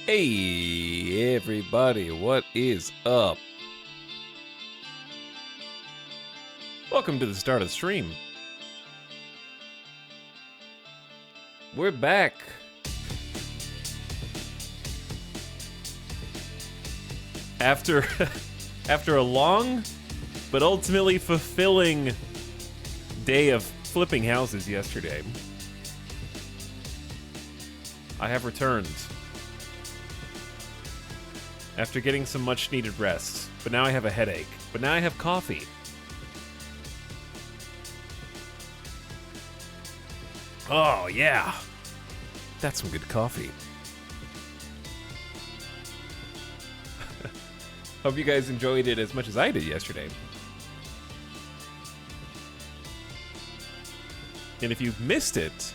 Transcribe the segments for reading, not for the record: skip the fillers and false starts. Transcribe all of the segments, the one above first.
Hey, everybody, what is up? Welcome to the start of the stream. We're back. After after a long but ultimately fulfilling day of flipping houses yesterday, I have returned. After getting some much needed rest, but now I have a headache, but now I have coffee. Oh, yeah. That's some good coffee. Hope you guys enjoyed it as much as I did yesterday. And if you've missed it,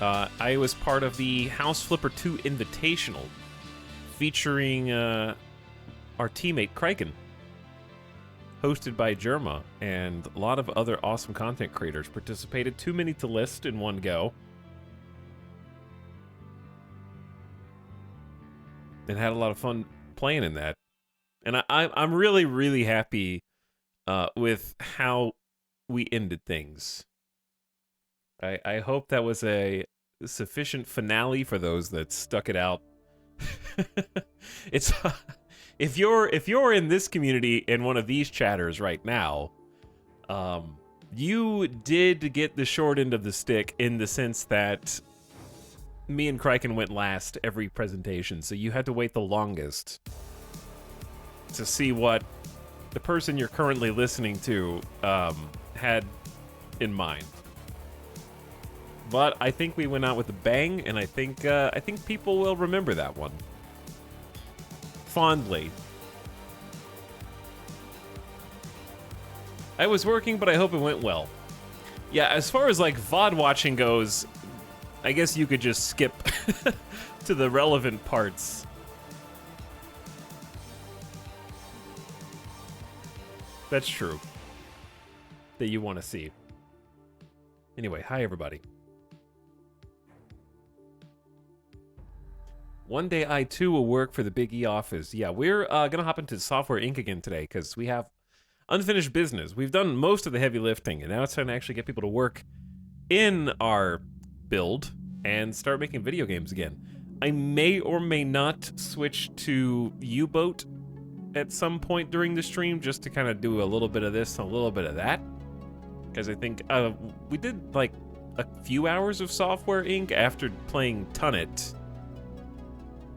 I was part of the House Flipper 2 Invitational, featuring our teammate Kraken, hosted by Jerma, and a lot of other awesome content creators participated. Too many to list in one go. And had a lot of fun playing in that. And I'm really, really happy with how we ended things. I hope that was a sufficient finale for those that stuck it out. It's if you're in this community in one of these chatters right now, you did get the short end of the stick in the sense that me and Kraken went last every presentation, so you had to wait the longest to see what the person you're currently listening to had in mind. But I think we went out with a bang, and I think people will remember that one fondly. I was working, but I hope it went well. Yeah, as far as like VOD watching goes, I guess you could just skip to the relevant parts. That's true. That you want to see. Anyway, hi everybody. One day I too will work for the Big E office. Yeah, we're gonna hop into Software Inc. again today because we have unfinished business. We've done most of the heavy lifting, and now it's time to actually get people to work in our build and start making video games again. I may or may not switch to U-Boat at some point during the stream just to kind of do a little bit of this and a little bit of that. Because I think we did like a few hours of Software Inc. after playing Tunnet.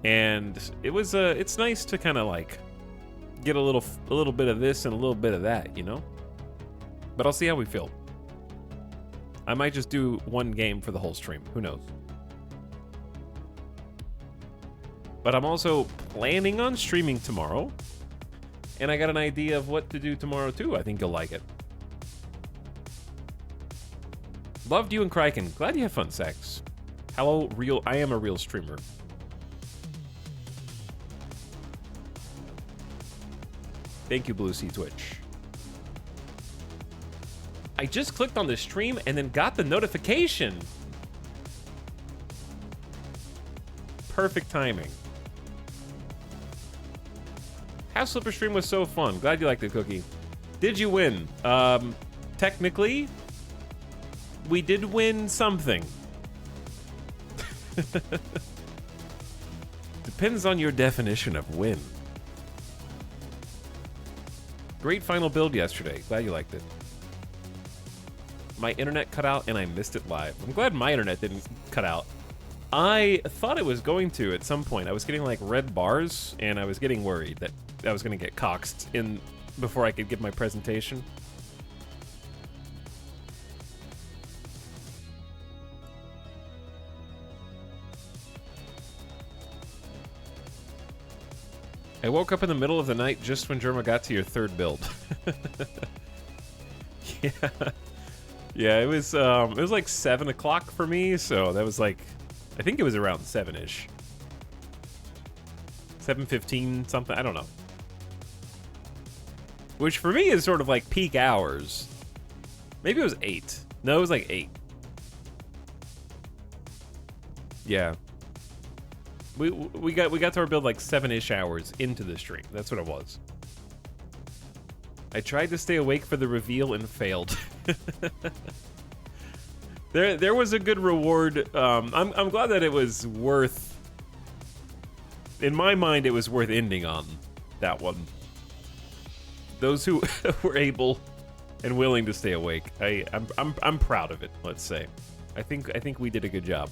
And it was it's nice to kind of like get a little bit of this and a little bit of that, you know? But I'll see how we feel. I might just do one game for the whole stream. Who knows? But I'm also planning on streaming tomorrow. And I got an idea of what to do tomorrow too. I think you'll like it. Loved you and Kraken. Glad you have fun, Sax. Hello, real. I am a real streamer. Thank you, Blue Sea Twitch. I just clicked on the stream and then got the notification. Perfect timing. House Flipper stream was so fun. Glad you liked it, Cookie. Did you win? Technically, we did win something. Depends on your definition of win. Great final build yesterday. Glad you liked it. My internet cut out and I missed it live. I'm glad my internet didn't cut out. I thought it was going to at some point. I was getting like red bars and I was getting worried that I was going to get coxed in before I could give my presentation. I woke up in the middle of the night just when Jerma got to your third build. Yeah. Yeah, it was like 7 o'clock for me, so that was like, I think it was around 7-ish. 7:15, something, I don't know. Which for me is sort of like peak hours. Maybe it was 8. No, it was like 8. Yeah. We got to our build like 7-ish hours into the stream. That's what it was. I tried to stay awake for the reveal and failed. There was a good reward. I'm glad that it was worth. In my mind, it was worth ending on that one. Those who were able and willing to stay awake, I'm proud of it. Let's say, I think we did a good job.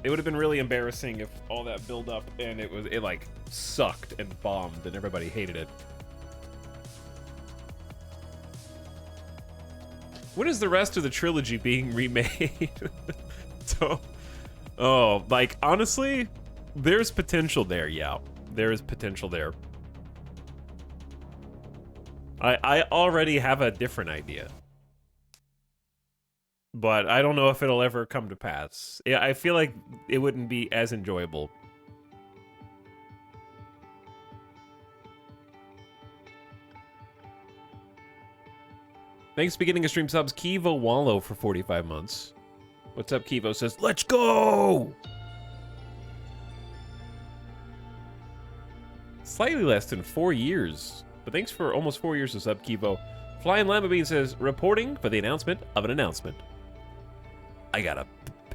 It would have been really embarrassing if all that build up and it like sucked and bombed and everybody hated it. When is the rest of the trilogy being remade? So, oh, like honestly, there's potential there. Yeah, there is potential there. I already have a different idea, but I don't know if it'll ever come to pass. Yeah, I feel like it wouldn't be as enjoyable. Thanks for getting a stream subs, Kivo Wallow for 45 months. What's up, Kivo says, let's go! Slightly less than 4 years. But thanks for almost 4 years of sub, Kivo. Flying Lamba Bean says, reporting for the announcement of an announcement. I got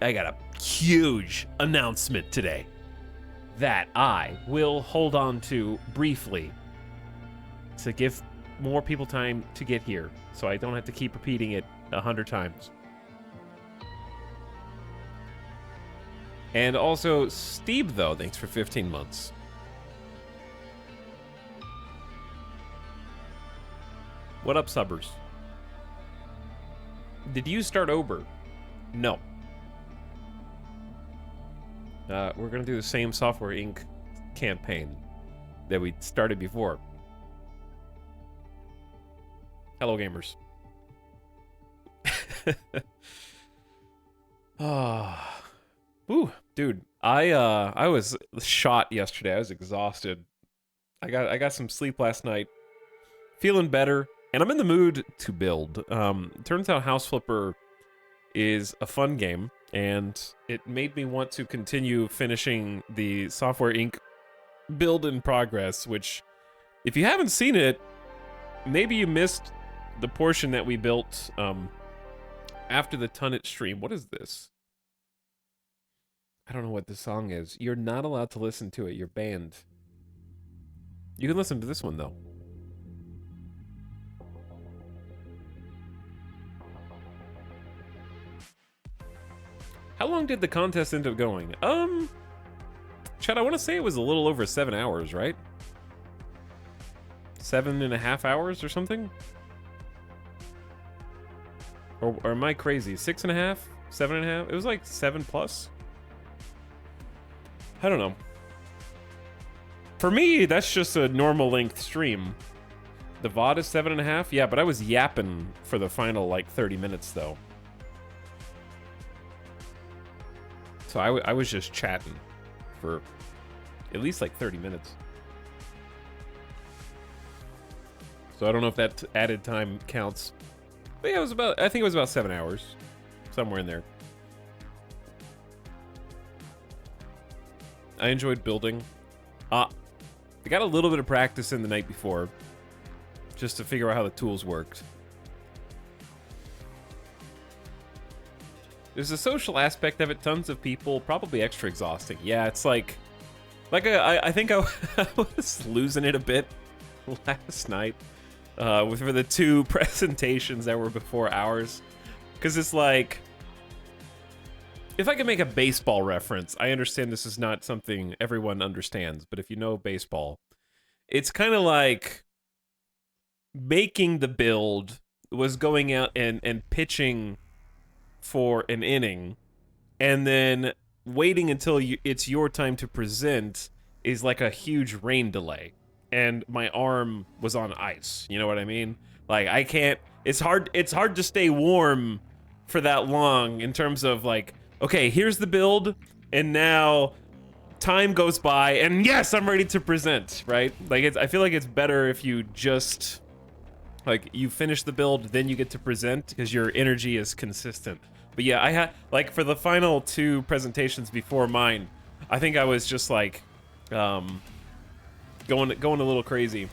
a huge announcement today that I will hold on to briefly to give more people time to get here, so I don't have to keep repeating it 100 times. And also, Steve, though, thanks for 15 months. What up, subbers? Did you start Ober? No. We're gonna do the same Software Inc. campaign that we started before. Hello, gamers. Ooh, dude, I was shot yesterday. I was exhausted. I got some sleep last night. Feeling better, and I'm in the mood to build. Turns out House Flipper is a fun game, and it made me want to continue finishing the Software Inc. build in progress, which, if you haven't seen it, maybe you missed the portion that we built after the Tunnet stream. What is this? I don't know what this song is. You're not allowed to listen to it. You're banned. You can listen to this one, though. How long did the contest end up going? Chad, I want to say it was a little over 7 hours, right? 7.5 hours or something? Or am I crazy? 6.5? 7.5? It was like 7+. I don't know. For me, that's just a normal length stream. The VOD is 7.5? Yeah, but I was yapping for the final, like, 30 minutes, though. So I was just chatting for at least like 30 minutes. So I don't know if that added time counts. But yeah, I think it was about 7 hours. Somewhere in there. I enjoyed building. I got a little bit of practice in the night before, just to figure out how the tools worked. There's a social aspect of it. Tons of people, probably extra exhausting. Yeah, it's like I think I was losing it a bit last night for the 2 presentations that were before ours, because it's like, if I can make a baseball reference, I understand this is not something everyone understands, but if you know baseball, it's kind of like making the build was going out and pitching for an inning, and then waiting until it's your time to present is like a huge rain delay, and my arm was on ice. You know what I mean? Like, I can't. It's hard to stay warm for that long in terms of like, okay, here's the build, and now time goes by, and yes, I'm ready to present, right? Like, I feel like it's better if you just, like, you finish the build, then you get to present, because your energy is consistent. But yeah, I had, like, for the final 2 presentations before mine, I think I was just like, going a little crazy.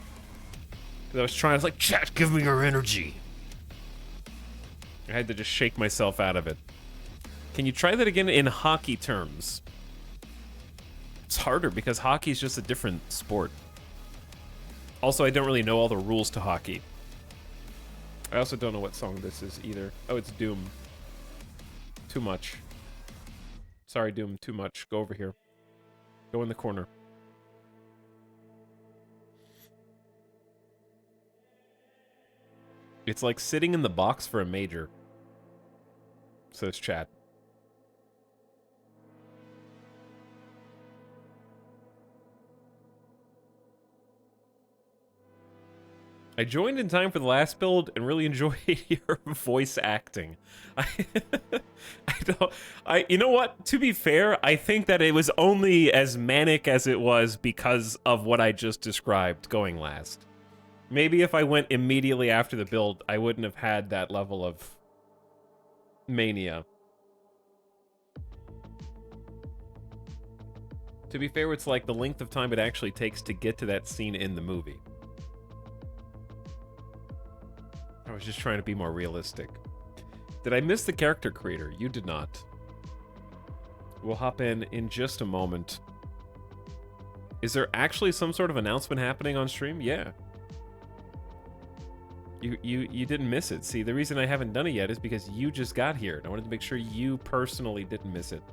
'Cause I was like, chat, give me your energy. I had to just shake myself out of it. Can you try that again in hockey terms? It's harder because hockey is just a different sport. Also, I don't really know all the rules to hockey. I also don't know what song this is either. Oh, it's Doom. Too much. Sorry, Doom, too much. Go over here. Go in the corner. It's like sitting in the box for a major. Says chat. I joined in time for the last build and really enjoyed your voice acting. You know what? To be fair, I think that it was only as manic as it was because of what I just described going last. Maybe if I went immediately after the build, I wouldn't have had that level of mania. To be fair, it's like the length of time it actually takes to get to that scene in the movie. I was just trying to be more realistic. Did I miss the character creator? You did not. We'll hop in just a moment. Is there actually some sort of announcement happening on stream? Yeah. You didn't miss it. See, the reason I haven't done it yet is because you just got here, and I wanted to make sure you personally didn't miss it.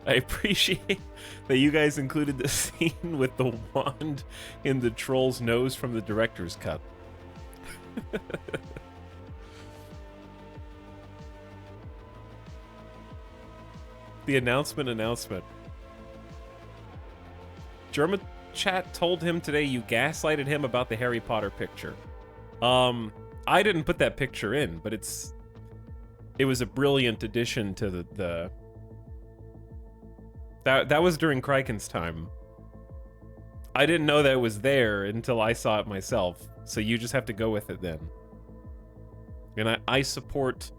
I appreciate that you guys included the scene with the wand in the troll's nose from the director's cut. The announcement. German chat told him today you gaslighted him about the Harry Potter picture. I didn't put that picture in, but it was a brilliant addition to the That was during Kriken's time. I didn't know that it was there until I saw it myself, so you just have to go with it then. And I support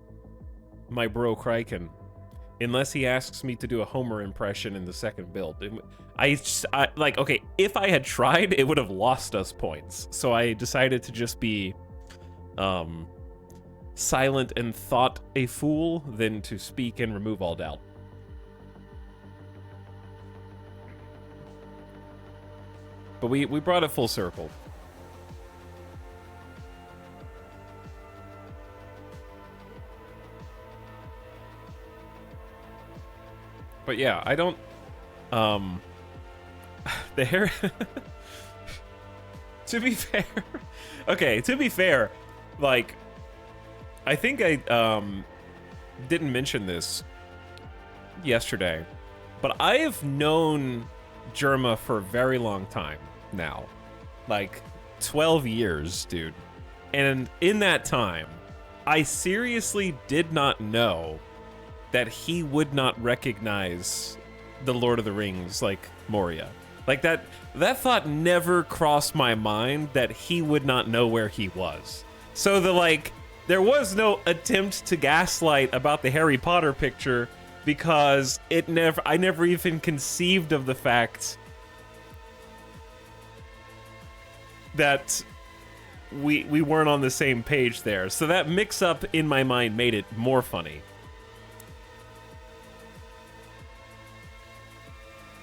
my bro Kriken, unless he asks me to do a Homer impression in the second build. Like, okay, if I had tried, it would have lost us points. So I decided to just be silent and thought a fool than to speak and remove all doubt. But we brought it full circle. But yeah, I don't the hair to be fair. Okay, to be fair, like I think I didn't mention this yesterday, but I have known Jerma for a very long time now. Like 12 years, dude. And in that time, I seriously did not know that he would not recognize the Lord of the Rings, like Moria. Like that thought never crossed my mind that he would not know where he was. So there was no attempt to gaslight about the Harry Potter picture because I never even conceived of the fact that we weren't on the same page there. So that mix-up in my mind made it more funny.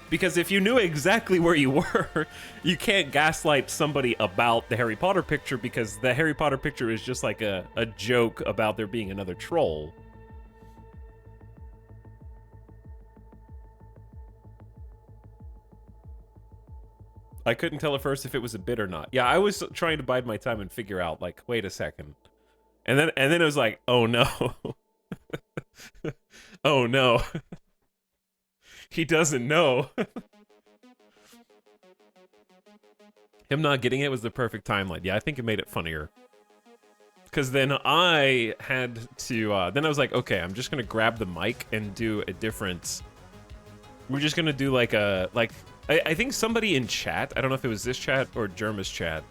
Because if you knew exactly where you were, you can't gaslight somebody about the Harry Potter picture because the Harry Potter picture is just like a joke about there being another troll. I couldn't tell at first if it was a bit or not. Yeah, I was trying to bide my time and figure out, like, wait a second. And then it was like, oh no. Oh no. He doesn't know. Him not getting it was the perfect timeline. Yeah, I think it made it funnier. Because then I had to, then I was like, okay, I'm just going to grab the mic and do a different, we're just going to do like I think somebody in chat, I don't know if it was this chat or Jerma's chat,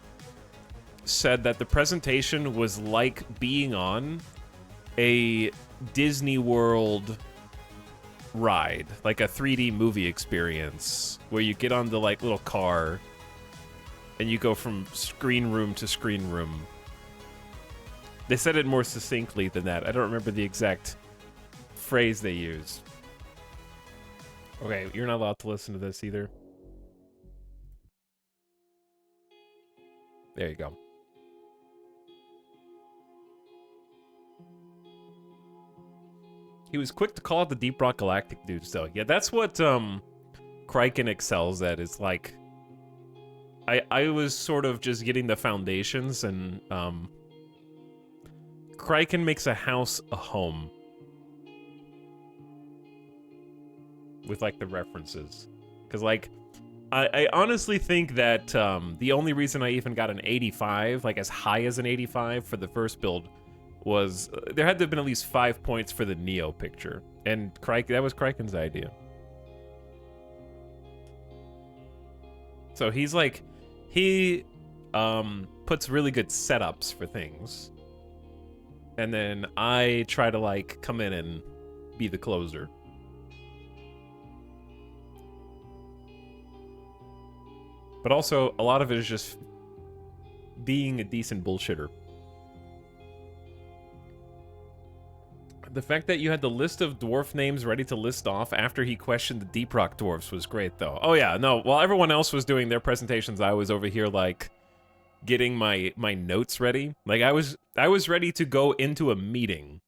said that the presentation was like being on a Disney World ride, like a 3D movie experience, where you get on the like little car and you go from screen room to screen room. They said it more succinctly than that. I don't remember the exact phrase they used. Okay, you're not allowed to listen to this either. There you go. He was quick to call out the Deep Rock Galactic dudes, though. Yeah, that's what Criken excels at, is like... I was sort of just getting the foundations, and Criken makes a house a home. With, like, the references. Because, like, I honestly think that the only reason I even got an 85, like as high as an 85 for the first build, was there had to have been at least 5 points for the Neo picture. And that was Criken's idea. So he's like, he puts really good setups for things. And then I try to like come in and be the closer. But also, a lot of it is just being a decent bullshitter. The fact that you had the list of dwarf names ready to list off after he questioned the Deep Rock dwarfs was great, though. Oh yeah, no, while everyone else was doing their presentations, I was over here, like, getting my notes ready. Like, I was ready to go into a meeting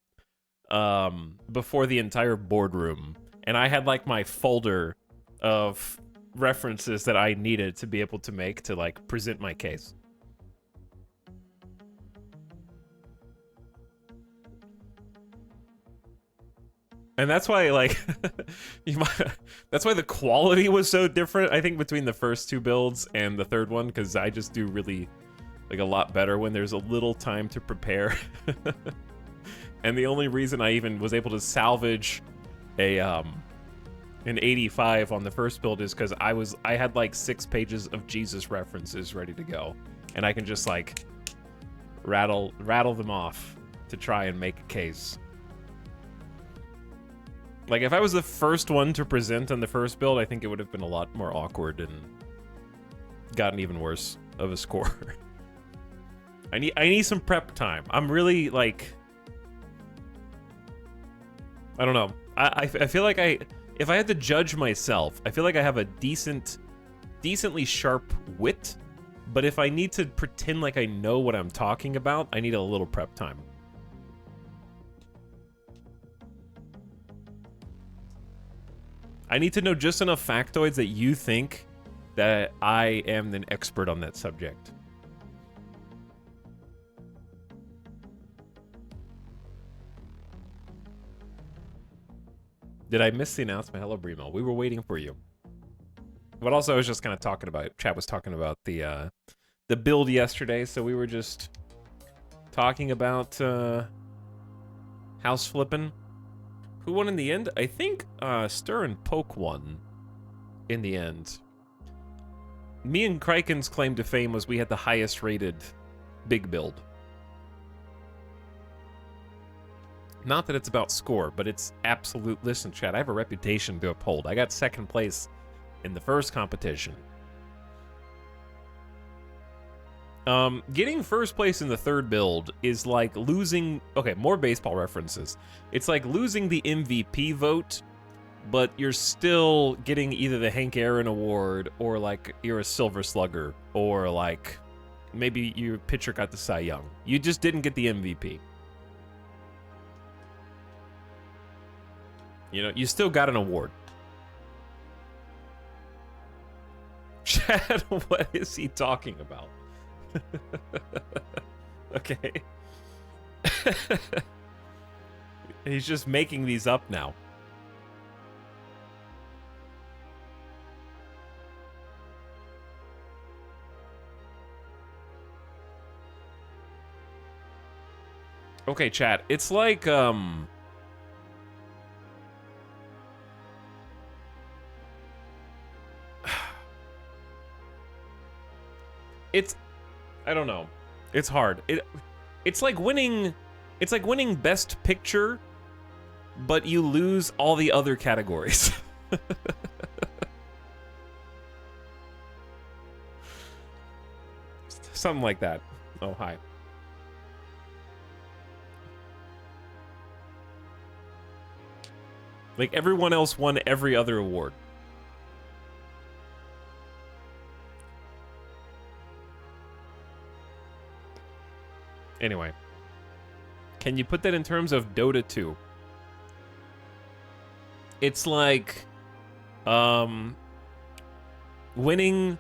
before the entire boardroom. And I had, like, my folder of references that I needed to be able to make to, like, present my case. And that's why, like, that's why the quality was so different, I think, between the first two builds and the third one, because I just do really, like, a lot better when there's a little time to prepare. And the only reason I even was able to salvage an 85 on the first build is because I had like 6 pages of Jesus references ready to go, and I can just like rattle them off to try and make a case. Like, if I was the first one to present on the first build, I think it would have been a lot more awkward and gotten even worse of a score. I need some prep time. I'm really like, I don't know. I feel like if I had to judge myself, I feel like I have a decently sharp wit, but if I need to pretend like I know what I'm talking about, I need a little prep time. I need to know just enough factoids that you think that I am an expert on that subject. Did I miss the announcement? Hello, Bremo. We were waiting for you. But also, I was just kind of talking about, Chad was talking about the build yesterday, so we were just talking about house flipping. Who won in the end? I think Stir and Poke won in the end. Me and Criken's claim to fame was we had the highest rated big build. Not that it's about score, but it's absolute. Listen, Chad, I have a reputation to uphold. I got second place in the first competition. Getting first place in the third build is like losing... Okay, more baseball references. It's like losing the MVP vote, but you're still getting either the Hank Aaron Award, or like you're a Silver Slugger, or like maybe your pitcher got the Cy Young. You just didn't get the MVP. You know, you still got an award. Chad, what is he talking about? Okay. He's just making these up now. Okay, chat. It's like, it's... I don't know. It's hard. It's like winning It's like winning Best Picture, but you lose all the other categories. Something like that. Oh, hi. Like, everyone else won every other award. Anyway. Can you put that in terms of Dota 2? It's like, winning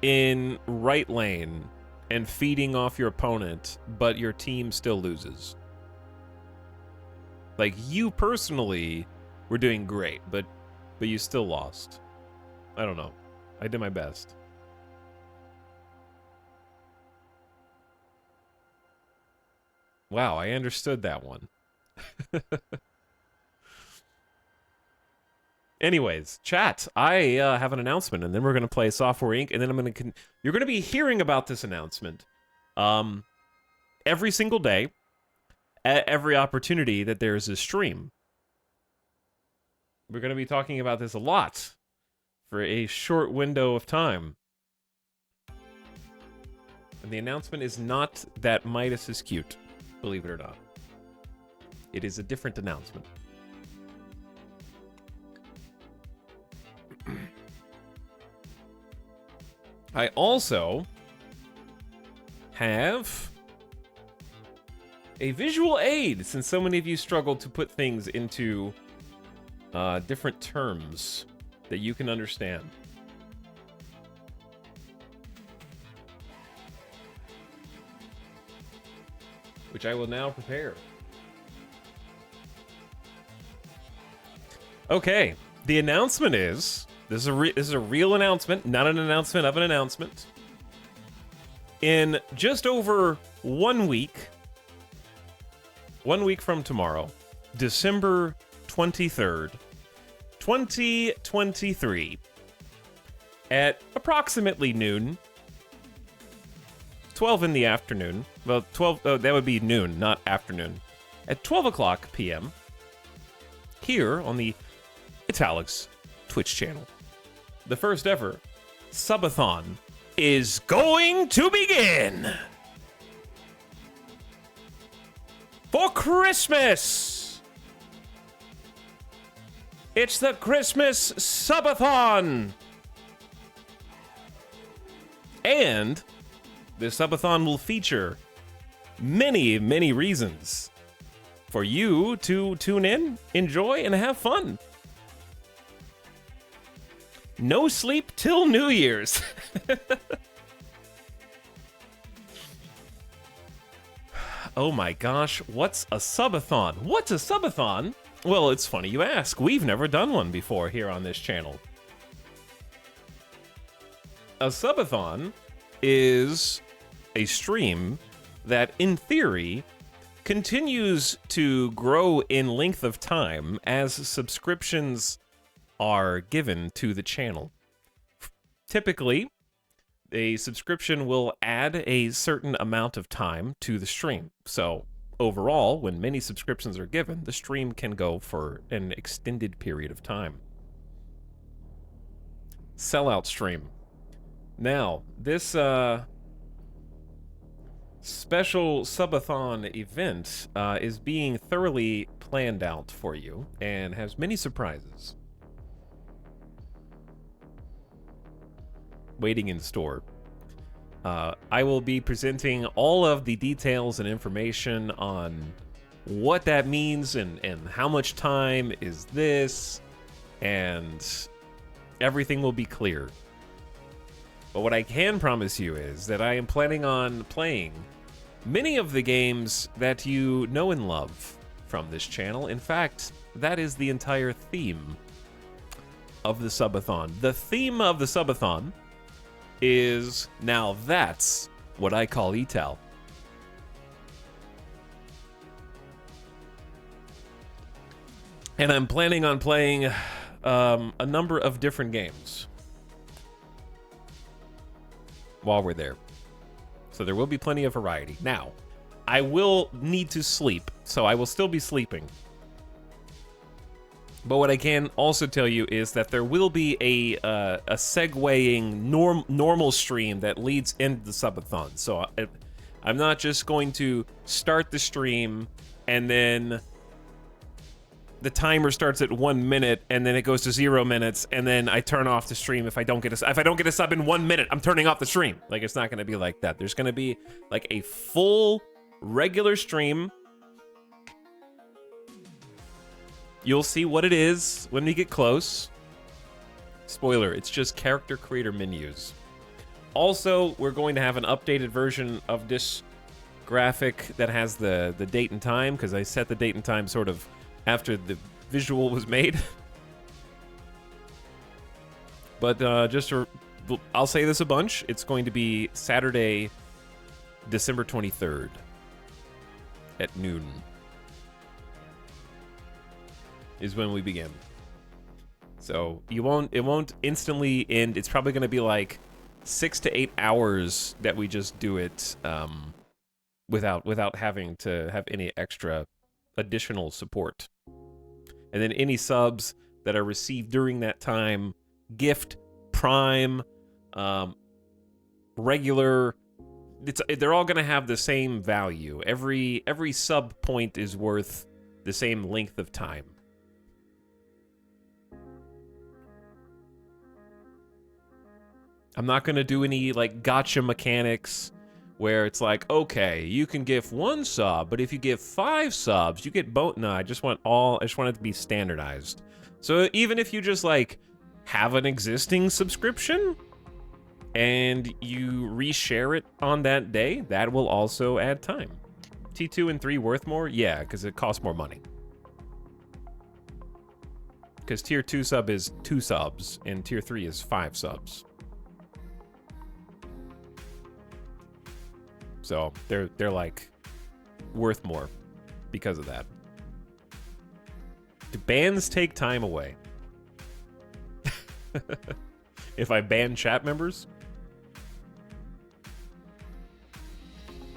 in right lane and feeding off your opponent, but your team still loses. Like, you personally were doing great, but you still lost. I don't know. I did my best. Wow, I understood that one. Anyways, chat, I have an announcement, and then we're going to play Software Inc., and then I'm going to... You're going to be hearing about this announcement every single day, at every opportunity that there's a stream. We're going to be talking about this a lot for a short window of time. And the announcement is not that Midas is cute, believe it or not. It is a different announcement. I also have a visual aid, since so many of you struggle to put things into different terms that you can understand. Which I will now prepare. Okay, the announcement is... This is a real announcement, not an announcement of an announcement. In just over 1 week from tomorrow, December 23rd, 2023, at approximately noon, 12 in the afternoon, well, 12, that would be noon, not afternoon, at 12 o'clock p.m., here on the Italics Twitch channel, the first ever subathon is going to begin for Christmas. It's the Christmas subathon. And the subathon will feature many, many reasons for you to tune in, enjoy, and have fun. No sleep till New Year's. Oh my gosh, what's a subathon? What's a subathon? Well, it's funny you ask. We've never done one before here on this channel. A subathon is a stream that, in theory, continues to grow in length of time as subscriptions are given to the channel. Typically, a subscription will add a certain amount of time to the stream. So, overall, when many subscriptions are given, the stream can go for an extended period of time. Sellout stream. Now, this special subathon event is being thoroughly planned out for you and has many surprises waiting in store. I will be presenting all of the details and information on what that means and how much time is this, and everything will be clear. But what I can promise you is that I am planning on playing many of the games that you know and love from this channel. In fact, that is the entire theme of the subathon. The theme of the subathon is, now that's what I call eTal. And I'm planning on playing a number of different games while we're there. So there will be plenty of variety. Now, I will need to sleep, so I will still be sleeping. But what I can also tell you is that there will be a segueing normal stream that leads into the subathon. So I'm not just going to start the stream and then the timer starts at 1 minute and then it goes to 0 minutes and then I turn off the stream if I don't get a sub in 1 minute. I'm turning off the stream. Like, it's not going to be like that. There's going to be like a full regular stream. You'll see what it is when we get close. Spoiler, it's just character creator menus. Also, we're going to have an updated version of this graphic that has the date and time, because I set the date and time sort of after the visual was made. But I'll say this a bunch. It's going to be Saturday, December 23rd at noon. Is when we begin. So it won't instantly end. It's probably going to be like 6 to 8 hours that we just do it without having to have any extra additional support. And then any subs that are received during that time, gift, prime, regular, they're all going to have the same value. Every sub point is worth the same length of time. I'm not going to do any, like, gotcha mechanics where it's like, okay, you can give 1 sub, but if you give 5 subs, you get both. No, I just want it to be standardized. So even if you just, like, have an existing subscription and you reshare it on that day, that will also add time. T2 and 3 worth more? Yeah, because it costs more money. Because tier 2 sub is 2 subs, and tier 3 is 5 subs. So they're like worth more because of that. Do bans take time away? If I ban chat members?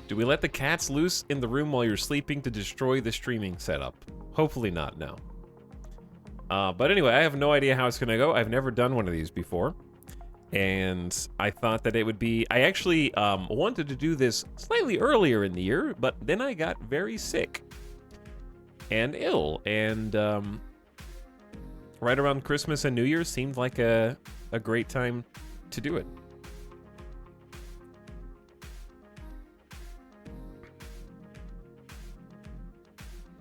Do we let the cats loose in the room while you're sleeping to destroy the streaming setup? Hopefully not, no. But anyway, I have no idea how it's gonna go. I've never done one of these before. And I thought that it would be... I actually wanted to do this slightly earlier in the year, but then I got very sick and ill. And right around Christmas and New Year's seemed like a great time to do it.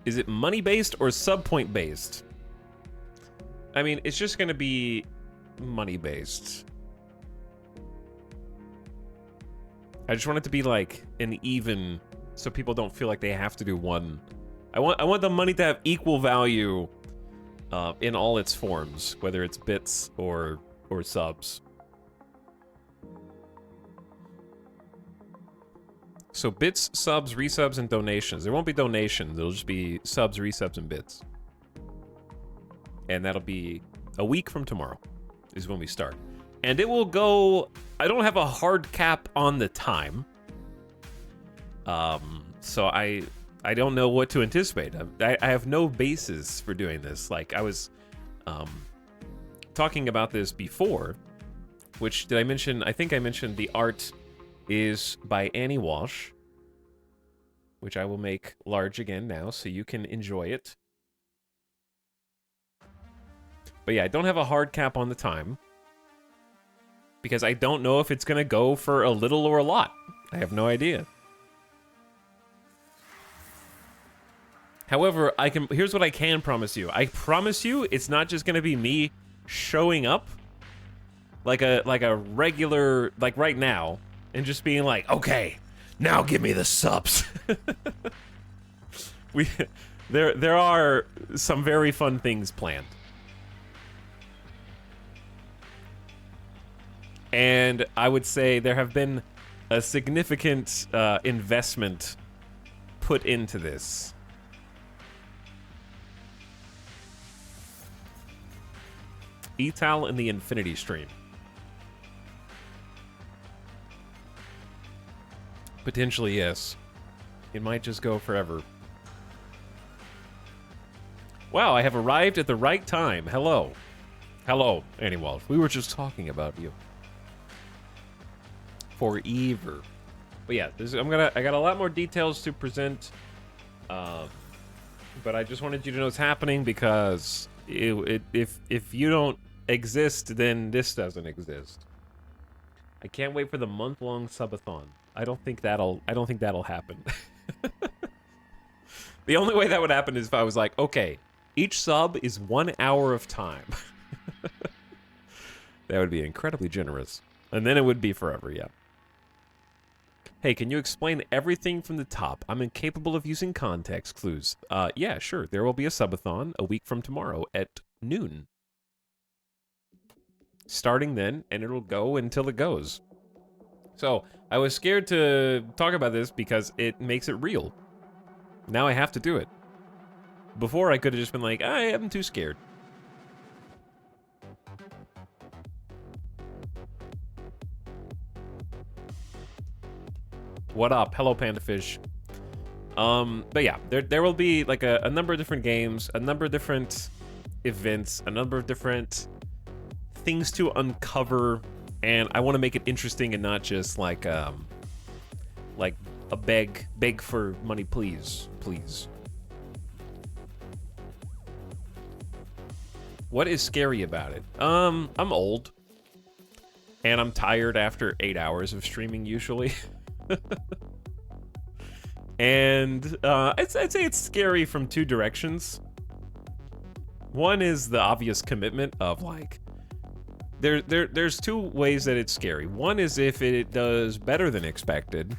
Is it money-based or sub-point-based? I mean, it's just going to be money-based. I just want it to be like an even, so people don't feel like they have to do one. I want the money to have equal value in all its forms, whether it's bits or subs. So bits, subs, resubs, and donations. There won't be donations. It'll just be subs, resubs, and bits. And that'll be a week from tomorrow is when we start. And it will go... I don't have a hard cap on the time. So I don't know what to anticipate. I have no basis for doing this. Like, I was talking about this before, which, did I mention? I think I mentioned the art is by Annie Walsh, which I will make large again now so you can enjoy it. But yeah, I don't have a hard cap on the time because I don't know if it's going to go for a little or a lot. I have no idea. However, here's what I can promise you. I promise you it's not just going to be me showing up like a regular, like right now, and just being like, okay, now give me the subs. There are some very fun things planned. And I would say there have been a significant investment put into this. Etal and the Infinity Stream. Potentially, yes. It might just go forever. Wow, I have arrived at the right time. Hello. Hello, Anywald. We were just talking about you. Forever. But yeah, I got a lot more details to present. But I just wanted you to know it's happening because if you don't exist, then this doesn't exist. I can't wait for the month-long subathon. I don't think that'll happen. The only way that would happen is if I was like, okay, each sub is 1 hour of time. That would be incredibly generous. And then it would be forever, yeah. Hey, can you explain everything from the top? I'm incapable of using context clues. Yeah, sure. There will be a subathon a week from tomorrow at noon. Starting then, and it'll go until it goes. So, I was scared to talk about this because it makes it real. Now I have to do it. Before, I could have just been like, I am too scared. What up? Hello, Pandafish. But yeah, there will be like a number of different games, a number of different events, a number of different things to uncover, and I want to make it interesting and not just like a beg for money, please. What is scary about it? I'm old, and I'm tired after 8 hours of streaming usually. And I'd say it's scary from two directions. One is the obvious commitment of like, there's two ways that it's scary. One is if it does better than expected,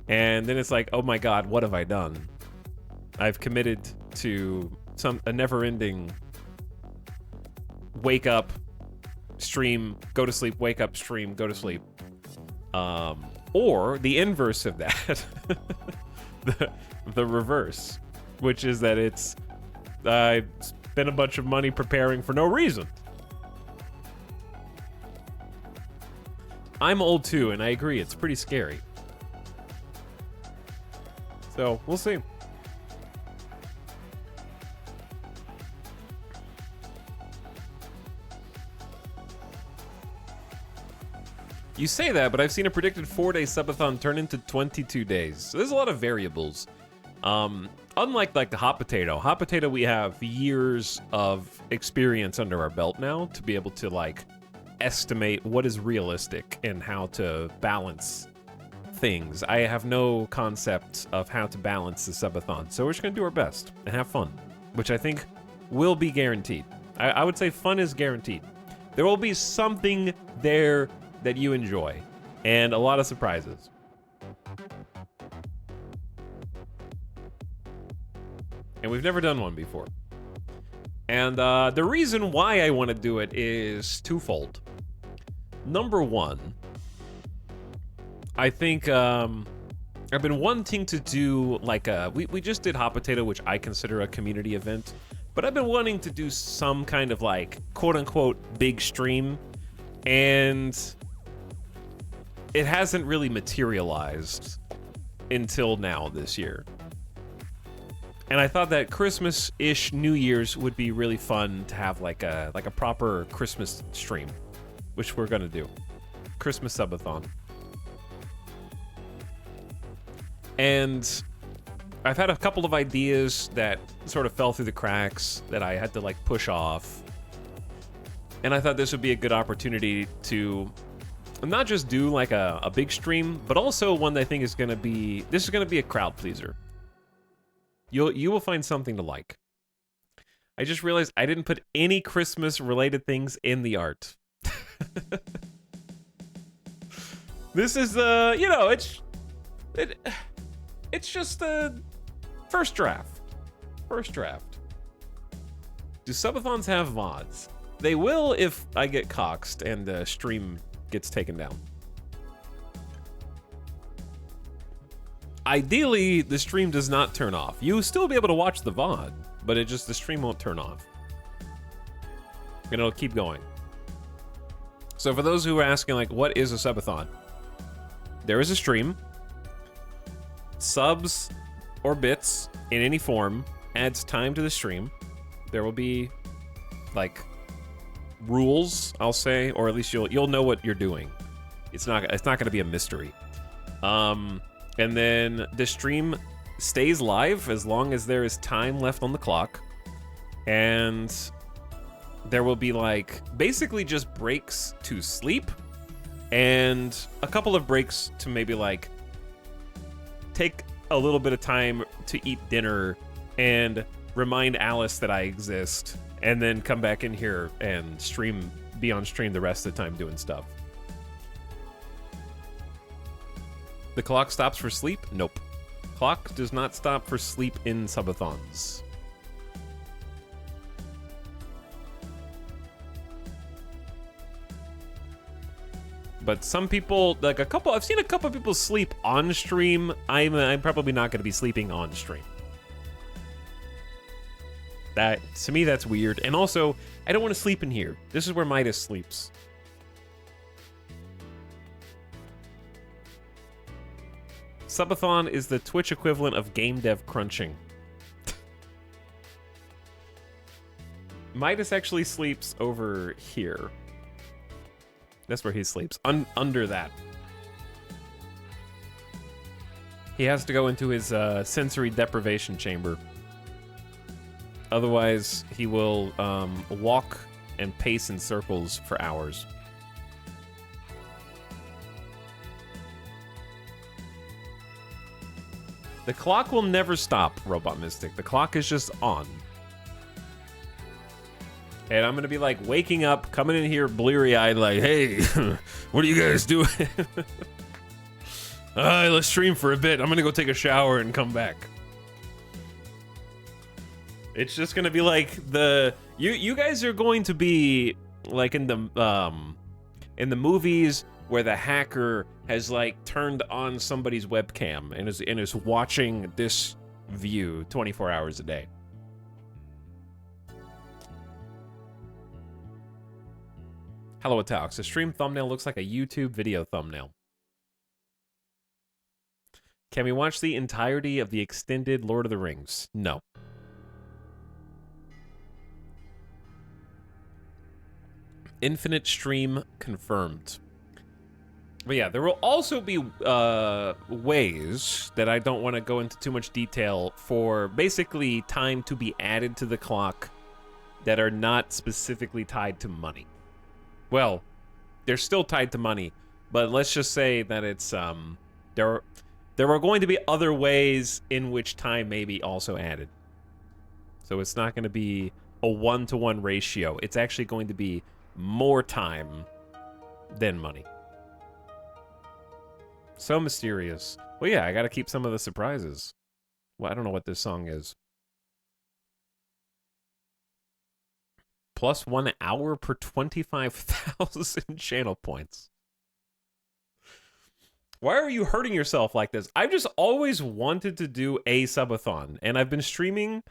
and then it's like, oh my god, what have I done? I've committed to a never-ending wake up, stream, go to sleep, wake up, stream, go to sleep. Or the inverse of that, the reverse, which is that I spent a bunch of money preparing for no reason. I'm old too, and I agree, it's pretty scary. So, we'll see. You say that, but I've seen a predicted 4-day subathon turn into 22 days. So there's a lot of variables. Unlike like the hot potato, we have years of experience under our belt now to be able to like estimate what is realistic and how to balance things. I have no concept of how to balance the subathon, so we're just gonna do our best and have fun, which I think will be guaranteed. I would say fun is guaranteed. There will be something there that you enjoy, and a lot of surprises. And we've never done one before. And the reason why I want to do it is twofold. Number one, I think I've been wanting to do like we just did Hot Potato, which I consider a community event, but I've been wanting to do some kind of like quote-unquote big stream, and it hasn't really materialized until now this year. And I thought that Christmas-ish New Year's would be really fun to have like a proper Christmas stream, which we're gonna do. Christmas subathon. And I've had a couple of ideas that sort of fell through the cracks that I had to like push off. And I thought this would be a good opportunity to not just do like a big stream, but also one that I think is gonna be, this is gonna be a crowd pleaser. You will find something to like. I just realized I didn't put any Christmas related things in the art. This is you know, it's just a first draft. First draft. Do subathons have VODs? They will if I get coxed and the stream gets taken down. Ideally, the stream does not turn off. You'll still be able to watch the VOD, but the stream won't turn off. And it'll keep going. So for those who are asking, like, what is a subathon? There is a stream. subs or bits in any form adds time to the stream. There will be like rules, I'll say, or at least you'll know what you're doing. It's not going to be a mystery. And then the stream stays live as long as there is time left on the clock, and there will be like basically just breaks to sleep and a couple of breaks to maybe like take a little bit of time to eat dinner and remind Alice that I exist, and then come back in here and be on stream the rest of the time doing stuff. The clock stops for sleep? Nope. Clock does not stop for sleep in subathons. But some people, like I've seen a couple of people sleep on stream. I'm probably not going to be sleeping on stream. That, to me, that's weird. And also, I don't want to sleep in here. This is where Midas sleeps. Subathon is the Twitch equivalent of game dev crunching. Midas actually sleeps over here. That's where he sleeps, under that. He has to go into his sensory deprivation chamber. Otherwise, he will walk and pace in circles for hours. The clock will never stop, Robot Mystic. The clock is just on. And I'm gonna be like waking up, coming in here bleary-eyed, like, hey, what are you guys doing? Let's stream for a bit. I'm gonna go take a shower and come back. It's just gonna be like you guys are going to be like in the movies where the hacker has like turned on somebody's webcam and is watching this view 24 hours a day. Hello, Italics. The stream thumbnail looks like a YouTube video thumbnail. Can we watch the entirety of the extended Lord of the Rings? No. Infinite stream confirmed. But yeah, there will also be ways that I don't want to go into too much detail for basically time to be added to the clock that are not specifically tied to money. Well, they're still tied to money, but let's just say that it's there are going to be other ways in which time may be also added. So it's not going to be a 1-to-1 ratio. It's actually going to be more time than money. So mysterious. Well, yeah, I gotta keep some of the surprises. Well, I don't know what this song is. Plus 1 hour per 25,000 channel points. Why are you hurting yourself like this? I've just always wanted to do a subathon, and I've been streaming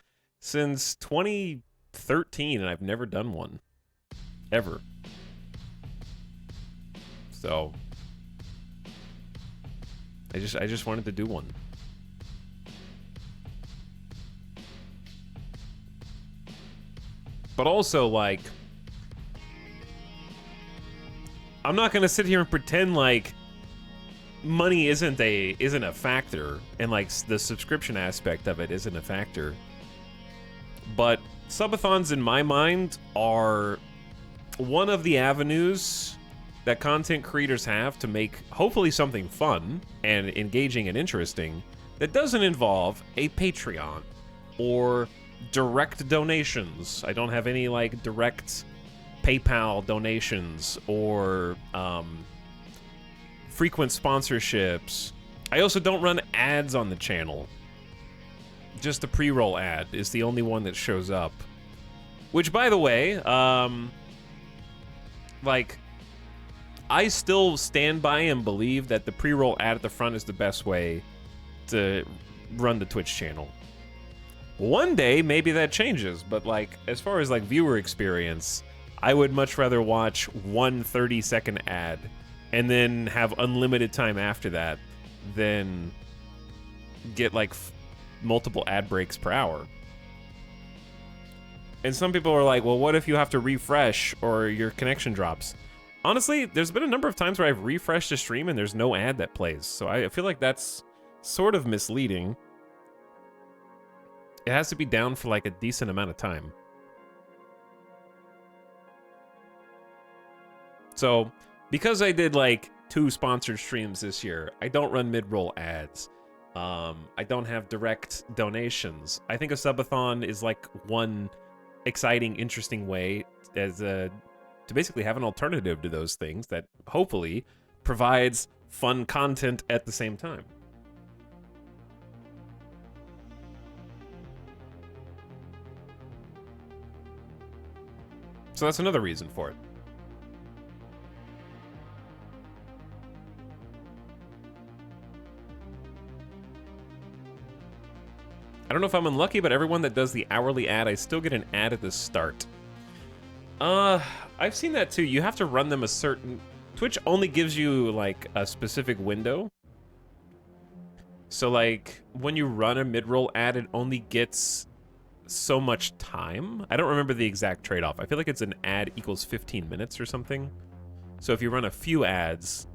since 2013, and I've never done one. Ever. So I just wanted to do one. But also, like, I'm not gonna sit here and pretend like money isn't a factor, and like the subscription aspect of it isn't a factor. But subathons, in my mind, are one of the avenues that content creators have to make hopefully something fun and engaging and interesting that doesn't involve a Patreon or direct donations. I don't have any like direct PayPal donations or frequent sponsorships. I also don't run ads on the channel. Just the pre-roll ad is the only one that shows up. Which, by the way, like, I still stand by and believe that the pre-roll ad at the front is the best way to run the Twitch channel. One day, maybe that changes, but like, as far as like viewer experience, I would much rather watch one 30-second ad and then have unlimited time after that than get like multiple ad breaks per hour. And some people are like, well, what if you have to refresh or your connection drops? Honestly, there's been a number of times where I've refreshed a stream and there's no ad that plays. So I feel like that's sort of misleading. It has to be down for like a decent amount of time. So because I did like 2 sponsored streams this year, I don't run mid-roll ads. I don't have direct donations. I think a subathon is like one exciting, interesting way as to basically have an alternative to those things that hopefully provides fun content at the same time. So that's another reason for it. I don't know if I'm unlucky, but everyone that does the hourly ad, I still get an ad at the start. I've seen that too. You have to run them a certain... Twitch only gives you, like, a specific window. So, like, when you run a mid-roll ad, it only gets so much time. I don't remember the exact trade-off. I feel like it's an ad equals 15 minutes or something. So if you run a few ads,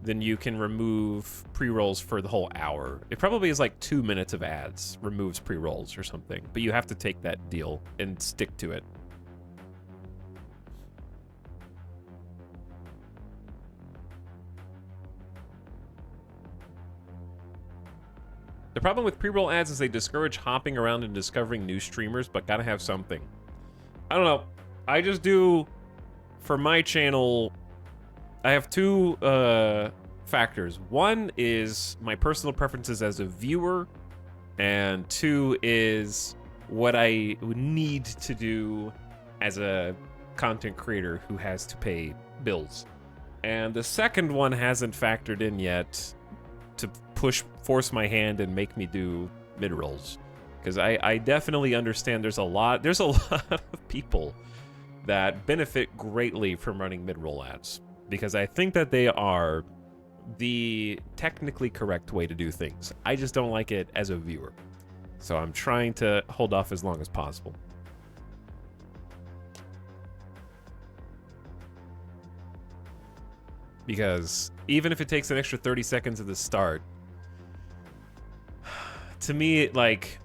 then you can remove pre-rolls for the whole hour. It probably is like 2 minutes of ads removes pre-rolls or something, but you have to take that deal and stick to it. The problem with pre-roll ads is they discourage hopping around and discovering new streamers, but gotta have something. I don't know. I just do, for my channel, I have 2 factors. One is my personal preferences as a viewer, and 2 is what I need to do as a content creator who has to pay bills. And the second one hasn't factored in yet to force my hand and make me do mid-rolls. Because I definitely understand there's a lot of people that benefit greatly from running mid-roll ads. Because I think that they are the technically correct way to do things. I just don't like it as a viewer. So I'm trying to hold off as long as possible. Because even if it takes an extra 30 seconds at the start, to me, like,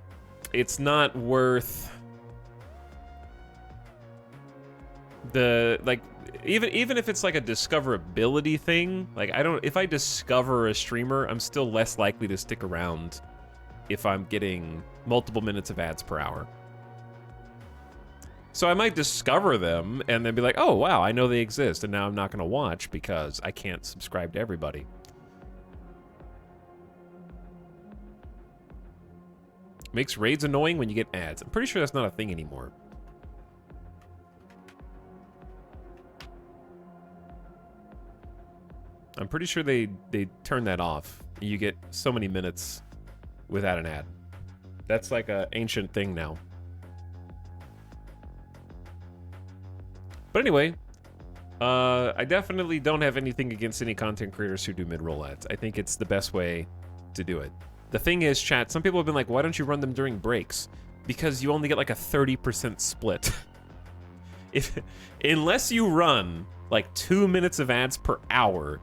it's not worth the, like, even if it's like a discoverability thing, like, if I discover a streamer, I'm still less likely to stick around if I'm getting multiple minutes of ads per hour. So I might discover them and then be like, oh, wow, I know they exist, and now I'm not going to watch because I can't subscribe to everybody. Makes raids annoying when you get ads. I'm pretty sure that's not a thing anymore. I'm pretty sure they turned that off. You get so many minutes without an ad. That's like an ancient thing now. But anyway, I definitely don't have anything against any content creators who do mid-roll ads. I think it's the best way to do it. The thing is, chat, some people have been like, why don't you run them during breaks? Because you only get like a 30% split. Unless you run like 2 minutes of ads per hour,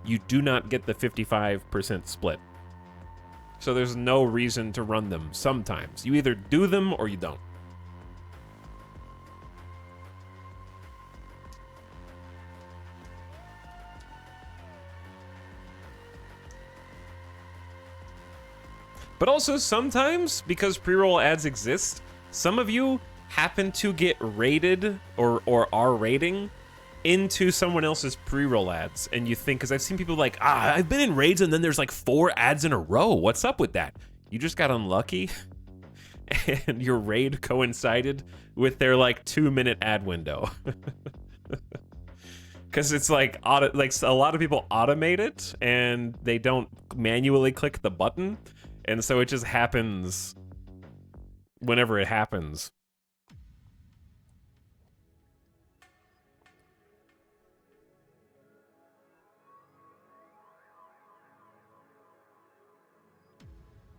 you do not get the 55% split. So there's no reason to run them sometimes. You either do them or you don't. But also sometimes, because pre-roll ads exist, some of you happen to get rated or are rating into someone else's pre-roll ads. And you think, because I've seen people like, I've been in raids and then there's like 4 ads in a row. What's up with that? You just got unlucky and your raid coincided with their like 2-minute ad window. Because it's like, a lot of people automate it and they don't manually click the button. And so it just happens whenever it happens.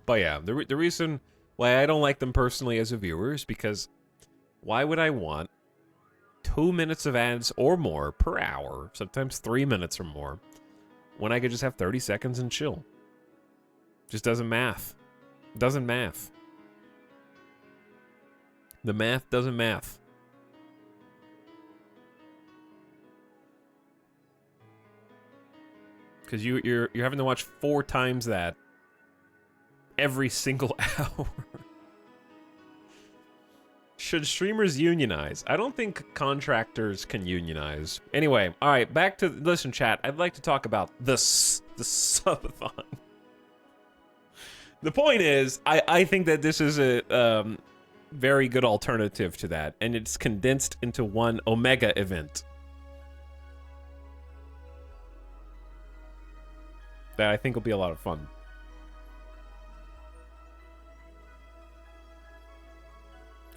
But yeah, the reason why I don't like them personally as a viewer is because why would I want 2 minutes of ads or more per hour, sometimes 3 minutes or more, when I could just have 30 seconds and chill? Just doesn't math. Doesn't math. The math doesn't math. Because you're having to watch 4 times that every single hour. Should streamers unionize? I don't think contractors can unionize. Anyway, all right, back to listen, chat. I'd like to talk about the subathon. The point is, I think that this is a very good alternative to that, and it's condensed into one Omega event that I think will be a lot of fun.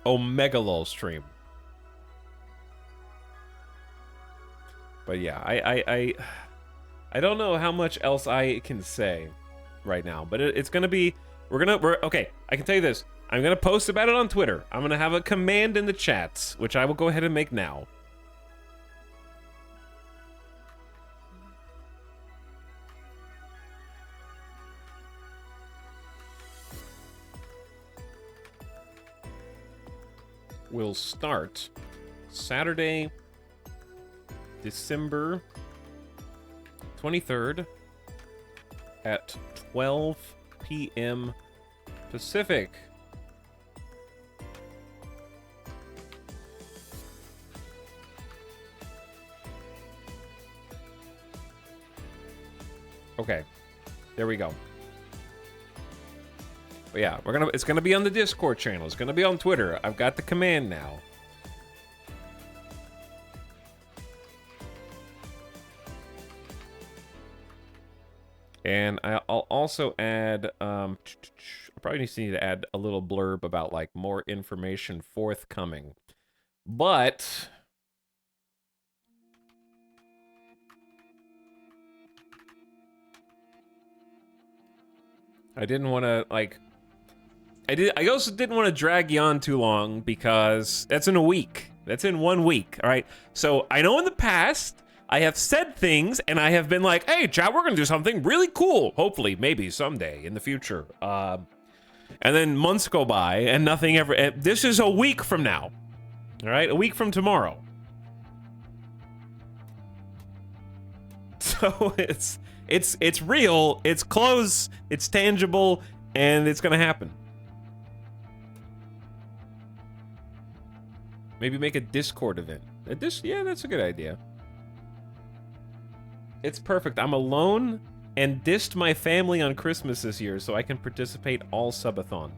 Omega LOL stream. But yeah, I don't know how much else I can say right now, but it's gonna be we're okay. I can tell you this. I'm gonna post about it on Twitter. I'm gonna have a command in the chats, which I will go ahead and make now. Will start Saturday, December 23rd at 12 p.m. Pacific. Okay, there we go. But yeah, it's gonna be on the Discord channel. It's gonna be on Twitter. I've got the command now. And I'll also add, I probably need to add a little blurb about like more information forthcoming. But I didn't want to like. I also didn't want to drag you on too long because that's in a week. That's in 1 week, all right? So I know in the past I have said things and I have been like, hey, chat, we're gonna do something really cool. Hopefully, maybe someday in the future. And then months go by and nothing ever. This is a week from now, all right? A week from tomorrow. So it's real, it's close, it's tangible, and it's gonna happen. Maybe make a Discord event. Yeah, that's a good idea. It's perfect. I'm alone and dissed my family on Christmas this year so I can participate all subathon.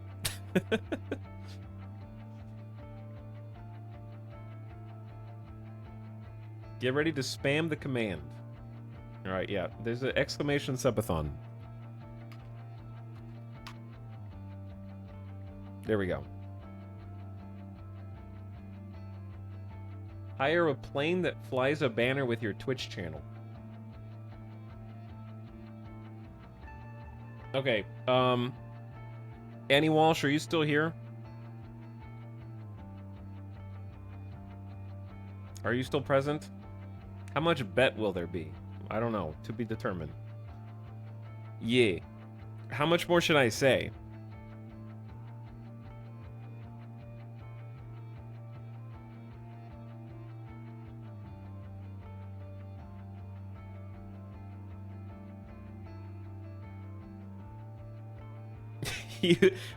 Get ready to spam the command. All right, yeah. There's an exclamation subathon. There we go. Hire a plane that flies a banner with your Twitch channel. Okay, Annie Walsh, are you still here? Are you still present? How much bet will there be? I don't know, to be determined. Yeah. How much more should I say?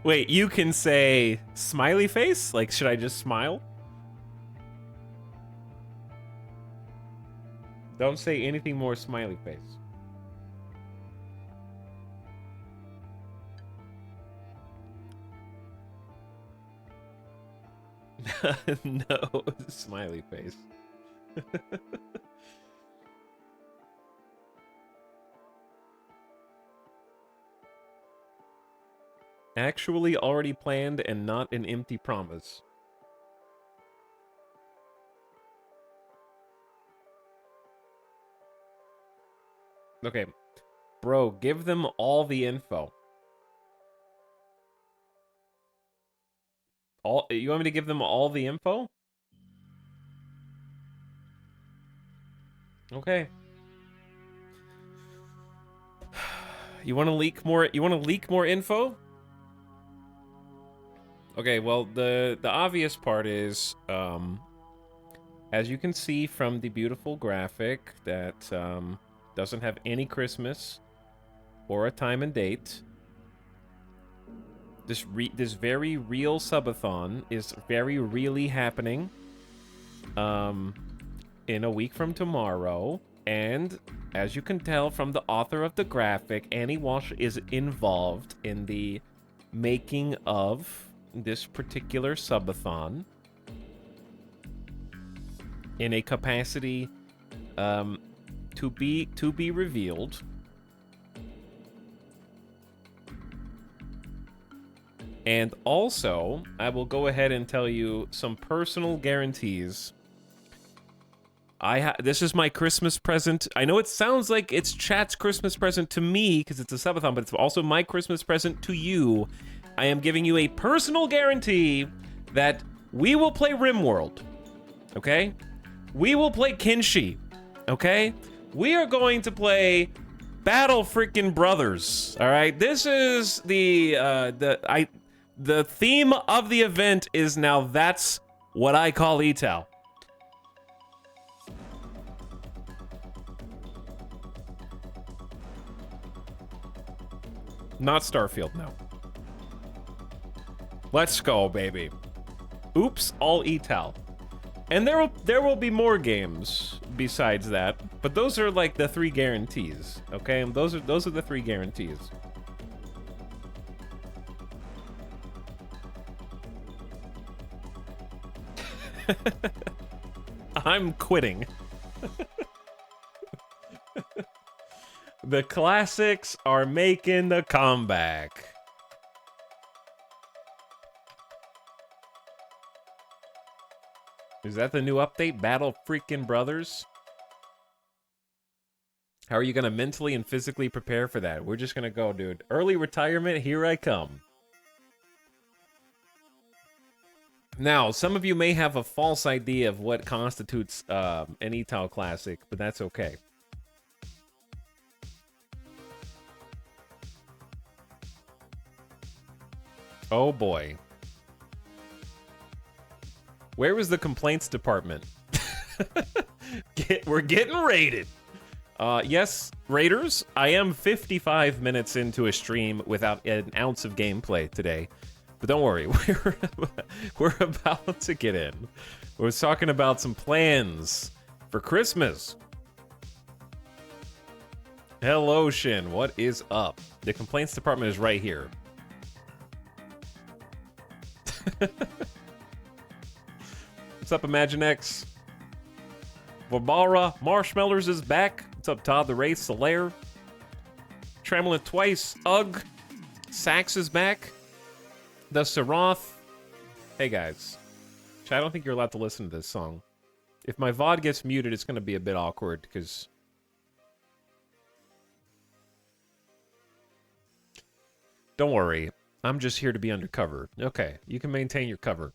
Wait, you can say smiley face? Like, should I just smile? Don't say anything more smiley face. No, smiley face. Actually already planned and not an empty promise. Okay. Bro, give them all the info. All you want me to give them all the info? Okay. You want to leak more? You want to leak more info? Okay. Well, the obvious part is, as you can see from the beautiful graphic that doesn't have any Christmas or a time and date. This very real subathon is very really happening in a week from tomorrow. And as you can tell from the author of the graphic, Annie Walsh is involved in the making of this particular subathon in a capacity to be revealed. And also, I will go ahead and tell you some personal guarantees. This is my Christmas present. I know it sounds like it's chat's Christmas present to me because it's a subathon, but it's also my Christmas present to you. I am giving you a personal guarantee that we will play RimWorld, okay? We will play Kenshi, okay? We are going to play Battle Freaking Brothers, all right? This is the theme of the event is now that's what I call ETAL. Not Starfield, no. Let's go, baby. Oops, all ETAL. And there will be more games besides that, but those are like the 3 guarantees, okay? Those are the 3 guarantees. I'm quitting. The classics are making the comeback. Is that the new update? Battle Freaking Brothers? How are you going to mentally and physically prepare for that? We're just going to go, dude. Early retirement, here I come. Now, some of you may have a false idea of what constitutes an ETAL Classic, but that's okay. Oh boy. Where was the complaints department? We're getting raided. Yes, Raiders, I am 55 minutes into a stream without an ounce of gameplay today. But don't worry, we're about to get in. We're talking about some plans for Christmas. Hello, Shin. What is up? The complaints department is right here. What's up, Imaginex? Vabara Marshmallers is back. What's up, Todd the Wraith, Solaire? Trembling Twice, Ugg. Sax is back. The Seroth. Hey, guys. I don't think you're allowed to listen to this song. If my VOD gets muted, it's going to be a bit awkward, because... Don't worry. I'm just here to be undercover. Okay, you can maintain your cover.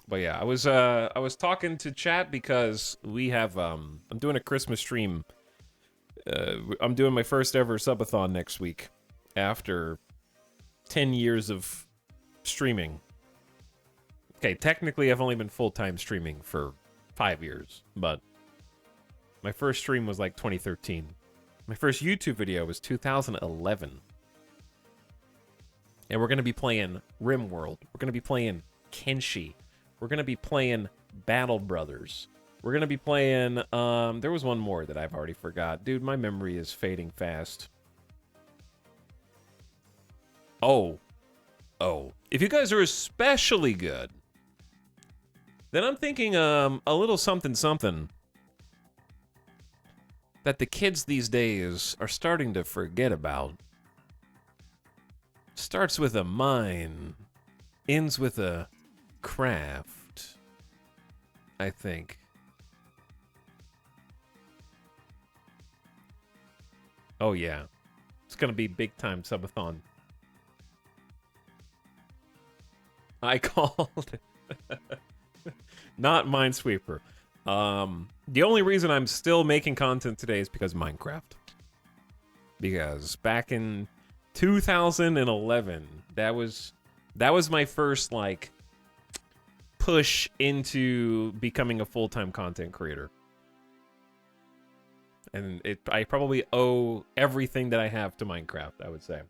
But yeah, I was talking to chat because we have I'm doing a Christmas stream. I'm doing my first ever subathon next week after 10 years of streaming. Okay, technically I've only been full-time streaming for 5 years, but my first stream was like 2013. My first YouTube video was 2011. And we're going to be playing RimWorld. We're going to be playing Kenshi. We're going to be playing Battle Brothers. We're going to be playing... there was one more that I've already forgot. Dude, my memory is fading fast. Oh. If you guys are especially good, then I'm thinking a little something that the kids these days are starting to forget about. Starts with a mine, ends with a craft, I think. Oh yeah, it's gonna be big time subathon. I called not Minesweeper. The only reason I'm still making content today is because Minecraft. Because back in 2011, that was my first like push into becoming a full-time content creator. And I probably owe everything that I have to Minecraft, I would say.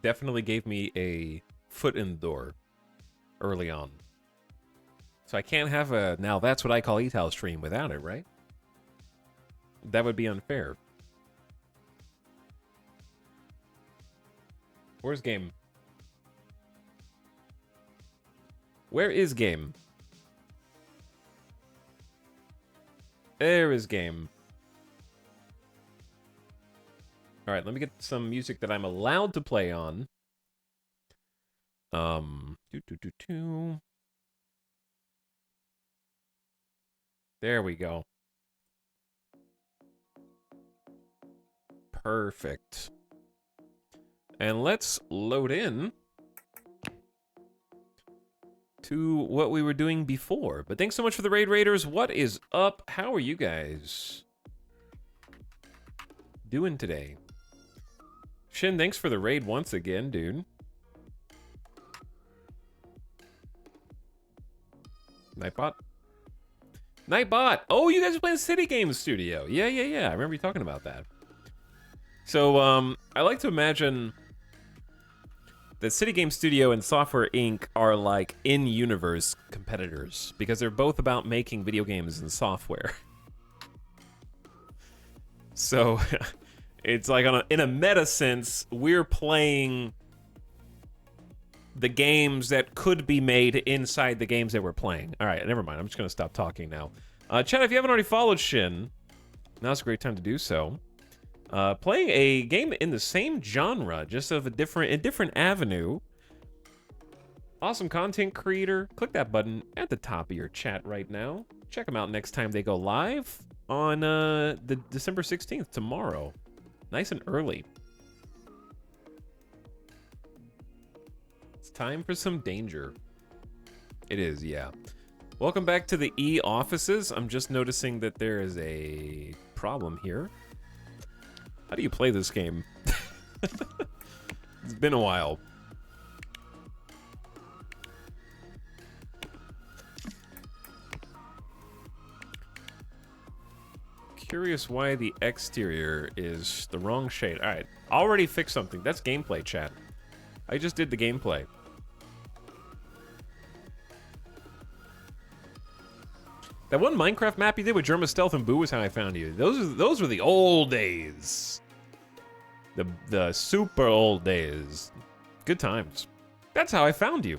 Definitely gave me a foot in the door early on. So I can't have a now that's what I call ETAL stream without it, right? That would be unfair. Where's Game? Where is Game? There is Game. Alright, let me get some music that I'm allowed to play on. There we go. Perfect. And let's load in to what we were doing before. But thanks so much for the raid, Raiders. What is up? How are you guys doing today? Shin, thanks for the raid once again, dude. Nightbot? Nightbot! Oh, you guys are playing City Games Studio. Yeah. I remember you talking about that. So, I like to imagine that City Game Studio and Software Inc. are like in-universe competitors because they're both about making video games and software. So, it's like in a meta sense, we're playing the games that could be made inside the games that we're playing. All right, never mind. I'm just going to stop talking now. Chad, if you haven't already followed Shin, now's a great time to do so. Playing a game in the same genre, just of a different avenue. Awesome content creator. Click that button at the top of your chat right now. Check them out next time they go live on the December 16th, tomorrow. Nice and early. It's time for some danger. It is, yeah. Welcome back to the E offices. I'm just noticing that there is a problem here. How do you play this game? It's been a while. Curious why the exterior is the wrong shade. All right, already fixed something. That's gameplay, chat. I just did the gameplay. That one Minecraft map you did with Germa Stealth and Boo was how I found you. Those were the old days. The super old days. Good times. That's how I found you.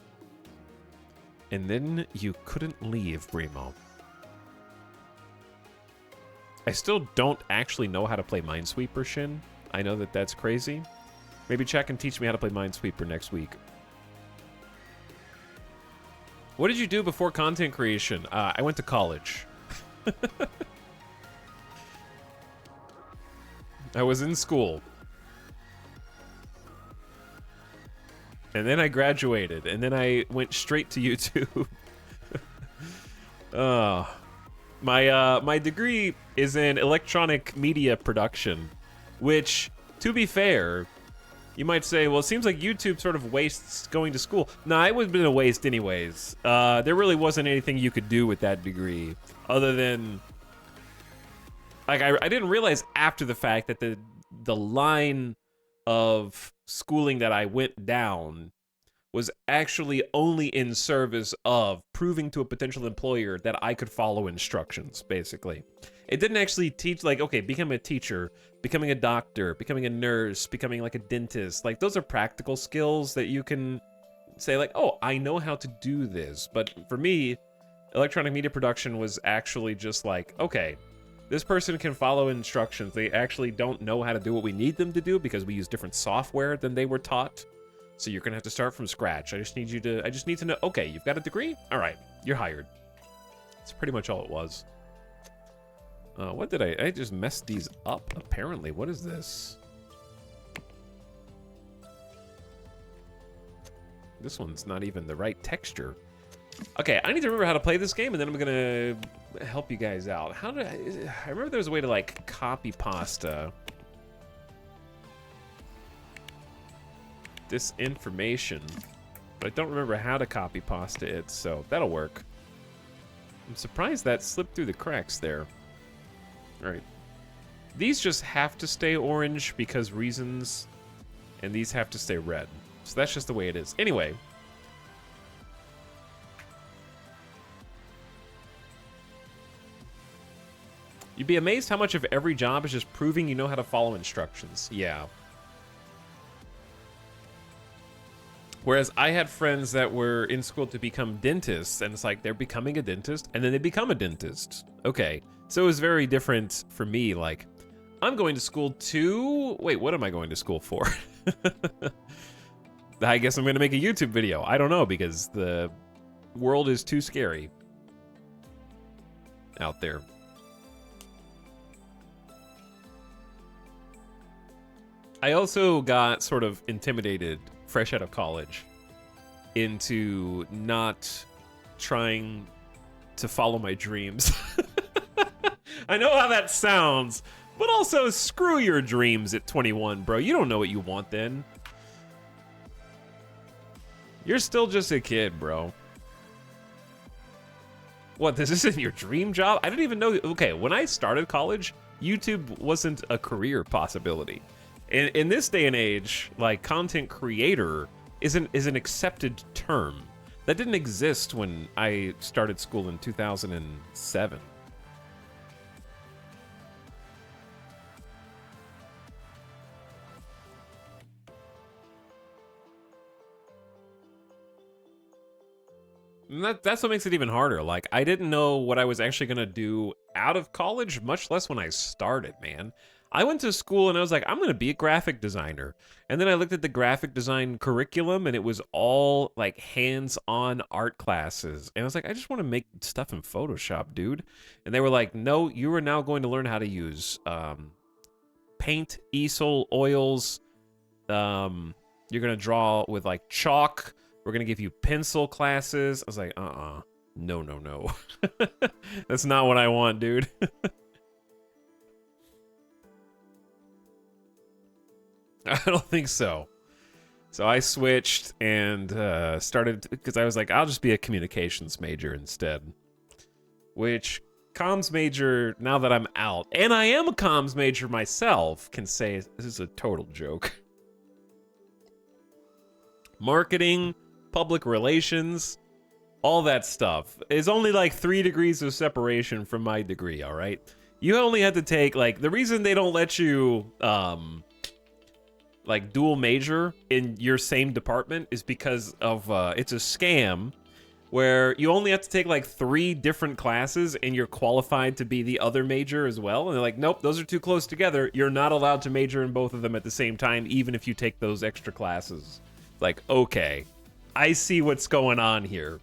And then you couldn't leave, Brimo. I still don't actually know how to play Minesweeper, Shin. I know that that's crazy. Maybe chat can teach me how to play Minesweeper next week. What did you do before content creation? I went to college. I was in school. And then I graduated, and then I went straight to YouTube. My degree is in electronic media production, which, to be fair, you might say, well, it seems like YouTube sort of wastes going to school. Nah, it would have been a waste anyways. There really wasn't anything you could do with that degree, other than... Like, I didn't realize after the fact that the line of schooling that I went down was actually only in service of proving to a potential employer that I could follow instructions, basically. It didn't actually teach, like, okay, becoming a teacher, becoming a doctor, becoming a nurse, becoming, like, a dentist. Like, those are practical skills that you can say, like, oh, I know how to do this. But for me, electronic media production was actually just like, okay, this person can follow instructions. They actually don't know how to do what we need them to do because we use different software than they were taught. So you're gonna have to start from scratch. I just need to know, okay, you've got a degree? All right, you're hired. That's pretty much all it was. What did I just messed these up, apparently. What is this? This one's not even the right texture. Okay, I need to remember how to play this game, and then I'm gonna help you guys out. How do I remember there was a way to like copy pasta this information, but I don't remember how to copy pasta it, so that'll work. I'm surprised that slipped through the cracks there. All right. These just have to stay orange because reasons, and these have to stay red. So that's just the way it is. Anyway. You'd be amazed how much of every job is just proving you know how to follow instructions. Yeah. Whereas I had friends that were in school to become dentists, and it's like they're becoming a dentist, and then they become a dentist. Okay. So it was very different for me. Like, I'm going to school to... Wait, what am I going to school for? I guess I'm going to make a YouTube video. I don't know, because the world is too scary out there. I also got sort of intimidated fresh out of college into not trying to follow my dreams. I know how that sounds, but also screw your dreams at 21, bro. You don't know what you want then. You're still just a kid, bro. What, this isn't your dream job? I didn't even know. Okay, when I started college, YouTube wasn't a career possibility. In this day and age, like, content creator is an accepted term. That didn't exist when I started school in 2007. And that's what makes it even harder. Like, I didn't know what I was actually gonna do out of college, much less when I started, man. I went to school and I was like, I'm gonna be a graphic designer. And then I looked at the graphic design curriculum and it was all like hands-on art classes. And I was like, I just want to make stuff in Photoshop, dude. And they were like, no, you are now going to learn how to use paint, easel, oils. You're gonna draw with like chalk. We're gonna give you pencil classes. I was like, no. That's not what I want, dude. I don't think so. So I switched and started, because I was like, I'll just be a communications major instead. Which, comms major, now that I'm out, and I am a comms major myself, can say this is a total joke. Marketing, public relations, all that stuff is only like 3 degrees of separation from my degree, all right? You only have to take, like, the reason they don't let you, like, dual major in your same department is because of, it's a scam where you only have to take, like, 3 different classes and you're qualified to be the other major as well. And they're like, nope, those are too close together. You're not allowed to major in both of them at the same time, even if you take those extra classes. Like, okay, I see what's going on here.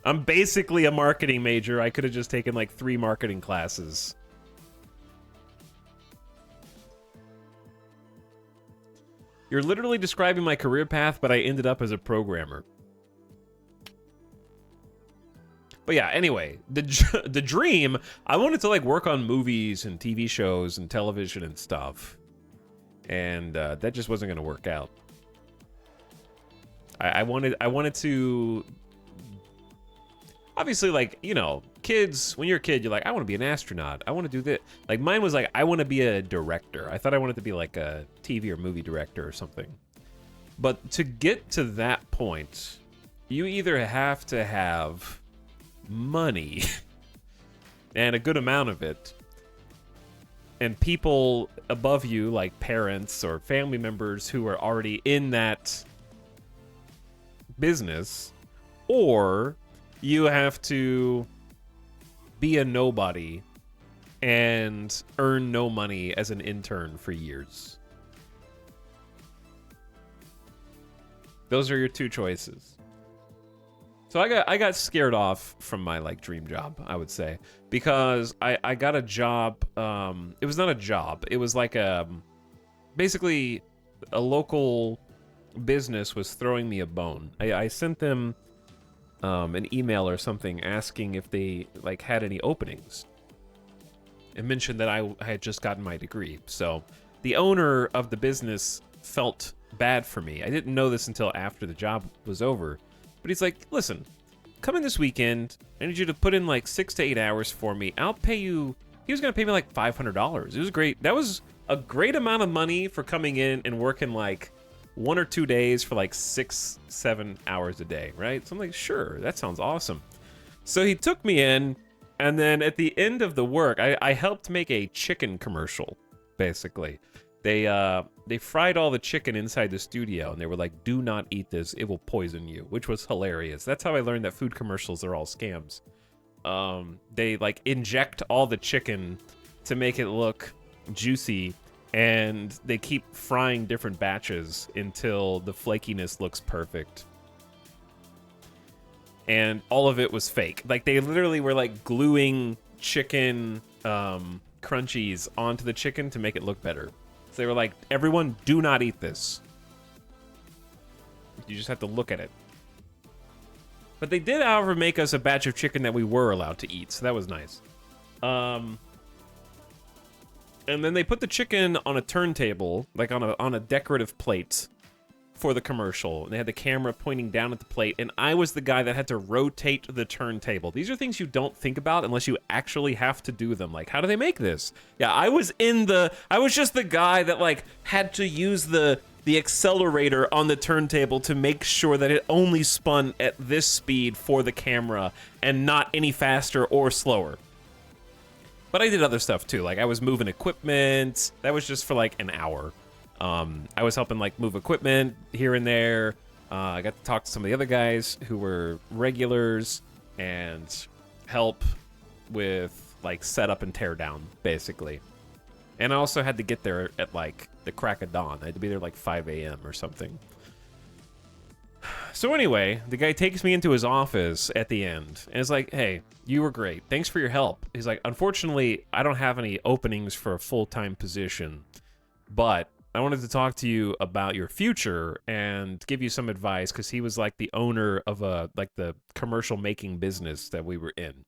I'm basically a marketing major. I could have just taken, like, 3 marketing classes. You're literally describing my career path, but I ended up as a programmer. But yeah, anyway, the dream, I wanted to like work on movies and TV shows and television and stuff. And that just wasn't going to work out. I wanted to, obviously, like, you know, kids, when you're a kid, you're like, I want to be an astronaut. I want to do this. Like, mine was like, I want to be a director. I thought I wanted to be like a TV or movie director or something. But to get to that point, you either have to have money and a good amount of it, and people above you, like parents or family members who are already in that business, or you have to be a nobody and earn no money as an intern for years. Those are your 2 choices. So I got scared off from my like dream job, I would say, because I got a job. It was not a job. It was like basically a local business was throwing me a bone. I sent them an email or something asking if they like had any openings. It mentioned that I had just gotten my degree. So the owner of the business felt bad for me. I didn't know this until after the job was over. But he's like, listen, come in this weekend. I need you to put in like 6 to 8 hours for me. I'll pay you. He was going to pay me like $500. It was great. That was a great amount of money for coming in and working like 1 or 2 days for like 6, 7 hours a day, right? So I'm like, sure, that sounds awesome. So he took me in, and then at the end of the work, I helped make a chicken commercial, basically. They fried all the chicken inside the studio, and they were like, do not eat this, it will poison you, which was hilarious. That's how I learned that food commercials are all scams. They like inject all the chicken to make it look juicy, and they keep frying different batches until the flakiness looks perfect. And all of it was fake. Like, they literally were like gluing chicken crunchies onto the chicken to make it look better. So they were like, everyone, do not eat this. You just have to look at it. But they did, however, make us a batch of chicken that we were allowed to eat, so that was nice. And then they put the chicken on a turntable, like on a decorative plate for the commercial. And they had the camera pointing down at the plate, and I was the guy that had to rotate the turntable. These are things you don't think about unless you actually have to do them. Like, how do they make this? Yeah, I was just the guy that like had to use the accelerator on the turntable to make sure that it only spun at this speed for the camera and not any faster or slower. But I did other stuff too. Like, I was moving equipment. That was just for like an hour. I was helping like move equipment here and there. I got to talk to some of the other guys who were regulars and help with like setup and tear down, basically. And I also had to get there at like the crack of dawn. I had to be there like 5 a.m. or something. So anyway, the guy takes me into his office at the end and is like, hey, you were great. Thanks for your help. He's like, unfortunately, I don't have any openings for a full-time position, but I wanted to talk to you about your future and give you some advice, because he was like the owner of the commercial making business that we were in.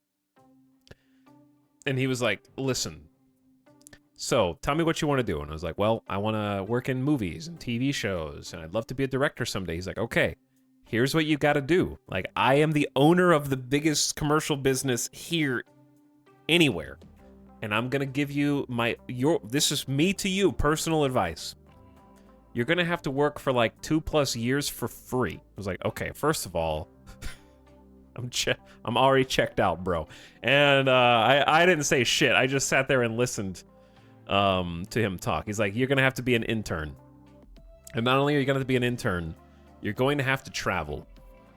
And he was like, listen, so tell me what you want to do. And I was like, well, I want to work in movies and TV shows, and I'd love to be a director someday. He's like, okay, here's what you got to do. Like, I am the owner of the biggest commercial business here anywhere. And I'm going to give you this is me to you, personal advice. You're going to have to work for like 2+ years for free. I was like, okay, first of all, I'm already checked out, bro. And I didn't say shit. I just sat there and listened to him talk. He's like, you're going to have to be an intern. And not only are you going to be an intern, you're going to have to travel.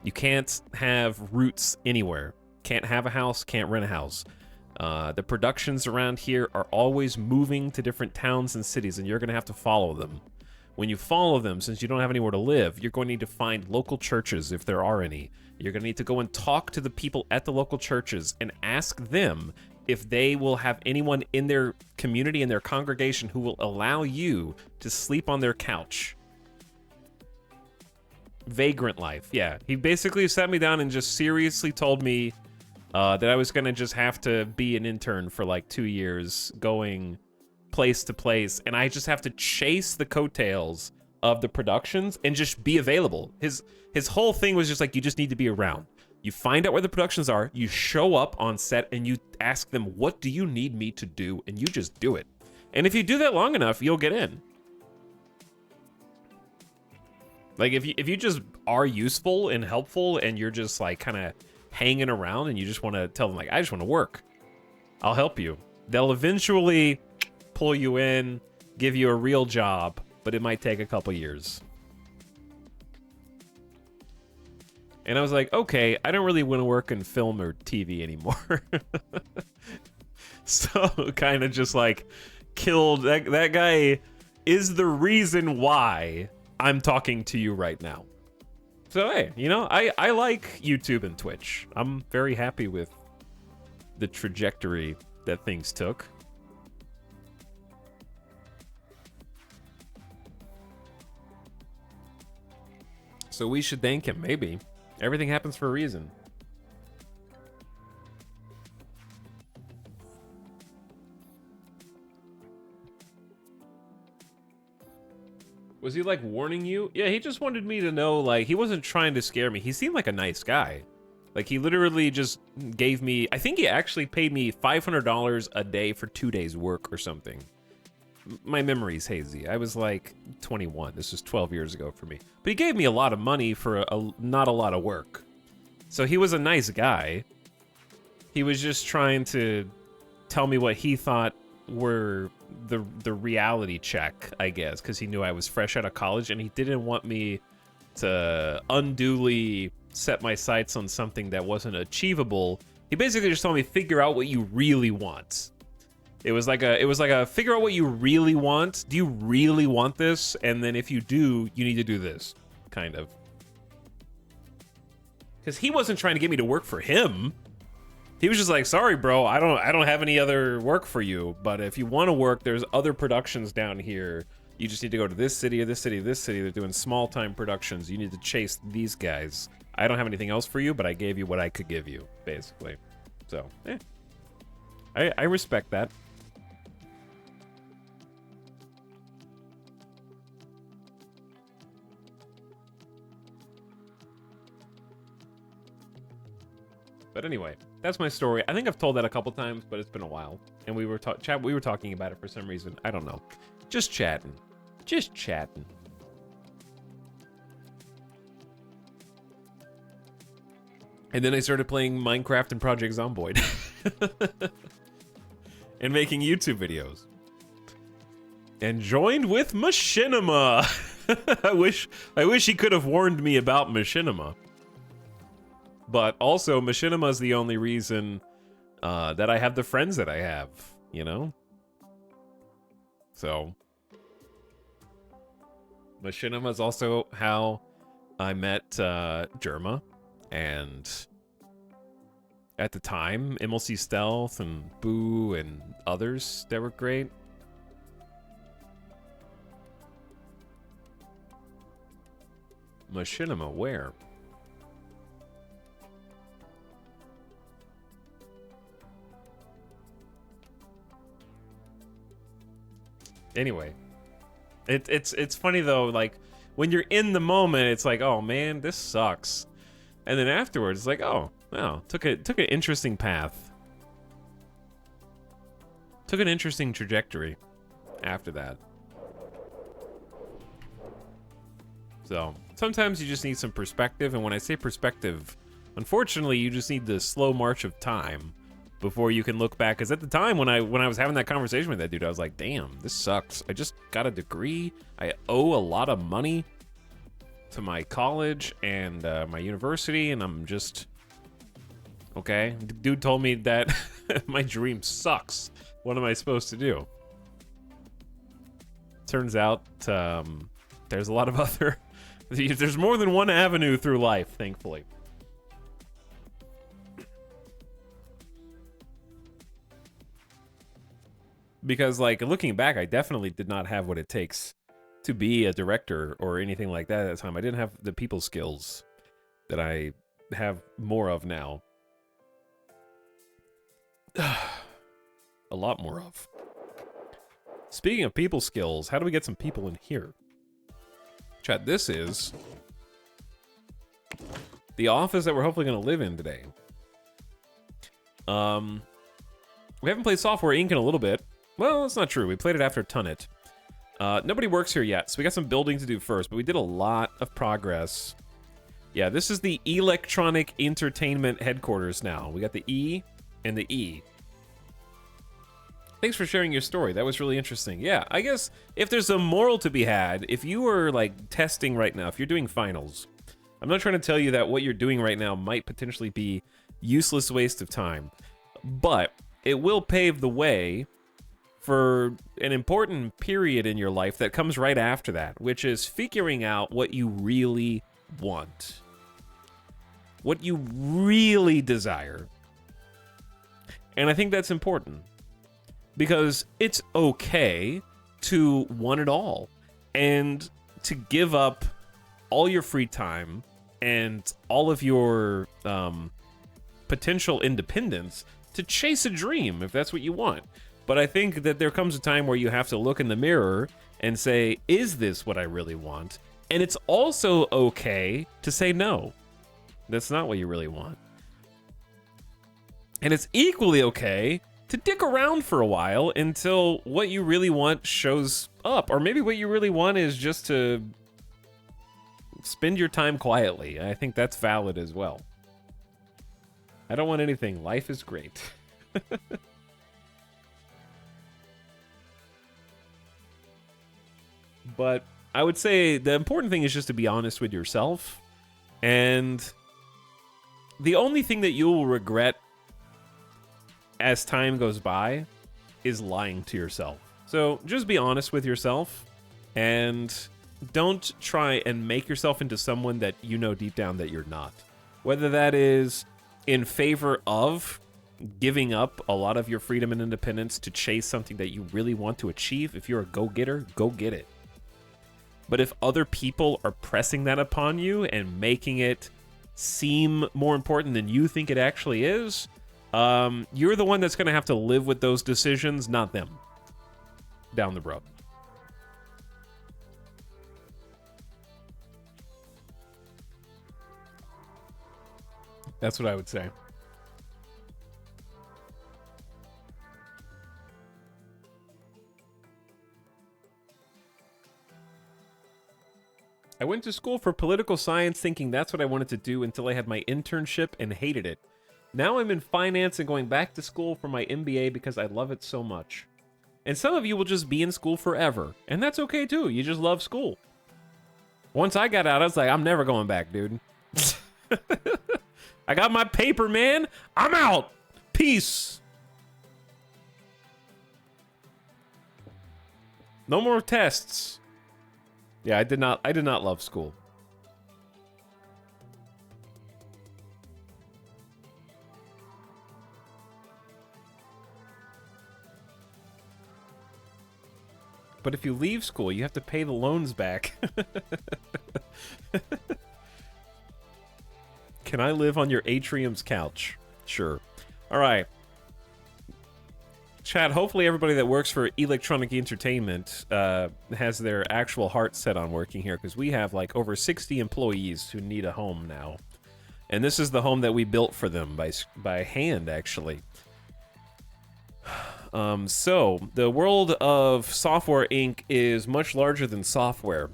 You can't have roots anywhere. Can't have a house, can't rent a house. The productions around here are always moving to different towns and cities, and you're going to have to follow them. When you follow them, since you don't have anywhere to live, you're going to need to find local churches, if there are any. You're going to need to go and talk to the people at the local churches and ask them if they will have anyone in their community, in their congregation, who will allow you to sleep on their couch. Vagrant life, yeah. He basically sat me down and just seriously told me that I was going to just have to be an intern for like 2 years, going place to place, and I just have to chase the coattails of the productions and just be available. His whole thing was just like, you just need to be around. You find out where the productions are, you show up on set, and you ask them, what do you need me to do? And you just do it. And if you do that long enough, you'll get in. Like, if you just are useful and helpful, and you're just like kind of hanging around, and you just want to tell them like, I just want to work, I'll help you. They'll eventually pull you in, give you a real job, but it might take a couple years. And I was like, okay, I don't really want to work in film or TV anymore. So kind of just like killed that guy is the reason why I'm talking to you right now. So hey, you know, I like YouTube and Twitch. I'm very happy with the trajectory that things took. So we should thank him, maybe. Everything happens for a reason. Was he, like, warning you? Yeah, he just wanted me to know, like, he wasn't trying to scare me. He seemed like a nice guy. Like, he literally just gave me... I think he actually paid me $500 a day for 2 days' work or something. My memory's hazy. I was, like, 21. This was 12 years ago for me. But he gave me a lot of money for not a lot of work. So he was a nice guy. He was just trying to tell me what he thought were the reality check, I guess, because he knew I was fresh out of college, and he didn't want me to unduly set my sights on something that wasn't achievable. He basically just told me, figure out what you really want. It was like a figure out what you really want. Do you really want this? And then if you do, you need to do this, kind of. Because he wasn't trying to get me to work for him. He was just like, sorry, bro, I don't have any other work for you. But if you want to work, there's other productions down here. You just need to go to this city or this city or this city. They're doing small-time productions. You need to chase these guys. I don't have anything else for you, but I gave you what I could give you, basically. So, I respect that. But anyway, that's my story. I think I've told that a couple times, but it's been a while. And we were talking about it for some reason. I don't know. Just chatting. Just chatting. And then I started playing Minecraft and Project Zomboid. And making YouTube videos. And joined with Machinima. I wish he could have warned me about Machinima. But also, Machinima is the only reason that I have the friends that I have, you know? So, Machinima is also how I met Jerma, and at the time, MLC Stealth and Boo and others that were great. Machinima, where? Anyway, it's funny though, like when you're in the moment, it's like, oh man, this sucks, and then afterwards, it's like, oh, wow, took an interesting path, took an interesting trajectory after that. So sometimes you just need some perspective, and when I say perspective, unfortunately, you just need the slow march of time before you can look back. Because at the time when I was having that conversation with that dude, I was like, damn, this sucks. I just got a degree. I owe a lot of money to my college and my university, and I'm just... Okay? The dude told me that my dream sucks. What am I supposed to do? Turns out there's a lot of other... There's more than one avenue through life, thankfully. Because, like, looking back, I definitely did not have what it takes to be a director or anything like that at the time. I didn't have the people skills that I have more of now. A lot more of. Speaking of people skills, how do we get some people in here? Chat, this is the office that we're hopefully going to live in today. We haven't played Software Inc. in a little bit. Well, that's not true. We played it after Tunnet. Nobody works here yet, so we got some building to do first, but we did a lot of progress. Yeah, this is the Electronic Entertainment Headquarters now. We got the E and the E. Thanks for sharing your story. That was really interesting. Yeah, I guess if there's a moral to be had, if you are, like, testing right now, if you're doing finals, I'm not trying to tell you that what you're doing right now might potentially be useless waste of time, but it will pave the way for an important period in your life that comes right after that, which is figuring out what you really want, what you really desire. And I think that's important, because it's okay to want it all and to give up all your free time and all of your potential independence to chase a dream if that's what you want. But I think that there comes a time where you have to look in the mirror and say, is this what I really want? And it's also okay to say no. That's not what you really want. And it's equally okay to dick around for a while until what you really want shows up. Or maybe what you really want is just to spend your time quietly. I think that's valid as well. I don't want anything. Life is great. But I would say the important thing is just to be honest with yourself. And the only thing that you will regret as time goes by is lying to yourself. So just be honest with yourself and don't try and make yourself into someone that you know deep down that you're not. Whether that is in favor of giving up a lot of your freedom and independence to chase something that you really want to achieve. If you're a go-getter, go get it. But if other people are pressing that upon you and making it seem more important than you think it actually is, you're the one that's going to have to live with those decisions, not them, down the road. That's what I would say. I went to school for political science thinking that's what I wanted to do until I had my internship and hated it. Now I'm in finance and going back to school for my MBA because I love it so much. And some of you will just be in school forever, and that's okay too. You just love school. Once I got out, I was like, I'm never going back, dude. I got my paper, man. I'm out. Peace. No more tests. Yeah, I did not love school. But if you leave school, you have to pay the loans back. Can I live on your atrium's couch? Sure. All right. Chat, hopefully everybody that works for Electronic Entertainment has their actual heart set on working here, because we have like over 60 employees who need a home now. And this is the home that we built for them by hand, actually. So, the world of Software Inc. is much larger than software.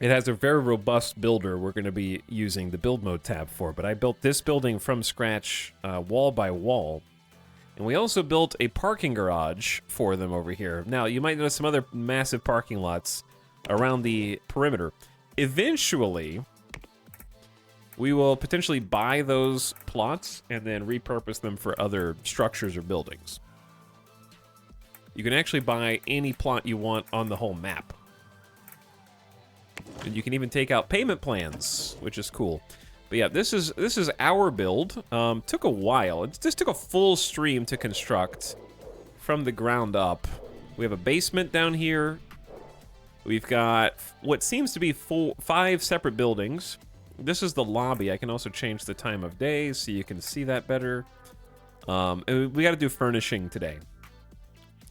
It has a very robust builder we're going to be using the build mode tab for, but I built this building from scratch, wall by wall. And we also built a parking garage for them over here. Now, you might notice some other massive parking lots around the perimeter. Eventually, we will potentially buy those plots and then repurpose them for other structures or buildings. You can actually buy any plot you want on the whole map. And you can even take out payment plans, which is cool. But yeah, this is our build. Took a while. This took a full stream to construct from the ground up. We have a basement down here. We've got what seems to be 5 separate buildings. This is the lobby. I can also change the time of day so you can see that better. And we got to do furnishing today.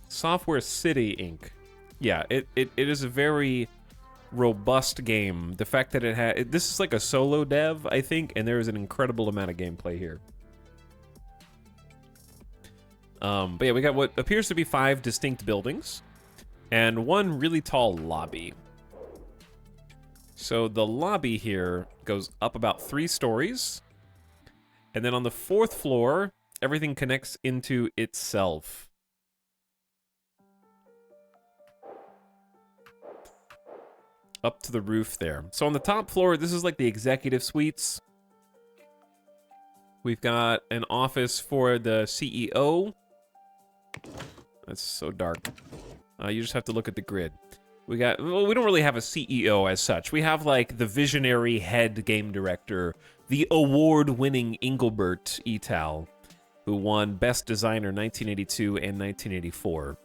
Software City Inc. Yeah, it is a very robust game. The fact that this is like a solo dev, I think, and there is an incredible amount of gameplay here. But yeah, we got what appears to be 5 distinct buildings and one really tall lobby. So the lobby here goes up about 3 stories, and then on the 4th floor, everything connects into itself. Up to the roof there. So on the top floor, this is like the executive suites. We've got an office for the CEO. That's so dark. You just have to look at the grid. We don't really have a CEO as such. We have like the visionary head game director, the award-winning Engelbert Etal, who won Best Designer 1982 and 1984.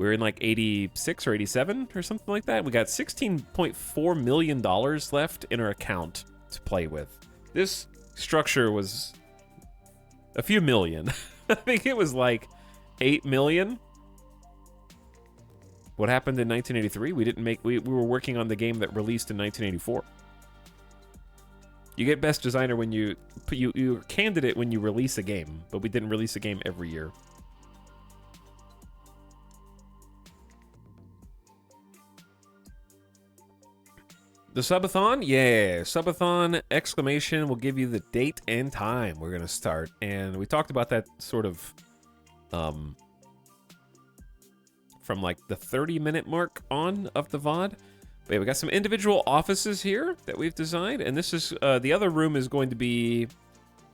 We're in like 86 or 87 or something like that. We got $16.4 million left in our account to play with. This structure was a few million. I think it was like 8 million. What happened in 1983? We were working on the game that released in 1984. You get best designer when you're candidate when you release a game, but we didn't release a game every year. The subathon? Yeah, subathon exclamation will give you the date and time we're gonna start. And we talked about that sort of from like the 30-minute mark on of the VOD. But yeah, we got some individual offices here that we've designed, and this is the other room is going to be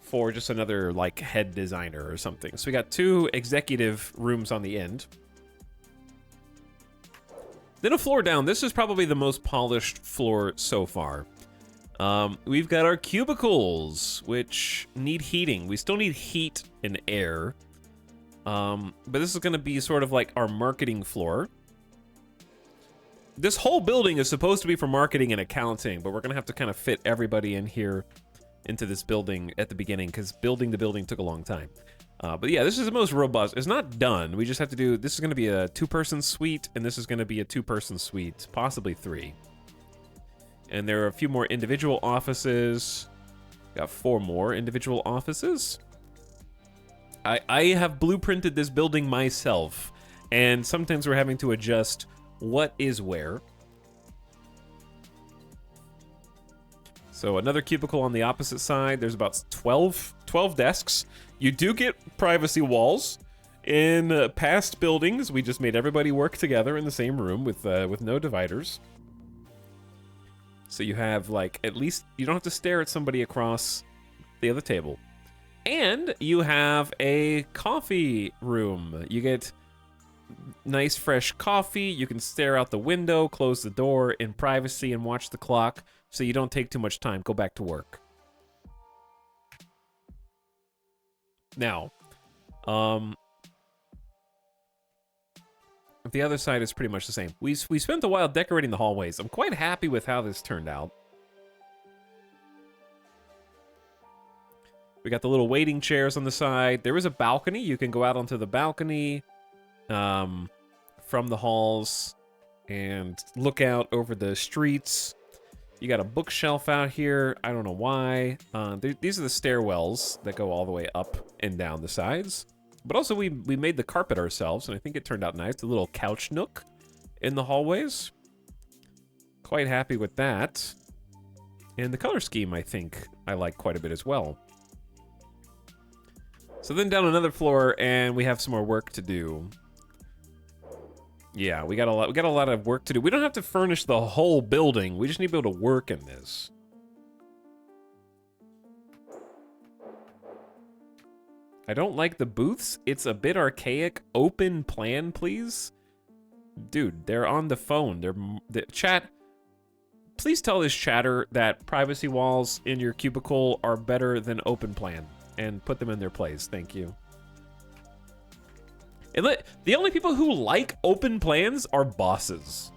for just another like head designer or something. So we got 2 executive rooms on the end. Then a floor down. This is probably the most polished floor so far. We've got our cubicles, which need heating. We still need heat and air. But this is going to be sort of like our marketing floor. This whole building is supposed to be for marketing and accounting, but we're going to have to kind of fit everybody in here into this building at the beginning because building the building took a long time. But yeah, this is the most robust. It's not done. We just have to do, this is going to be a 2-person suite, and this is going to be a 2-person suite, possibly 3. And there are a few more individual offices. Got 4 more individual offices. I have blueprinted this building myself, and sometimes we're having to adjust what is where. So another cubicle on the opposite side. There's about 12 desks. You do get privacy walls. In past buildings, we just made everybody work together in the same room with no dividers. So you have, like, at least you don't have to stare at somebody across the other table. And you have a coffee room. You get nice fresh coffee. You can stare out the window, close the door in privacy, and watch the clock so you don't take too much time. Go back to work. Now, the other side is pretty much the same. We spent a while decorating the hallways. I'm quite happy with how this turned out. We got the little waiting chairs on the side. There is a balcony. You can go out onto the balcony from the halls and look out over the streets. You got a bookshelf out here. I don't know why. These are the stairwells that go all the way up and down the sides. But also we made the carpet ourselves, and I think it turned out nice. A little couch nook in the hallways. Quite happy with that. And the color scheme, I think, I like quite a bit as well. So then down another floor, and we have some more work to do. Yeah, we got a lot of work to do. We don't have to furnish the whole building. We just need to be able to work in this. I don't like the booths. It's a bit archaic. Open plan, please. Dude, they're on the phone. The chat. Please tell this chatter that privacy walls in your cubicle are better than open plan, and put them in their place. Thank you. And the only people who like open plans are bosses.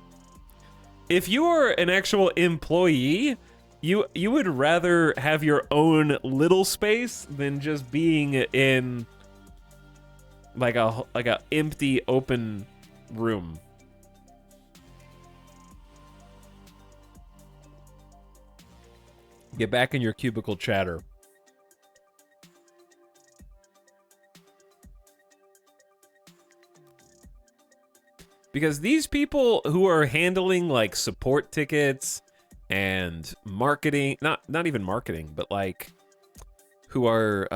If you are an actual employee, you would rather have your own little space than just being in like a empty open room. Get back in your cubicle, chatter. Because these people who are handling like support tickets and marketing, not even marketing, but like who are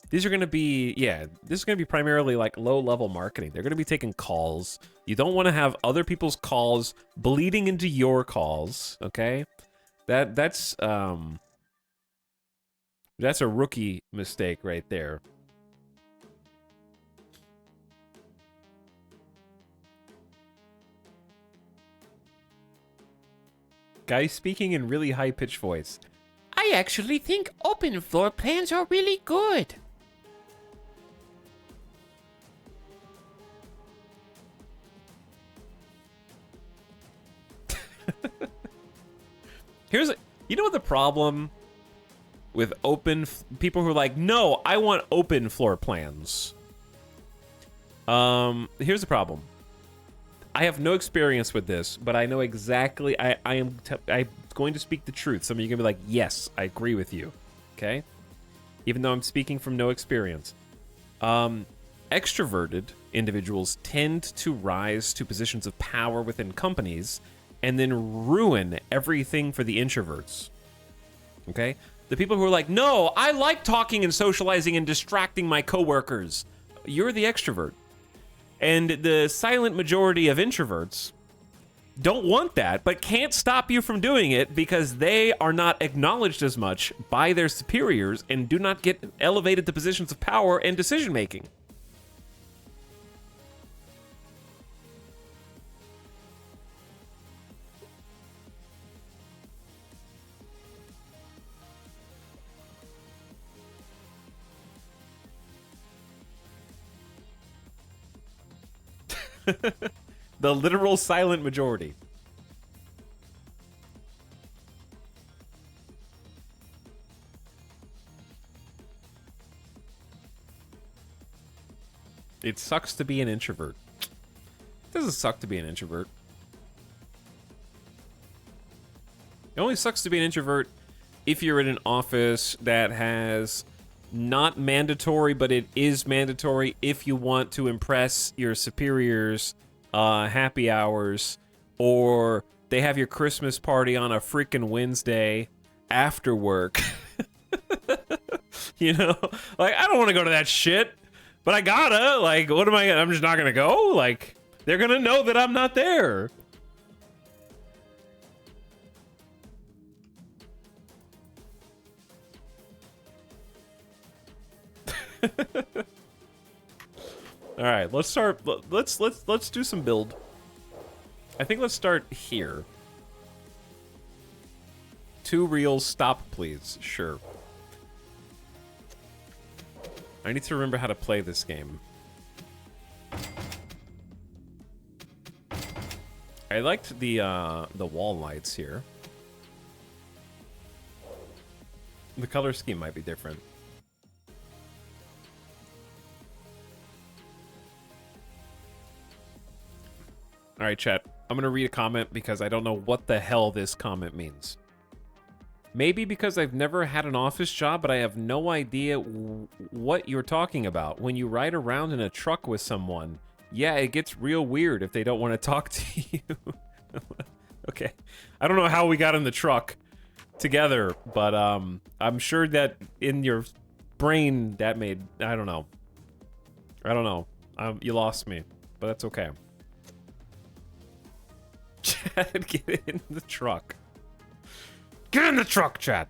these are going to be, yeah, this is going to be primarily like low-level marketing. They're going to be taking calls. You don't want to have other people's calls bleeding into your calls, okay? That's a rookie mistake right there. Guy speaking in really high-pitched voice. I actually think open floor plans are really good. You know what the problem with people who are like, no, I want open floor plans. Here's the problem. I have no experience with this, but I know exactly. I'm going to speak the truth. Some of you are gonna be like, yes, I agree with you. Okay, even though I'm speaking from no experience. Extroverted individuals tend to rise to positions of power within companies and then ruin everything for the introverts. Okay? The people who are like, no, I like talking and socializing and distracting my coworkers. You're the extrovert. And the silent majority of introverts don't want that, but can't stop you from doing it because they are not acknowledged as much by their superiors and do not get elevated to positions of power and decision making. The literal silent majority. It sucks to be an introvert. It doesn't suck to be an introvert. It only sucks to be an introvert if you're in an office that has not mandatory, but it is mandatory if you want to impress your superiors, happy hours, or they have your Christmas party on a freaking Wednesday after work. You know? Like, I don't want to go to that shit, but I gotta. Like, what am I gonna... I'm just not gonna go? Like, they're gonna know that I'm not there. All right, let's start. Let's do some build. I think let's start here. 2 reels, stop, please. Sure. I need to remember how to play this game. I liked the wall lights here. The color scheme might be different. All right, chat. I'm going to read a comment because I don't know what the hell this comment means. Maybe because I've never had an office job, but I have no idea what you're talking about. When you ride around in a truck with someone, yeah, it gets real weird if they don't want to talk to you. Okay. I don't know how we got in the truck together, but I'm sure that in your brain that made... I don't know. You lost me, but that's okay. Chad, get in the truck. Get in the truck, Chad.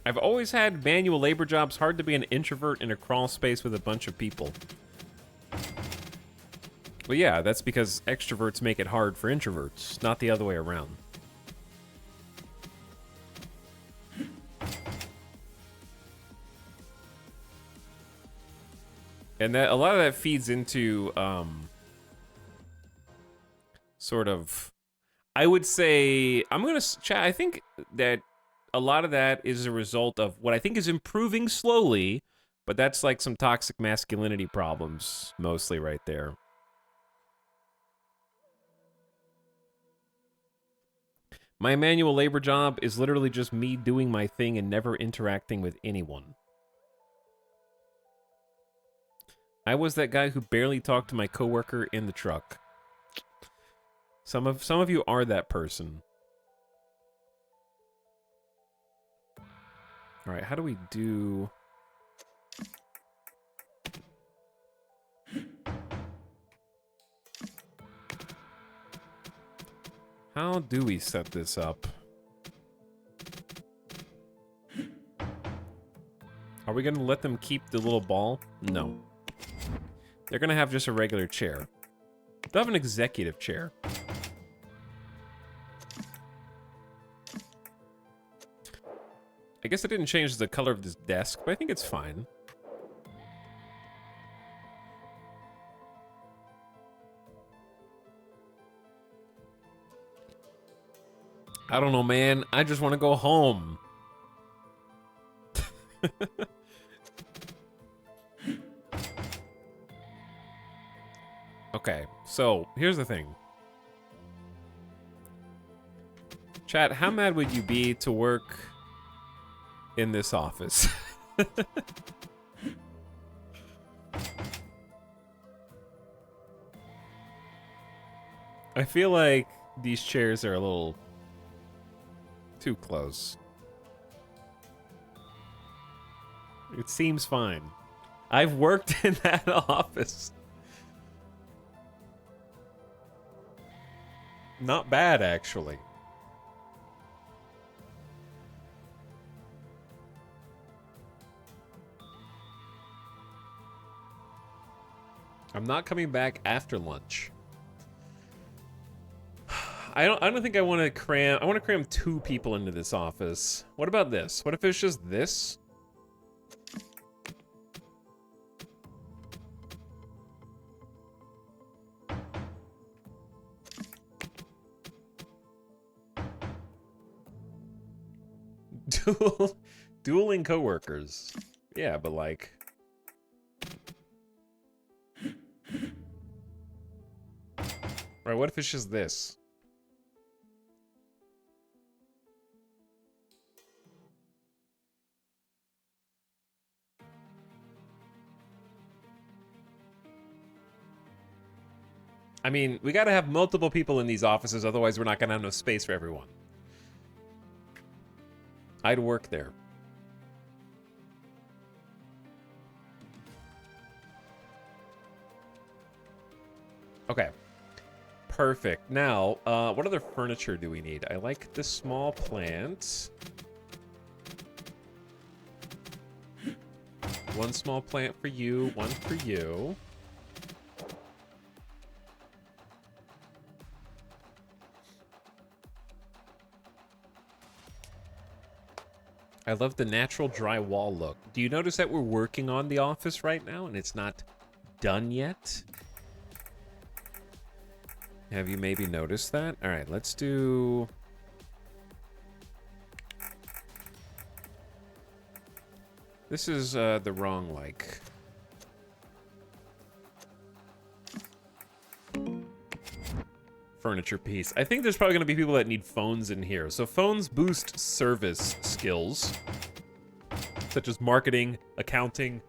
I've always had manual labor jobs. Hard to be an introvert in a crawl space with a bunch of people. Well, yeah, that's because extroverts make it hard for introverts, not the other way around. And that a lot of that feeds into sort of, I would say, I think that a lot of that is a result of what I think is improving slowly, but that's like some toxic masculinity problems mostly right there. My manual labor job is literally just me doing my thing and never interacting with anyone. I was that guy who barely talked to my coworker in the truck. Some of you are that person. All right, how do we do... How do we set this up? Are we gonna let them keep the little ball? No. They're gonna have just a regular chair. They'll have an executive chair. guess I didn't change the color of this desk, but I think it's fine. I don't know, man. I just want to go home. Okay, so here's the thing. Chat, how mad would you be to work in this office? I feel like these chairs are a little too close. It seems fine. I've worked in that office. Not bad, actually. I'm not coming back after lunch. I don't think I want to cram. I want to cram 2 people into this office. What about this? What if it's just this? Dueling coworkers. Yeah, but like. Right, what if it's just this? I mean, we gotta have multiple people in these offices, otherwise we're not gonna have enough space for everyone. I'd work there. Okay. Perfect. Now, what other furniture do we need? I like this small plant. One small plant for you, one for you. I love the natural drywall look. Do you notice that we're working on the office right now and it's not done yet? Have you maybe noticed that? All right, let's do... This is the wrong, like... furniture piece. I think there's probably going to be people that need phones in here. So phones boost service skills, such as marketing, accounting.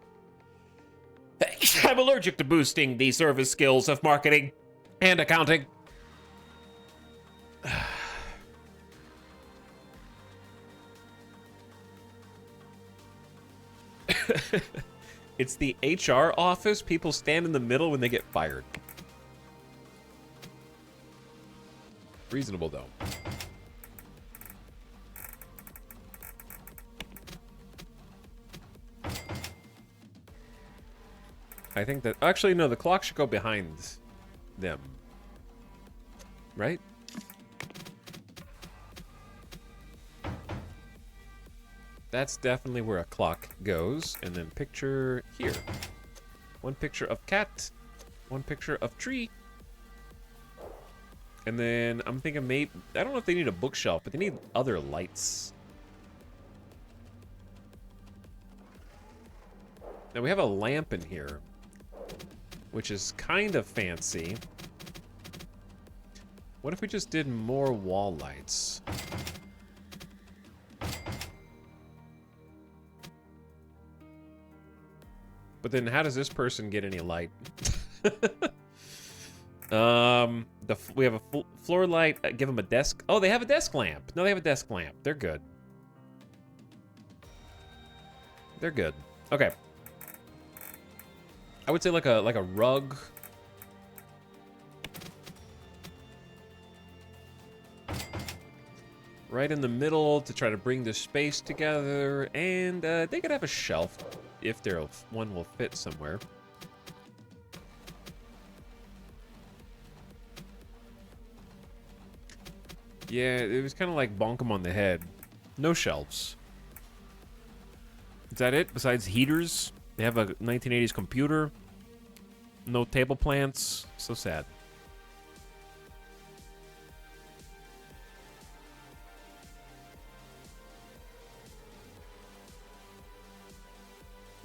I'm allergic to boosting the service skills of marketing and accounting. It's the HR office. People stand in the middle when they get fired. Reasonable, though. I think that... Actually, no, the clock should go behind them. Right? That's definitely where a clock goes. And then picture here. One picture of cat. One picture of tree. And then I'm thinking maybe... I don't know if they need a bookshelf, but they need other lights. Now we have a lamp in here, which is kind of fancy. What if we just did more wall lights? But then how does this person get any light? We have a floor light. Give them a desk. Oh, they have a desk lamp. No, they have a desk lamp. They're good. They're good. Okay. I would say like a rug. Right in the middle to try to bring the space together, and they could have a shelf if one will fit somewhere. Yeah, it was kind of like bonk 'em on the head. No shelves. Is that it? Besides heaters? They have a 1980s computer. No table plants. So sad.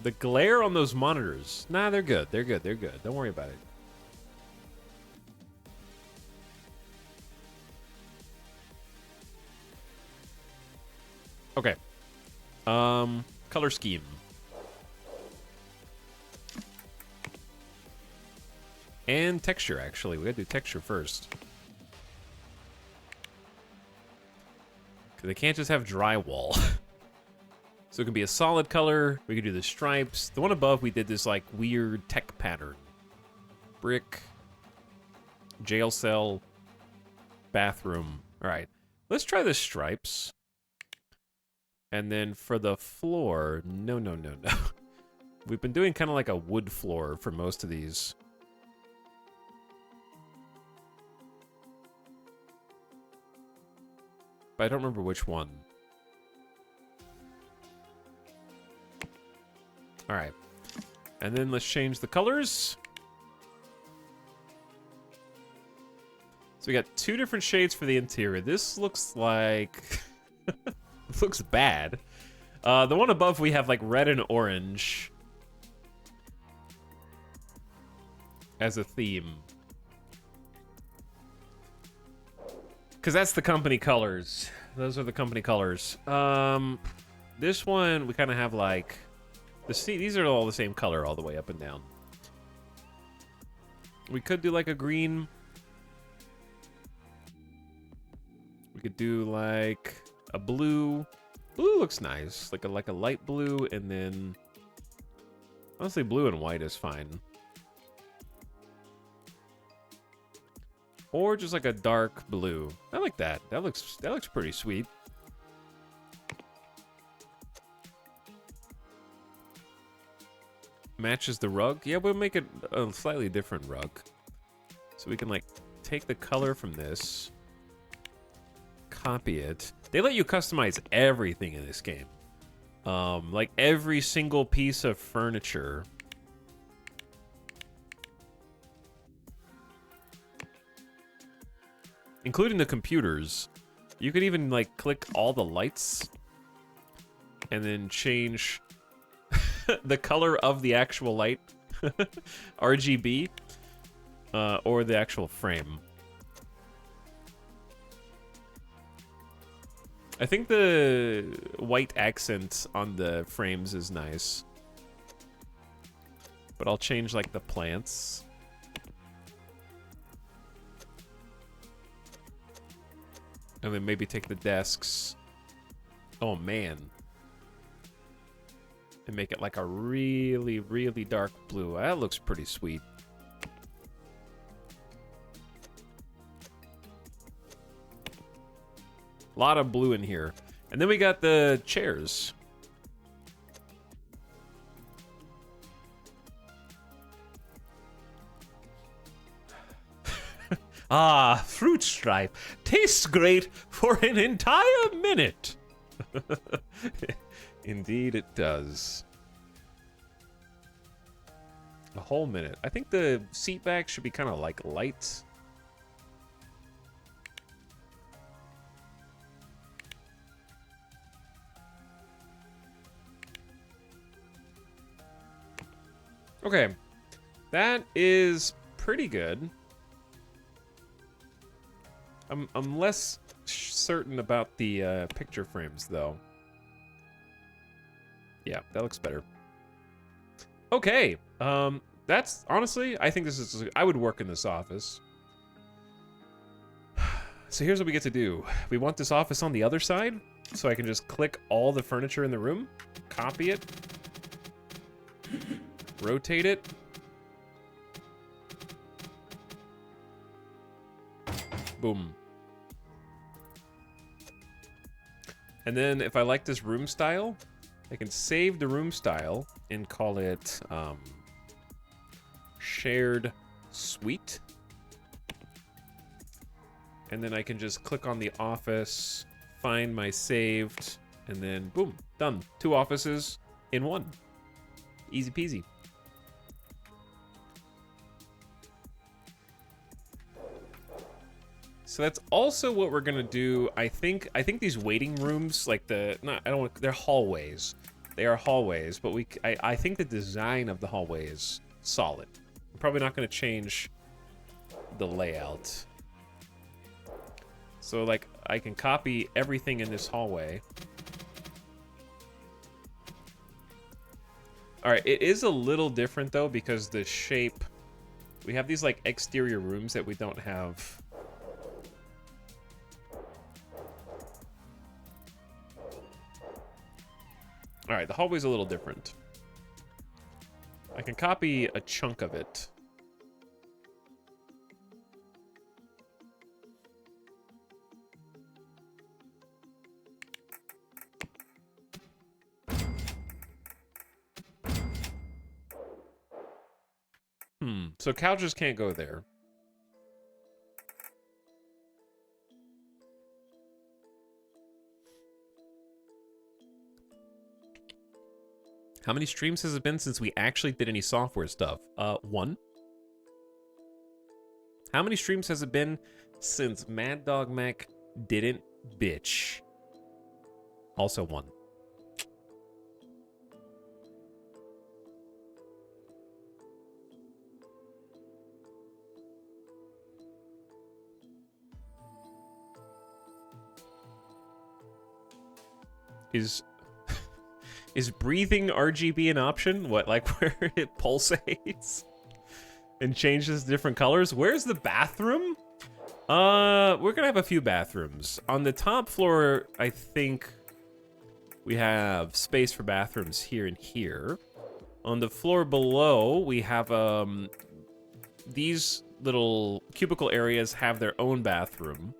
The glare on those monitors. Nah, they're good. They're good. They're good. Don't worry about it. Okay. Color scheme. And texture, actually. We gotta do texture first. Because they can't just have drywall. So it can be a solid color. We could do the stripes. The one above, we did this, like, weird tech pattern. Brick. Jail cell. Bathroom. All right. Let's try the stripes. And then for the floor, no. We've been doing kind of like a wood floor for most of these. But I don't remember which one. All right. And then let's change the colors. So we got two different shades for the interior. This looks like... It looks bad. The one above, we have like red and orange as a theme. Because that's the company colors. Those are the company colors. This one, we kind of have like... These are all the same color all the way up and down. We could do like a green. We could do like a blue. Blue looks nice. Like a light blue, and then honestly blue and white is fine. Or just like a dark blue. I like that. That looks pretty sweet. Matches the rug. Yeah, we'll make it a slightly different rug. So we can like take the color from this, copy it. They let you customize everything in this game. Like every single piece of furniture. Including the computers. You could even like click all the lights and then change the color of the actual light, RGB, or the actual frame. I think the white accent on the frames is nice. But I'll change like the plants. And then maybe take the desks. Oh man. And make it like a really, really dark blue. That looks pretty sweet. A lot of blue in here. And then we got the chairs. Ah, fruit stripe. Tastes great for an entire minute. Indeed it does. A whole minute. I think the seat back should be kind of like light. Okay. That is pretty good. I'm less certain about the picture frames, though. Yeah, that looks better. Okay, that's honestly, I think this is, I would work in this office. So here's what we get to do. We want this office on the other side, so I can just click all the furniture in the room, copy it, rotate it. Boom. And then if I like this room style, I can save the room style and call it shared suite. And then I can just click on the office, find my saved, and then boom, done. 2 offices, in one. Easy peasy. So that's also what we're gonna do. I think these waiting rooms, like they're hallways. They are hallways, but I think the design of the hallway is solid. I'm probably not gonna change the layout. So like I can copy everything in this hallway. All right, it is a little different though because the shape, we have these like exterior rooms that we don't have. All right, the hallway's a little different. I can copy a chunk of it. So couches can't go there. How many streams has it been since we actually did any software stuff? 1. How many streams has it been since Mad Dog Mac didn't bitch? Also 1. Is breathing RGB an option? What, like where it pulsates and changes different colors? Where's the bathroom? We're gonna have a few bathrooms. On the top floor, I think we have space for bathrooms here and here. On the floor below, we have these little cubicle areas have their own bathroom.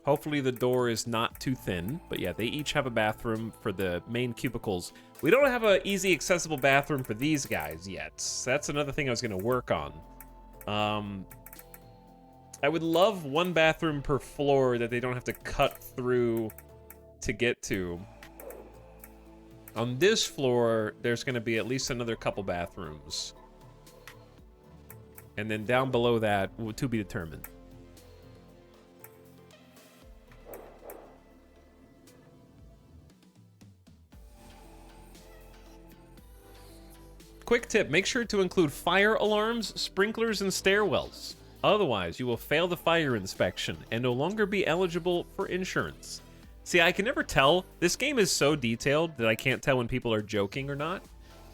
Hopefully the door is not too thin, but yeah, they each have a bathroom for the main cubicles. We don't have an easy accessible bathroom for these guys yet. That's another thing I was gonna work on. I would love one bathroom per floor that they don't have to cut through to get to. On this floor, there's gonna be at least another couple bathrooms. And then down below that, to be determined. Quick tip, make sure to include fire alarms, sprinklers, and stairwells. Otherwise, you will fail the fire inspection and no longer be eligible for insurance. See, I can never tell. This game is so detailed that I can't tell when people are joking or not.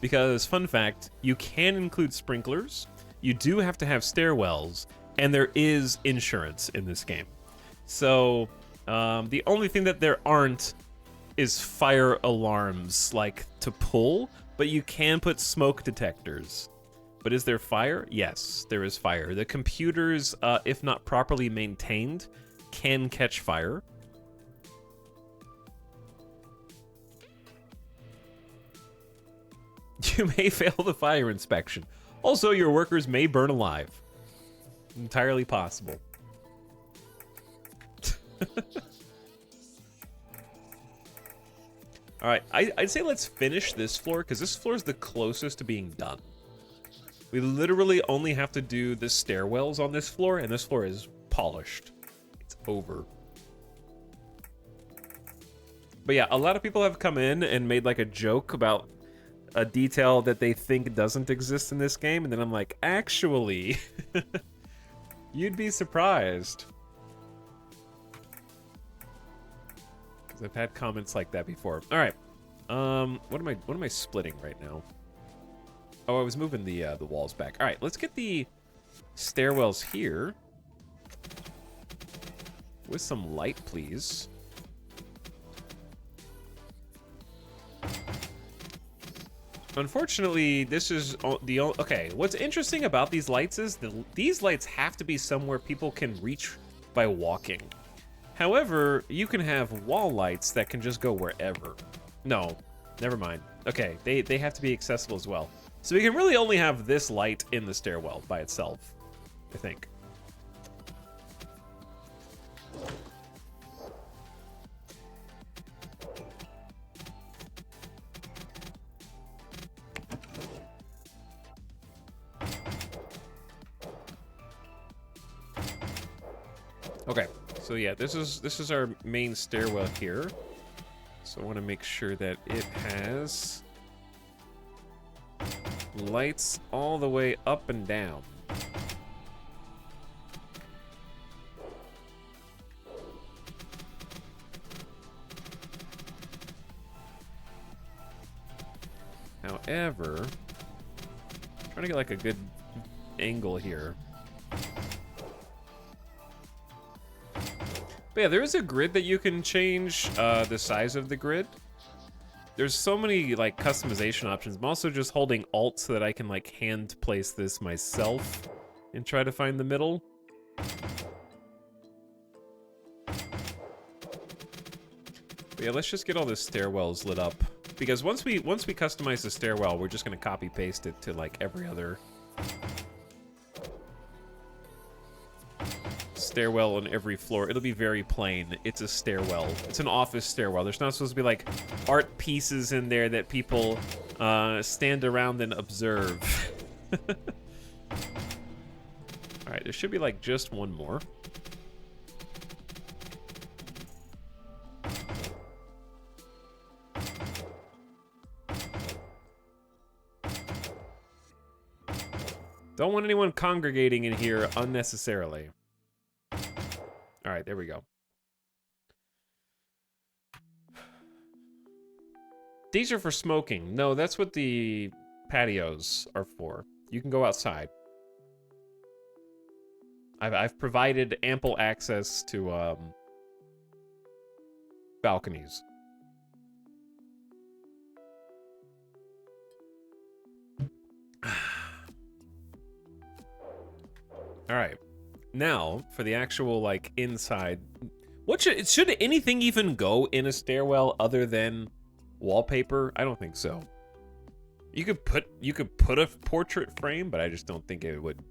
Because, fun fact, you can include sprinklers, you do have to have stairwells, and there is insurance in this game. So, the only thing that there aren't is fire alarms, like, to pull, but you can put smoke detectors. But is there fire? Yes, there is fire. The computers, if not properly maintained, can catch fire. You may fail the fire inspection. Also, your workers may burn alive. Entirely possible. All right, I'd say let's finish this floor because this floor is the closest to being done. We literally only have to do the stairwells on this floor, and this floor is polished. It's over. But yeah, a lot of people have come in and made like a joke about a detail that they think doesn't exist in this game, and then I'm like, actually, you'd be surprised. Because I've had comments like that before. All right, what am I splitting right now? Oh, I was moving the walls back. All right, let's get the stairwells here with some light, please. Unfortunately, this is the only... Okay, what's interesting about these lights is these lights have to be somewhere people can reach by walking. However, you can have wall lights that can just go wherever. No, never mind. Okay, they have to be accessible as well. So we can really only have this light in the stairwell by itself, I think. Okay, so yeah, this is our main stairwell here. So I want to make sure that it has lights all the way up and down. However, I'm trying to get like a good angle here. But yeah, there is a grid that you can change the size of the grid. There's so many like customization options. I'm also just holding Alt so that I can like hand place this myself and try to find the middle. But yeah, let's just get all the stairwells lit up. Because once we customize the stairwell, we're just gonna copy paste it to like every other stairwell on every floor. It'll be very plain. It's a stairwell. It's an office stairwell. There's not supposed to be like art pieces in there that people stand around and observe. All right, there should be like just one more. Don't want anyone congregating in here unnecessarily. All right, there we go. These are for smoking. No, that's what the patios are for. You can go outside. I've provided ample access to balconies. All right. Now, for the actual, like, inside... What should anything even go in a stairwell other than wallpaper? I don't think so. You could put a portrait frame, but I just don't think it would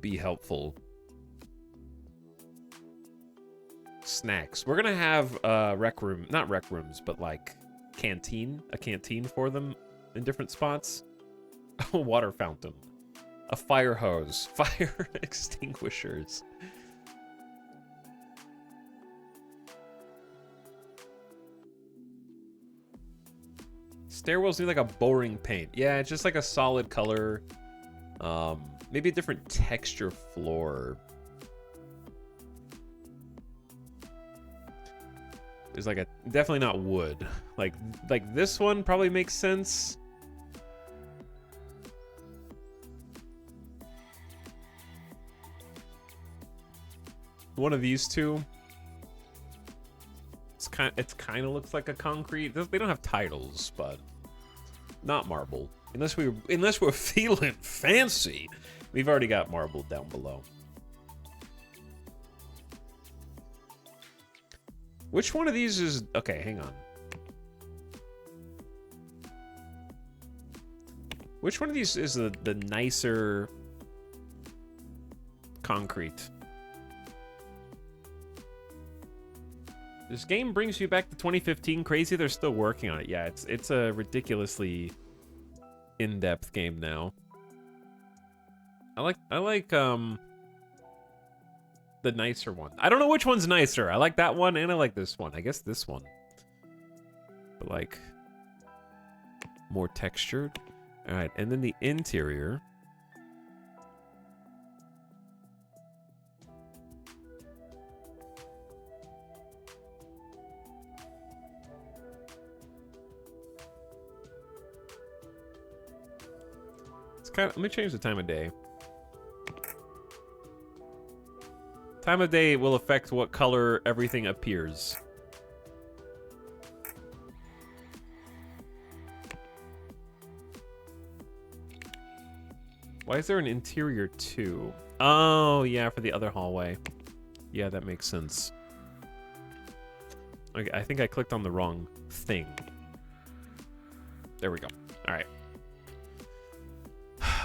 be helpful. Snacks. We're gonna have rec room, not rec rooms, but like a canteen for them in different spots. A water fountain. A fire hose. Fire extinguishers. Stairwells need like a boring paint. Yeah, it's just like a solid color. Maybe a different texture floor. There's like a, definitely not wood. Like this one probably makes sense. One of these two. It kind of looks like a concrete. They don't have titles, but not marble. Unless we're feeling fancy. We've already got marble down below. Which one of these is... Okay, hang on. Which one of these is the nicer concrete? This game brings you back to 2015. Crazy, they're still working on it. Yeah, it's a ridiculously in-depth game now. I like the nicer one. I don't know which one's nicer. I like that one and I like this one. I guess this one. But like more textured. All right, and then the interior. Let me change the time of day. Time of day will affect what color everything appears. Why is there an interior too? Oh, yeah, for the other hallway. Yeah, that makes sense. Okay, I think I clicked on the wrong thing. There we go. All right.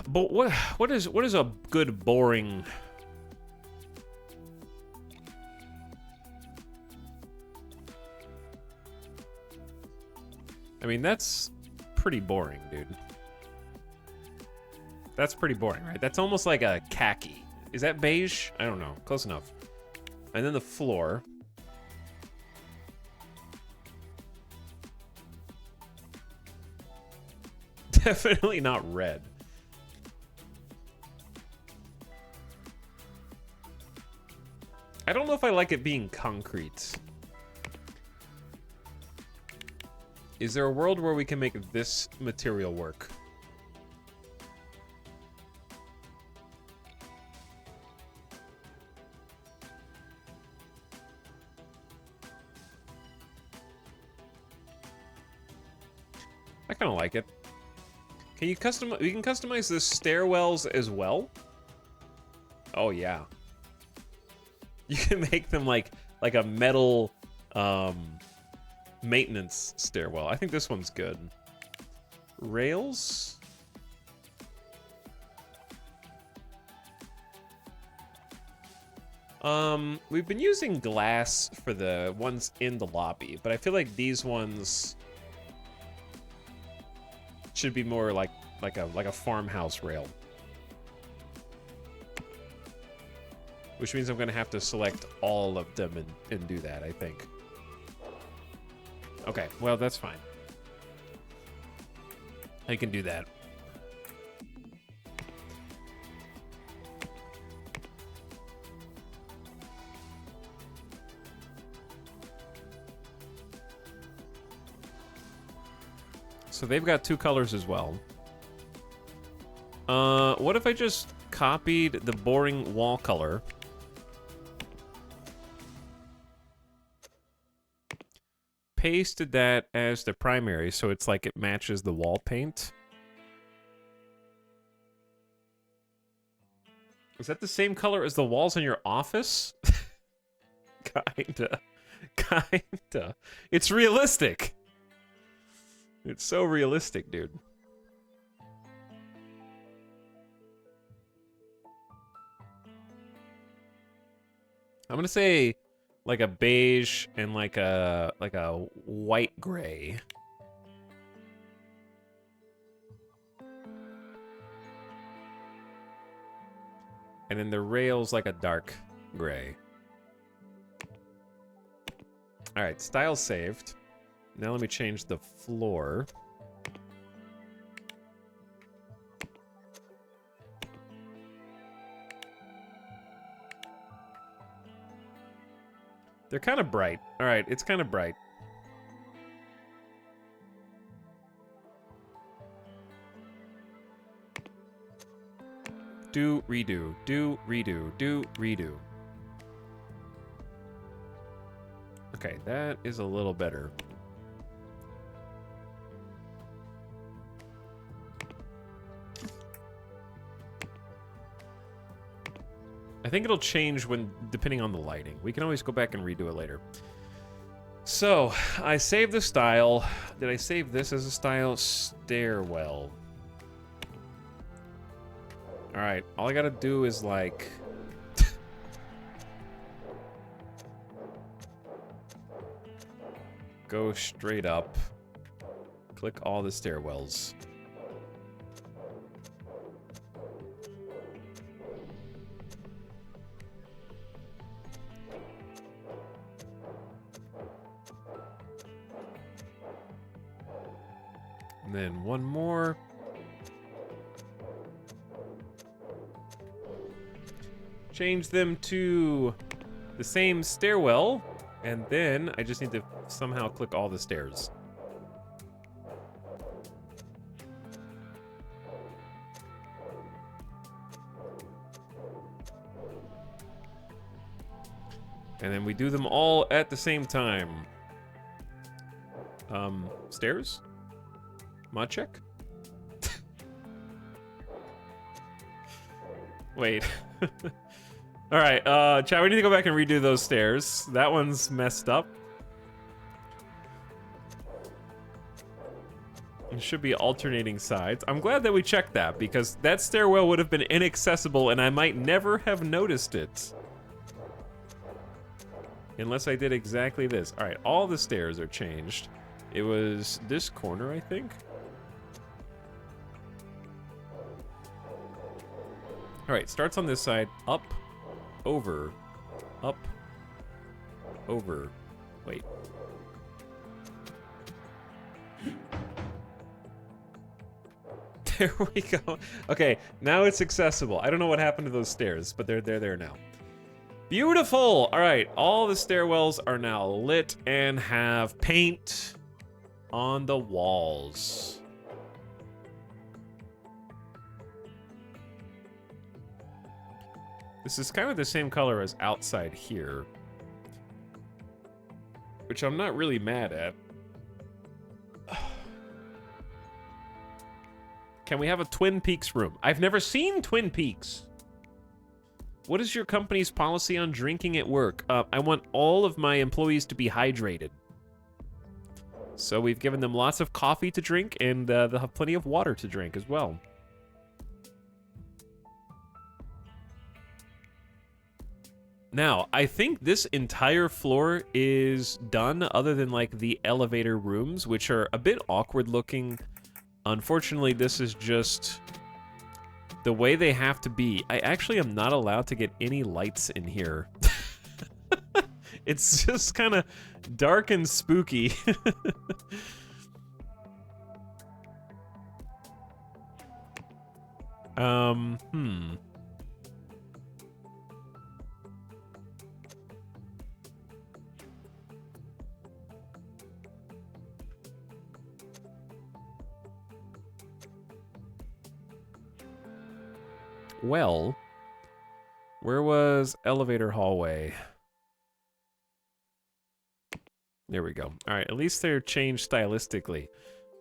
But what is a good boring... I mean, that's pretty boring, dude. That's pretty boring, right? That's almost like a khaki. Is that beige? I don't know. Close enough. And then the floor. Definitely not red. I don't know if I like it being concrete. Is there a world where we can make this material work? I kind of like it. Can you customize? We can customize the stairwells as well. Oh yeah. You can make them like a metal maintenance stairwell. I think this one's good. Rails. We've been using glass for the ones in the lobby, but I feel like these ones should be more like a farmhouse rail. Which means I'm gonna have to select all of them and do that, I think. Okay, well, that's fine. I can do that. So they've got two colors as well. What if I just copied the boring wall color? Pasted that as the primary, so it's like it matches the wall paint. Is that the same color as the walls in your office? Kinda. Kinda. It's realistic. It's so realistic, dude. I'm gonna say like a beige and like a white gray. And then the rails like a dark gray. All right, style saved. Now let me change the floor. They're kind of bright. All right, it's kind of bright. Do, redo, do, redo, do, redo. Okay, that is a little better. I think it'll change depending on the lighting. We can always go back and redo it later. So, I saved the style. Did I save this as a style? Stairwell. All right, all I gotta do is like... go straight up. Click all the stairwells. And then one more. Change them to the same stairwell, and then I just need to somehow click all the stairs. And then we do them all at the same time. Stairs? Mod check? Wait. All right, chat, we need to go back and redo those stairs. That one's messed up. It should be alternating sides. I'm glad that we checked that, because that stairwell would have been inaccessible and I might never have noticed it. Unless I did exactly this. All right, all the stairs are changed. It was this corner, I think. All right, starts on this side. Up, over, up, over. Wait. There we go. Okay, now it's accessible. I don't know what happened to those stairs, but they're there now. Beautiful! All right, all the stairwells are now lit and have paint on the walls. This is kind of the same color as outside here, which I'm not really mad at. Can we have a Twin Peaks room? I've never seen Twin Peaks. What is your company's policy on drinking at work? I want all of my employees to be hydrated. So we've given them lots of coffee to drink, and they'll have plenty of water to drink as well. Now, I think this entire floor is done, other than like the elevator rooms, which are a bit awkward looking. Unfortunately, this is just the way they have to be. I actually am not allowed to get any lights in here. It's just kind of dark and spooky. Well, where was elevator hallway? There we go. All right, at least they're changed stylistically.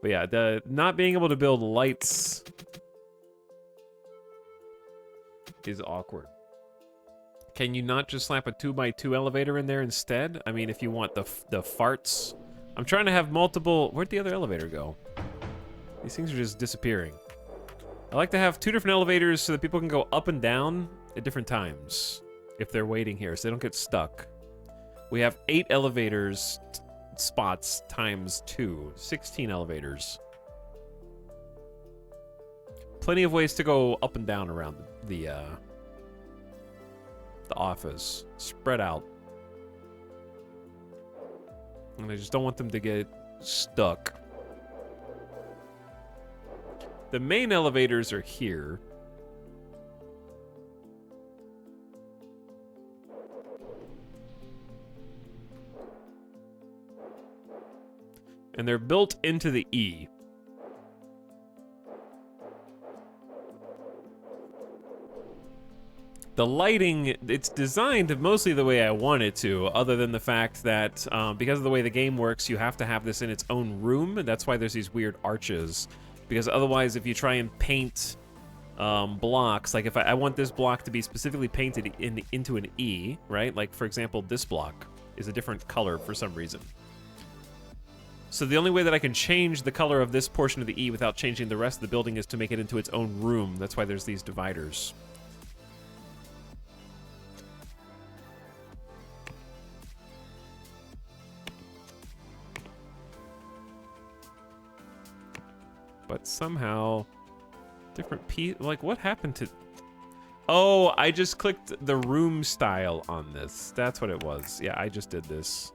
But yeah, the not being able to build lights is awkward. Can you not just slap a 2x2 elevator in there instead? I mean, if you want the farts. I'm trying to have multiple... Where'd the other elevator go? These things are just disappearing. I like to have 2 different elevators so that people can go up and down at different times if they're waiting here, so they don't get stuck. We have 8 elevators spots times 2, 16 elevators. Plenty of ways to go up and down around the office. Spread out. And I just don't want them to get stuck. The main elevators are here. And they're built into the E. The lighting, it's designed mostly the way I want it to, other than the fact that because of the way the game works, you have to have this in its own room, and that's why there's these weird arches. Because otherwise, if you try and paint blocks, like if I want this block to be specifically painted into an E, right? Like, for example, this block is a different color for some reason. So the only way that I can change the color of this portion of the E without changing the rest of the building is to make it into its own room. That's why there's these dividers. But somehow, different like what happened to... Oh, I just clicked the room style on this. That's what it was. Yeah, I just did this.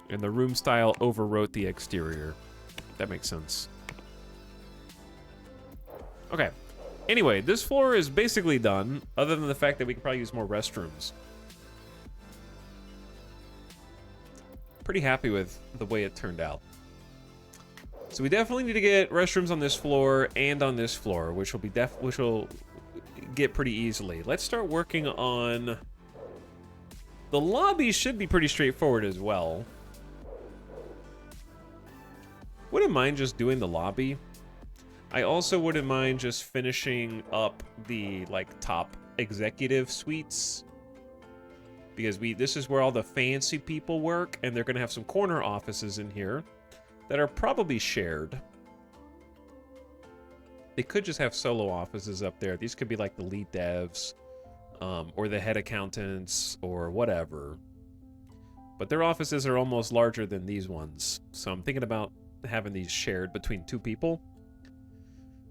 And the room style overwrote the exterior. That makes sense. Okay. Anyway, this floor is basically done, other than the fact that we could probably use more restrooms. Pretty happy with the way it turned out. So we definitely need to get restrooms on this floor and on this floor, which will get pretty easily. Let's start working on... The lobby should be pretty straightforward as well. Wouldn't mind just doing the lobby. I also wouldn't mind just finishing up the like top executive suites, because this is where all the fancy people work, and they're gonna have some corner offices in here that are probably shared. They could just have solo offices up there. These could be like the lead devs, or the head accountants, or whatever. But their offices are almost larger than these ones, so I'm thinking about having these shared between 2 people.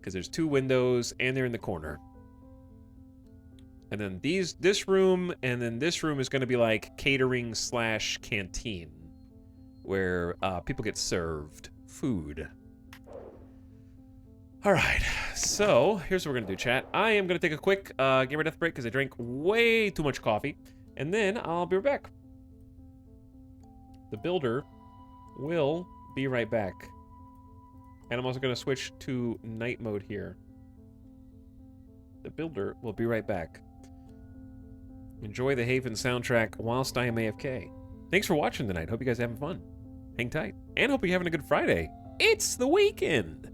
because there's 2 windows and they're in the corner. And then this room and then this room is going to be like catering / canteen, where people get served food. All right, so here's what we're going to do, chat. I am going to take a quick Game or Death break because I drank way too much coffee, and then I'll be right back. The builder will be right back. And I'm also going to switch to night mode here. The builder will be right back. Enjoy the Haven soundtrack whilst I am AFK. Thanks for watching tonight. Hope you guys are having fun. Hang tight. And hope you're having a good Friday. It's the weekend!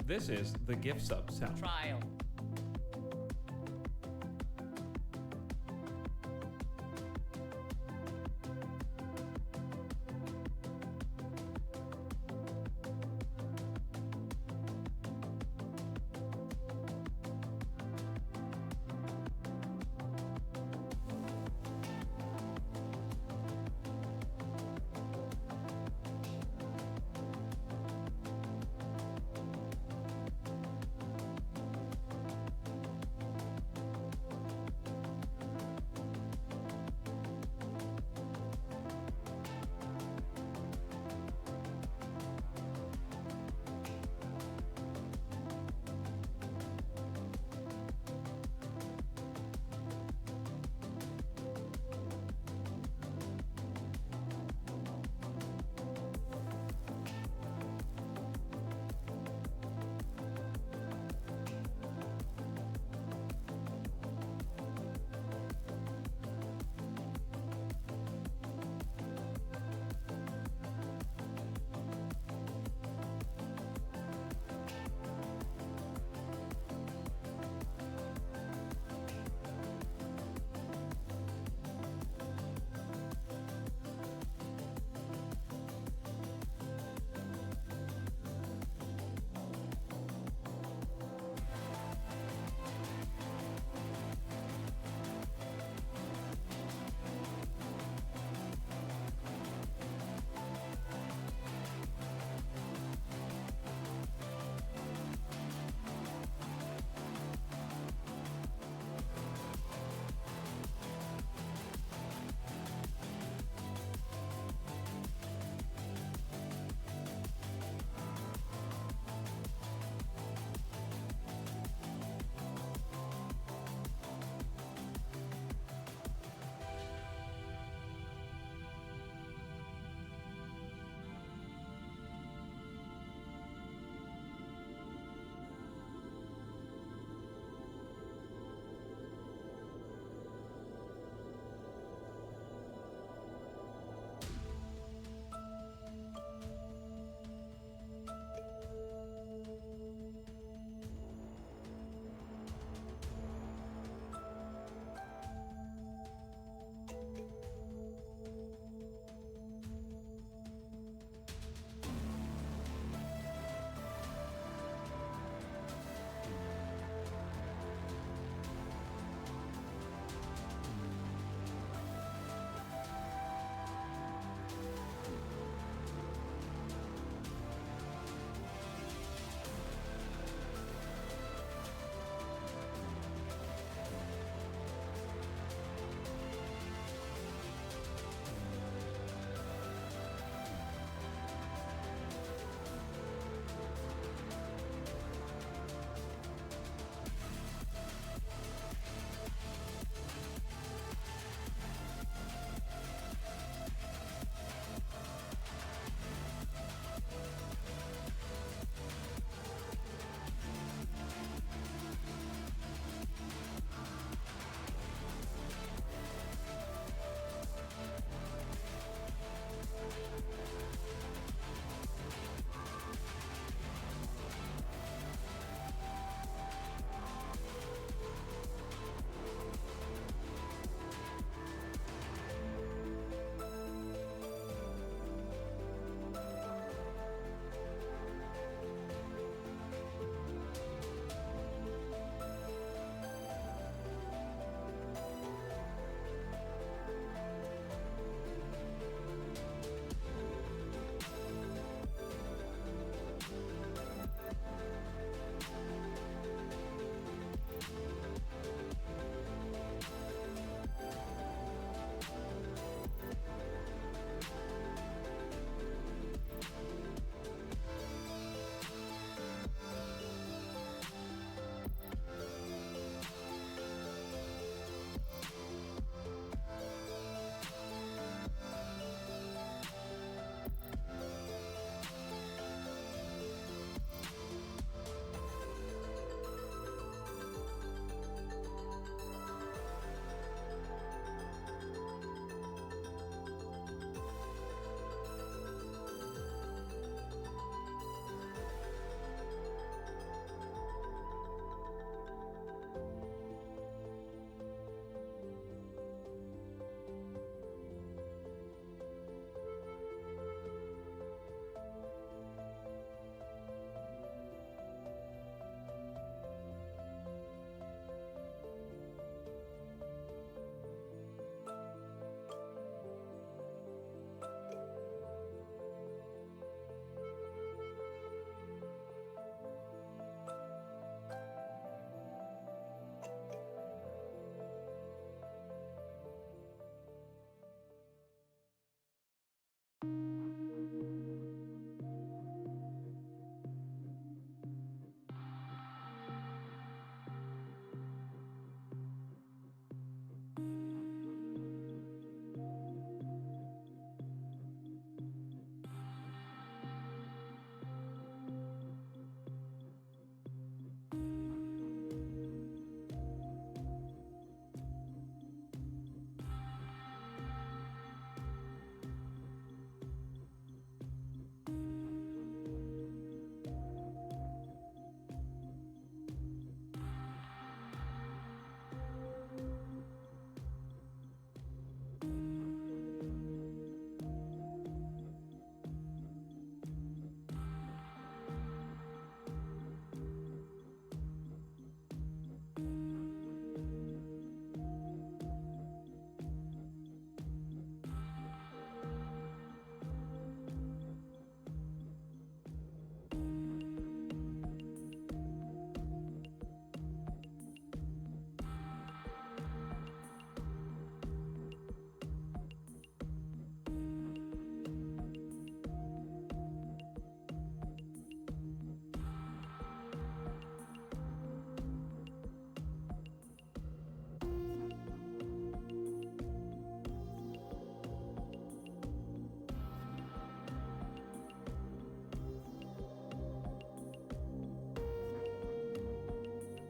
This is the gift sub sound. Trial.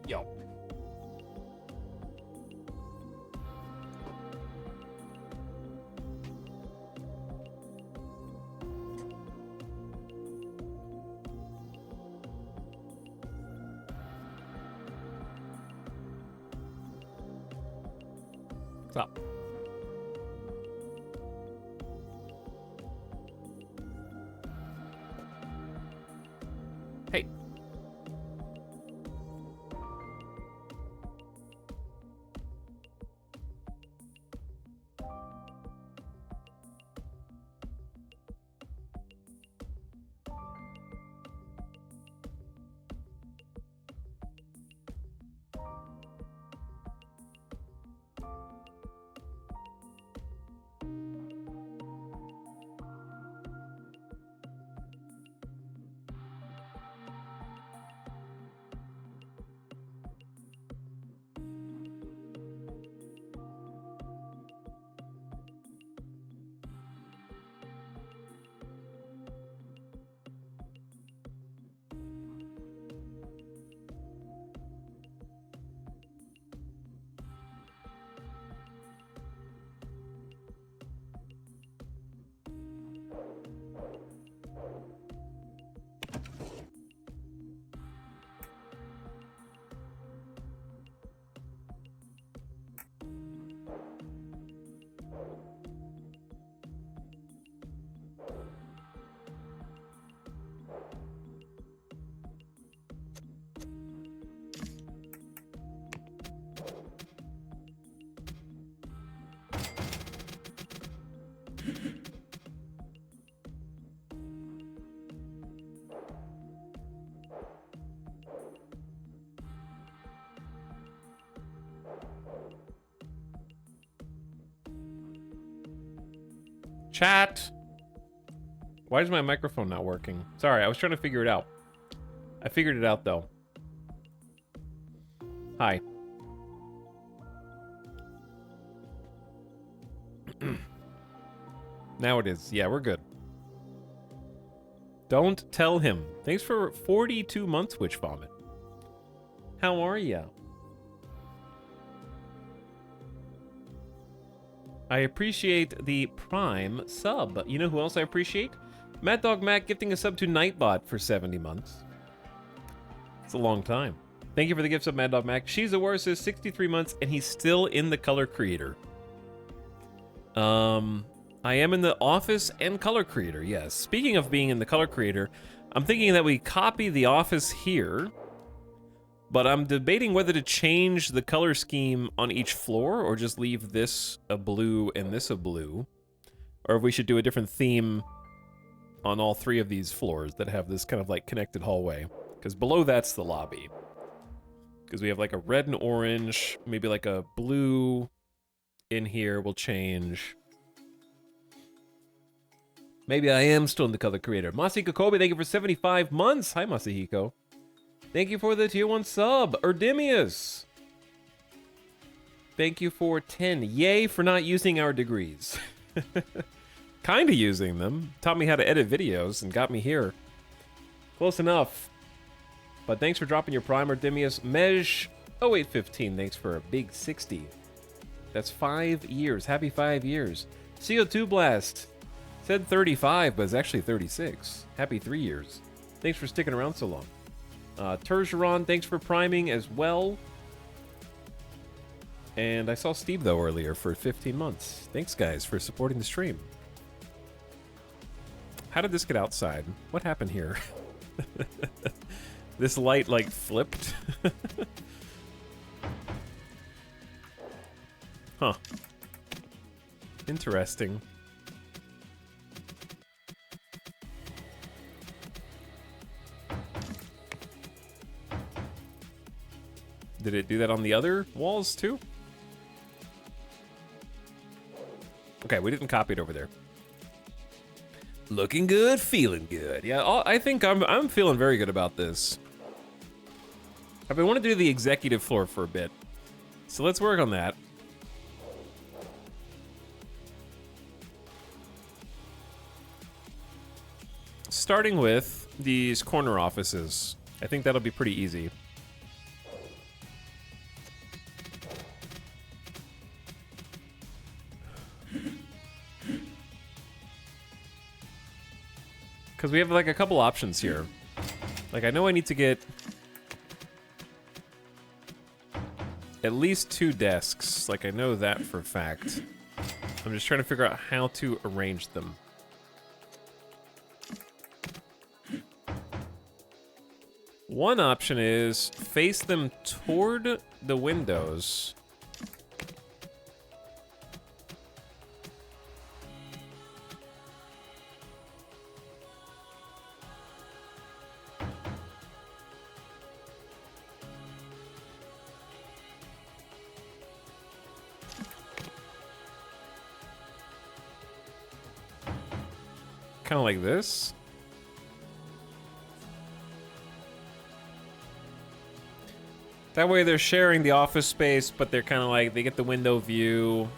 Yo. What's up? Hey. Chat. Why is my microphone not working? Sorry, I was trying to figure it out. I figured it out, though. Hi. Now it is. Yeah, we're good. Don't tell him. Thanks for 42 months, Witch Vomit. How are ya? I appreciate the Prime sub. You know who else I appreciate? Mad Dog Mac gifting a sub to Nightbot for 70 months. It's a long time. Thank you for the gift sub, Mad Dog Mac. She's a War says 63 months, and he's still in the Color Creator. I am in the Office and Color Creator, yes. Speaking of being in the Color Creator, I'm thinking that we copy the Office here, but I'm debating whether to change the color scheme on each floor or just leave this a blue and this a blue, or if we should do a different theme on all three of these floors that have this kind of like connected hallway, because below that's the lobby. Because we have like a red and orange, maybe like a blue in here will change. Maybe I am still in the Color Creator. Masahiko Kobe, thank you for 75 months. Hi, Masahiko. Thank you for the tier 1 sub. Erdimius. thank you for 10. Yay for not using our degrees. Kinda using them. Taught me how to edit videos and got me here. Close enough. But thanks for dropping your Prime, Artemius. Mej0815, thanks for a big 60. That's 5 years. Happy 5 years. CO2 Blast said 35, but it's actually 36. Happy 3 years. Thanks for sticking around so long. Tergeron, thanks for priming as well. And I saw Steve, though, earlier for 15 months. Thanks, guys, for supporting the stream. How did this get outside? What happened here? This light, like, flipped? Huh. Interesting. Did it do that on the other walls, too? Okay, we didn't copy it over there. Looking good, feeling good. Yeah, I think I'm feeling very good about this. I've been wanting to do the executive floor for a bit, so let's work on that. Starting with these corner offices. I think that'll be pretty easy. Because we have like a couple options here. Like I know I need to get at least 2 desks. Like I know that for a fact. I'm just trying to figure out how to arrange them. One option is face them toward the windows. Kind of like this. That way they're sharing the office space, but they're kind of like, they get the window view.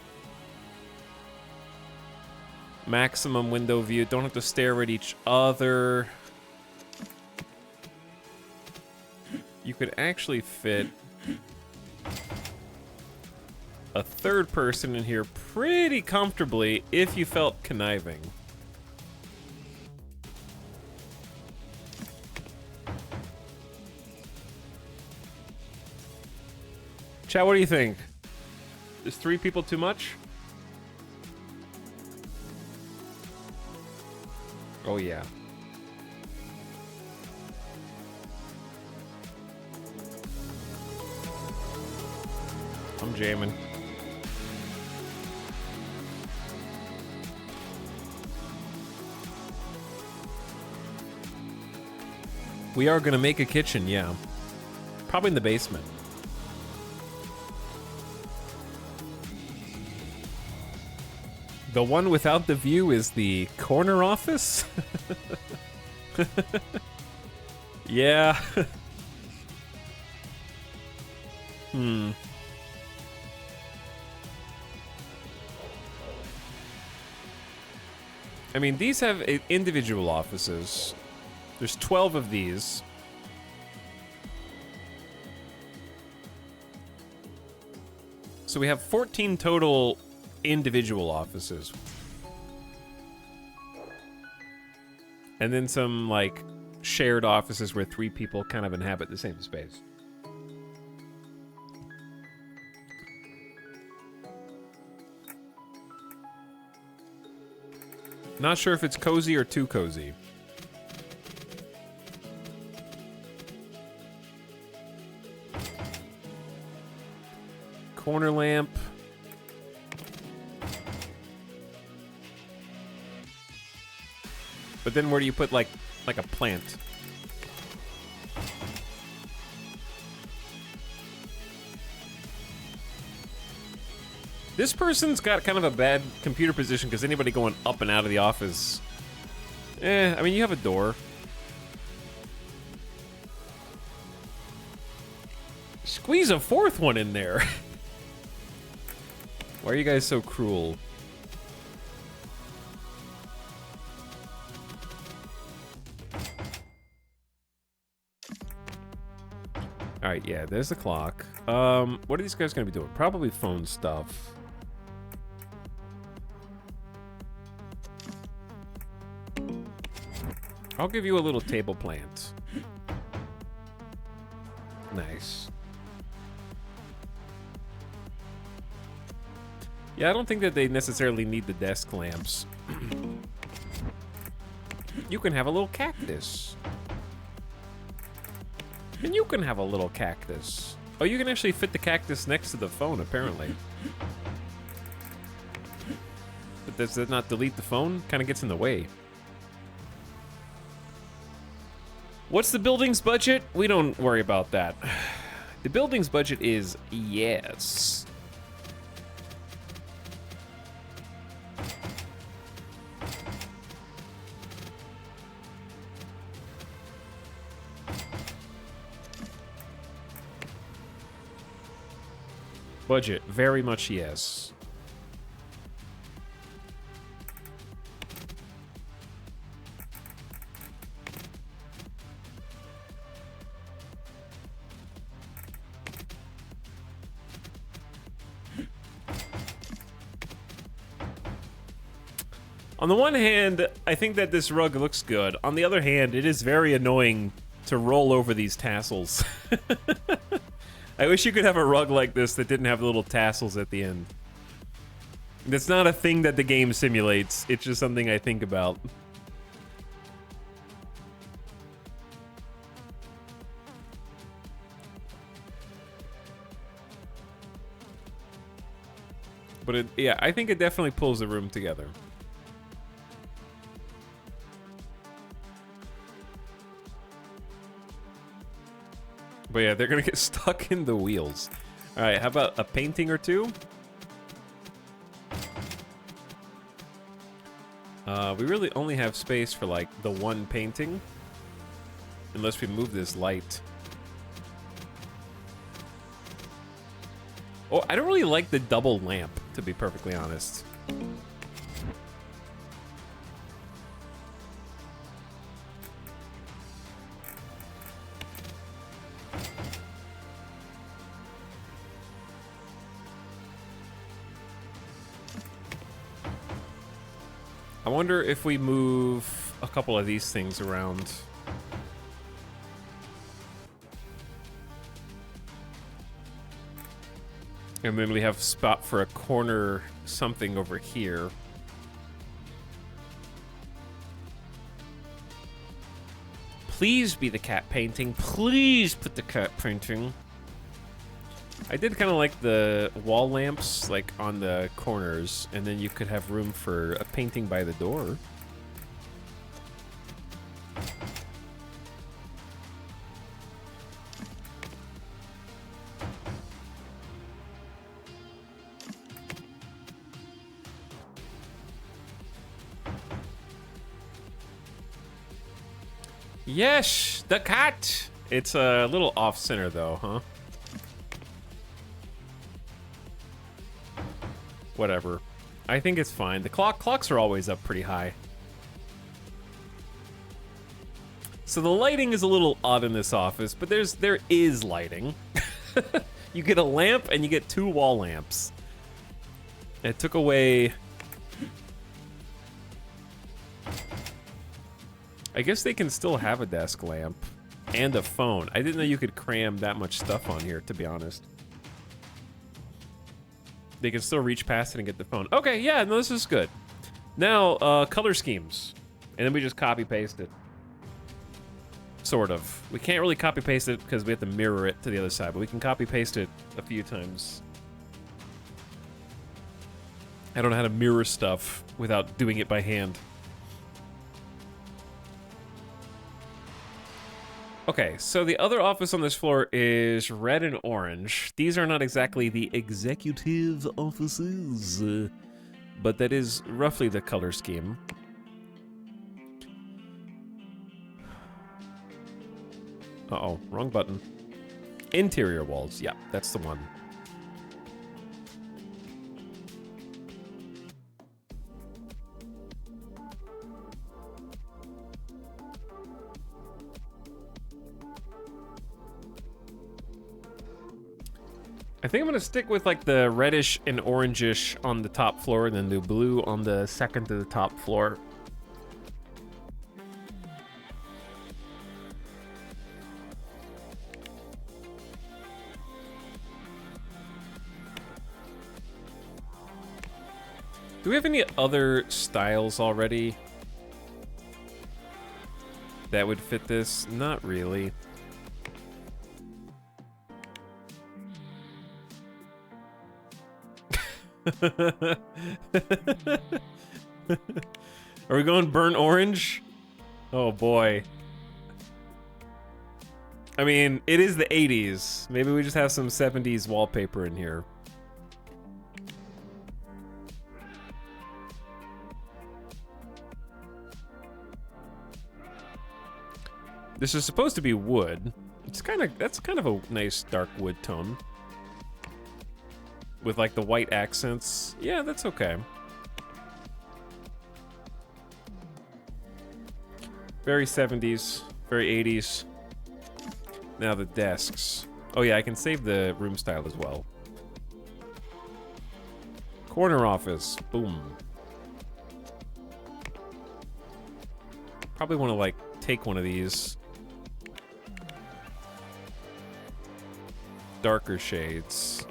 Maximum window view. Don't have to stare at each other. You could actually fit a third person in here pretty comfortably if you felt conniving. Chat, what do you think? Is 3 people too much? Oh, yeah. I'm jamming. We are gonna make a kitchen, yeah. Probably in the basement. The one without the view is the corner office? Yeah. I mean, these have individual offices. There's 12 of these. So we have 14 total individual offices. And then some, like, shared offices where 3 people kind of inhabit the same space. Not sure if it's cozy or too cozy. Corner lamp. But then where do you put like a plant? This person's got kind of a bad computer position because anybody going up and out of the office. I mean, you have a door. Squeeze a 4th one in there. Why are you guys so cruel? Alright, yeah, there's the clock. What are these guys gonna be doing? Probably phone stuff. I'll give you a little table plant. Nice. Yeah, I don't think that they necessarily need the desk lamps. You can have a little cactus. And you can have a little cactus. Oh, you can actually fit the cactus next to the phone, apparently. But does that not delete the phone? Kind of gets in the way. What's the building's budget? We don't worry about that. The building's budget is yes. Budget, very much yes. On the one hand, I think that this rug looks good. On the other hand, it is very annoying to roll over these tassels. I wish you could have a rug like this that didn't have little tassels at the end. That's not a thing that the game simulates. It's just something I think about. But yeah, I think it definitely pulls the room together. But yeah, they're gonna get stuck in the wheels. All right, how about a painting or two? We really only have space for like the one painting. Unless we move this light. Oh, I don't really like the double lamp, to be perfectly honest. I wonder if we move a couple of these things around. And then we have spot for a corner something over here. Please be the cat painting. Please put the cat painting. I did kind of like the wall lamps, like on the corners, and then you could have room for a painting by the door. Yes, the cat. It's a little off center though, huh? Whatever. I think it's fine. The clocks are always up pretty high. So the lighting is a little odd in this office, but there is lighting. You get a lamp and you get two wall lamps. It took away... I guess they can still have a desk lamp and a phone. I didn't know you could cram that much stuff on here, to be honest. They can still reach past it and get the phone. Okay, yeah, no, this is good. Now, color schemes. And then we just copy paste it. Sort of. We can't really copy paste it because we have to mirror it to the other side, but we can copy paste it a few times. I don't know how to mirror stuff without doing it by hand. Okay, so the other office on this floor is red and orange. These are not exactly the executive offices, but that is roughly the color scheme. Uh-oh, wrong button. Interior walls, yeah, that's the one. I think I'm gonna stick with like the reddish and orangish on the top floor and then the blue on the second to the top floor. Do we have any other styles already that would fit this? Not really. Are we going burnt orange? Oh boy. I mean, it is the 80s. Maybe we just have some 70s wallpaper in here. This is supposed to be wood. That's kind of a nice dark wood tone. With like the white accents. Yeah, that's okay. Very 70s, very 80s. Now the desks. Oh yeah, I can save the room style as well. Corner office, boom. Probably want to like take one of these darker shades.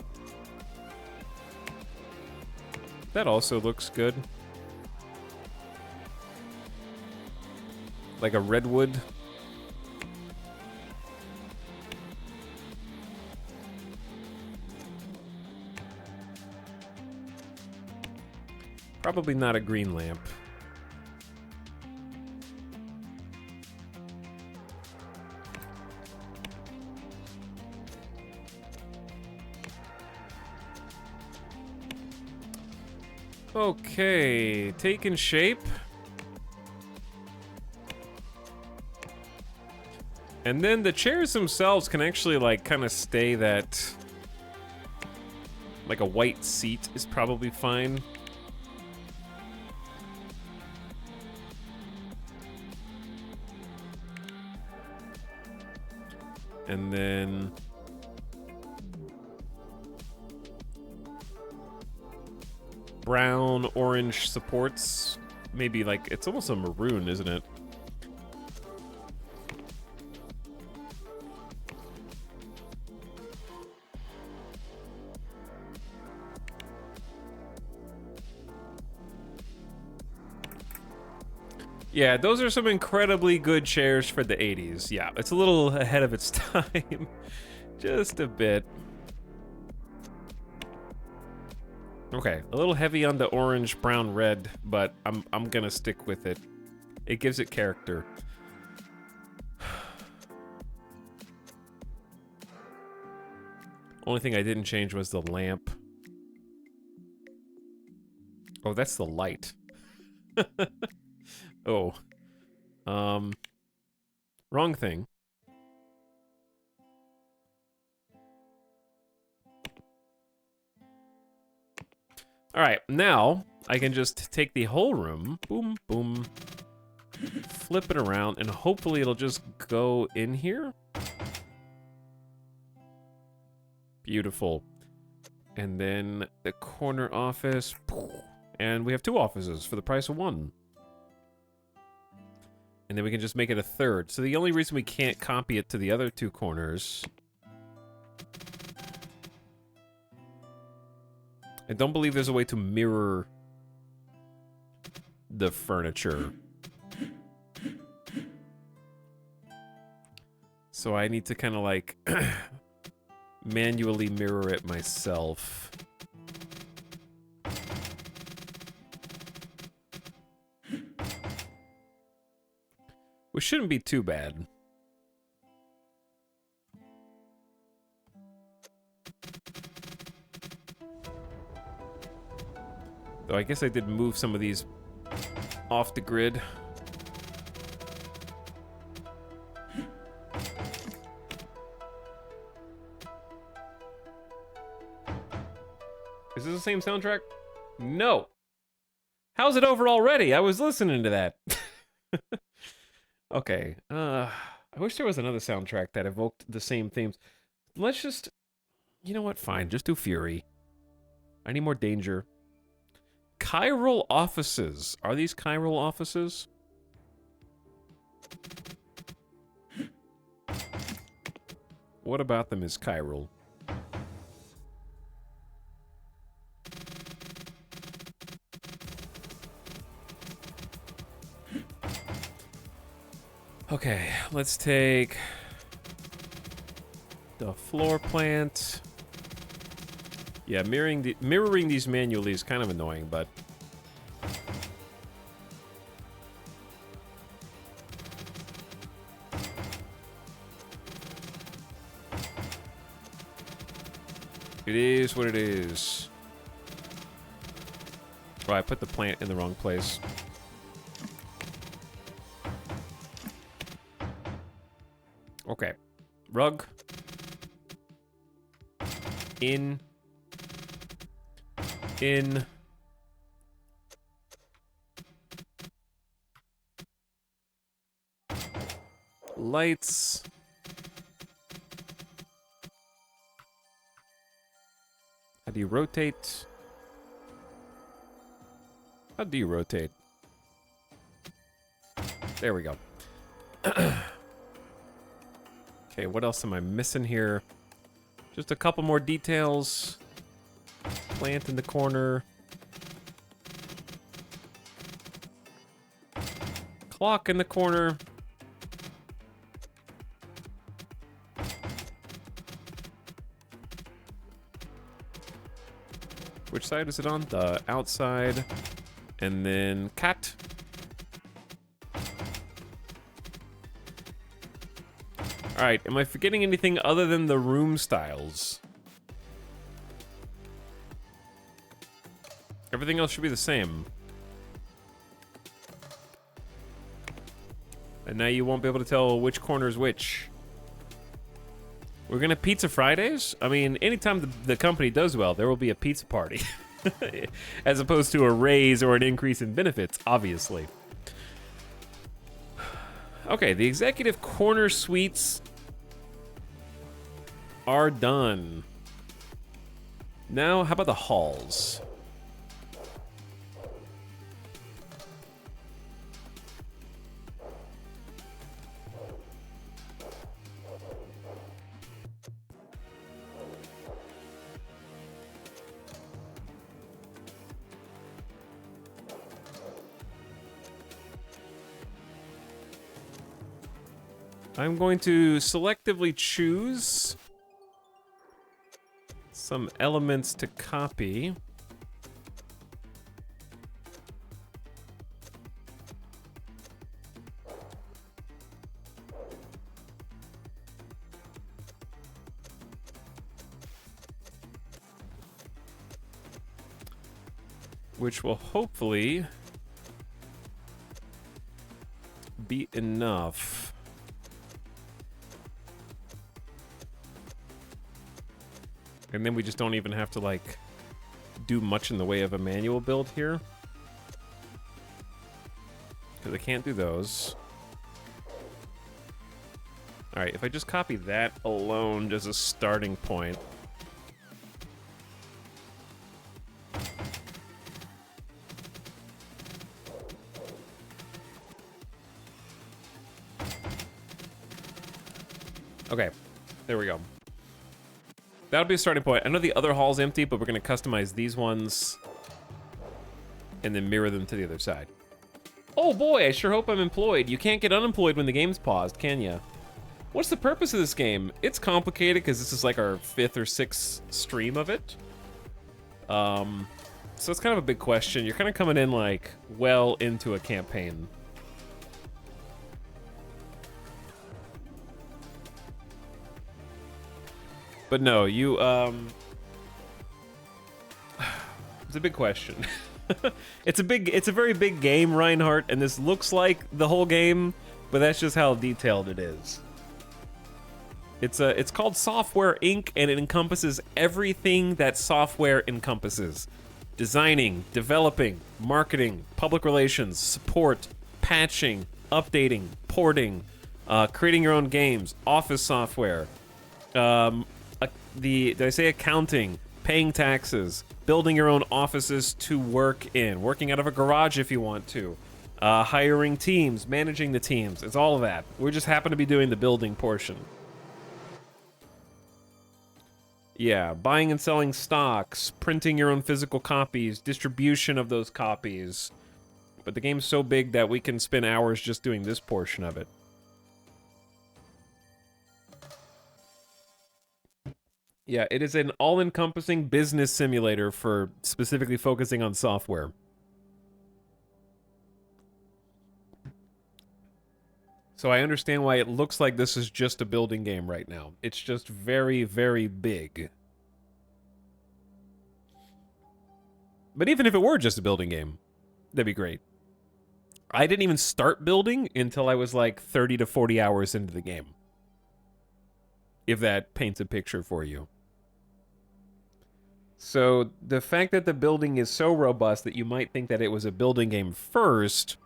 That also looks good. Like a redwood. Probably not a green lamp. Okay, taking shape. And then the chairs themselves can actually like kind of stay that, like a white seat is probably fine. And then brown, orange supports. Maybe like, it's almost a maroon, isn't it? Yeah, those are some incredibly good chairs for the 80s. Yeah, it's a little ahead of its time. Just a bit. Okay, a little heavy on the orange, brown, red, but I'm gonna stick with it. It gives it character. Only thing I didn't change was the lamp. Oh, that's the light. Oh. Wrong thing. All right, now I can just take the whole room, boom, boom, flip it around, and hopefully it'll just go in here. Beautiful. And then the corner office, and we have 2 offices for the price of 1. And then we can just make it a 3rd. So the only reason we can't copy it to the other 2 corners, I don't believe there's a way to mirror the furniture. So I need to kind of like manually mirror it myself. Which shouldn't be too bad. Though I guess I did move some of these off the grid. Is this the same soundtrack? No. How's it over already? I was listening to that. Okay. I wish there was another soundtrack that evoked the same themes. Let's just... You know what? Fine. Just do Fury. I need more danger. Chiral offices. Are these chiral offices? What about them is chiral? Okay, let's take the floor plant. Yeah, mirroring these manually is kind of annoying, but it is what it is. Oh, I put the plant in the wrong place. Okay. Rug. In. Lights. How do you rotate? How do you rotate? There we go. Okay, what else am I missing here? Just a couple more details. Plant in the corner. Clock in the corner. Which side is it on? The outside. And then cat. Alright, am I forgetting anything other than the room styles? Everything else should be the same. And now you won't be able to tell which corner is which. We're gonna Pizza Fridays? I mean, anytime the company does well, there will be a pizza party. As opposed to a raise or an increase in benefits, obviously. Okay, the executive corner suites are done. Now, how about the halls? I'm going to selectively choose some elements to copy. Which will hopefully be enough. And then we just don't even have to, like, do much in the way of a manual build here. Because I can't do those. Alright, if I just copy that alone as a starting point. Okay, there we go. That'll be a starting point. I know the other hall's empty, but we're going to customize these ones and then mirror them to the other side. Oh boy, I sure hope I'm employed. You can't get unemployed when the game's paused, can ya? What's the purpose of this game? It's complicated because this is like our 5th or 6th stream of it. So it's kind of a big question. You're kind of coming in like well into a campaign. But no, you, it's a big question. It's a very big game, Reinhardt, and this looks like the whole game, but that's just how detailed it is. It's called Software Inc., and it encompasses everything that software encompasses. Designing, developing, marketing, public relations, support, patching, updating, porting, creating your own games, office software, did I say accounting, paying taxes, building your own offices to work in, working out of a garage if you want to, hiring teams, managing the teams. It's all of that. We just happen to be doing the building portion. Yeah, buying and selling stocks, printing your own physical copies, distribution of those copies. But the game's so big that we can spend hours just doing this portion of it. Yeah, it is an all-encompassing business simulator for specifically focusing on software. So I understand why it looks like this is just a building game right now. It's just very, very big. But even if it were just a building game, that'd be great. I didn't even start building until I was like 30 to 40 hours into the game. If that paints a picture for you. So the fact that the building is so robust that you might think that it was a building game first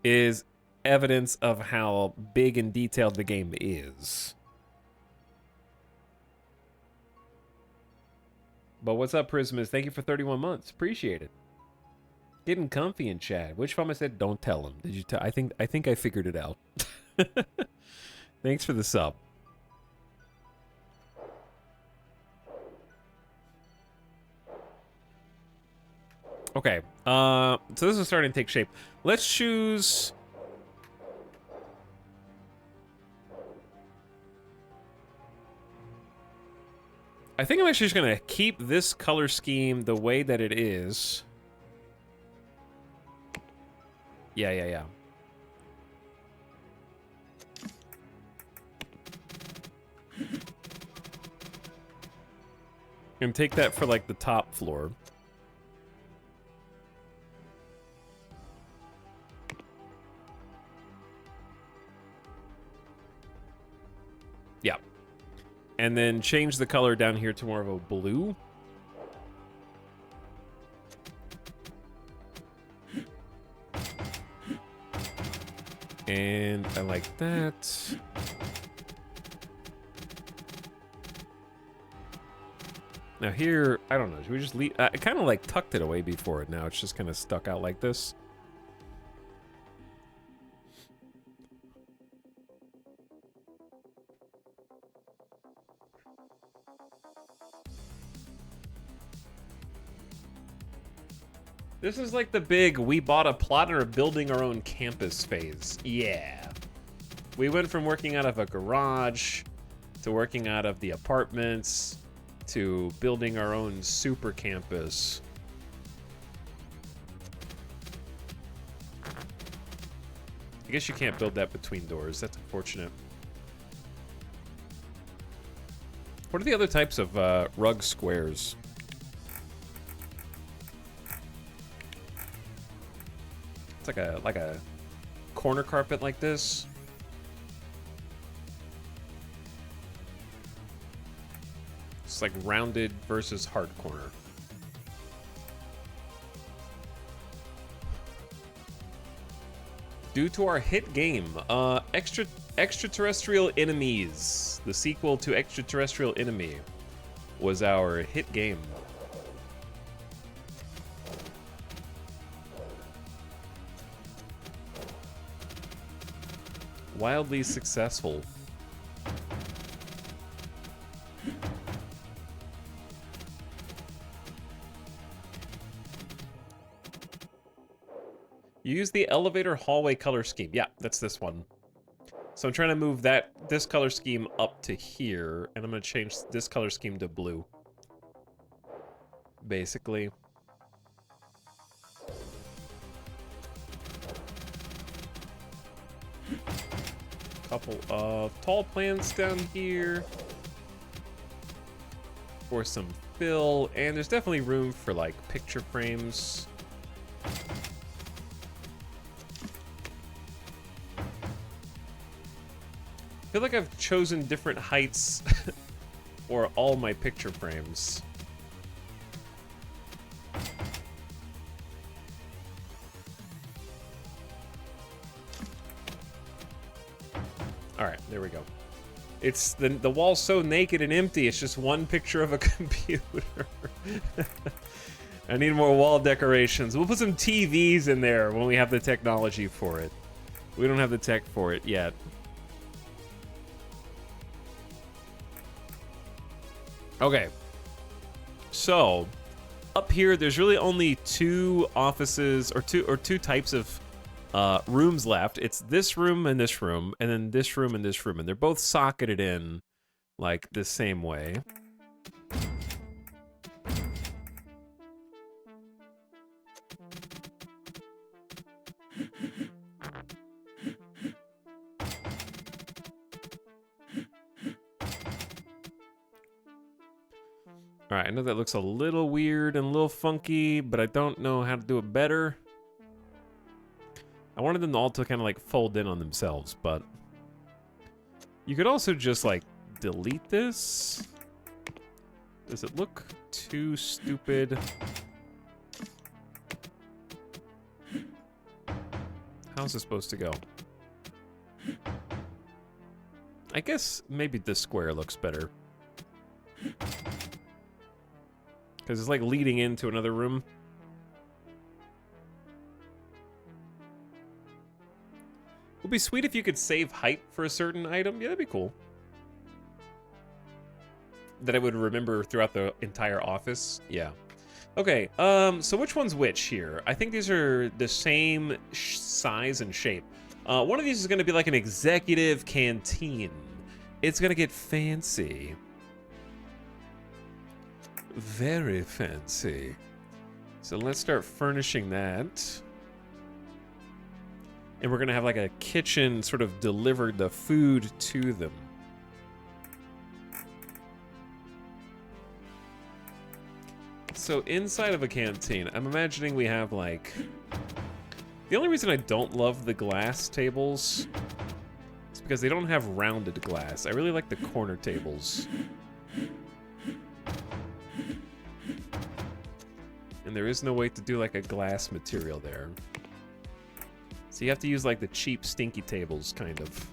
is evidence of how big and detailed the game is. But what's up, Prismus? Thank you for 31 months. Appreciate it. Getting comfy in chat. Which I said don't tell him. Did you tell? I think I figured it out. Thanks for the sub. Okay. So this is starting to take shape. Let's choose. I think I'm actually just gonna keep this color scheme the way that it is. Yeah. And take that for like the top floor. Yeah. And then change the color down here to more of a blue. And I like that. Now here, I don't know, should we just leave? I kind of like tucked it away before. Now it's just kind of stuck out like this. This is like the big, we bought a plot and are building our own campus phase. Yeah. We went from working out of a garage to working out of the apartments to building our own super campus. I guess you can't build that between doors. That's unfortunate. What are the other types of rug squares? It's like a corner carpet like this. It's like rounded versus hard corner. Due to our hit game, Extraterrestrial Enemies, the sequel to Extraterrestrial Enemy, was our hit game. Wildly successful. Use the elevator hallway color scheme. Yeah, that's this one. So I'm trying to move this color scheme up to here, and I'm going to change this color scheme to blue. Basically. Couple of tall plants down here for some fill, and there's definitely room for like picture frames. I feel like I've chosen different heights for all my picture frames. All right, there we go. It's the wall's so naked and empty. It's just one picture of a computer. I need more wall decorations. We'll put some TVs in there when we have the technology for it. We don't have the tech for it yet. Okay. So, up here, there's really only two offices or two types of rooms left. It's this room, and then this room, and this room, and they're both socketed in like the same way. All right, I know that looks a little weird and a little funky, but I don't know how to do it better. I wanted them all to kind of like fold in on themselves, but you could also just like delete this. Does it look too stupid? How's it supposed to go? I guess maybe this square looks better. Because it's like leading into another room. It would be sweet if you could save height for a certain item. Yeah, that'd be cool. That I would remember throughout the entire office. Yeah. Okay, so which one's which here? I think these are the same size and shape. One of these is going to be like an executive canteen. It's going to get fancy. Very fancy. So let's start furnishing that. And we're gonna have like a kitchen sort of deliver the food to them. So inside of a canteen, I'm imagining we have like... The only reason I don't love the glass tables is because they don't have rounded glass. I really like the corner tables. And there is no way to do like a glass material there. So you have to use like the cheap stinky tables, kind of.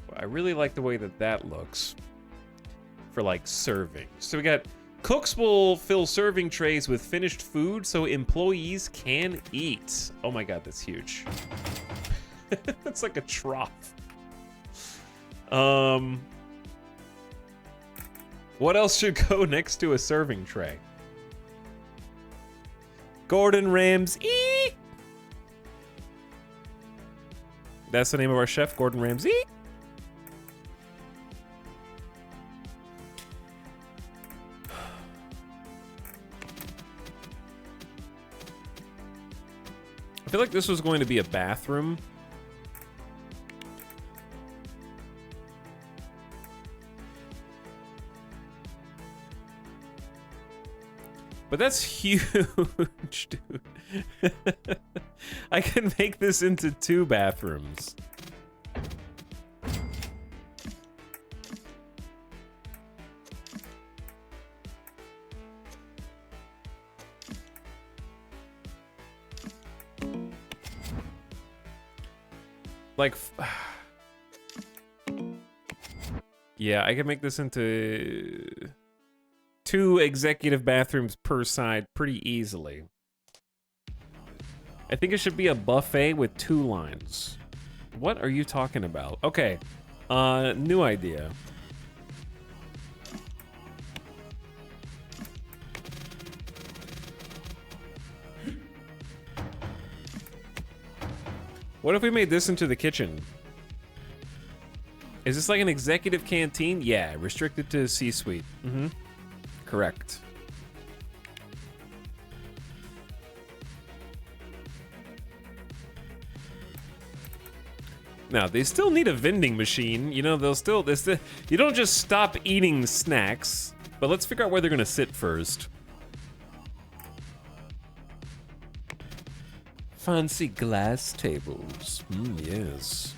But I really like the way that that looks for like serving. So we got cooks will fill serving trays with finished food so employees can eat. Oh my god, that's huge. That's like a trough. What else should go next to a serving tray? Gordon Ramsay. That's the name of our chef, Gordon Ramsay. I feel like this was going to be a bathroom. But that's huge, dude. I can make this into 2 bathrooms. Like, yeah, I can make this into 2 executive bathrooms per side pretty easily. I think it should be a buffet with 2 lines. What are you talking about? Okay, new idea. What if we made this into the kitchen? Is this like an executive canteen? Yeah, restricted to C-suite. Mm-hmm. Correct. Now, they still need a vending machine. You know, you don't just stop eating snacks. But let's figure out where they're gonna sit first. Fancy glass tables. Yes.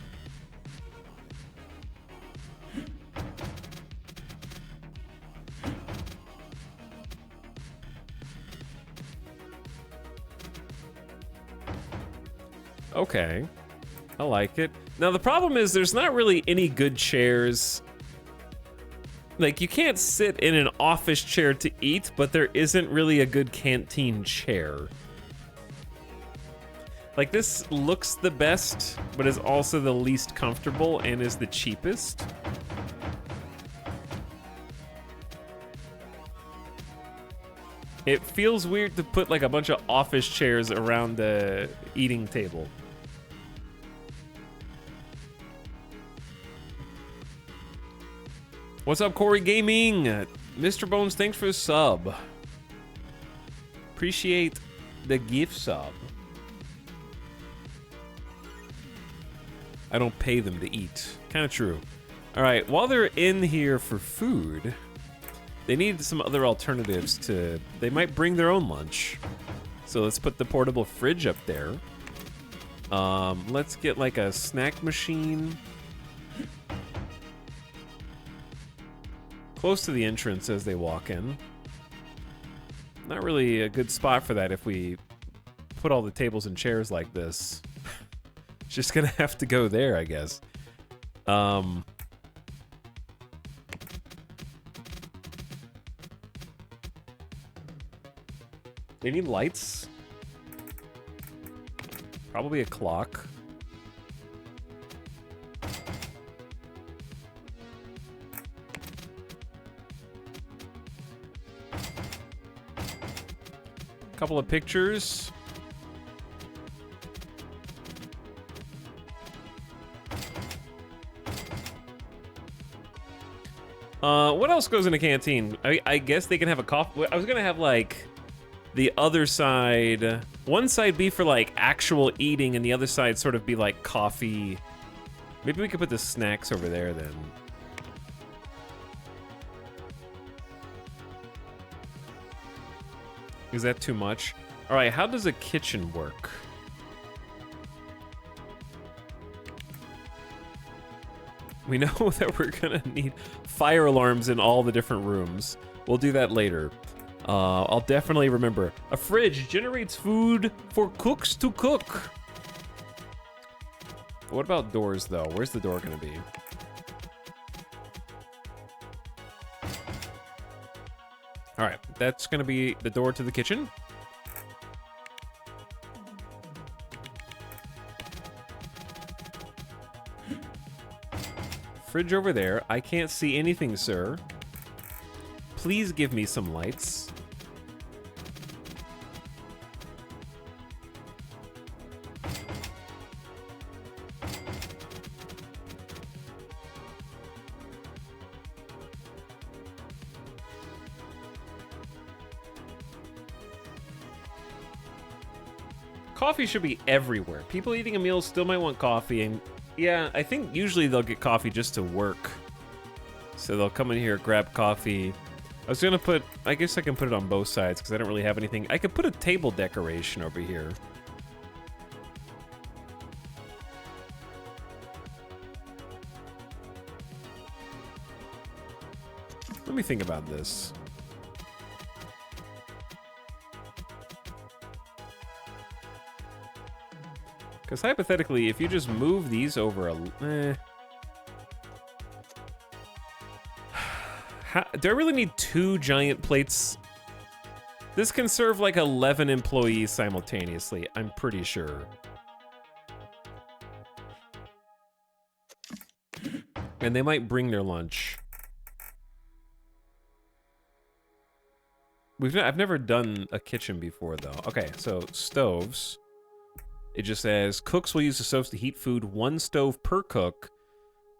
Okay. I like it. Now the problem is there's not really any good chairs. Like, you can't sit in an office chair to eat, but there isn't really a good canteen chair. Like, this looks the best, but is also the least comfortable and is the cheapest. It feels weird to put like a bunch of office chairs around the eating table. What's up, Corey Gaming? Mr. Bones, thanks for the sub. Appreciate the gift sub. I don't pay them to eat. Kind of true. All right, while they're in here for food, they need some other alternatives to... They might bring their own lunch. So let's put the portable fridge up there. Let's get like a snack machine. Close to the entrance as they walk in. Not really a good spot for that if we put all the tables and chairs like this. Just gonna have to go there, I guess. They need lights. Probably a clock. Couple of pictures. What else goes in a canteen? I guess they can have a coffee. I was gonna have like the other side, one side be for like actual eating and the other side sort of be like coffee. Maybe we could put the snacks over there then. Is that too much? All right, how does a kitchen work? We know that we're gonna need fire alarms in all the different rooms. We'll do that later. I'll definitely remember. A fridge generates food for cooks to cook. What about doors, though? Where's the door gonna be? All right, that's gonna be the door to the kitchen. Fridge over there. I can't see anything, sir. Please give me some lights. Coffee should be everywhere. People eating a meal still might want coffee, and yeah, I think usually they'll get coffee just to work. So they'll come in here, grab coffee. I was gonna put, I guess I can put it on both sides because I don't really have anything. I could put a table decoration over here. Let me think about this. Because hypothetically, if you just move these over do I really need 2 giant plates? This can serve like 11 employees simultaneously, I'm pretty sure. And they might bring their lunch. I've never done a kitchen before, though. Okay, so stoves. It just says cooks will use the stoves to heat food, 1 stove per cook.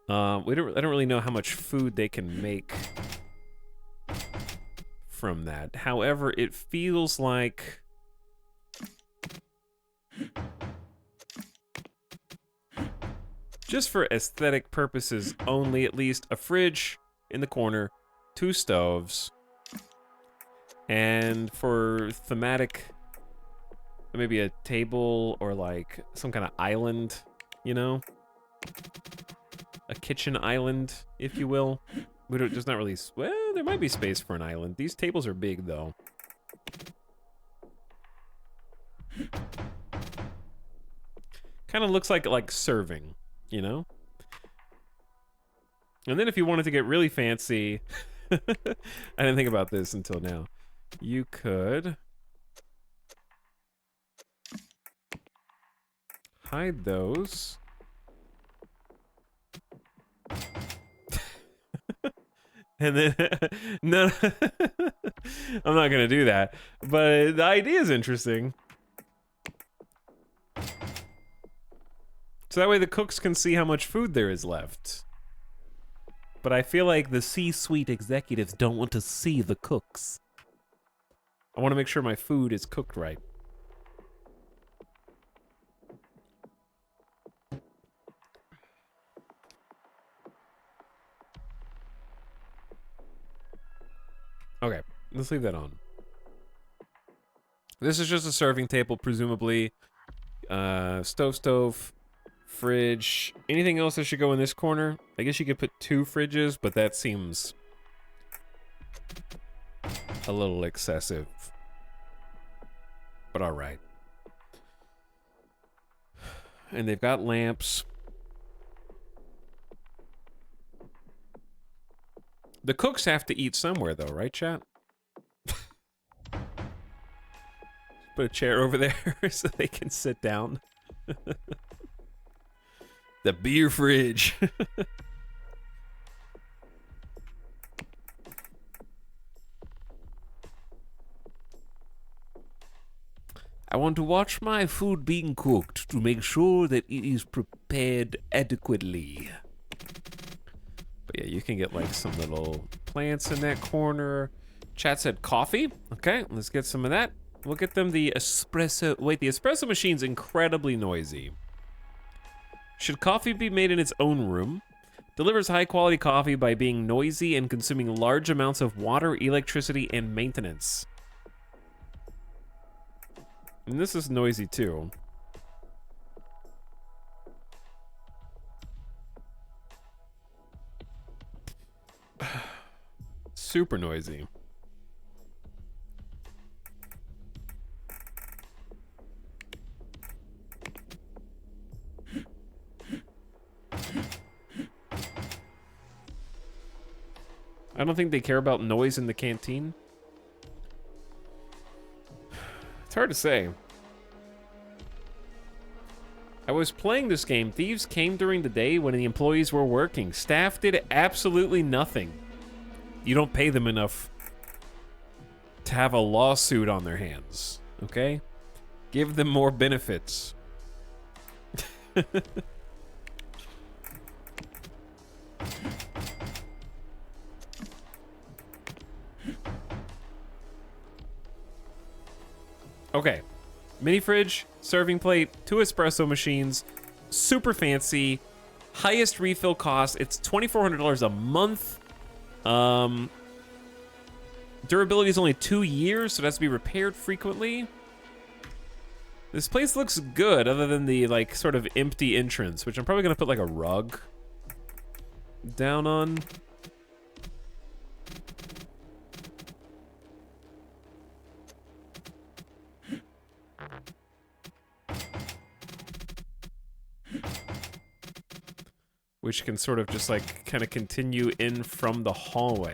I don't really know how much food they can make from that. However, it feels like just for aesthetic purposes only, at least a fridge in the corner, 2 stoves, and for thematic, maybe a table or like some kind of island, you know? A kitchen island, if you will. There's not really, well, there might be space for an island. These tables are big, though. Kind of looks like serving, you know? And then if you wanted to get really fancy, I didn't think about this until now. You could hide those. And then, no, I'm not gonna do that. But the idea is interesting. So that way the cooks can see how much food there is left. But I feel like the C-suite executives don't want to see the cooks. I want to make sure my food is cooked right. Okay, let's leave that on. This is just a serving table, presumably. Stove, fridge. Anything else that should go in this corner? I guess you could put 2 fridges, but that seems a little excessive. But all right. And they've got lamps. The cooks have to eat somewhere, though, right, chat? Put a chair over there so they can sit down. The beer fridge. I want to watch my food being cooked to make sure that it is prepared adequately. But yeah, you can get like some little plants in that corner. Chat said coffee. Okay, let's get some of that. We'll get them the espresso. Wait, the espresso machine's incredibly noisy. Should coffee be made in its own room? Delivers high quality coffee by being noisy and consuming large amounts of water, electricity, and maintenance. And this is noisy too. Super noisy. I don't think they care about noise in the canteen. It's hard to say. I was playing this game. Thieves came during the day when the employees were working. Staff did absolutely nothing. You don't pay them enough to have a lawsuit on their hands, okay? Give them more benefits. Okay, mini fridge, serving plate, 2 espresso machines, super fancy, highest refill cost. It's $2,400 a month. Durability is only 2 years, so it has to be repaired frequently. This place looks good, other than the like sort of empty entrance, which I'm probably gonna put like a rug down on. Which can sort of just like kind of continue in from the hallway.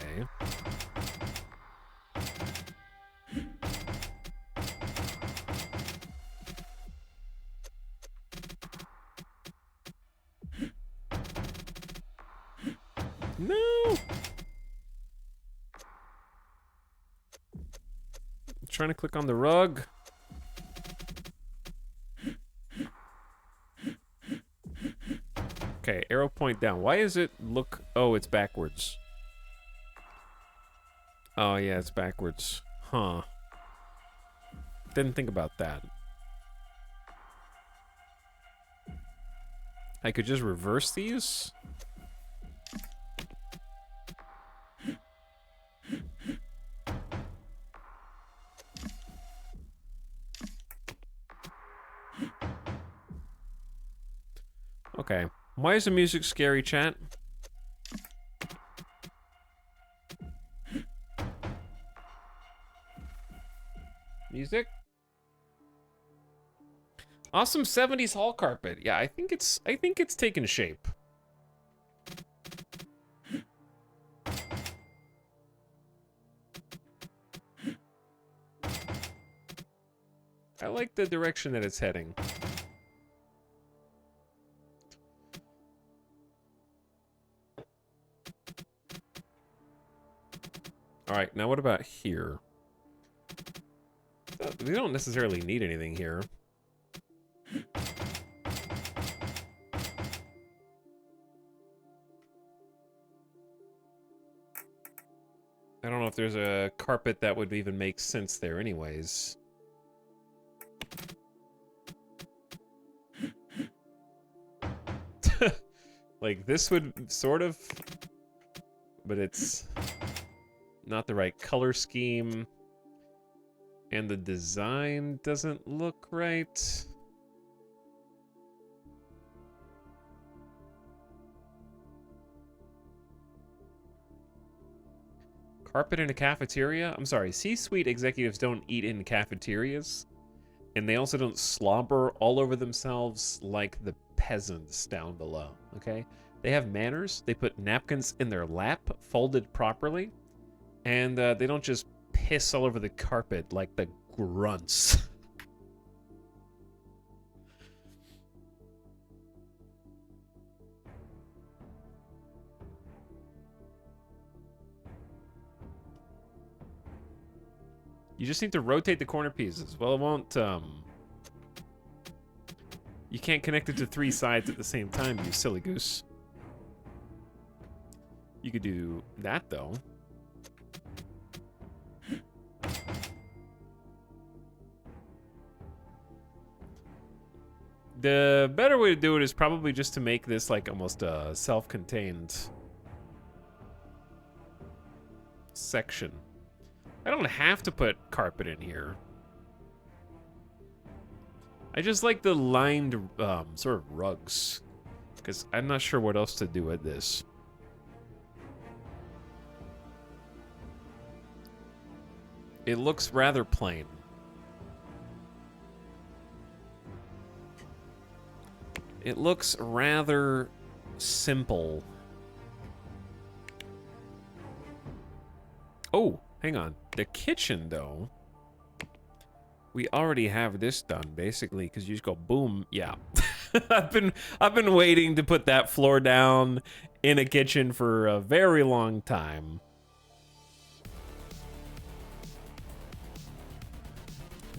No! I'm trying to click on the rug. Okay, arrow point down. Why is it look... Oh, it's backwards. Oh, yeah, it's backwards. Huh. Didn't think about that. I could just reverse these? Okay. Why is the music scary, chat? Music? Awesome 70s hall carpet. Yeah, I think it's taken shape. I like the direction that it's heading. All right, now what about here? We don't necessarily need anything here. I don't know if there's a carpet that would even make sense there anyways. Like, this would sort of... But it's not the right color scheme. And the design doesn't look right. Carpet in a cafeteria? I'm sorry, C-suite executives don't eat in cafeterias. And they also don't slobber all over themselves like the peasants down below, okay? They have manners. They put napkins in their lap, folded properly. And they don't just piss all over the carpet like the grunts. You just need to rotate the corner pieces. Well, it won't, You can't connect it to 3 sides at the same time, you silly goose. You could do that, though. The better way to do it is probably just to make this like almost a self-contained section. I don't have to put carpet in here. I just like the lined sort of rugs, because I'm not sure what else to do with this. It looks rather plain. It looks rather simple. Oh, hang on. The kitchen, though. We already have this done, basically, because you just go boom. Yeah. I've been waiting to put that floor down in a kitchen for a very long time.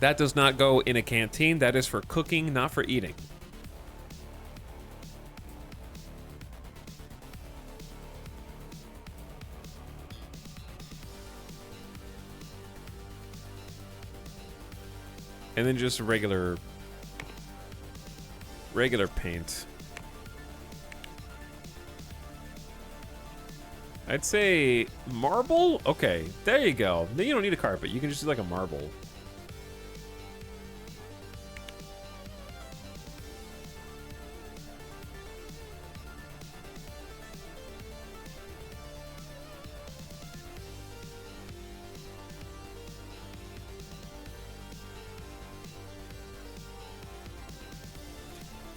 That does not go in a canteen. That is for cooking, not for eating. And then just regular paint. I'd say marble? Okay, there you go. Then you don't need a carpet. You can just do like a marble.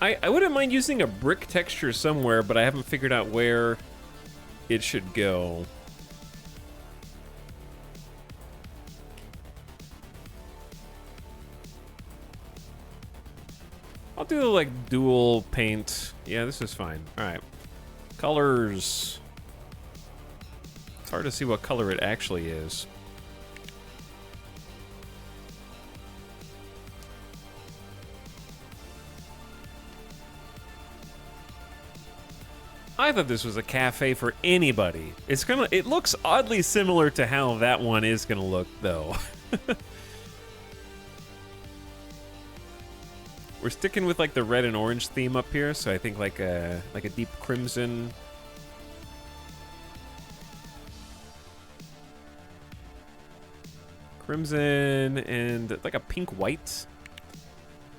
I wouldn't mind using a brick texture somewhere, but I haven't figured out where it should go. I'll do like dual paint. Yeah, this is fine. All right. Colors. It's hard to see what color it actually is. I thought this was a cafe for anybody. It looks oddly similar to how that one is gonna look, though. We're sticking with like the red and orange theme up here, so I think like a deep crimson. Crimson and like a pink white.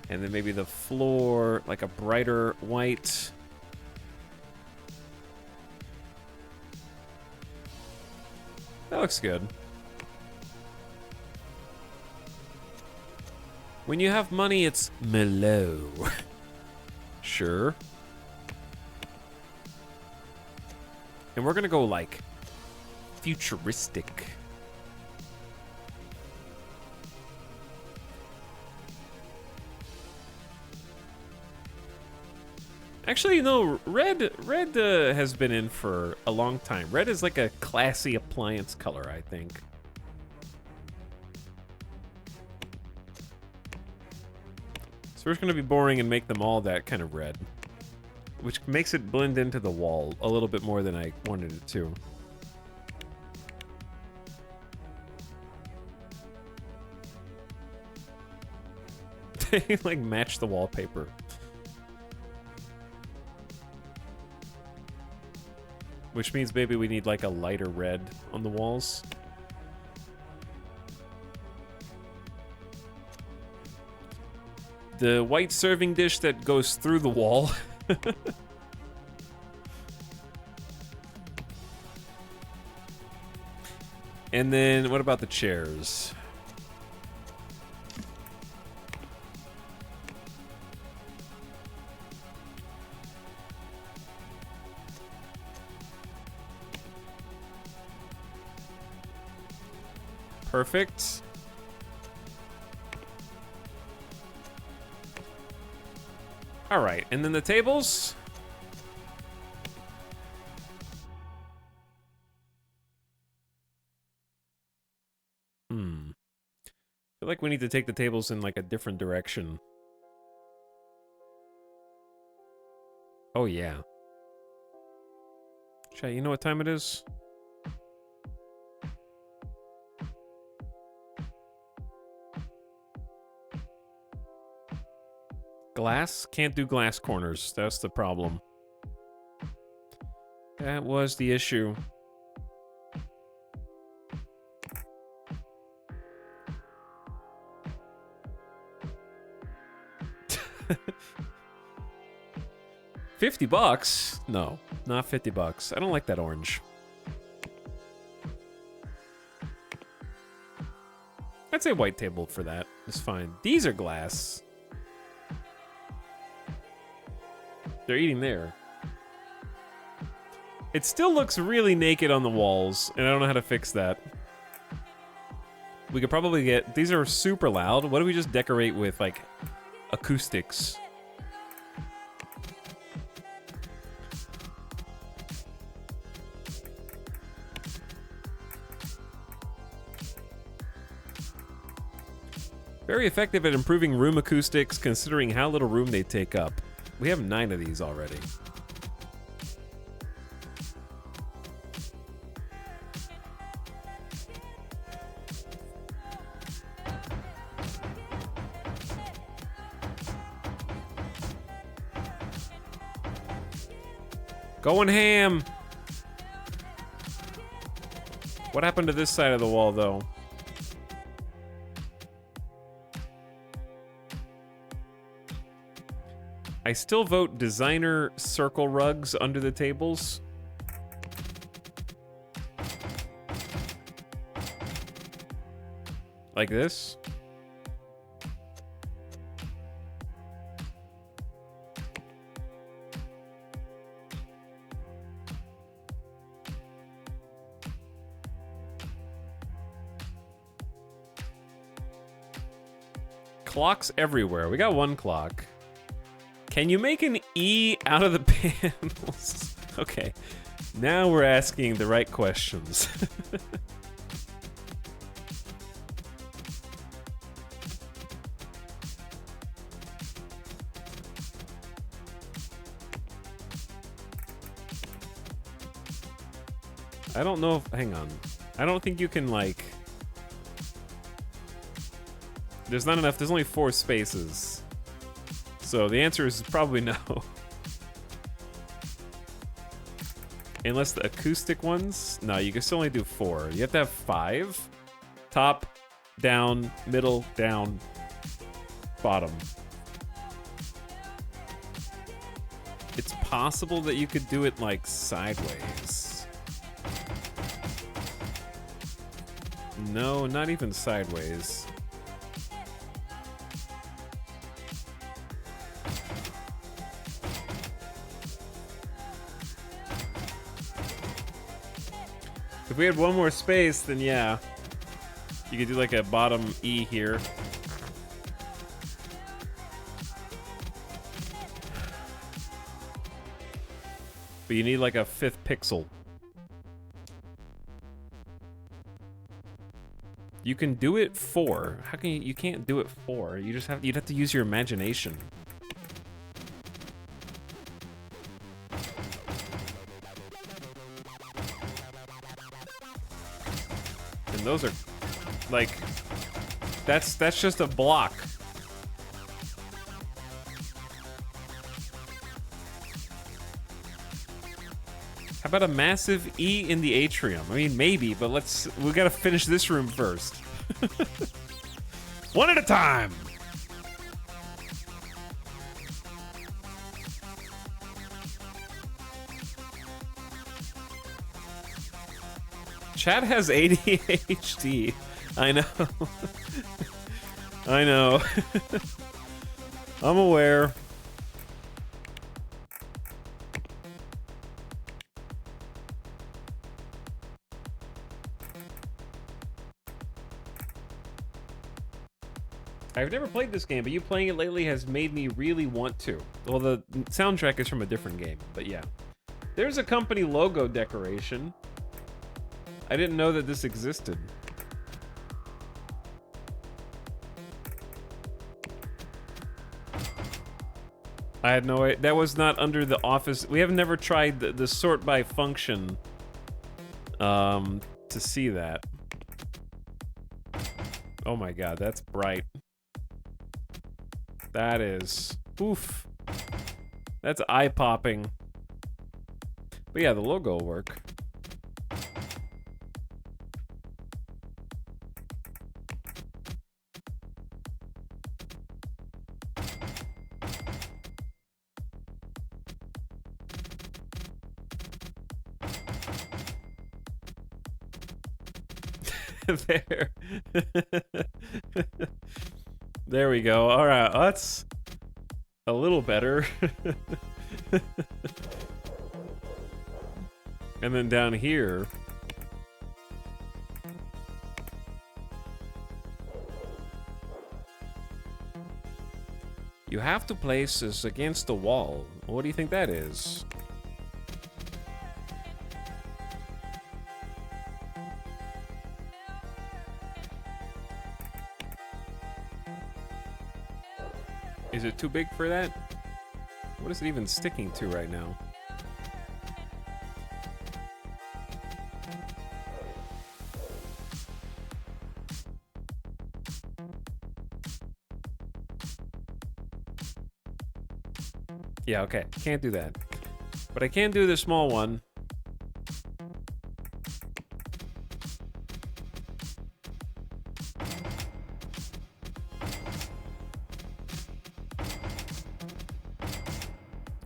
And then maybe the floor like a brighter white. That looks good. When you have money, it's mellow. Sure. And we're gonna go like futuristic. Actually, no, red has been in for a long time. Red is like a classy appliance color, I think. So we're just gonna be boring and make them all that kind of red, which makes it blend into the wall a little bit more than I wanted it to. They like match the wallpaper. Which means maybe we need like a lighter red on the walls. The white serving dish that goes through the wall. And then what about the chairs? Perfect. All right, and then the tables. I feel like we need to take the tables in like a different direction. Oh yeah. Chat, you know what time it is? Glass? Can't do glass corners. That's the problem. That was the issue. $50? No, not $50. I don't like that orange. I'd say white table for that. It's fine. These are glass. They're eating there. It still looks really naked on the walls, and I don't know how to fix that. We could probably get... These are super loud. What do we just decorate with, like, acoustics? Very effective at improving room acoustics, considering how little room they take up. We have 9 of these already. Going ham! What happened to this side of the wall, though? I still vote designer circle rugs under the tables. Like this. Clocks everywhere. We got one clock. Can you make an E out of the panels? Okay, now we're asking the right questions. I don't know if, hang on. I don't think you can like, there's not enough, there's only 4 spaces. So the answer is probably no. Unless the acoustic ones? No, you can still only do 4. You have to have 5. Top, down, middle, down, bottom. It's possible that you could do it like sideways. No, not even sideways. If we had one more space, then yeah. You could do like a bottom E here. But you need like a 5th pixel. You can do it 4. How can you can't do it 4. You'd have to use your imagination. And those are like that's just a block. How about a massive E in the atrium? I mean, maybe, but we gotta finish this room first. One at a time. Chad has ADHD. I know. I know. I'm aware. I've never played this game, but you playing it lately has made me really want to. Well, the soundtrack is from a different game, but yeah. There's a company logo decoration. I didn't know that this existed. I had no idea. That was not under the Office. We have never tried the sort by function to see that. Oh my god, that's bright. That is... Oof. That's eye-popping. But yeah, the logo will work. There. There we go. All right, that's a little better. And then down here, you have to place this against the wall. What do you think that is? Is it too big for that? What is it even sticking to right now? Yeah, okay. Can't do that. But I can do the small one.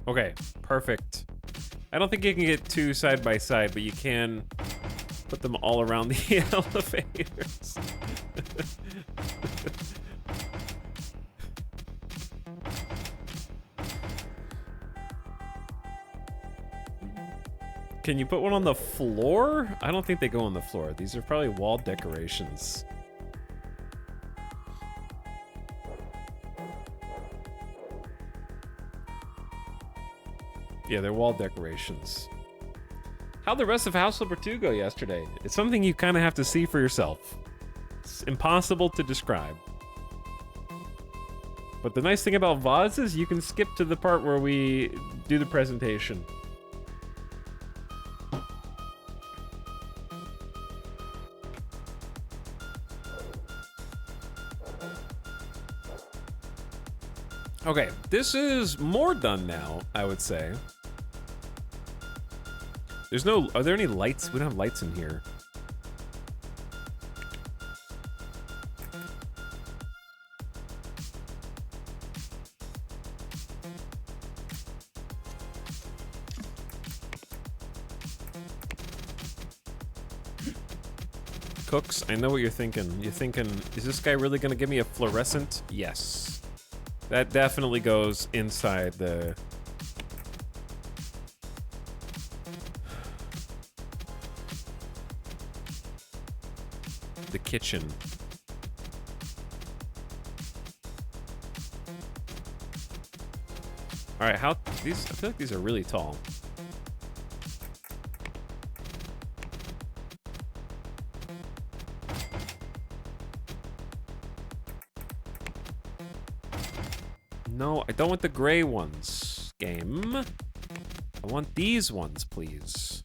Okay, perfect. I don't think you can get two side by side, but you can put them all around the elevators. Can you put one on the floor? I don't think they go on the floor. These are probably wall decorations. Yeah, they're wall decorations. How'd the rest of House Flipper 2 go yesterday? It's something you kind of have to see for yourself. It's impossible to describe. But the nice thing about VODs is you can skip to the part where we do the presentation. Okay, this is more done now, I would say. There's no... Are there any lights? We don't have lights in here. Cooks, I know what you're thinking. You're thinking, is this guy really gonna give me a fluorescent? Yes. That definitely goes inside the... kitchen. All right, how these? I feel like these are really tall. No, I don't want the gray ones, game. I want these ones, please.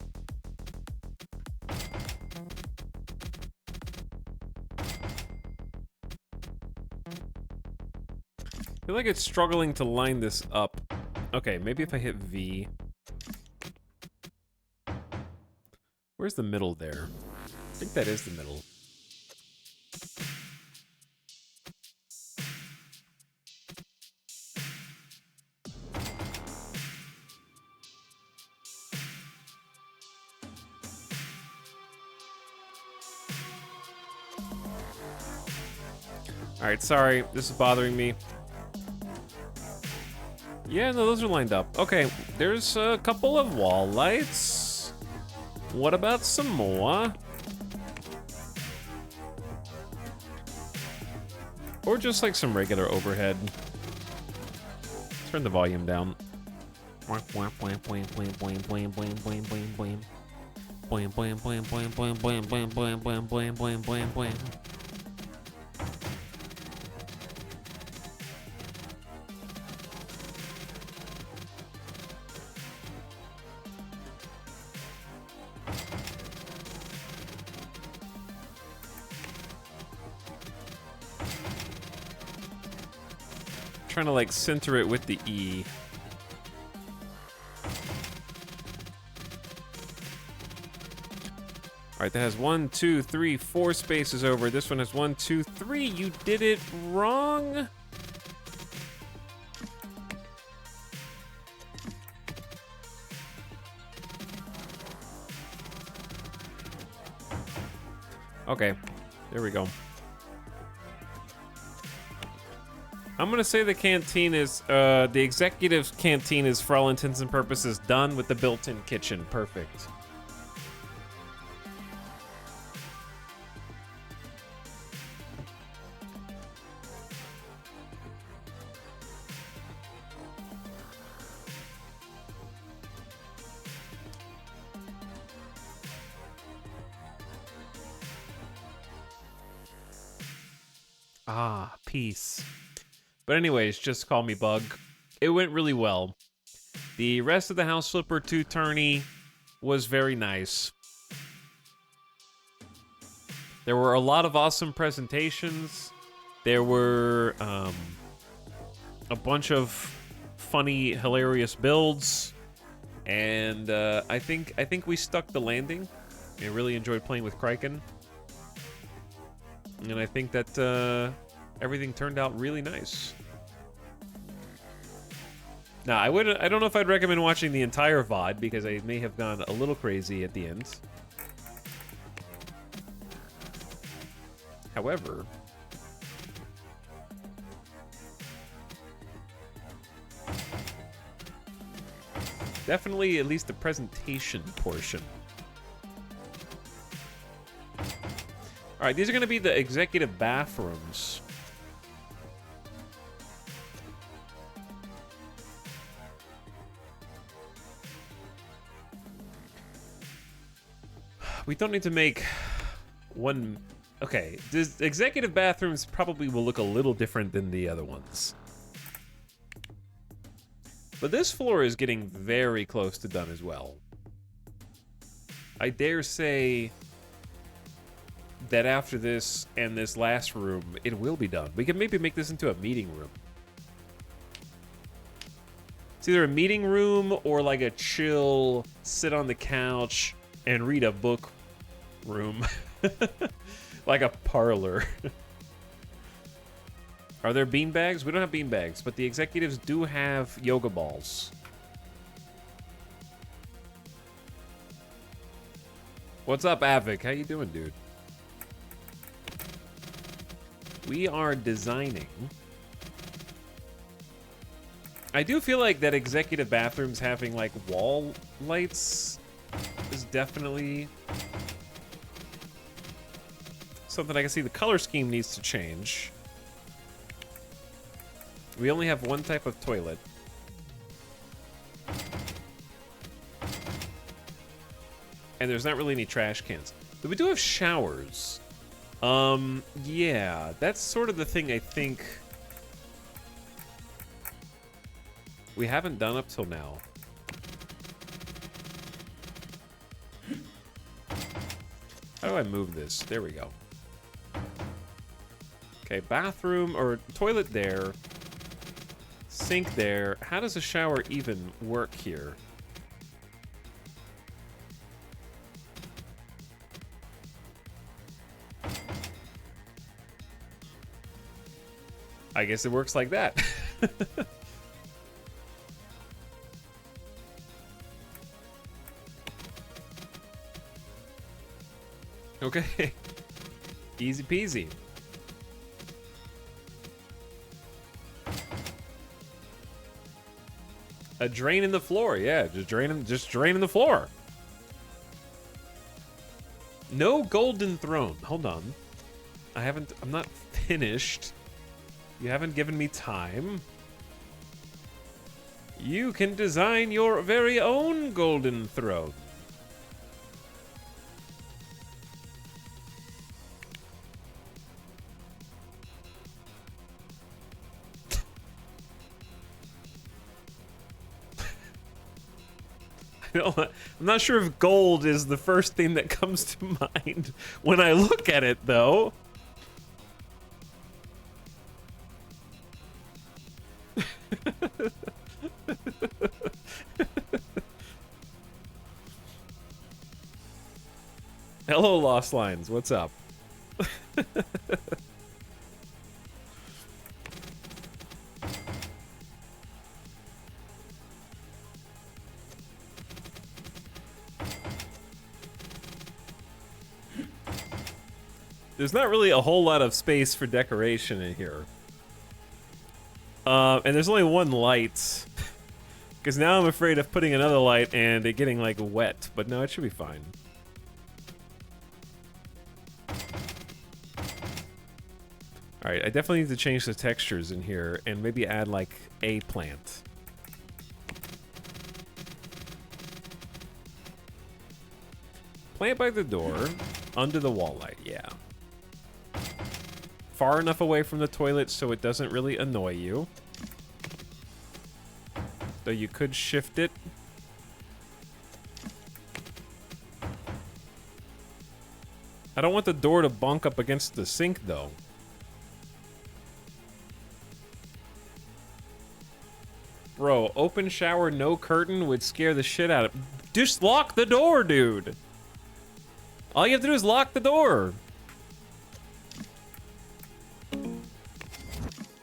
I feel like it's struggling to line this up. Okay, maybe if I hit V. Where's the middle there? I think that is the middle. Alright, sorry. This is bothering me. Yeah, no, those are lined up. Okay, there's a couple of wall lights. What about some more? Or just like some regular overhead. Turn the volume down. Trying to like center it with the E. All right, that has 1, 2, 3, 4 spaces over. This one has 1, 2, 3. You did it wrong. Okay, there we go. I'm gonna say the canteen is, the executive's canteen is, for all intents and purposes, done with the built-in kitchen. Perfect. Ah, peace. But anyways, just call me Bug. It went really well. The rest of the House Flipper 2 tourney was very nice. There were a lot of awesome presentations. There were a bunch of funny, hilarious builds, and I think we stuck the landing. I really enjoyed playing with Kraken, and I think that everything turned out really nice. Now, I don't know if I'd recommend watching the entire VOD because I may have gone a little crazy at the end. However, definitely at least the presentation portion. All right, these are going to be the executive bathrooms. We don't need to make one. Okay, the executive bathrooms probably will look a little different than the other ones. But this floor is getting very close to done as well. I dare say that after this and this last room, it will be done. We can maybe make this into a meeting room. It's either a meeting room or like a chill, sit on the couch and read a book room. Like a parlor. Are there beanbags? We don't have beanbags, but the executives do have yoga balls. What's up, Avik? How you doing, dude? We are designing. I do feel like that executive bathrooms having like wall lights is definitely something I can see the color scheme needs to change. We only have one type of toilet. And there's not really any trash cans. But we do have showers. Yeah, that's sort of the thing I think we haven't done up till now. How do I move this? There we go. Okay, bathroom or toilet there. Sink there. How does a shower even work here? I guess it works like that. Okay. Easy peasy. A drain in the floor, yeah, just draining the floor. No golden throne. Hold on. I'm not finished. You haven't given me time. You can design your very own golden throne. I'm not sure if gold is the first thing that comes to mind when I look at it, though. Hello, Lost Lines. What's up? There's not really a whole lot of space for decoration in here. And there's only one light. Because now I'm afraid of putting another light and it getting, like, wet. But no, it should be fine. Alright, I definitely need to change the textures in here and maybe add, like, a plant. Plant by the door, under the wall light, yeah. Far enough away from the toilet so it doesn't really annoy you. Though you could shift it. I don't want the door to bunk up against the sink, though. Bro, open shower, no curtain would scare the shit out of... Just lock the door, dude! All you have to do is lock the door.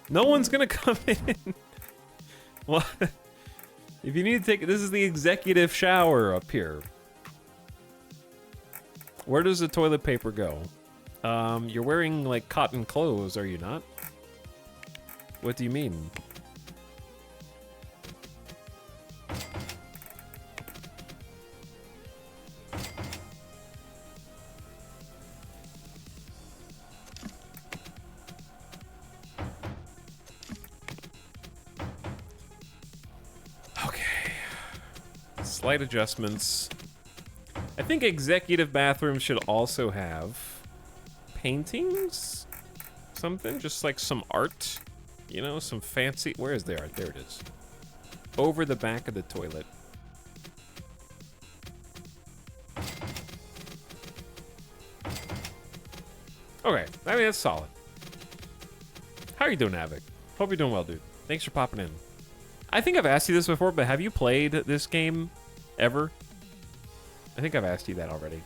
No one's gonna come in. What? If you need to take... This is the executive shower up here. Where does the toilet paper go? You're wearing, like, cotton clothes, are you not? What do you mean? Slight adjustments. I think executive bathrooms should also have paintings? Something? Just like some art? You know, some fancy... Where is the art? There it is. Over the back of the toilet. Okay, I mean, that's solid. How are you doing, Havoc? Hope you're doing well, dude. Thanks for popping in. I think I've asked you this before, but have you played this game ever? I think I've asked you that already.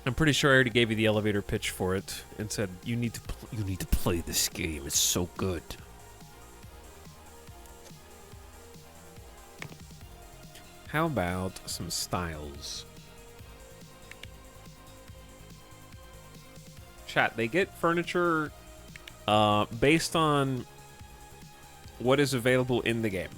I'm pretty sure I already gave you the elevator pitch for it and said you need to play this game. It's so good. How about some styles? Chat, they get furniture based on what is available in the game.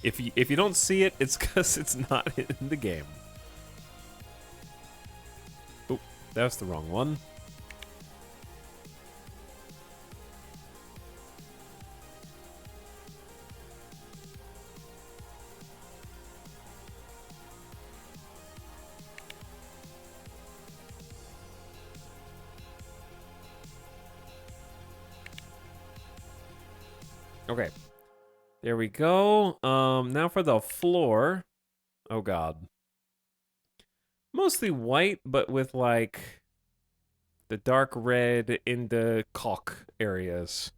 If you don't see it, it's because it's not in the game. Oh, that's the wrong one. Okay. There we go. Now for the floor. Oh god. Mostly white, but with like the dark red in the caulk areas.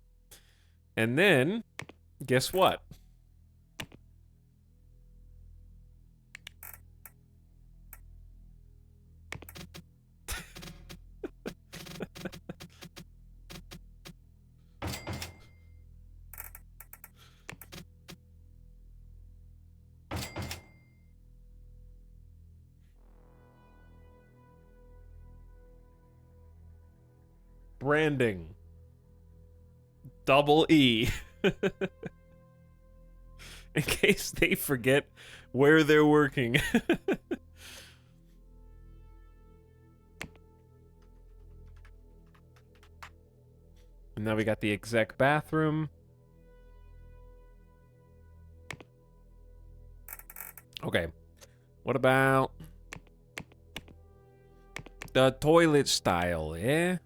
And then, guess what? Branding. Double E. In case they forget where they're working. And now we got the exec bathroom. Okay. What about the toilet style, yeah?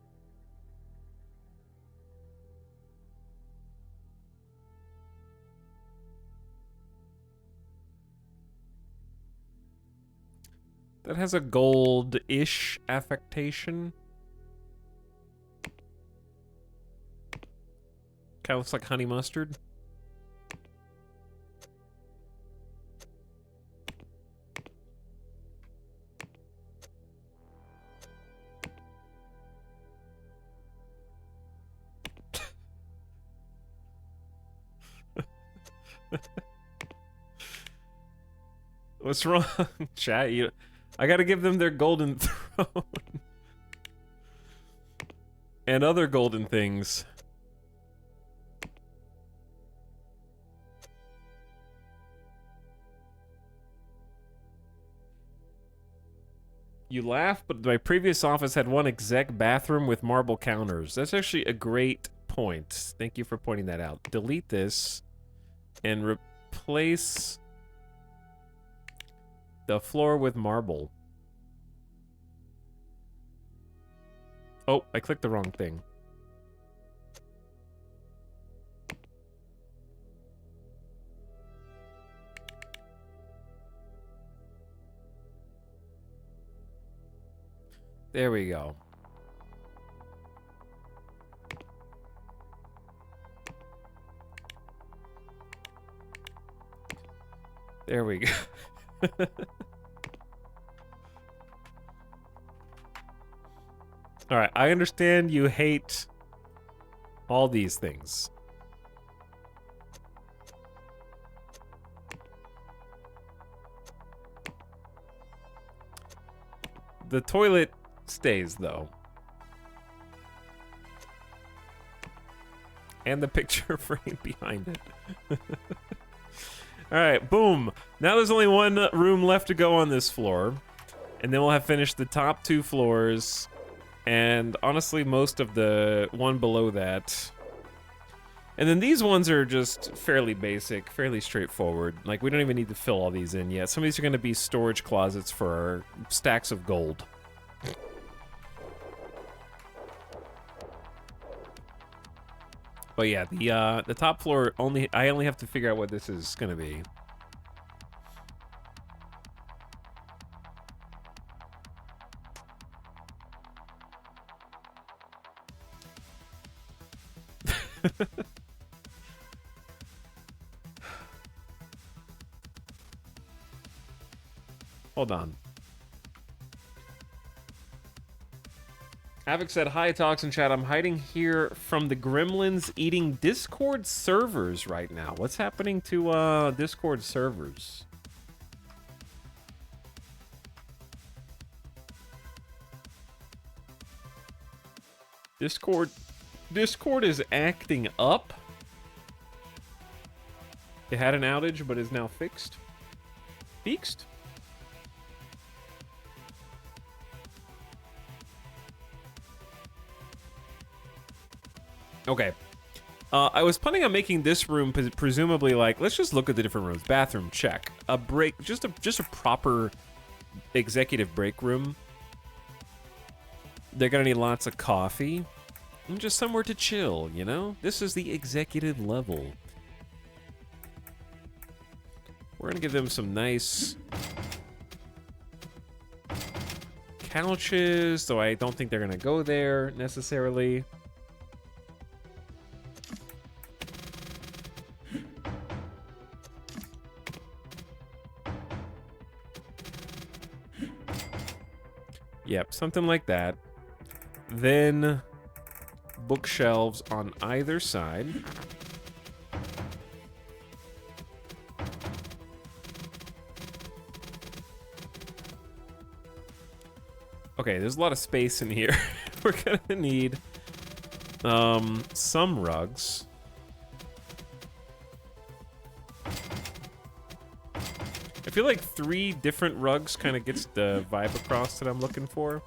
That has a gold-ish affectation. Kind of looks like honey mustard. What's wrong, chat? I gotta give them their golden throne. And other golden things. You laugh, but my previous office had one exec bathroom with marble counters. That's actually a great point. Thank you for pointing that out. Delete this and replace the floor with marble. Oh, I clicked the wrong thing. There we go. There we go. Alright, I understand you hate all these things. The toilet stays, though. And the picture frame behind it. Alright, boom. Now there's only one room left to go on this floor. And then we'll have finished the top 2 floors. And honestly, most of the one below that. And then these ones are just fairly basic, fairly straightforward. Like, we don't even need to fill all these in yet. Some of these are going to be storage closets for our stacks of gold. But yeah, the top floor I only have to figure out what this is gonna be. Hold on. Havoc said, hi, Talks in chat. I'm hiding here from the gremlins eating Discord servers right now. What's happening to Discord servers? Discord is acting up? It had an outage, but is now fixed. Fixed? Okay. I was planning on making this room presumably like, let's just look at the different rooms. Bathroom, check. A break, just a proper executive break room. They're gonna need lots of coffee. And just somewhere to chill, you know? This is the executive level. We're gonna give them some nice couches, though I don't think they're gonna go there necessarily. Yep, something like that. Then bookshelves on either side. Okay, there's a lot of space in here. We're gonna need some rugs. I feel like 3 different rugs kind of gets the vibe across that I'm looking for.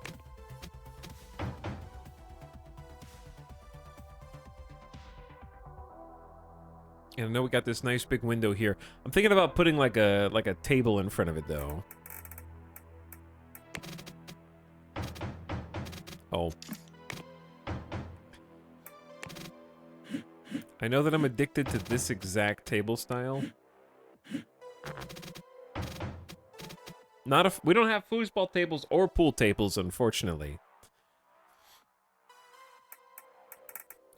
And I know we got this nice big window here. I'm thinking about putting like a table in front of it though. Oh. I know that I'm addicted to this exact table style. We don't have foosball tables or pool tables, unfortunately.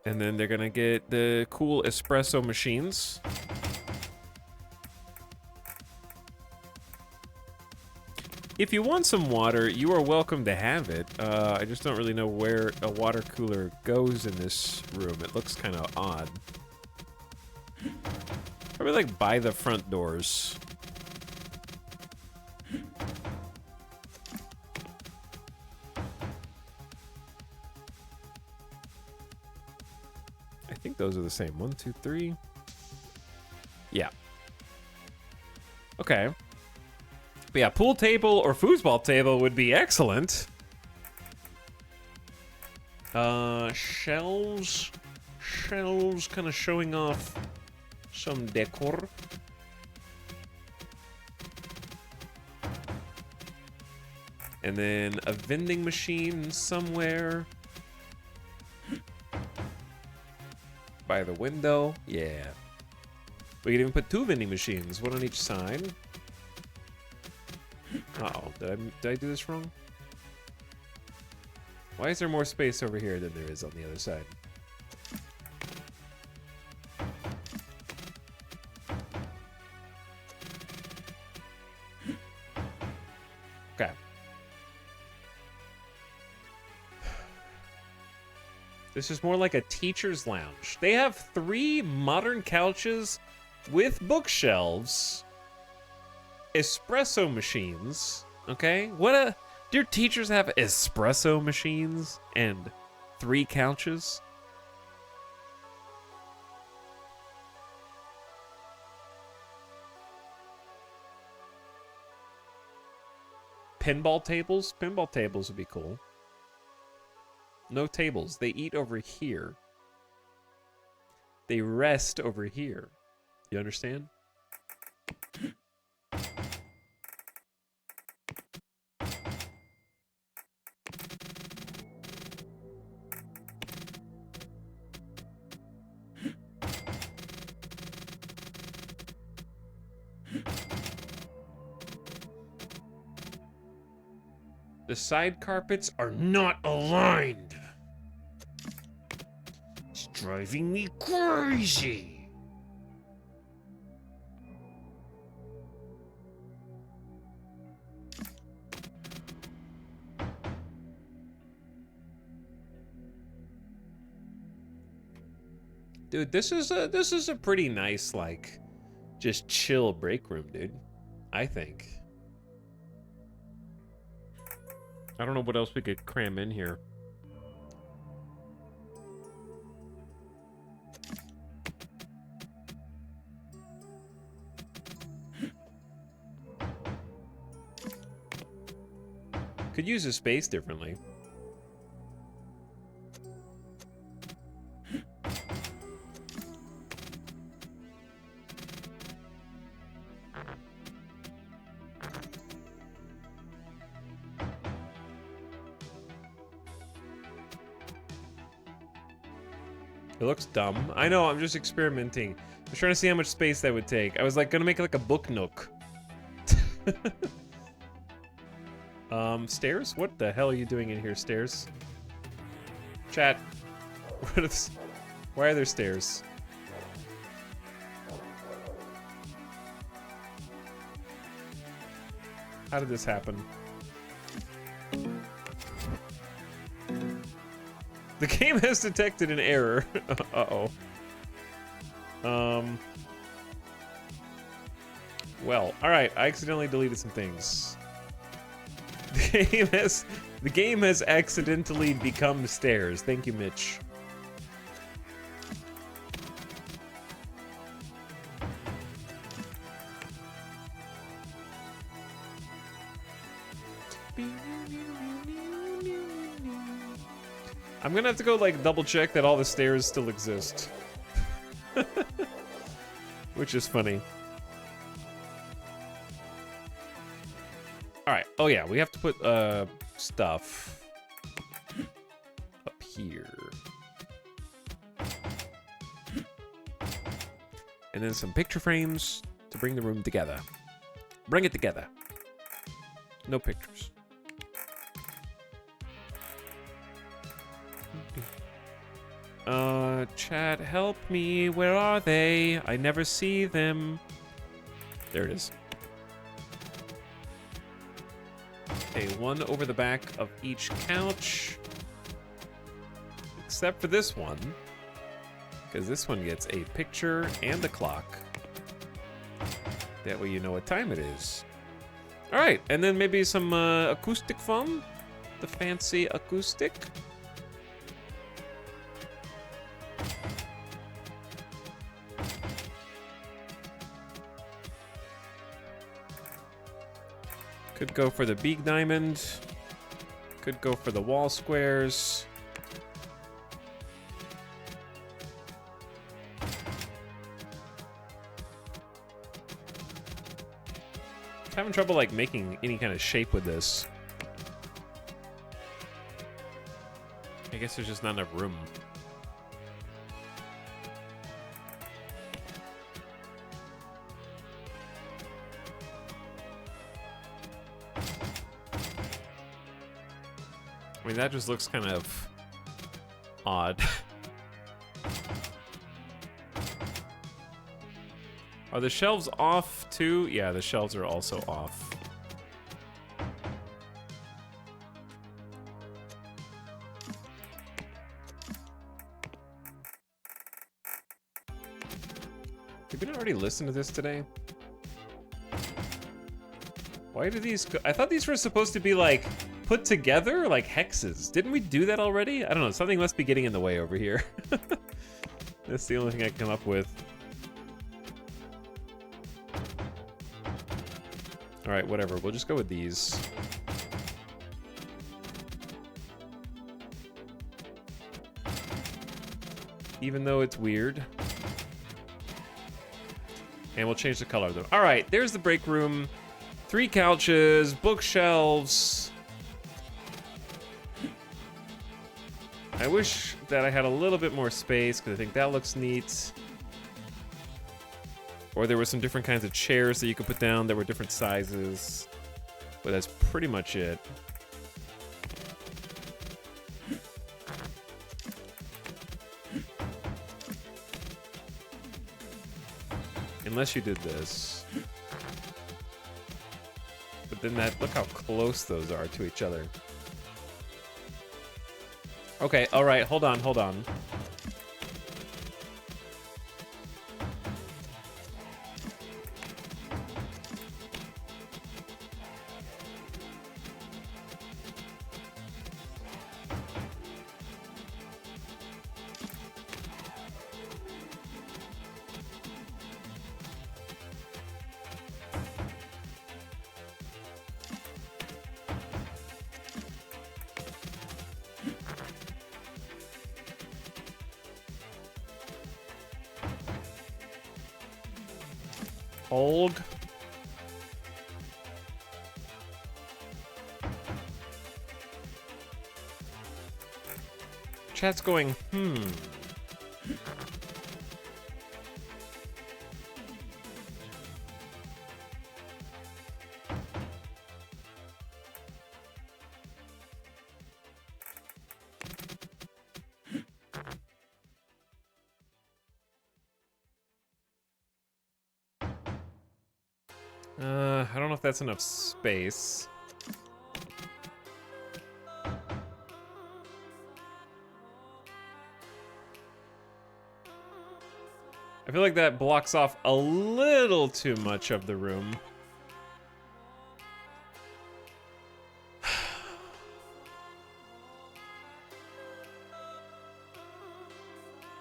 And then they're gonna get the cool espresso machines. If you want some water, you are welcome to have it. I just don't really know where a water cooler goes in this room. It looks kind of odd. Probably like by the front doors. I think those are the same. 1, 2, 3. Yeah. Okay. But yeah, pool table or foosball table would be excellent. Shelves. Shelves kind of showing off some decor. And then a vending machine somewhere. By the window. Yeah. We could even put 2 vending machines, one on each side. Uh-oh, did I do this wrong? Why is there more space over here than there is on the other side? Okay. This is more like a teacher's lounge. They have 3 modern couches with bookshelves. Espresso machines, okay? Do your teachers have espresso machines and 3 couches? Pinball tables? Pinball tables would be cool. No tables. They eat over here. They rest over here. You understand? The side carpets are not aligned. It's driving me crazy. Dude, this is a pretty nice, like, just chill break room, dude. I think. I don't know what else we could cram in here. Could use the space differently. It looks dumb. I know, I'm just experimenting. I'm trying to see how much space that would take. I was like gonna make it like a book nook. Stairs? What the hell are you doing in here, stairs? Chat. Why are there stairs? How did this happen? The game has detected an error. Uh-oh. Well, alright, I accidentally deleted some things. The game has accidentally become stairs. Thank you, Mitch. I'm gonna have to go like double check that all the stairs still exist. Which is funny. Alright, oh yeah, we have to put stuff up here. And then some picture frames to bring the room together. Bring it together. No pictures. Chat, help me. Where are they? I never see them. There it is. Okay, one over the back of each couch. Except for this one. Because this one gets a picture and a clock. That way you know what time it is. Alright, and then maybe some acoustic foam. The fancy acoustic. Could go for the big diamond. Could go for the wall squares. I'm having trouble like making any kind of shape with this. I guess there's just not enough room. I mean, that just looks kind of odd. Are the shelves off too? Yeah, the shelves are also off. Did we not already listen to this today? Why do these go? I thought these were supposed to be like put together like hexes. Didn't we do that already? I don't know. Something must be getting in the way over here. That's the only thing I come up with. All right, whatever. We'll just go with these. Even though it's weird. And we'll change the color of them. All right, there's the break room. 3 couches, bookshelves. I wish that I had a little bit more space because I think that looks neat. Or there were some different kinds of chairs that you could put down that were different sizes. But that's pretty much it. Unless you did this. But then that, look how close those are to each other. Okay, all right, hold on, hold on. Hold. Chat's going, I don't know if that's enough space. I feel like that blocks off a little too much of the room.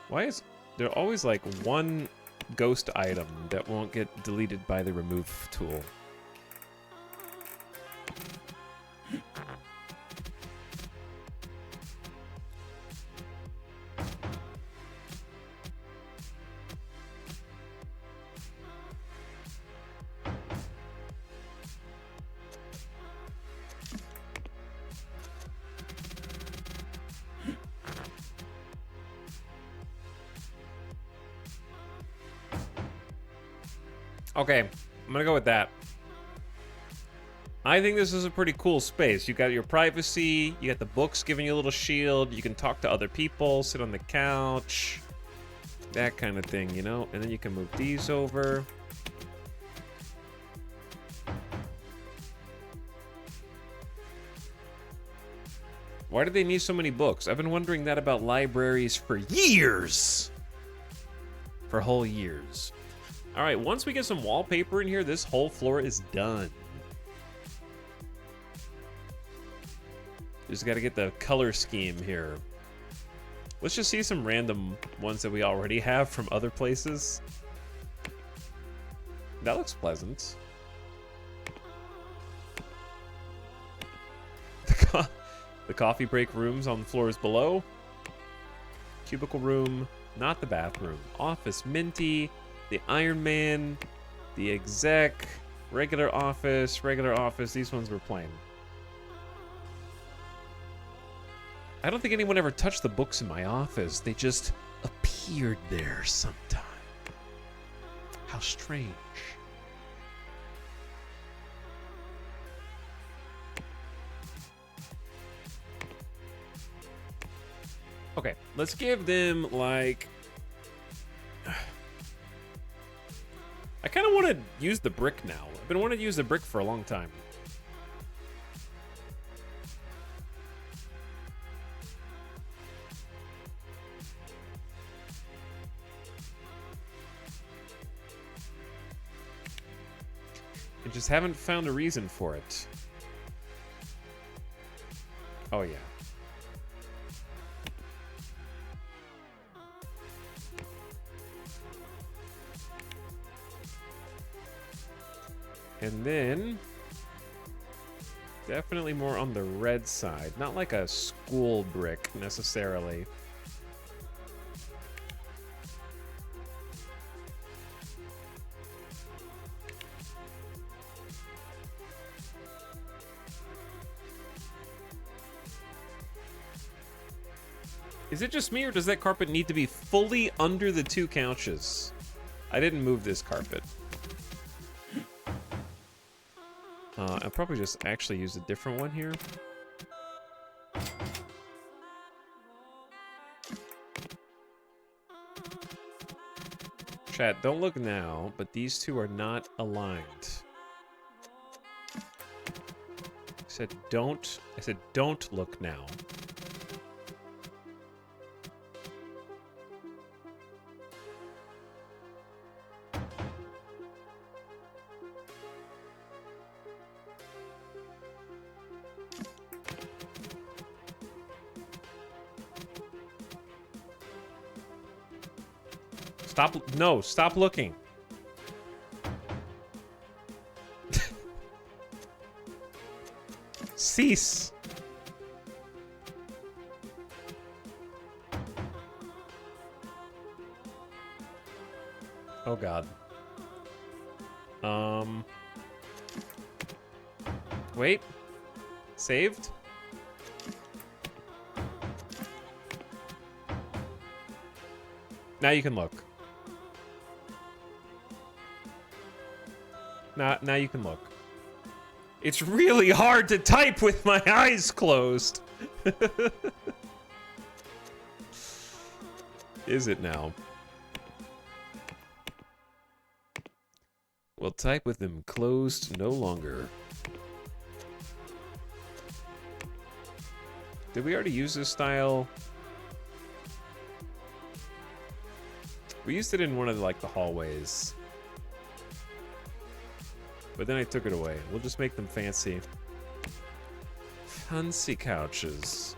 Why is there always like one ghost item that won't get deleted by the remove tool? Okay, I'm gonna go with that. I think this is a pretty cool space. You got your privacy, you got the books giving you a little shield, you can talk to other people, sit on the couch, that kind of thing, you know? And then you can move these over. Why do they need so many books? I've been wondering that about libraries for years. For whole years. All right, once we get some wallpaper in here, this whole floor is done. Just got to get the color scheme here. Let's just see some random ones that we already have from other places. That looks pleasant. The coffee break rooms on the floors below. Cubicle room, not the bathroom. Office minty. The Iron Man, the exec, regular office. These ones were plain. I don't think anyone ever touched the books in my office. They just appeared there sometime. How strange. Okay, let's give them like... I kind of want to use the brick now. I've been wanting to use the brick for a long time. I just haven't found a reason for it. Oh, yeah. And then, definitely more on the red side. Not like a school brick, necessarily. Is it just me, or does that carpet need to be fully under the two couches? I didn't move this carpet. I'll probably just actually use a different one here. Chat, don't look now, but these two are not aligned. I said don't look now. Stop looking. Cease. Oh God. Wait. Saved? Now you can look. Now you can look. It's really hard to type with my eyes closed. Is it now? We'll type with them closed no longer. Did we already use this style? We used it in one of like the hallways. But then I took it away. We'll just make them fancy. Fancy couches.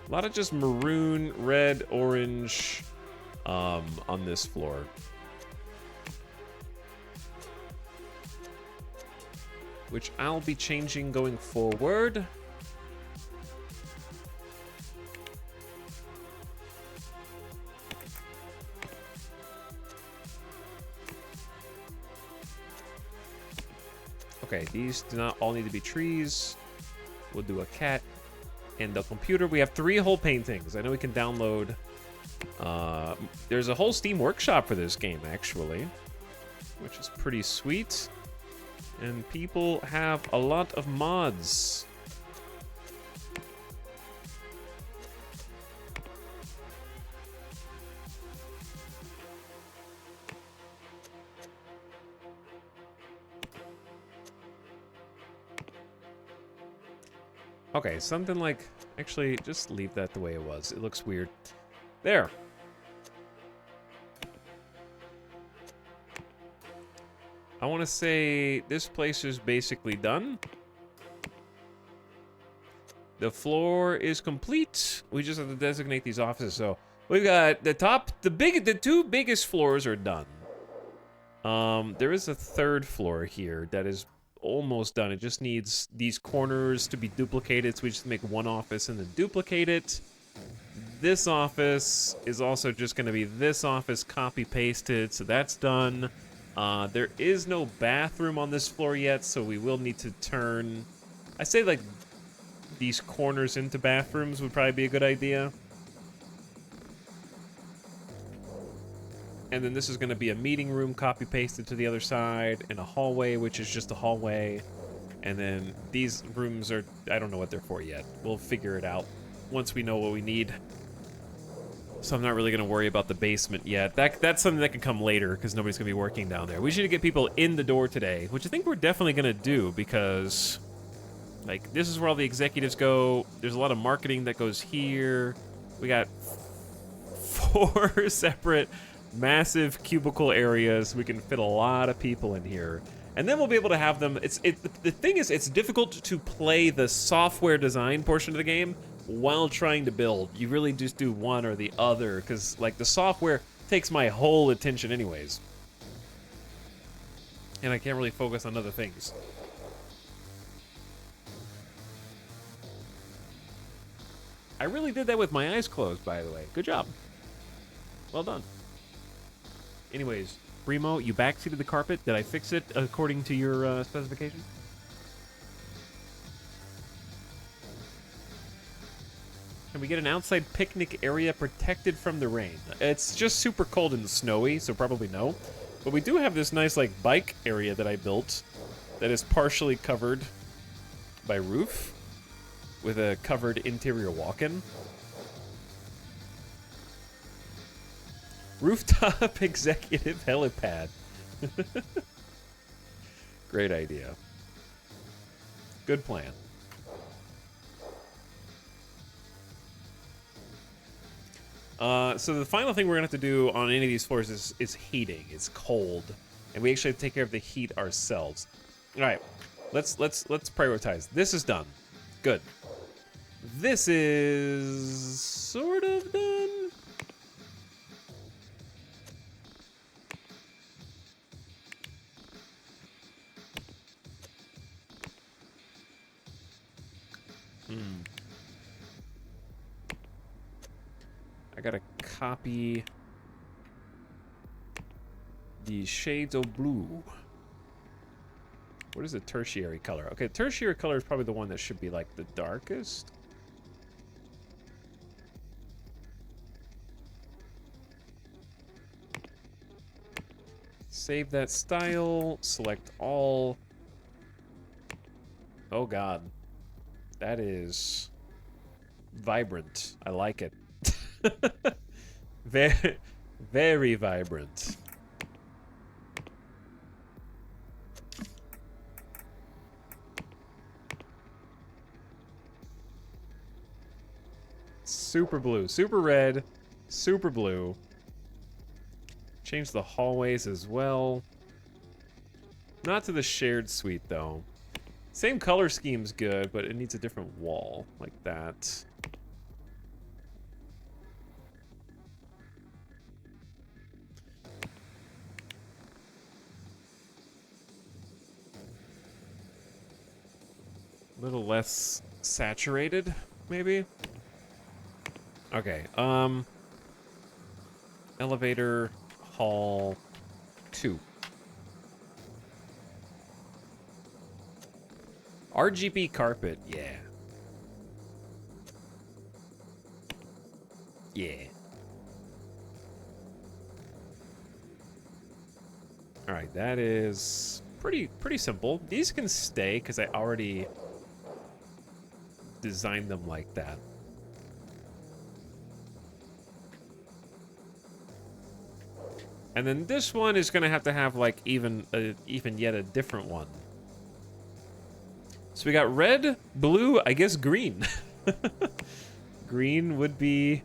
A lot of just maroon, red, orange on this floor. Which I'll be changing going forward. Okay, these do not all need to be trees. We'll do a cat and the computer. We have 3 whole paintings. I know we can download. There's a whole Steam Workshop for this game, actually, which is pretty sweet. And people have a lot of mods. Okay, something like... Actually, just leave that the way it was. It looks weird. There. I want to say this place is basically done. The floor is complete. We just have to designate these offices. So we've got the top, the 2 biggest floors are done. There is a 3rd floor here that is almost done. It just needs these corners to be duplicated, so we just make one office and then duplicate it. This office is also just going to be this office copy pasted, so that's done. There is no bathroom on this floor yet, so we will need to turn... I say like these corners into bathrooms would probably be a good idea. And then this is going to be a meeting room copy pasted to the other side, and a hallway, which is just a hallway. And then these rooms are, I don't know what they're for yet. We'll figure it out once we know what we need. So I'm not really going to worry about the basement yet. That's something that can come later, because nobody's going to be working down there. We should get people in the door today, which I think we're definitely going to do, because like this is where all the executives go. There's a lot of marketing that goes here. We got 4 separate massive cubicle areas. We can fit a lot of people in here, and then we'll be able to have them. The thing is, it's difficult to play the software design portion of the game while trying to build. You really just do one or the other, because like the software takes my whole attention anyways, and I can't really focus on other things. I really did that with my eyes closed, by the way. Good job. Well done. Anyways, Brimo, you backseated the carpet. Did I fix it according to your specification? Can we get an outside picnic area protected from the rain? It's just super cold and snowy, so probably no. But we do have this nice like bike area that I built that is partially covered by roof with a covered interior walk-in. Rooftop executive helipad. Great idea. Good plan. So the final thing we're gonna have to do on any of these floors is heating. It's cold, and we actually have to take care of the heat ourselves. All right, let's prioritize. This is done. Good. This is sort of done. I gotta copy the shades of blue. What is the tertiary color? Okay, tertiary color is probably the one that should be like the darkest. Save that style, select all. Oh god. That is vibrant. I like it. Very, very vibrant. Super blue, super red, super blue. Change the hallways as well. Not to the shared suite though. Same color scheme's good, but it needs a different wall, like that. A little less saturated, maybe? Okay, elevator, hall, 2. RGB carpet, yeah. Yeah. All right, that is pretty simple. These can stay because I already designed them like that. And then this one is gonna have to have like even yet a different one. So we got red, blue, I guess green. Green would be...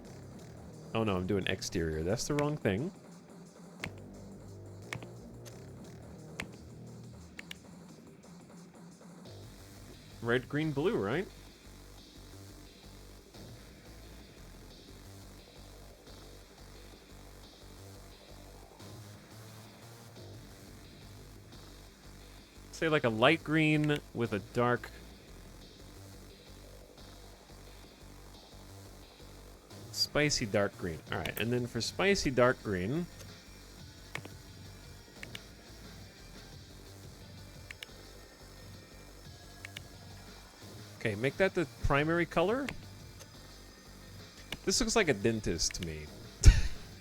Oh no, I'm doing exterior. That's the wrong thing. Red, green, blue, right? Say like a light green with a dark... Spicy dark green. Alright, and then for spicy dark green... Okay, make that the primary color. This looks like a dentist to me.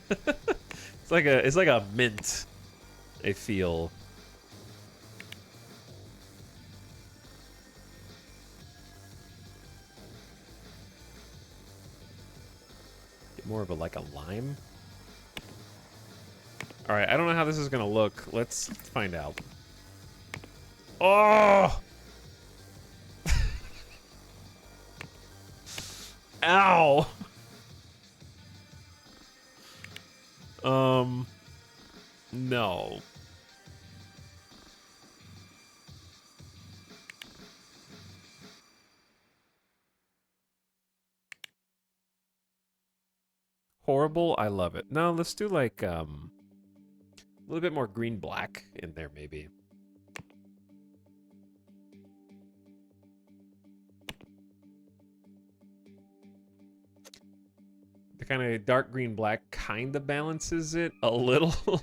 It's like a mint, I feel. More of a like a lime. All right, I don't know how this is gonna look. Let's find out. Oh! Ow! No. Horrible, I love it. No, let's do like, a little bit more green-black in there, maybe. The kind of dark green-black kind of balances it a little.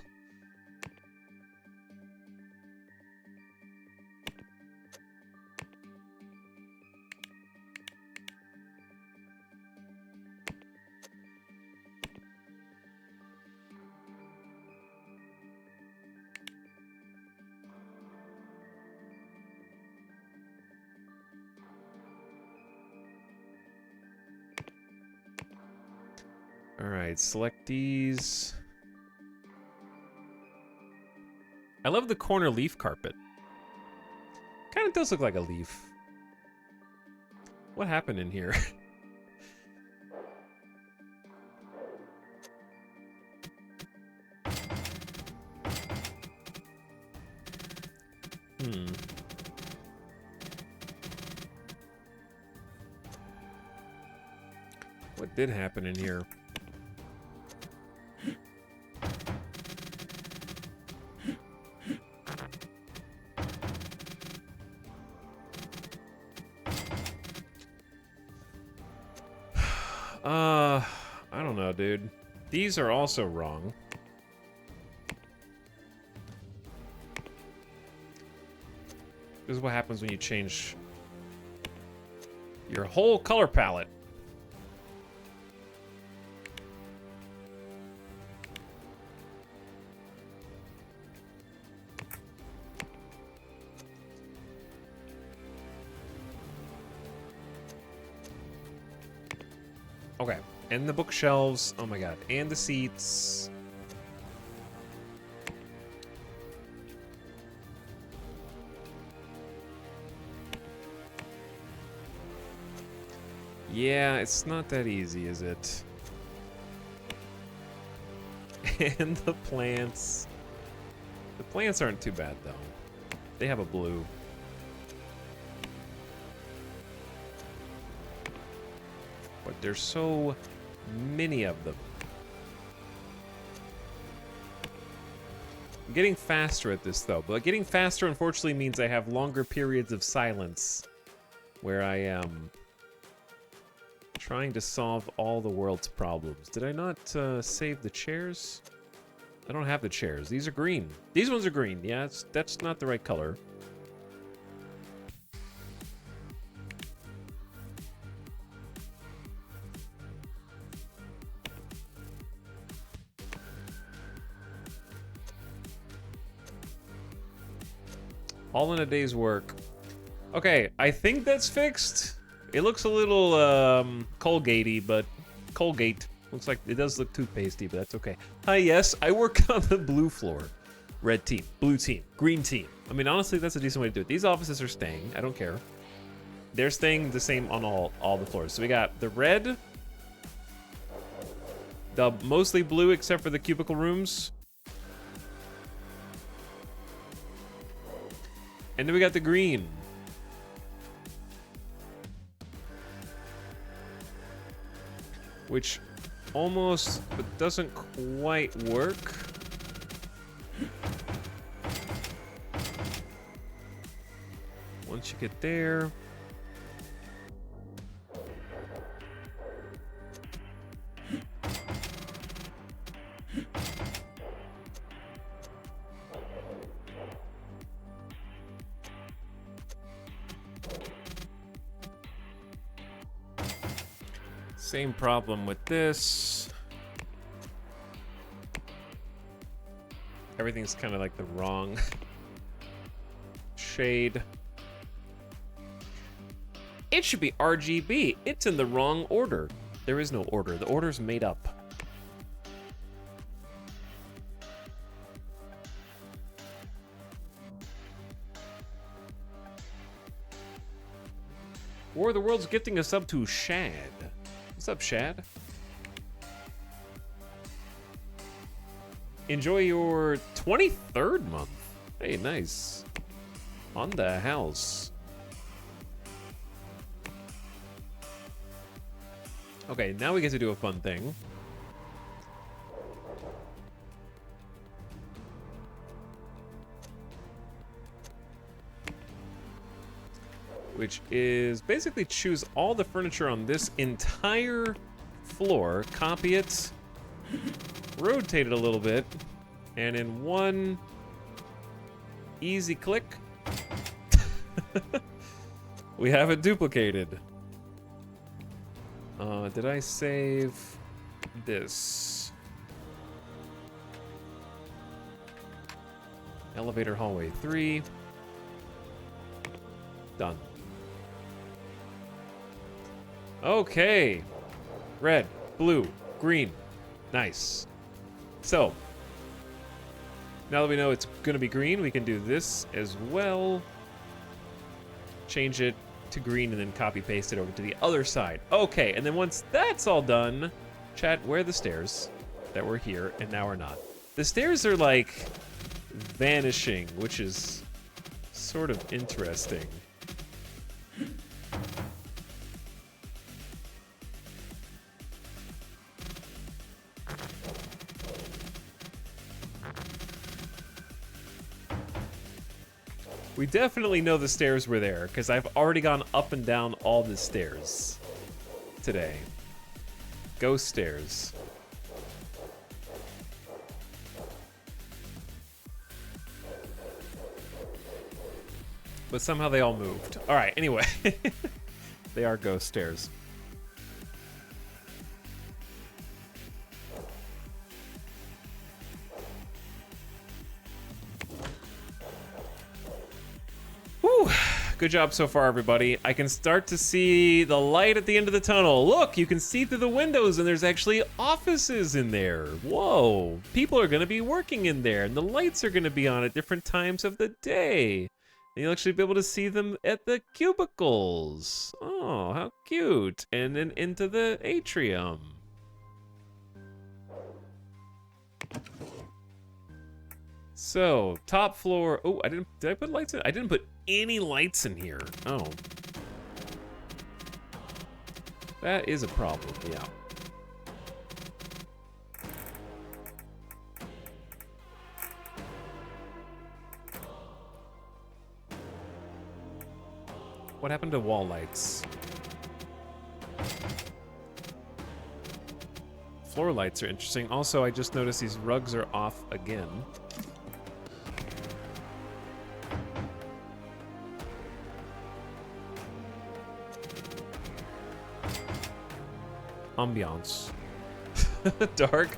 Alright, select these. I love the corner leaf carpet. Kind of does look like a leaf. What happened in here? What did happen in here? I don't know, dude. These are also wrong. This is what happens when you change your whole color palette. Okay, and the bookshelves. Oh my god, and the seats. Yeah, it's not that easy, is it? And the plants. The plants aren't too bad, though. They have a blue. But there's so many of them. I'm getting faster at this, though. But getting faster, unfortunately, means I have longer periods of silence where I am trying to solve all the world's problems. Did I not save the chairs? I don't have the chairs. These are green. These ones are green. Yeah, that's not the right color. All in a day's work. Okay, I think that's fixed. It looks a little Colgate-y, but Colgate. Looks like it does look toothpastey, but that's okay. Hi, yes, I work on the blue floor. Red team, blue team, green team. I mean, honestly, that's a decent way to do it. These offices are staying. I don't care. They're staying the same on all the floors. So we got the red, the mostly blue except for the cubicle rooms. And then we got the green. Which almost, but doesn't quite work. Once you get there. Same problem with this. Everything's kind of like the wrong shade. It should be RGB. It's in the wrong order. There is no order. The order's made up. War of the World's gifting a sub to Shad. What's up, Shad? Enjoy your 23rd month. Hey, nice. On the house. Okay, now we get to do a fun thing. Which is basically choose all the furniture on this entire floor, copy it, rotate it a little bit, and in one easy click, we have it duplicated. Did I save this? Elevator hallway 3. Done. Okay. Red, blue, green. Nice. So, now that we know it's going to be green, we can do this as well. Change it to green and then copy paste it over to the other side. Okay, and then once that's all done, chat, where are the stairs that were here and now are not? The stairs are like vanishing, which is sort of interesting. We definitely know the stairs were there, because I've already gone up and down all the stairs today. Ghost stairs. But somehow they all moved. All right, anyway. They are ghost stairs. Whew. Good job so far, everybody. I can start to see the light at the end of the tunnel. Look, you can see through the windows, and there's actually offices in there. Whoa. People are going to be working in there, and the lights are going to be on at different times of the day. And you'll actually be able to see them at the cubicles. Oh, how cute. And then into the atrium. So, top floor. Oh, did I put lights in? I didn't put any lights in here. Oh. That is a problem, yeah. What happened to wall lights? Floor lights are interesting. Also, I just noticed these rugs are off again. Ambiance. Dark,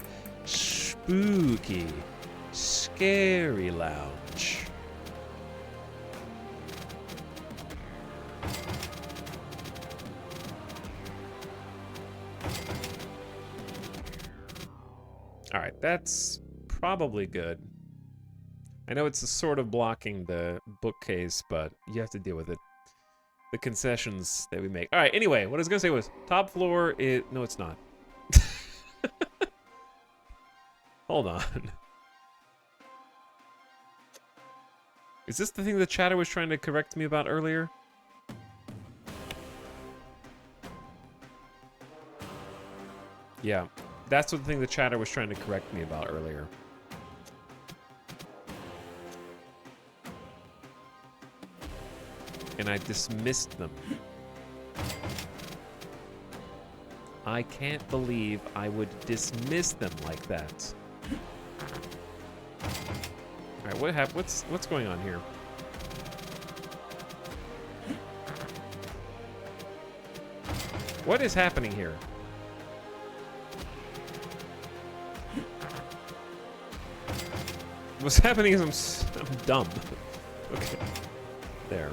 spooky, scary lounge. All right, that's probably good. I know it's sort of blocking the bookcase, but you have to deal with it. The concessions that we make. All right, anyway, what I was gonna say was top floor is, no, it's not. Hold on. Is this the thing the chatter was trying to correct me about earlier? Yeah, that's the thing the chatter was trying to correct me about earlier. And I dismissed them. I can't believe I would dismiss them like that. All right, what happened? What's going on here? What is happening here? What's happening is I'm dumb. Okay, there.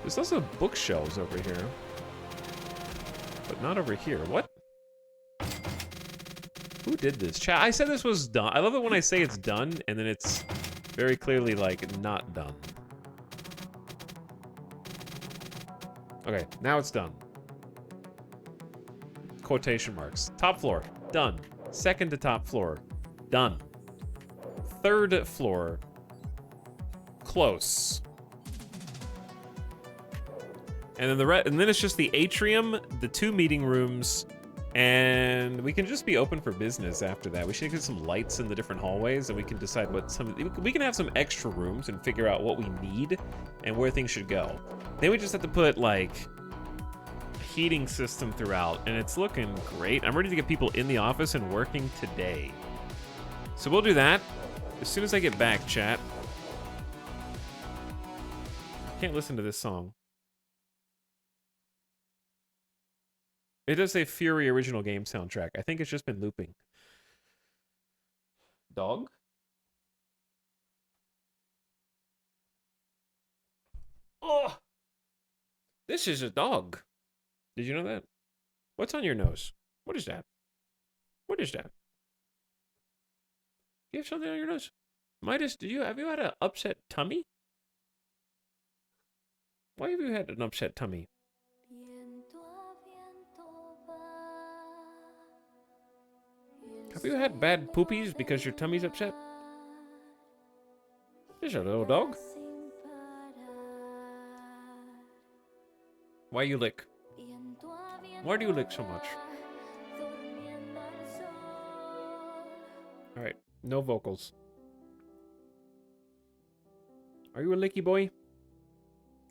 There's also bookshelves over here. But not over here. What? Who did this? Chat, I said this was done. I love it when I say it's done, and then it's very clearly, like, not done. Okay, now it's done. Quotation marks. Top floor, done. Second to top floor, done. Third floor, close. And then and then it's just the atrium, the 2 meeting rooms, and we can just be open for business after that. We should get some lights in the different hallways, and we can decide we can have some extra rooms and figure out what we need and where things should go. Then we just have to put like a heating system throughout, and it's looking great. I'm ready to get people in the office and working today. So we'll do that as soon as I get back, chat. Can't listen to this song. It does say Fury original game soundtrack. I think it's just been looping. Dog? Oh! This is a dog. Did you know that? What's on your nose? What is that? What is that? You have something on your nose? Midas, have you had an upset tummy? Why have you had an upset tummy? Have you had bad poopies because your tummy's upset? There's a little dog. Why you lick? Why do you lick so much? Alright, no vocals. Are you a licky boy?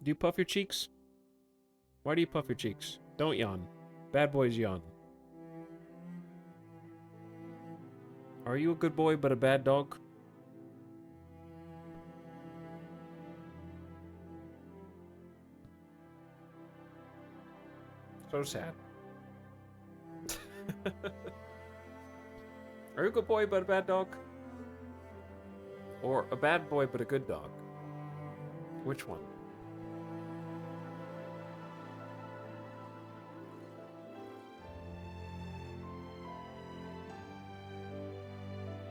Do you puff your cheeks? Why do you puff your cheeks? Don't yawn. Bad boys yawn. Are you a good boy but a bad dog? So sad. Are you a good boy but a bad dog? Or a bad boy but a good dog? Which one?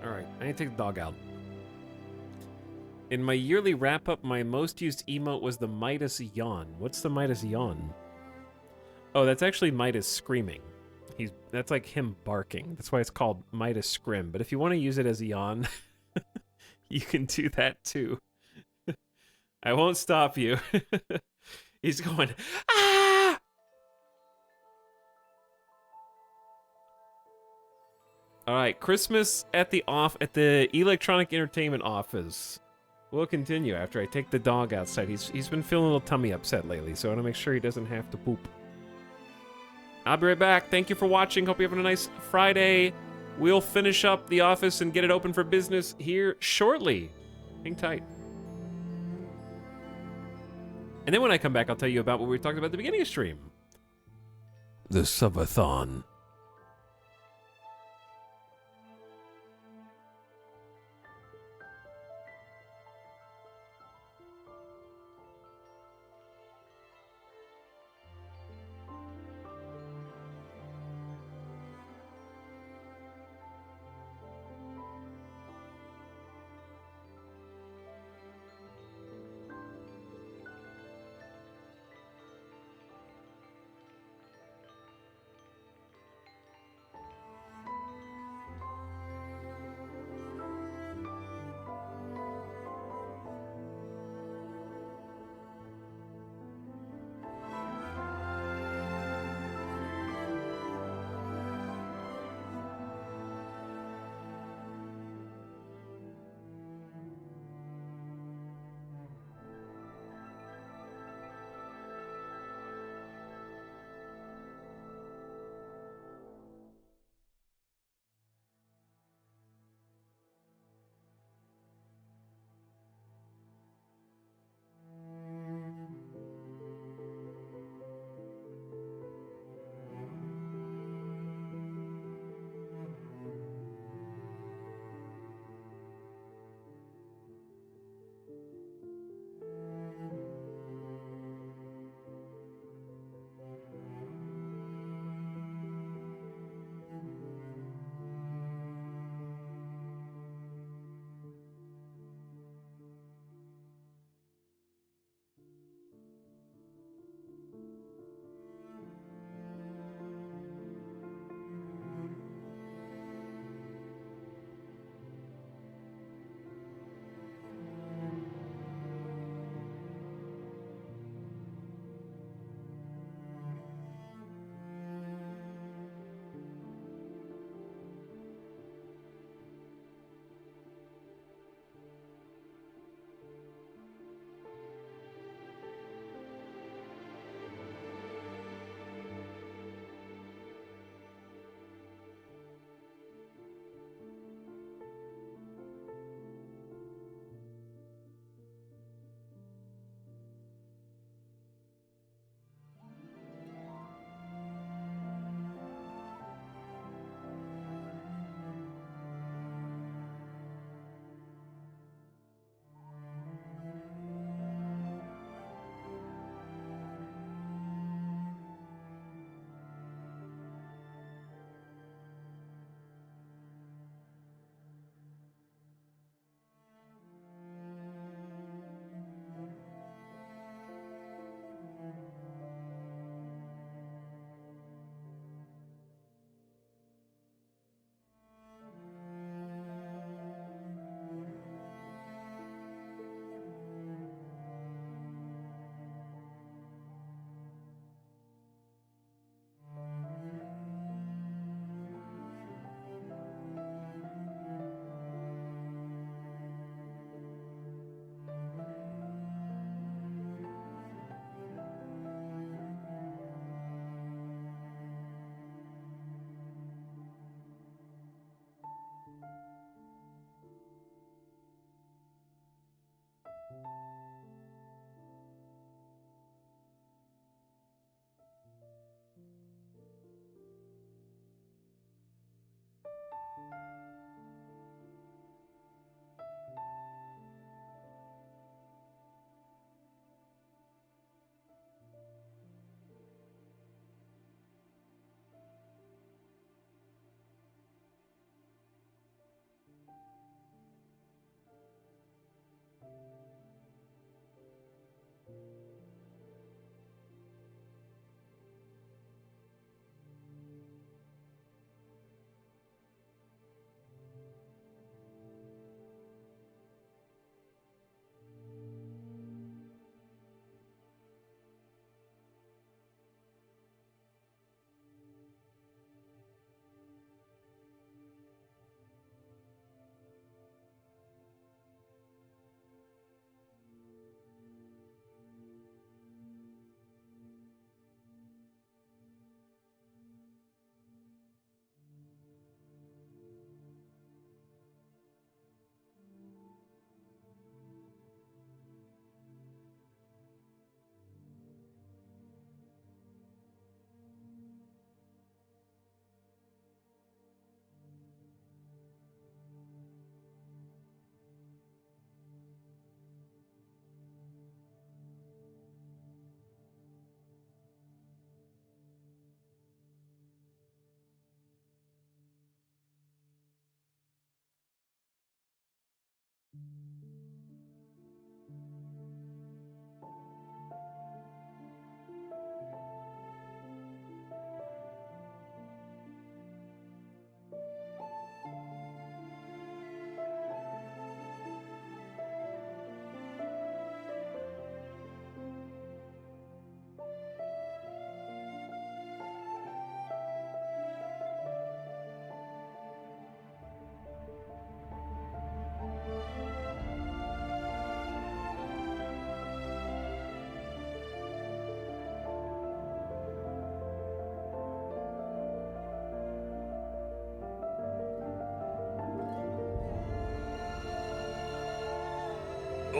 Alright, I need to take the dog out. In my yearly wrap-up, my most used emote was the Midas yawn. What's the Midas yawn? Oh, that's actually Midas screaming. That's like him barking. That's why it's called Midas Scrim. But if you want to use it as a yawn, you can do that too. I won't stop you. He's going, ah! All right, Christmas at the Electronic Entertainment office. We'll continue after I take the dog outside. He's been feeling a little tummy upset lately, so I want to make sure he doesn't have to poop. I'll be right back. Thank you for watching. Hope you're having a nice Friday. We'll finish up the office and get it open for business here shortly. Hang tight. And then when I come back, I'll tell you about what we talked about at the beginning of stream. The subathon.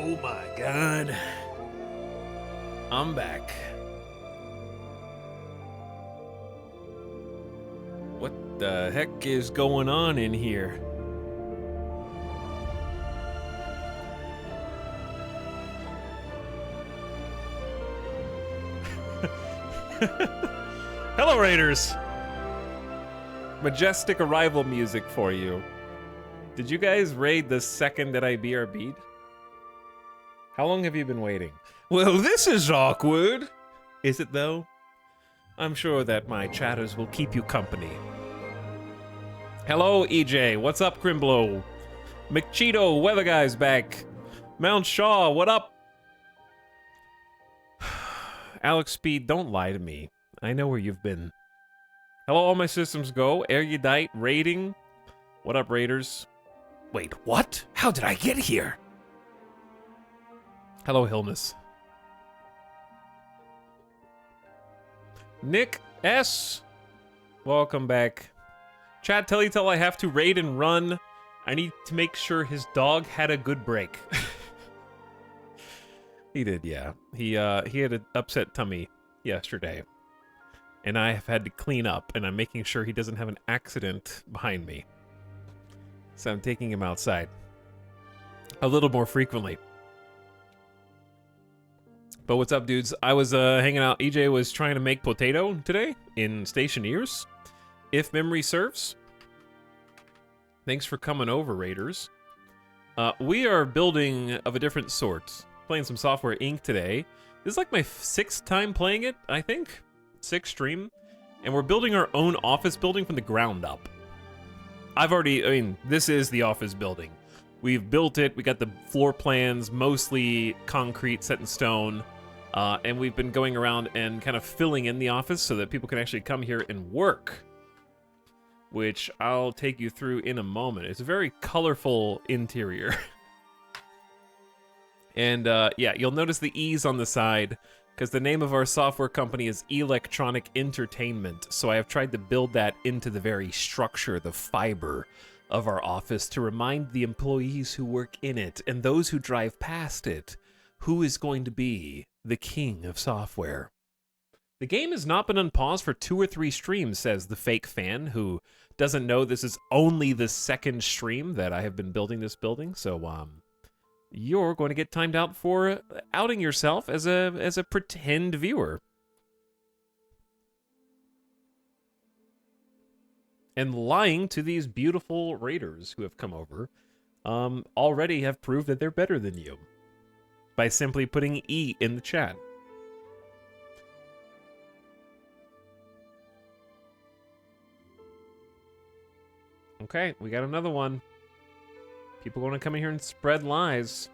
Oh my god. I'm back. What the heck is going on in here? Hello, Raiders! Majestic arrival music for you. Did you guys raid the second that I BRB'd? How long have you been waiting? Well, this is awkward. Is it though? I'm sure that my chatters will keep you company. Hello, EJ. What's up, Crimblow? McCheeto, Weather Guy's back. Mount Shaw, what up? Alex Speed, don't lie to me. I know where you've been. Hello, all my systems go. Erudite, raiding. What up, Raiders? Wait, what? How did I get here? Hello, Hillness. Nick S. Welcome back. Chat, tell I have to raid and run. I need to make sure his dog had a good break. He did, yeah. He had an upset tummy yesterday. And I have had to clean up, and I'm making sure he doesn't have an accident behind me. So I'm taking him outside. A little more frequently. But what's up, dudes? I was hanging out. EJ was trying to make potato today in Stationeers, if memory serves. Thanks for coming over, Raiders. We are building of a different sort. Playing some Software Inc. today. This is like my 6th time playing it, I think. 6th stream. And we're building our own office building from the ground up. This is the office building. We've built it. We got the floor plans, mostly concrete, set in stone. And we've been going around and kind of filling in the office so that people can actually come here and work. Which I'll take you through in a moment. It's a very colorful interior. And yeah, you'll notice the E's on the side, because the name of our software company is Electronic Entertainment. So I have tried to build that into the very structure, the fiber of our office, to remind the employees who work in it and those who drive past it who is going to be the king of software. The game has not been unpaused for 2 or 3 streams, says the fake fan, who doesn't know this is only the 2nd stream that I have been building this building. So you're going to get timed out for outing yourself as a pretend viewer. And lying to these beautiful raiders who have come over already have proved that they're better than you by simply putting E in the chat. Okay, we got another one. People want to come in here and spread lies.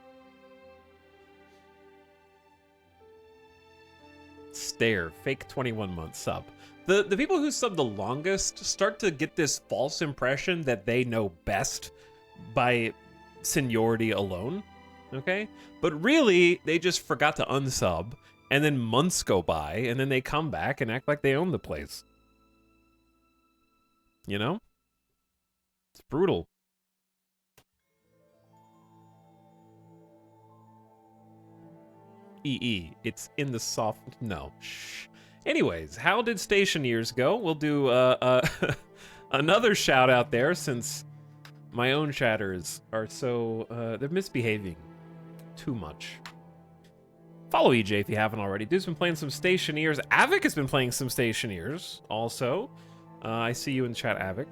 Stare, fake 21-month sub. The people who sub the longest start to get this false impression that they know best by seniority alone, okay? But really, they just forgot to unsub, and then months go by, and then they come back and act like they own the place. You know? It's brutal. It's in the soft... No. Shh. Anyways, how did Stationeers go? We'll do another shout out there, since my own chatters are so... they're misbehaving too much. Follow EJ if you haven't already. Dude's been playing some Stationeers. Avic has been playing some Stationeers also. I see you in chat, Avic.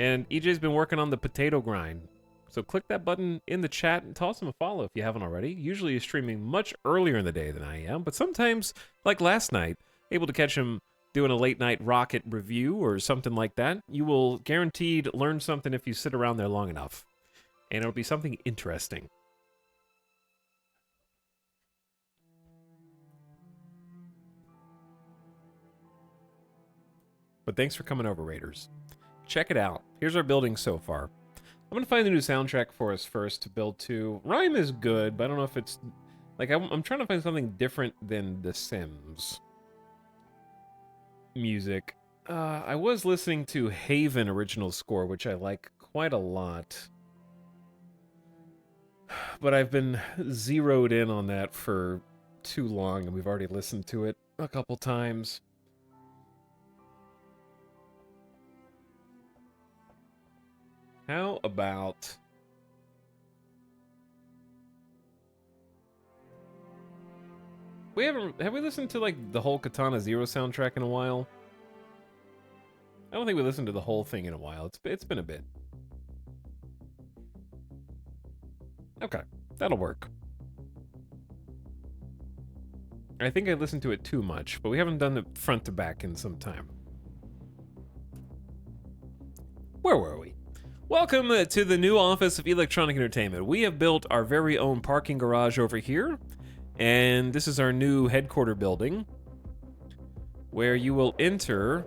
And EJ's been working on the potato grind. So click that button in the chat and toss him a follow if you haven't already. Usually he's streaming much earlier in the day than I am, but sometimes, like last night, able to catch him doing a late night Rocket review or something like that. You will guaranteed learn something if you sit around there long enough. And it'll be something interesting. But thanks for coming over, Raiders. Check it out. Here's our building so far. I'm gonna find a new soundtrack for us first to build to. Rhyme is good, but I don't know if it's... Like, I'm trying to find something different than The Sims music. I was listening to Haven original score, which I like quite a lot. but I've been zeroed in on that for too long, and we've already listened to it a couple times. How about... Have we listened to, like, the whole Katana Zero soundtrack in a while? I don't think we listened to the whole thing in a while. It's been a bit. Okay, that'll work. I think I listened to it too much, but we haven't done the front to back in some time. Where were we? Welcome to the new office of Electronic Entertainment. We have built our very own parking garage over here, and this is our new headquarter building, where you will enter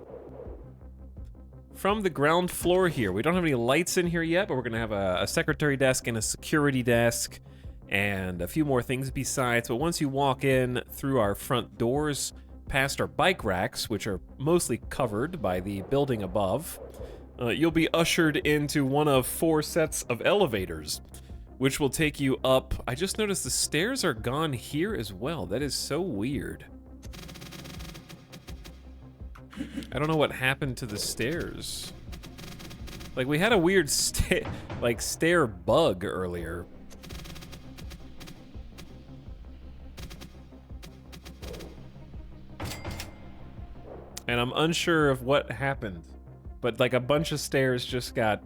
from the ground floor here. We don't have any lights in here yet, but we're going to have a secretary desk and a security desk and a few more things besides. But once you walk in through our front doors, past our bike racks, which are mostly covered by the building above, you'll be ushered into one of 4 sets of elevators, which will take you up. I just noticed the stairs are gone here as well. That is so weird. I don't know what happened to the stairs. Like, we had a weird stair bug earlier. And I'm unsure of what happened. But, like, a bunch of stairs just got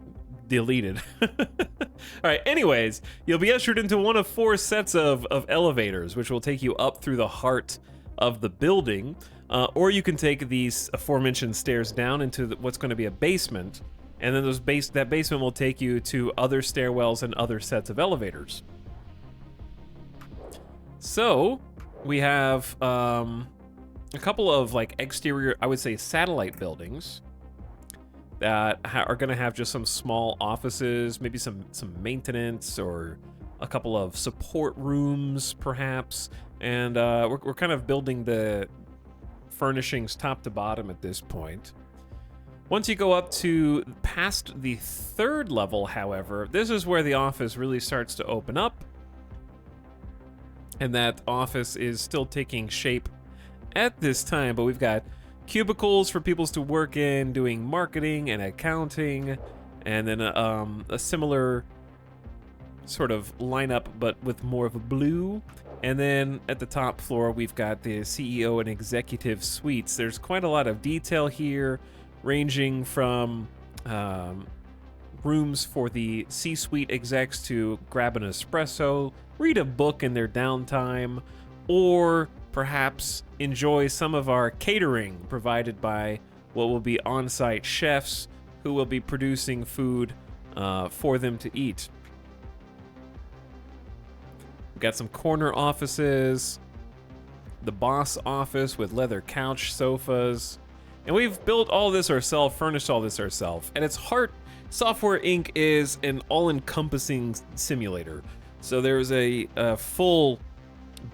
deleted. Alright, anyways, you'll be ushered into one of 4 sets of elevators, which will take you up through the heart of the building. Or you can take these aforementioned stairs down into what's going to be a basement, and then that basement will take you to other stairwells and other sets of elevators. So, we have a couple of, like, exterior, I would say, satellite buildings that are going to have just some small offices, maybe some maintenance, or a couple of support rooms, perhaps. And we're kind of building the furnishings top to bottom at this point. Once you go up to past the 3rd level, however, this is where the office really starts to open up. And that office is still taking shape at this time, but we've got cubicles for people to work in, doing marketing and accounting, and then a similar sort of lineup, but with more of a blue. And then at the top floor, we've got the CEO and executive suites. There's quite a lot of detail here, ranging from rooms for the C-suite execs to grab an espresso, read a book in their downtime, or perhaps enjoy some of our catering provided by what will be on-site chefs who will be producing food for them to eat. We've got some corner offices, the boss office with leather couch sofas, and we've built all this ourselves, furnished all this ourselves. At its heart, Software Inc. is an all-encompassing simulator. So there's a full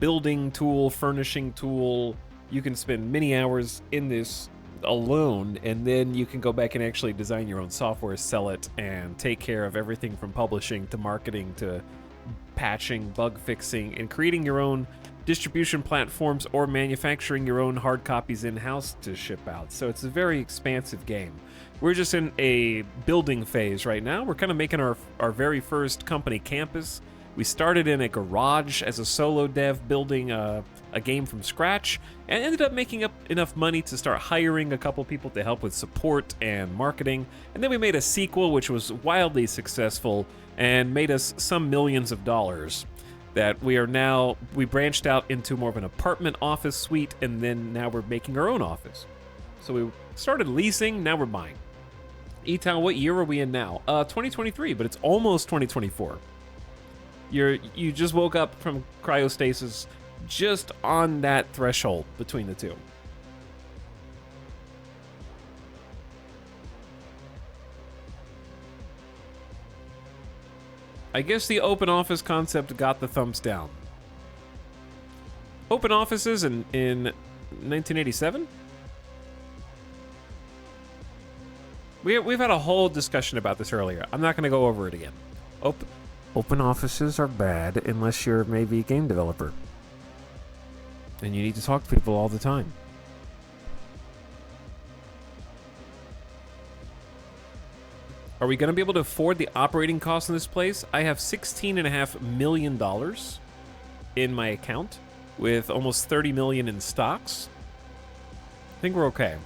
building tool, furnishing tool. You can spend many hours in this alone, and then you can go back and actually design your own software, sell it, and take care of everything from publishing to marketing to patching, bug fixing, and creating your own distribution platforms or manufacturing your own hard copies in-house to ship out. So it's a very expansive game. We're just in a building phase right now. We're kind of making our very first company campus. We started in a garage as a solo dev, building a game from scratch, and ended up making up enough money to start hiring a couple people to help with support and marketing. And then we made a sequel, which was wildly successful and made us some millions of dollars. That we branched out into more of an apartment office suite, and then now we're making our own office. So we started leasing, now we're buying. E-Town, what year are we in now? 2023, but it's almost 2024. You just woke up from cryostasis, just on that threshold between the two. I guess the open office concept got the thumbs down. Open offices in 1987? We've had a whole discussion about this earlier. I'm not going to go over it again. Open offices are bad unless you're maybe a game developer. And you need to talk to people all the time. Are we going to be able to afford the operating costs in this place? I have $16.5 million in my account with almost $30 million in stocks. I think we're okay.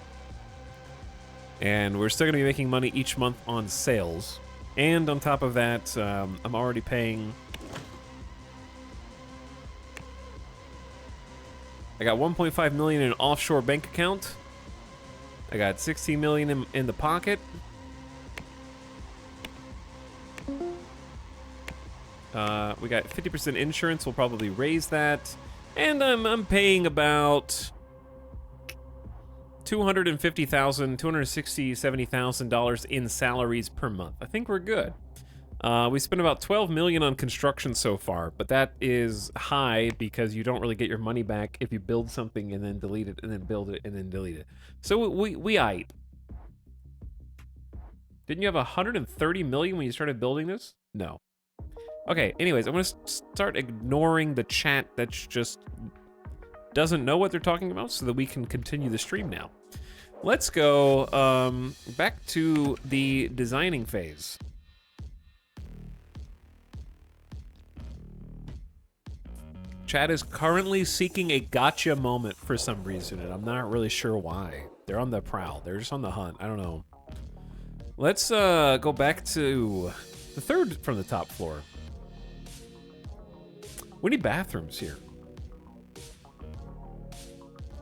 And we're still going to be making money each month on sales. And on top of that, I'm already paying... I got $1.5 million in an offshore bank account. I got $16 million in the pocket. We got 50% insurance. We'll probably raise that. And I'm paying about $250,000, $270,000 in salaries per month. I think we're good. We spent about $12 million on construction so far, but that is high because you don't really get your money back if you build something and then delete it and then build it and then delete it. So we aight. Didn't you have $130 million when you started building this? No. Okay, anyways, I'm going to start ignoring the chat that just doesn't know what they're talking about so that we can continue the stream now. Let's go back to the designing phase. Chat is currently seeking a gotcha moment for some reason, and I'm not really sure why. They're on the prowl. They're just on the hunt. I don't know. Let's go back to the third from the top floor. We need bathrooms here.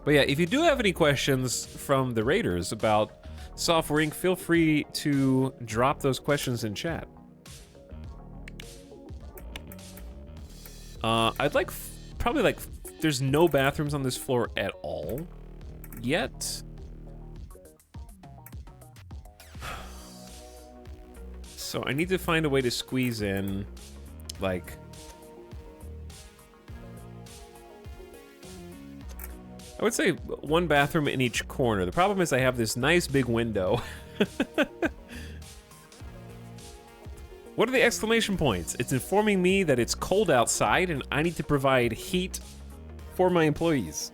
But yeah, if you do have any questions from the raiders about Software Inc., feel free to drop those questions in chat. I'd like, probably like, there's no bathrooms on this floor at all yet. So I need to find a way to squeeze in, like, I would say one bathroom in each corner. The problem is I have this nice big window. What are the exclamation points? It's informing me that it's cold outside and I need to provide heat for my employees.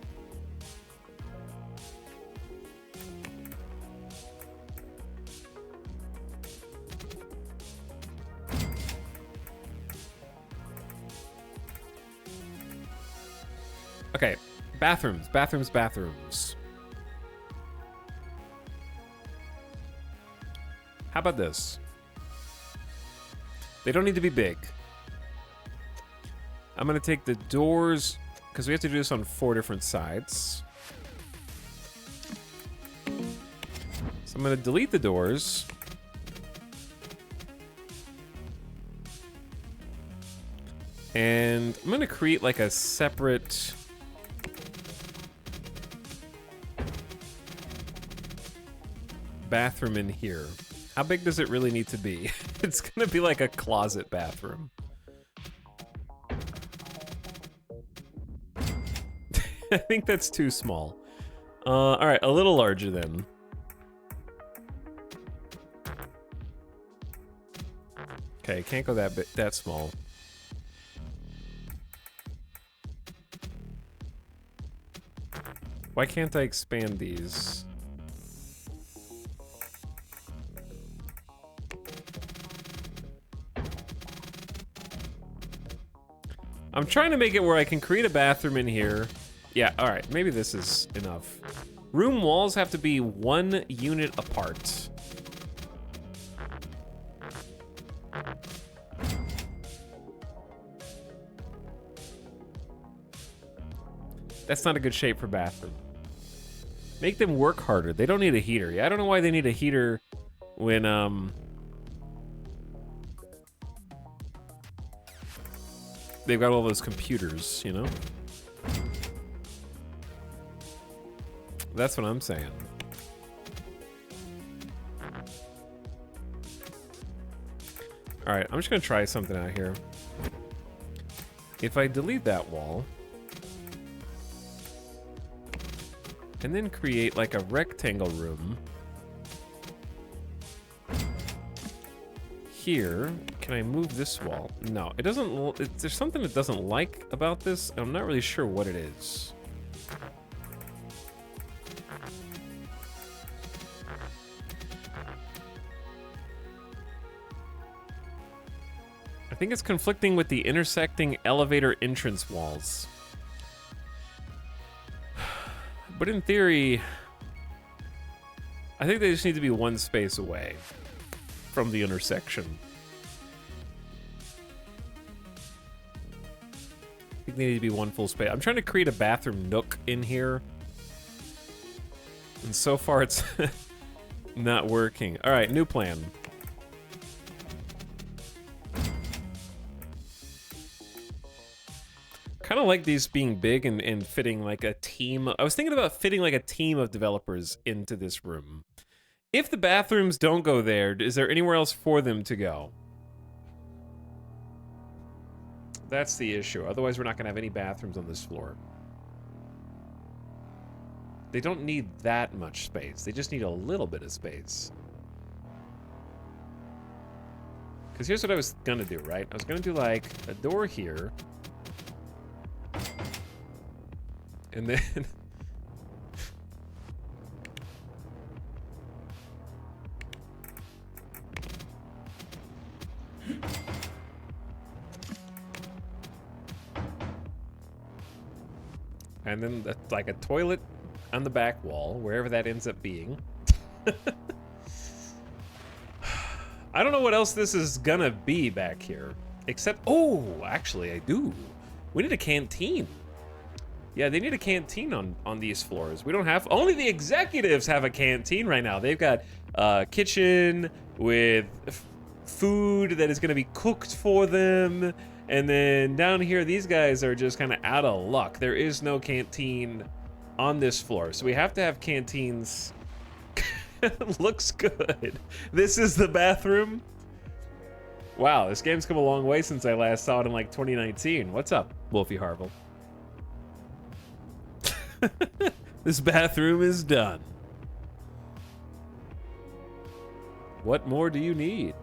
Okay. Bathrooms, bathrooms, bathrooms. How about this? They don't need to be big. I'm gonna take the doors, because we have to do this on 4 different sides. So I'm gonna delete the doors. And I'm gonna create like a separate... bathroom in here. How big does it really need to be? It's gonna be like a closet bathroom. I think that's too small. All right, a little larger then. Okay, can't go that small. Why can't I expand these? I'm trying to make it where I can create a bathroom in here. Yeah, all right, maybe this is enough. Room walls have to be 1 unit apart. That's not a good shape for bathroom. Make them work harder. They don't need a heater. Yeah, I don't know why they need a heater when, they've got all those computers, you know? That's what I'm saying. All right, I'm just gonna try something out here. If I delete that wall, and then create like a rectangle room here. Can I move this wall? No, it doesn't. There's something it doesn't like about this. I'm not really sure what it is. I think it's conflicting with the intersecting elevator entrance walls. But in theory, I think they just need to be one space away from the intersection. I think they need to be one full space. I'm trying to create a bathroom nook in here. And so far it's not working. All right, new plan. Kind of like these being big and fitting like a team. I was thinking about fitting like a team of developers into this room. If the bathrooms don't go there, is there anywhere else for them to go? That's the issue. Otherwise, we're not going to have any bathrooms on this floor. They don't need that much space. They just need a little bit of space. Because here's what I was going to do, right? I was going to do like a door here. And then and then like a toilet on the back wall, wherever that ends up being. I don't know what else this is gonna be back here. Except, oh, actually I do. We need a canteen. Yeah, they need a canteen on these floors. We don't have, only the executives have a canteen right now. They've got a kitchen with food that is gonna be cooked for them. And then down here, these guys are just kind of out of luck. There is no canteen on this floor. So we have to have canteens. Looks good. This is the bathroom. Wow, this game's come a long way since I last saw it in like 2019. What's up, Wolfie Harville? This bathroom is done. What more do you need?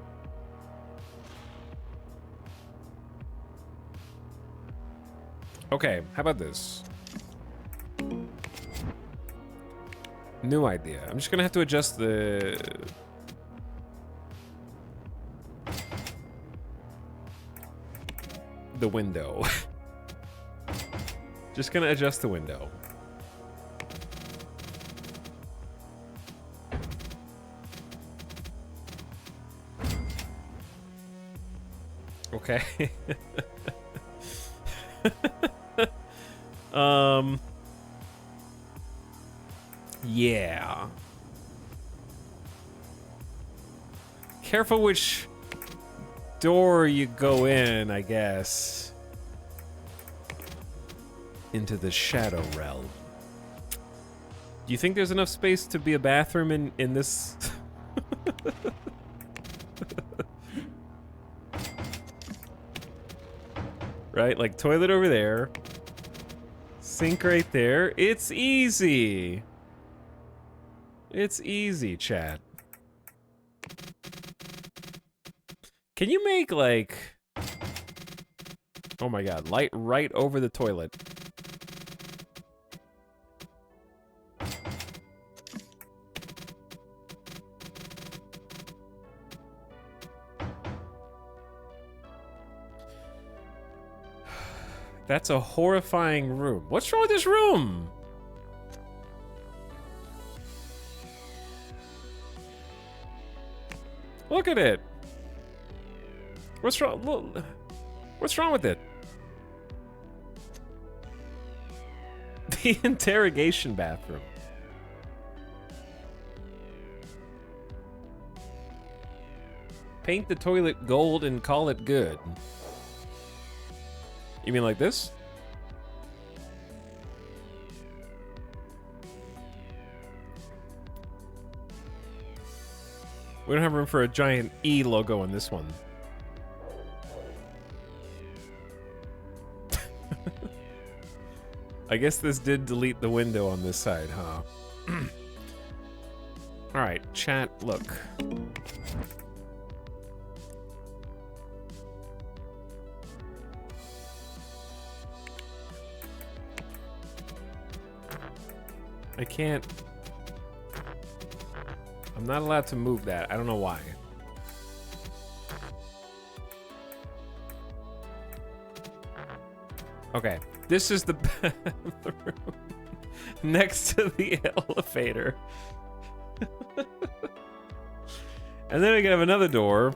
Okay, how about this? New idea. I'm just gonna have to adjust the window. Just gonna adjust the window. Okay. Yeah. Careful which door you go in, I guess. Into the shadow realm. Do you think there's enough space to be a bathroom in this? Right, like toilet over there. Sink right there. It's easy. It's easy, chat. Can you make like... Oh my god, light right over the toilet. That's a horrifying room. What's wrong with this room? Look at it. What's wrong? Look, what's wrong with it? The interrogation bathroom. Paint the toilet gold and call it good. You mean like this? We don't have room for a giant E logo in this one. I guess this did delete the window on this side, huh? Alright, chat, look. I can't. I'm not allowed to move that. I don't know why. Okay, this is the bathroom next to the elevator. And then we can have another door.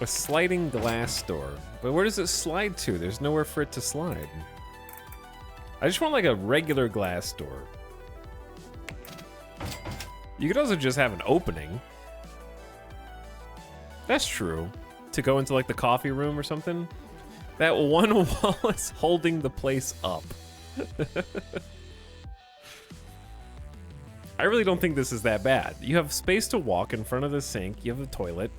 A sliding glass door. But where does it slide to? There's nowhere for it to slide. I just want like a regular glass door. You could also just have an opening. That's true. To go into like the coffee room or something. That one wall is holding the place up. I really don't think this is that bad. You have space to walk in front of the sink. You have a toilet.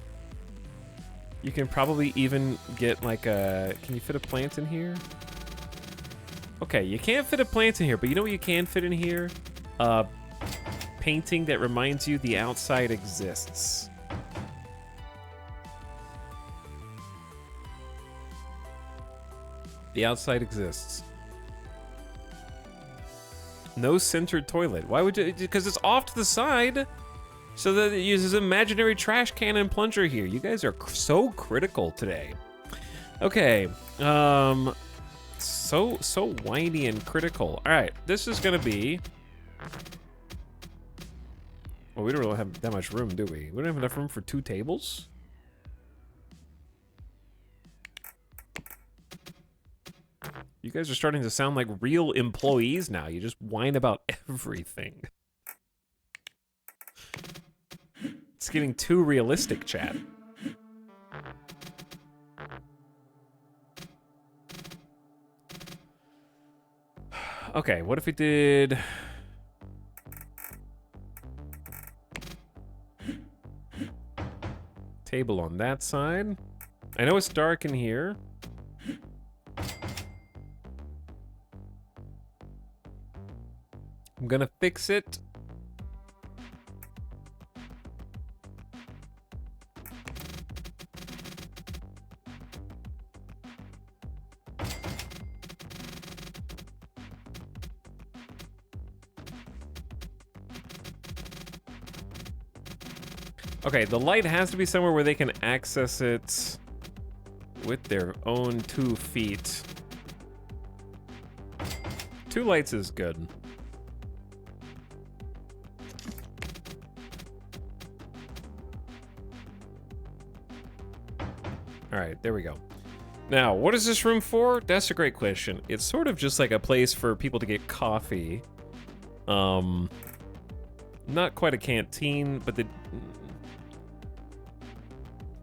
You can probably even get like a... Can you fit a plant in here? Okay, you can't fit a plant in here, but you know what you can fit in here? Painting that reminds you the outside exists. The outside exists. No centered toilet. Why would you? Because it's off to the side. So that it uses imaginary trash can and plunger here. You guys are so critical today. Okay. So whiny and critical. All right. This is gonna be. Well, we don't really have that much room, do we? We don't have enough room for 2 tables. You guys are starting to sound like real employees now. You just whine about everything. It's getting too realistic, chat. Okay, what if we did... Table on that side. I know it's dark in here. I'm gonna fix it. Okay, the light has to be somewhere where they can access it with their own 2 feet. 2 lights is good. All right, there we go. Now, what is this room for? That's a great question. It's sort of just like a place for people to get coffee. Not quite a canteen, but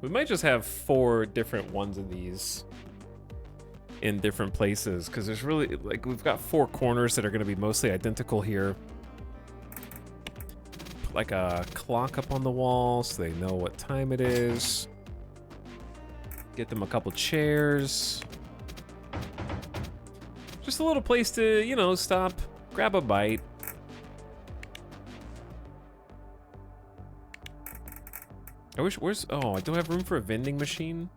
we might just have 4 different ones of these in different places, because there's really, like, we've got 4 corners that are going to be mostly identical here. Put like a clock up on the wall so they know what time it is. Get them a couple chairs. Just a little place to, you know, stop, grab a bite. I wish, oh, I don't have room for a vending machine.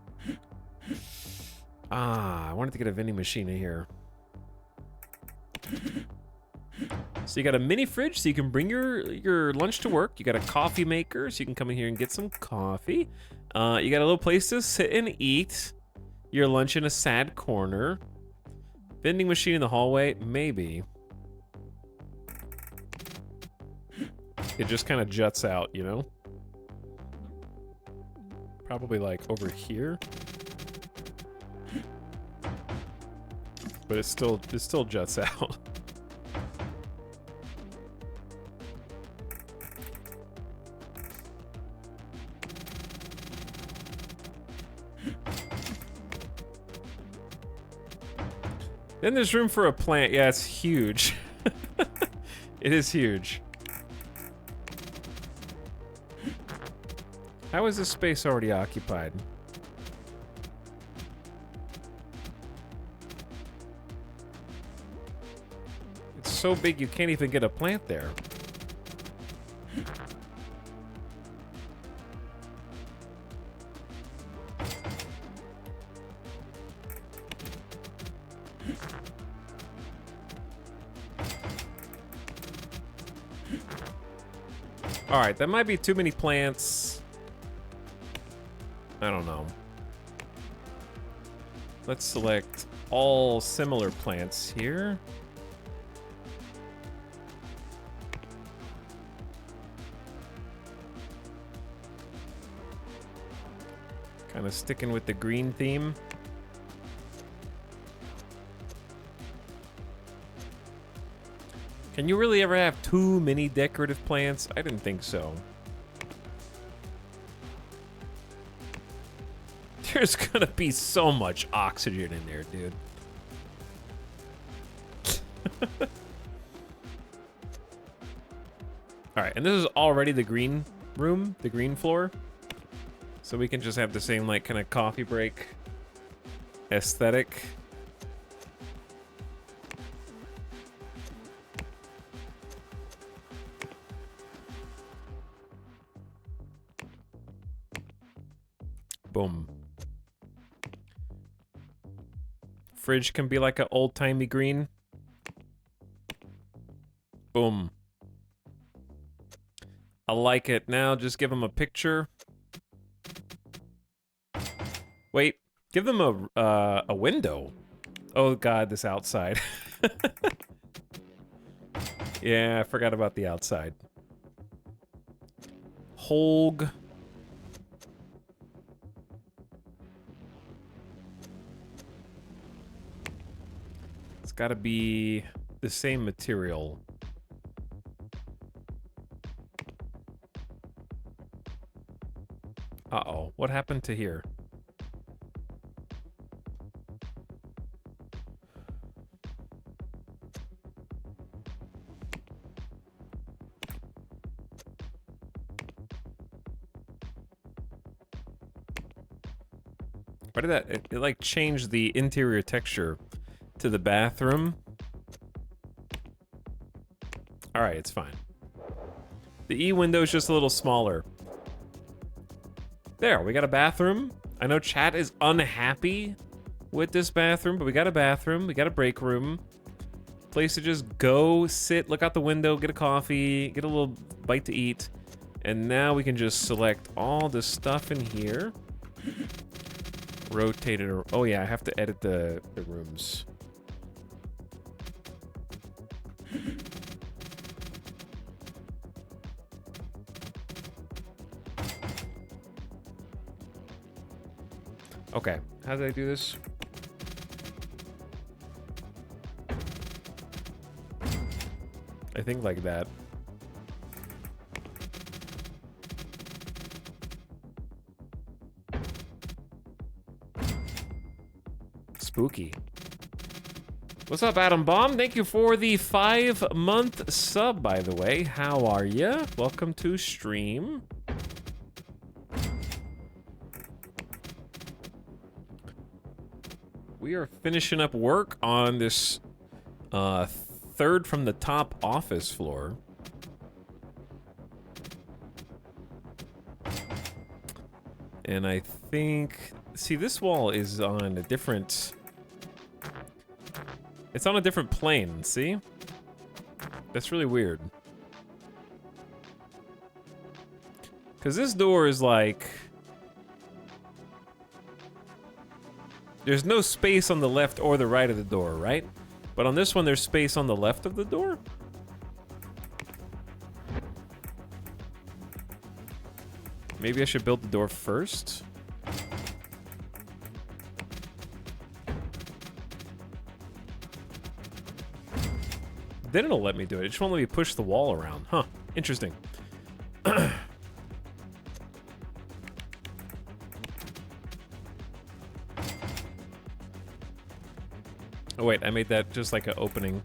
Ah, I wanted to get a vending machine in here. So you got a mini fridge so you can bring your lunch to work. You got a coffee maker so you can come in here and get some coffee. You got a little place to sit and eat your lunch in a sad corner. Vending machine in the hallway, maybe. It just kind of juts out, you know? Probably like over here. But it still juts out. Then there's room for a plant. Yeah, it's huge. It is huge. How is this space already occupied? It's so big you can't even get a plant there. All right, that might be too many plants. I don't know. Let's select all similar plants here. Kind of sticking with the green theme. Can you really ever have too many decorative plants? I didn't think so. There's gonna be so much oxygen in there, dude. Alright, and this is already the green room, the green floor. So we can just have the same, like, kind of coffee break aesthetic. Boom. Fridge can be like an old-timey green. Boom. I like it. Now just give them a picture. Wait, give them a window. Oh god, this outside. Yeah, I forgot about the outside. Holg. It's gotta be the same material. Uh-oh, what happened to here? Why did that, it like changed the interior texture to the bathroom. All right, it's fine. The E window is just a little smaller. There, we got a bathroom. I know chat is unhappy with this bathroom, but we got a bathroom, we got a break room. Place to just go, sit, look out the window, get a coffee, get a little bite to eat. And now we can just select all the stuff in here. Rotate it. Oh yeah, I have to edit the rooms. Okay, how did I do this? I think like that. Spooky. What's up, Adam Bomb? Thank you for the 5-month sub, by the way. How are ya? Welcome to stream. We are finishing up work on this third from the top office floor. And I think, see, this wall is on a different, it's on a different plane, see? That's really weird. Because this door is like, there's no space on the left or the right of the door, right? But on this one, there's space on the left of the door? Maybe I should build the door first? Then it'll let me do it. It just won't let me push the wall around. Huh. Interesting. Oh wait, I made that just like an opening.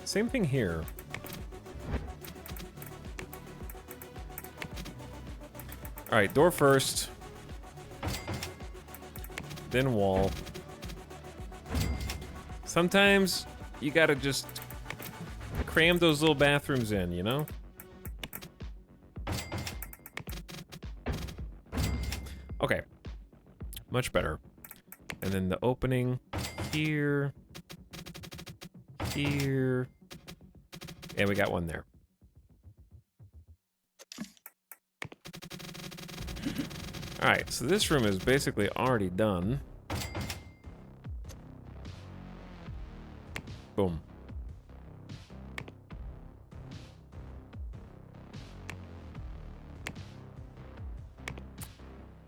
Same thing here. All right, door first. Then wall. Sometimes you gotta just cram those little bathrooms in, you know? Okay. Much better. And then the opening here, here. And we got one there. All right, so this room is basically already done. Boom.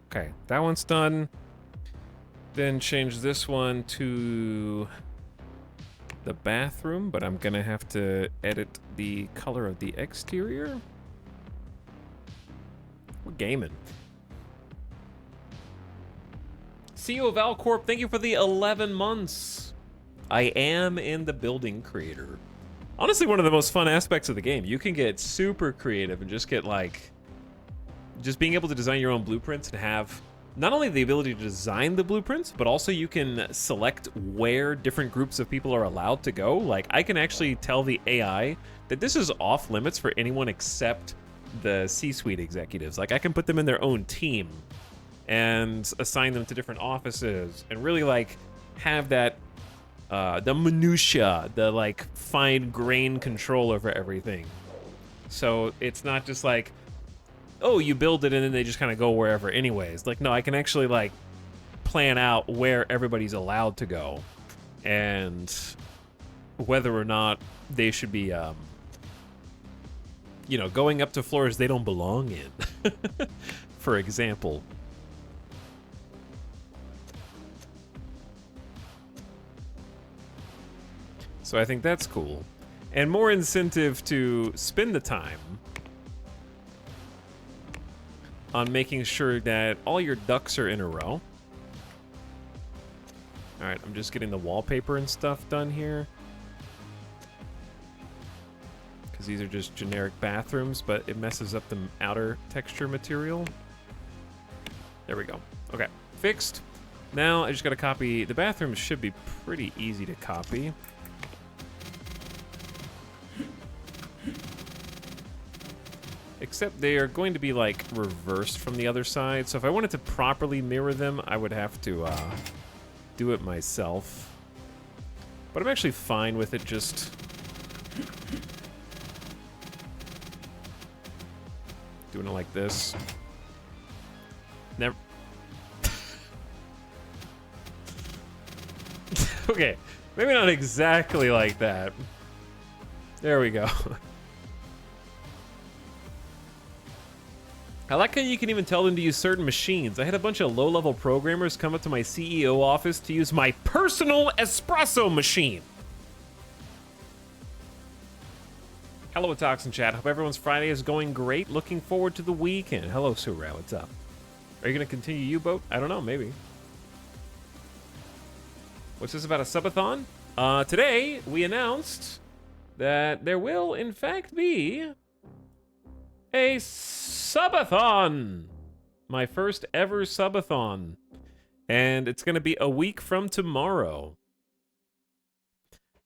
Okay, that one's done. Then change this one to the bathroom, but I'm gonna have to edit the color of the exterior. We're gaming. CEO of Valcorp, thank you for the 11 months. I am in the building creator. Honestly, one of the most fun aspects of the game. You can get super creative and just get like, just being able to design your own blueprints and have not only the ability to design the blueprints, but also you can select where different groups of people are allowed to go. Like, I can actually tell the AI that this is off limits for anyone except the C-suite executives. Like, I can put them in their own team and assign them to different offices and really like have that the minutia, the like fine grain control over everything. So it's not just like, oh, you build it and then they just kind of go wherever anyways. Like, no, I can actually like plan out where everybody's allowed to go and whether or not they should be you know, going up to floors they don't belong in. For example. So I think that's cool. And more incentive to spend the time on making sure that all your ducks are in a row. All right, I'm just getting the wallpaper and stuff done here. Because these are just generic bathrooms, but it messes up the outer texture material. There we go. Okay, fixed. Now I just gotta copy. The bathrooms should be pretty easy to copy. Except they are going to be like reversed from the other side. So if I wanted to properly mirror them, I would have to do it myself. But I'm actually fine with it just doing it like this. Never. Okay, maybe not exactly like that. There we go. I like how you can even tell them to use certain machines. I had a bunch of low-level programmers come up to my CEO office to use my personal espresso machine. Hello, Toxin Chat. Hope everyone's Friday is going great. Looking forward to the weekend. Hello, Surra. What's up? Are you going to continue U-Boat? I don't know. Maybe. What's this about a subathon? Today, we announced that there will, in fact, be a subathon. My first ever subathon. And it's going to be a week from tomorrow.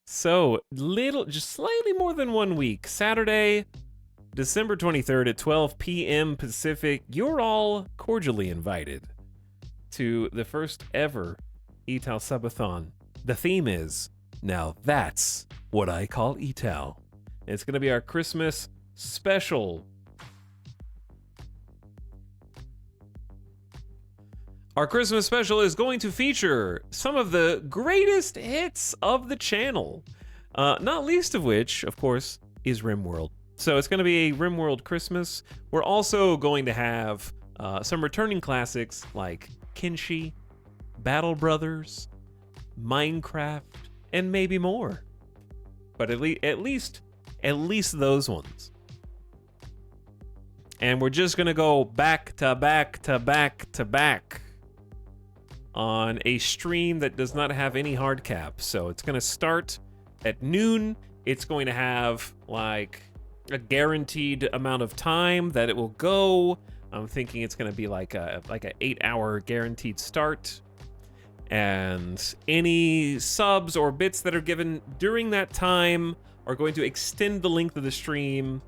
So, just slightly more than 1 week. Saturday, December 23rd at 12 p.m. Pacific. You're all cordially invited to the first ever ETAL subathon. The theme is, now that's what I call ETAL. It's going to be our Christmas special. Our Christmas special is going to feature some of the greatest hits of the channel. Not least of which, of course, is RimWorld. So it's going to be a RimWorld Christmas. We're also going to have some returning classics like Kenshi, Battle Brothers, Minecraft, and maybe more. But at least those ones. And we're just going to go back to back to back to back on a stream that does not have any hard cap. So it's going to start at noon. It's going to have like a guaranteed amount of time that it will go. I'm thinking it's going to be like a 8-hour guaranteed start. And any subs or bits that are given during that time are going to extend the length of the stream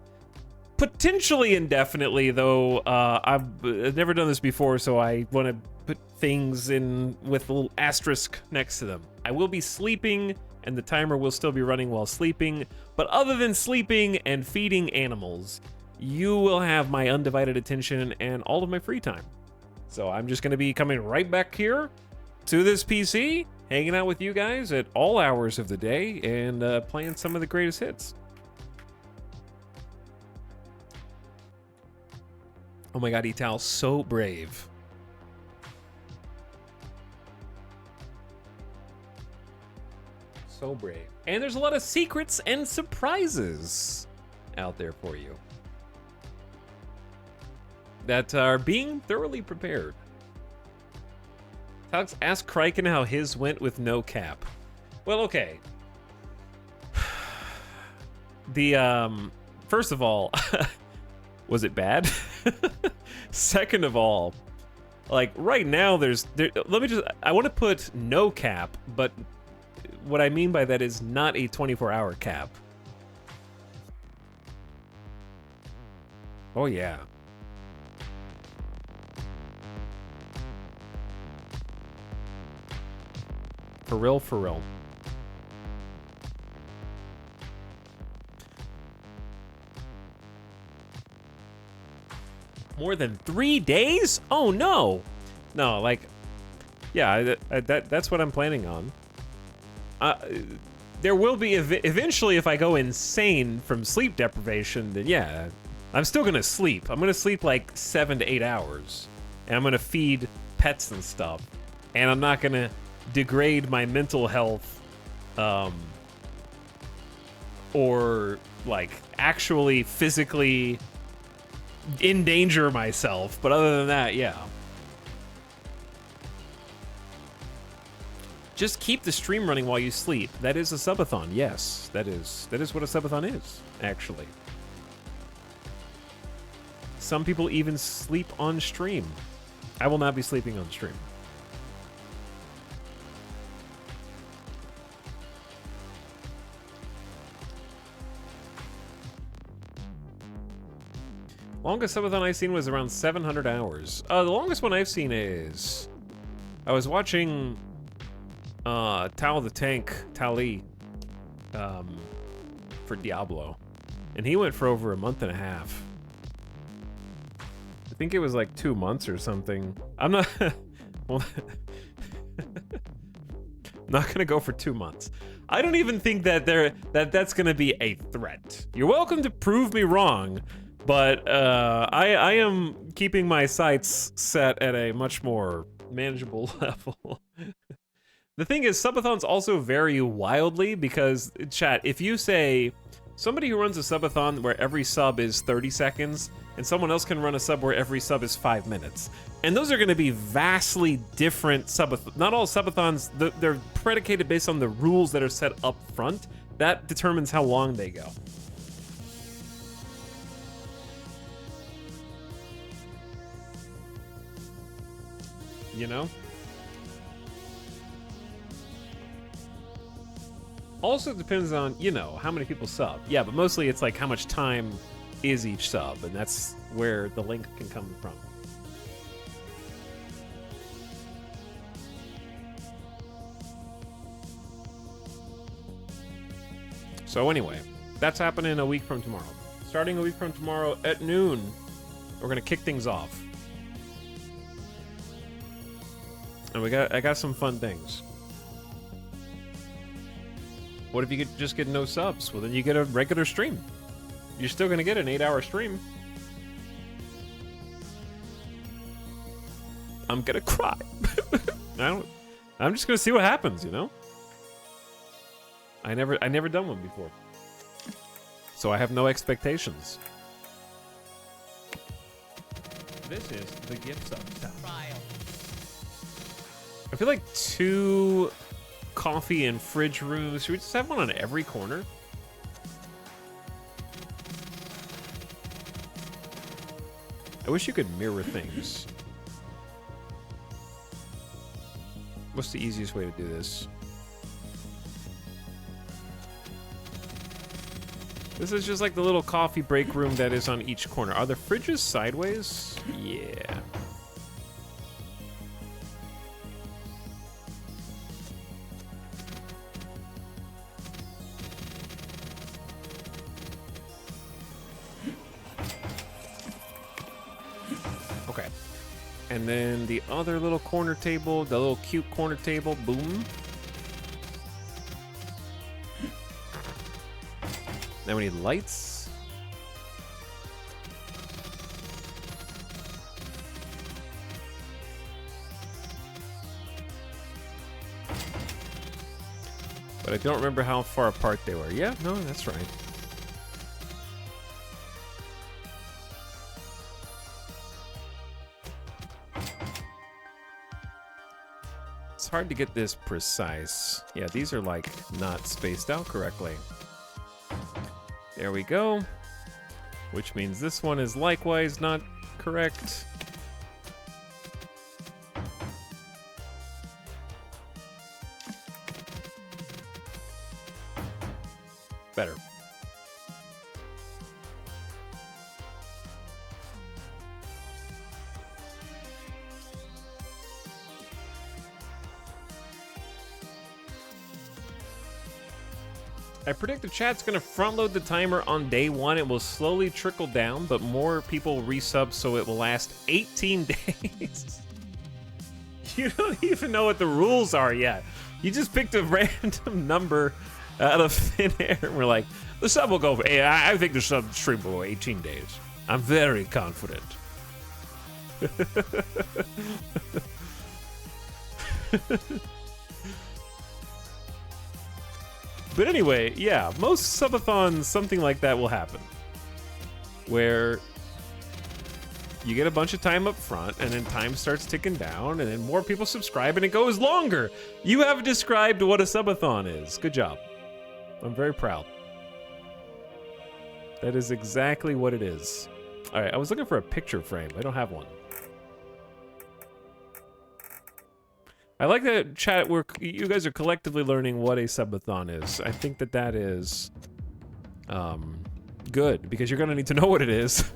potentially indefinitely, though. I've never done this before, so I want to put things in with a little asterisk next to them. I will be sleeping and the timer will still be running while sleeping. But other than sleeping and feeding animals, you will have my undivided attention and all of my free time. So I'm just going to be coming right back here to this PC, hanging out with you guys at all hours of the day, and playing some of the greatest hits. Oh my god, Etal, so brave. So brave. And there's a lot of secrets and surprises out there for you that are being thoroughly prepared. Alex, ask Kraken how his went with no cap. Well, okay. The, first of all, was it bad? Second of all, like right now I want to put no cap, but what I mean by that is not a 24-hour cap. Oh yeah. For real, for real. More than 3 days? Oh no. No, like, yeah, that's what I'm planning on. There will be eventually, if I go insane from sleep deprivation, then yeah, I'm still gonna sleep. I'm gonna sleep like 7 to 8 hours, and I'm gonna feed pets and stuff, and I'm not gonna degrade my mental health, or like actually physically endanger myself. But other than that, yeah. Just keep the stream running while you sleep. That is a subathon. Yes, that is what a subathon is, actually. Some people even sleep on stream. I will not be sleeping on stream. Longest subathon I've seen was around 700 hours. The longest one I've seen is... I was watching... Tao the Tank, Tali, for Diablo, and he went for over a month and a half. I think it was like 2 months or something. I'm not, well, not gonna go for 2 months. I don't even think that that's gonna be a threat. You're welcome to prove me wrong, but I am keeping my sights set at a much more manageable level. The thing is, subathons also vary wildly because, chat, if you say somebody who runs a subathon where every sub is 30 seconds and someone else can run a sub where every sub is 5 minutes, and those are going to be vastly different subathons. Not all subathons, they're predicated based on the rules that are set up front. That determines how long they go. You know? Also depends on, you know, how many people sub. Yeah, but mostly it's like how much time is each sub, and that's where the link can come from. So anyway, that's happening a week from tomorrow. Starting a week from tomorrow at noon, we're gonna kick things off. And I got some fun things. What if you could just get no subs? Well, then you get a regular stream. You're still gonna get an 8-hour stream. I'm gonna cry. I'm just gonna see what happens, you know? I never done one before. So I have no expectations. This is the gift sub sound. I feel like 2 coffee and fridge rooms. Should we just have one on every corner? I wish you could mirror things. What's the easiest way to do this? This is just like the little coffee break room that is on each corner. Are the fridges sideways? Yeah. And then the other little corner table, the little cute corner table, boom. Now we need lights. But I don't remember how far apart they were. Yeah, no, that's right. It's hard to get this precise. Yeah, these are like not spaced out correctly. There we go. Which means this one is likewise not correct. Better. I predict the chat's gonna front load the timer on day one. It will slowly trickle down, but more people resub, so it will last 18 days. You don't even know what the rules are yet. You just picked a random number out of thin air, and we're like, the sub will go. Hey, I think the sub stream will go 18 days. I'm very confident. But anyway, yeah, most subathons, something like that will happen. Where you get a bunch of time up front, and then time starts ticking down, and then more people subscribe, and it goes longer. You have described what a subathon is. Good job. I'm very proud. That is exactly what it is. All right, I was looking for a picture frame. I don't have one. I like that chat where you guys are collectively learning what a subathon is. I think that that is good, because you're gonna need to know what it is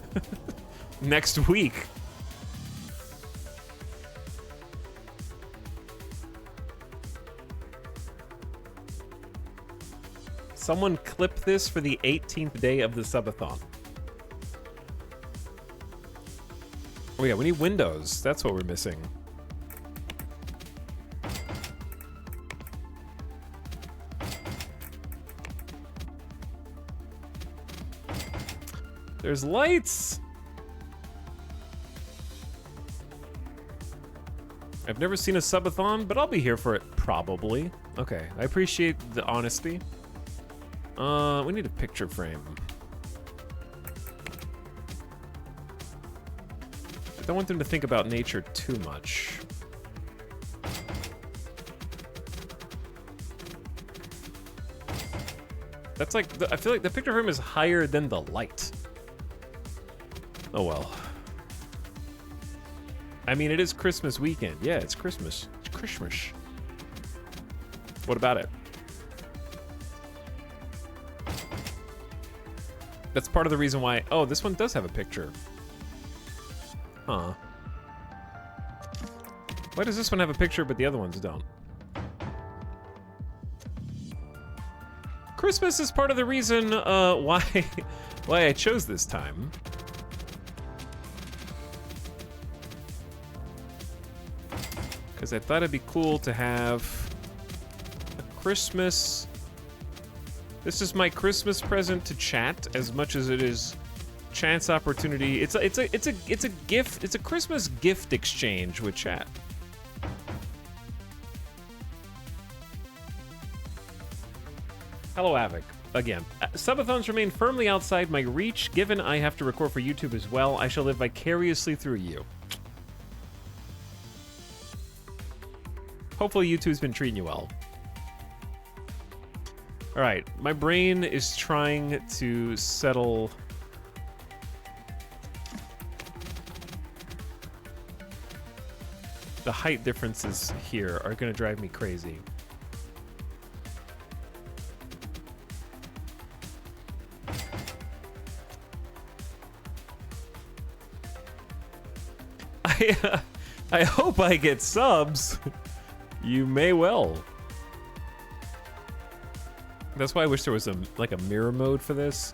next week. Someone clip this for the 18th day of the subathon. Oh yeah, we need windows. That's what we're missing. There's lights! I've never seen a subathon, but I'll be here for it, probably. Okay, I appreciate the honesty. We need a picture frame. I don't want them to think about nature too much. That's like, I feel like the picture frame is higher than the light. Oh well. I mean, it is Christmas weekend. Yeah, it's Christmas. It's Christmas. What about it? That's part of the reason why... Oh, this one does have a picture. Huh. Why does this one have a picture, but the other ones don't? Christmas is part of the reason why I chose this time. Because I thought it'd be cool to have a Christmas... This is my Christmas present to chat, as much as it is chance opportunity. It's a gift. It's a Christmas gift exchange with chat. Hello, Avic. Again, subathons remain firmly outside my reach. Given I have to record for YouTube as well, I shall live vicariously through you. Hopefully YouTube's been treating you well. All right, my brain is trying to settle. The height differences here are gonna drive me crazy. I hope I get subs. You may well. That's why I wish there was like a mirror mode for this.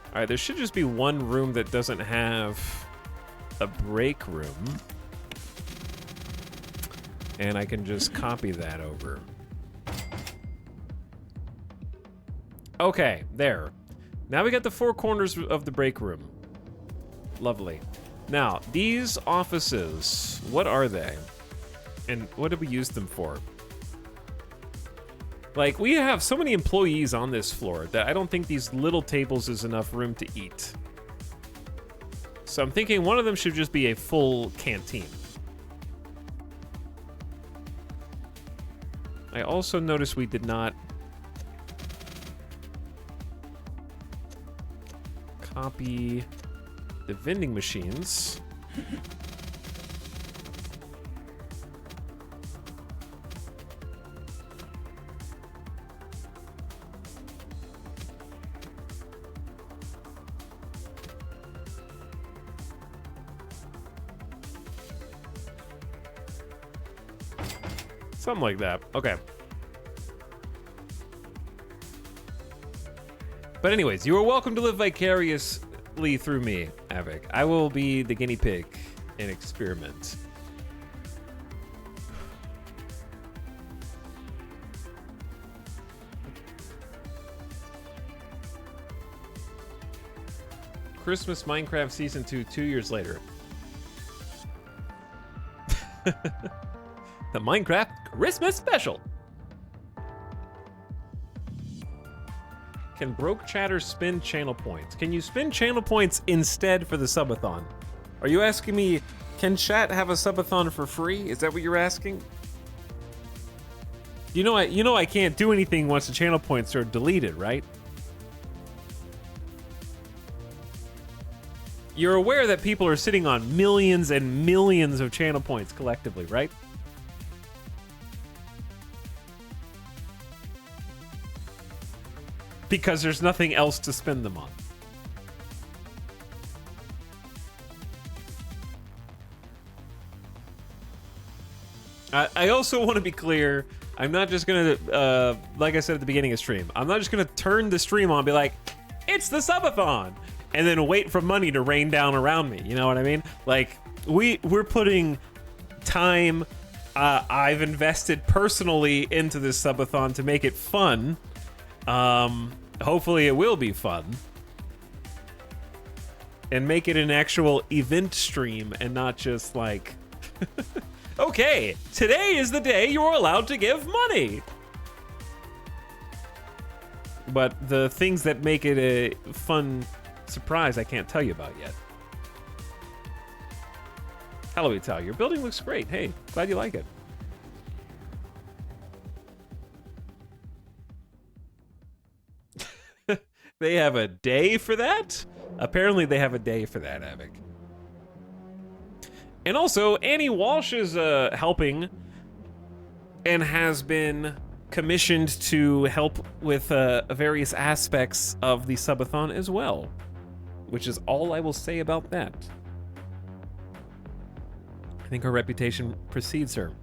All right, there should just be one room that doesn't have a break room. And I can just copy that over. Okay, there. Now we got the four corners of the break room. Lovely. Now, these offices, what are they? And what did we use them for? Like, we have so many employees on this floor that I don't think these little tables is enough room to eat. So I'm thinking one of them should just be a full canteen. I also noticed we did not copy the vending machines. Something like that. Okay. But anyways, you are welcome to live vicariously through me, Avik. I will be the guinea pig and experiment. Christmas Minecraft Season 2, 2 years later. The Minecraft Christmas Special. Can Broke Chatter spin channel points? Can you spin channel points instead for the subathon? Are you asking me, can chat have a subathon for free? Is that what you're asking? You know I can't do anything once the channel points are deleted, right? You're aware that people are sitting on millions and millions of channel points collectively, right? Because there's nothing else to spend them on. I also want to be clear, I'm not just gonna, like I said at the beginning of stream, I'm not just gonna turn the stream on and be like, it's the subathon, and then wait for money to rain down around me, you know what I mean? Like, we're putting time I've invested personally into this subathon to make it fun. Hopefully it will be fun. And make it an actual event stream and not just like, okay, today is the day you're allowed to give money. But the things that make it a fun surprise I can't tell you about yet. Hello, Ital. Your building looks great. Hey, glad you like it. They have a day for that? Apparently they have a day for that, Avik. And also, Annie Walsh is helping and has been commissioned to help with various aspects of the subathon as well, which is all I will say about that. I think her reputation precedes her.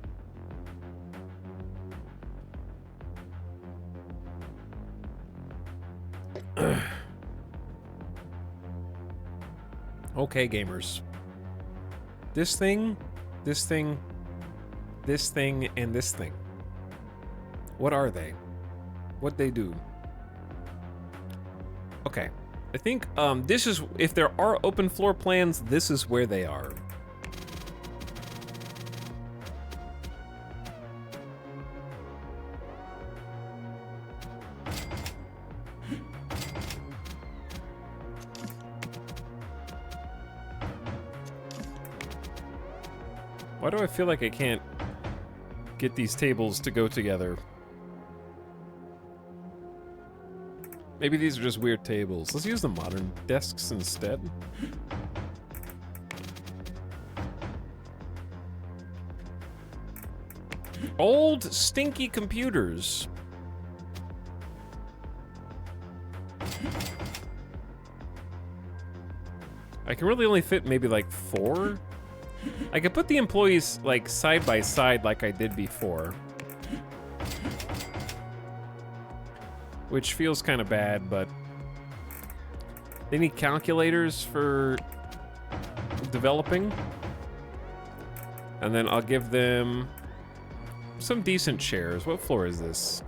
Okay, gamers. This thing, this thing, this thing, and this thing. What are they? What they do? Okay. I think this is, if there are open floor plans, this is where they are. Why do I feel like I can't get these tables to go together? Maybe these are just weird tables. Let's use the modern desks instead. Old, stinky computers. I can really only fit maybe like 4. I could put the employees like side by side like I did before. Which feels kind of bad, but they need calculators for developing. And then I'll give them some decent chairs. What floor is this?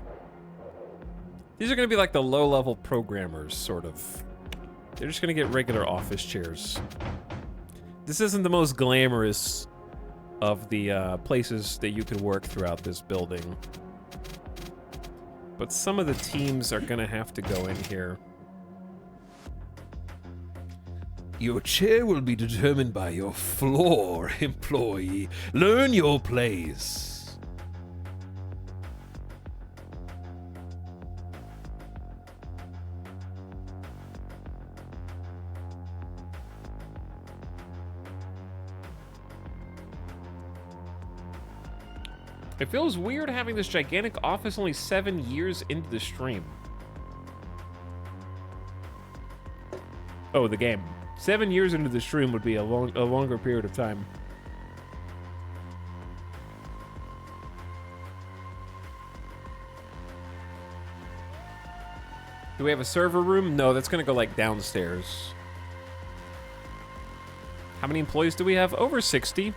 These are gonna be like the low-level programmers, sort of. They're just gonna get regular office chairs. This isn't the most glamorous of the places that you could work throughout this building. But some of the teams are gonna have to go in here. Your chair will be determined by your floor, employee. Learn your place. It feels weird having this gigantic office only 7 years into the stream. Oh, the game. 7 years into the stream would be a longer period of time. Do we have a server room? No, that's gonna go like downstairs. How many employees do we have? Over 60.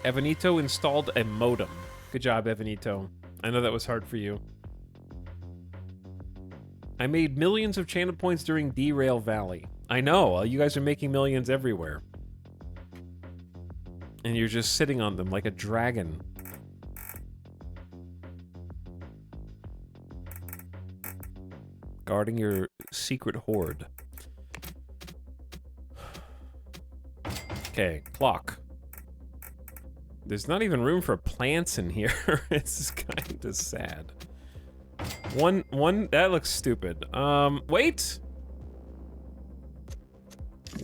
Evanito installed a modem. Good job, Evanito. I know that was hard for you. I made millions of channel points during Derail Valley. I know, you guys are making millions everywhere. And you're just sitting on them like a dragon. Guarding your secret hoard. Okay, clock. There's not even room for plants in here. It's kind of sad. One, that looks stupid. Wait!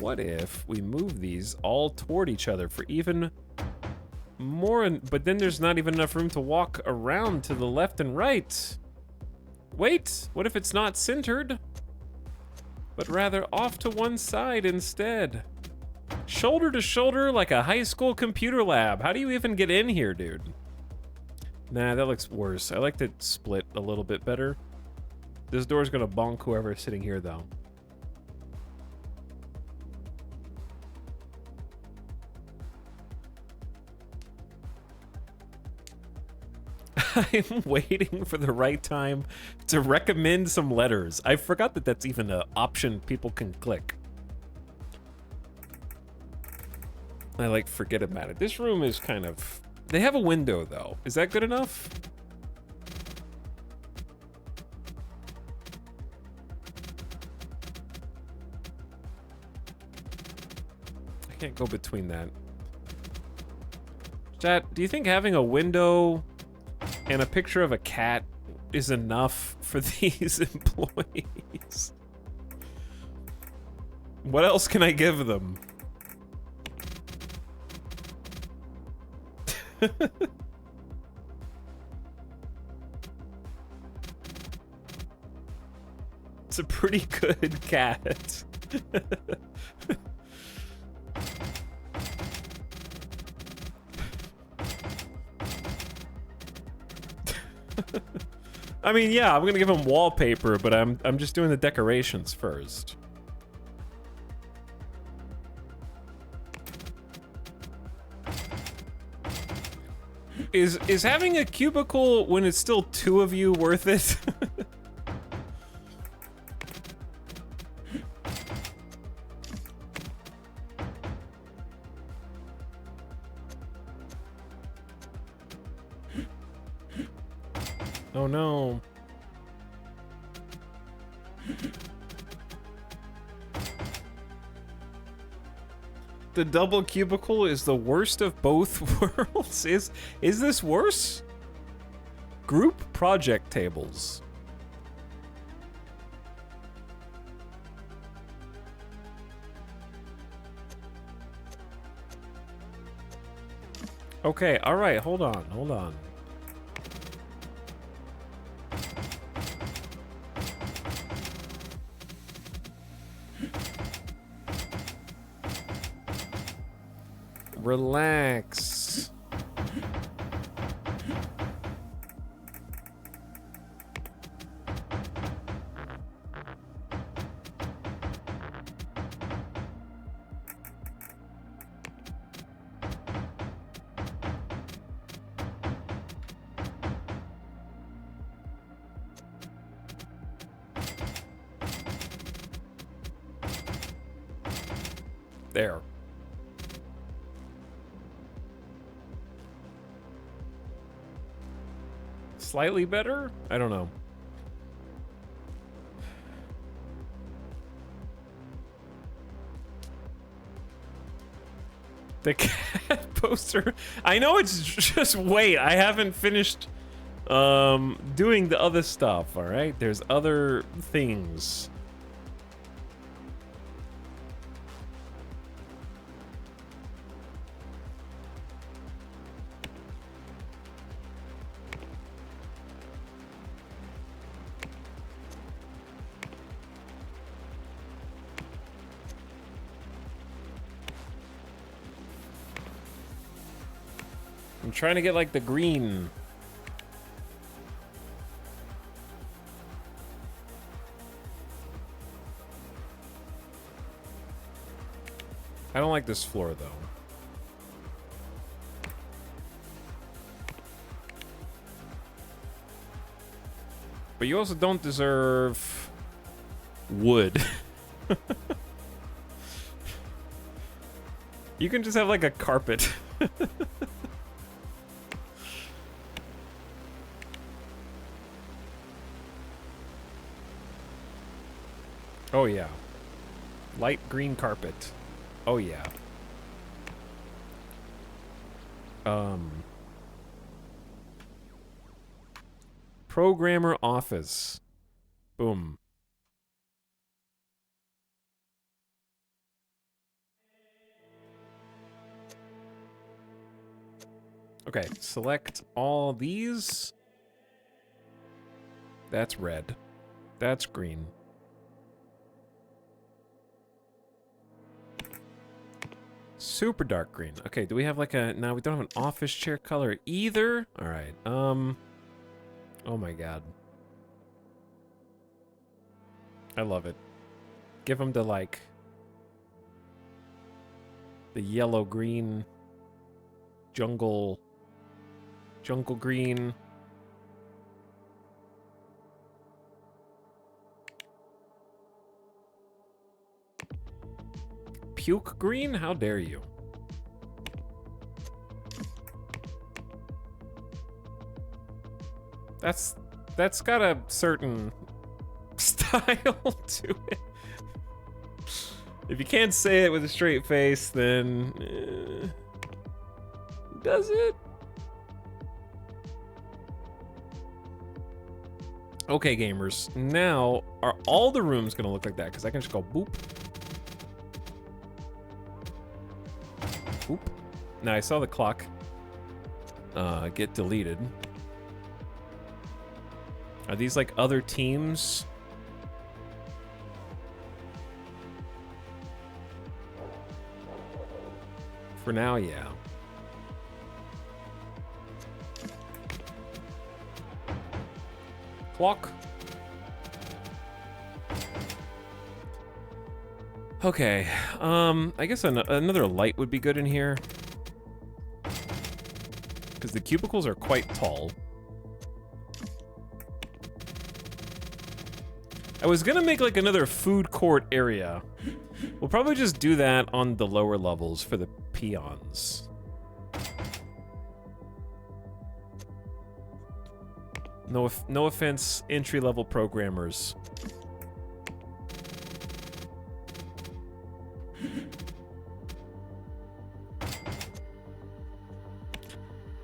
What if we move these all toward each other for even more, but then there's not even enough room to walk around to the left and right. Wait, what if it's not centered, but rather off to one side instead? Shoulder to shoulder like a high school computer lab. How do you even get in here, dude? Nah, that looks worse. I like to split a little bit better. This door's gonna bonk whoever's sitting here, though. I'm waiting for the right time to recommend some letters. I forgot that that's even an option people can click. I like forget about it. This room is kind of... They have a window though. Is that good enough? I can't go between that. Chat, do you think having a window and a picture of a cat is enough for these employees? What else can I give them? It's a pretty good cat. I mean, yeah, I'm gonna give him wallpaper, but I'm just doing the decorations first. Is having a cubicle when it's still two of you worth it? Oh no. The double cubicle is the worst of both worlds. Is this worse? Group project tables. Okay, all right, hold on. Relax. There. Slightly better? I don't know. The cat poster. I know it's just wait. I haven't finished doing the other stuff, all right? There's other things. I'm trying to get like the green. I don't like this floor though. But you also don't deserve wood. You can just have like a carpet. Oh yeah. Light green carpet. Oh yeah. Programmer office. Boom. Okay, select all these. That's red. That's green. Super dark green. Okay, do we have like a... No, we don't have an office chair color either. All right. Oh my god. I love it. Give them the like... the yellow green... jungle green. Puke green? How dare you? That's got a certain style to it. If you can't say it with a straight face, then does it? Okay, gamers. Now, are all the rooms gonna look like that? Because I can just go boop. Boop. Now, I saw the clock get deleted. Are these like other teams? For now, yeah. Clock. Okay, I guess another light would be good in here. Because the cubicles are quite tall. I was gonna make like another food court area. We'll probably just do that on the lower levels for the peons. No offense, entry-level programmers.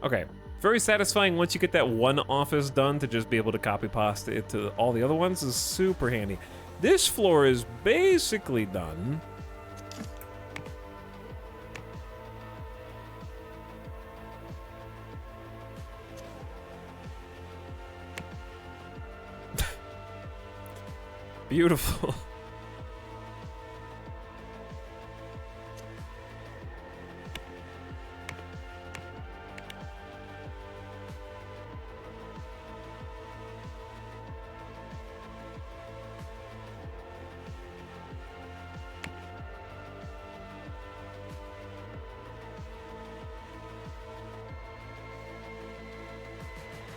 Okay, very satisfying once you get that one office done to just be able to copy pasta it to all the other ones is super handy. This floor is basically done. Beautiful.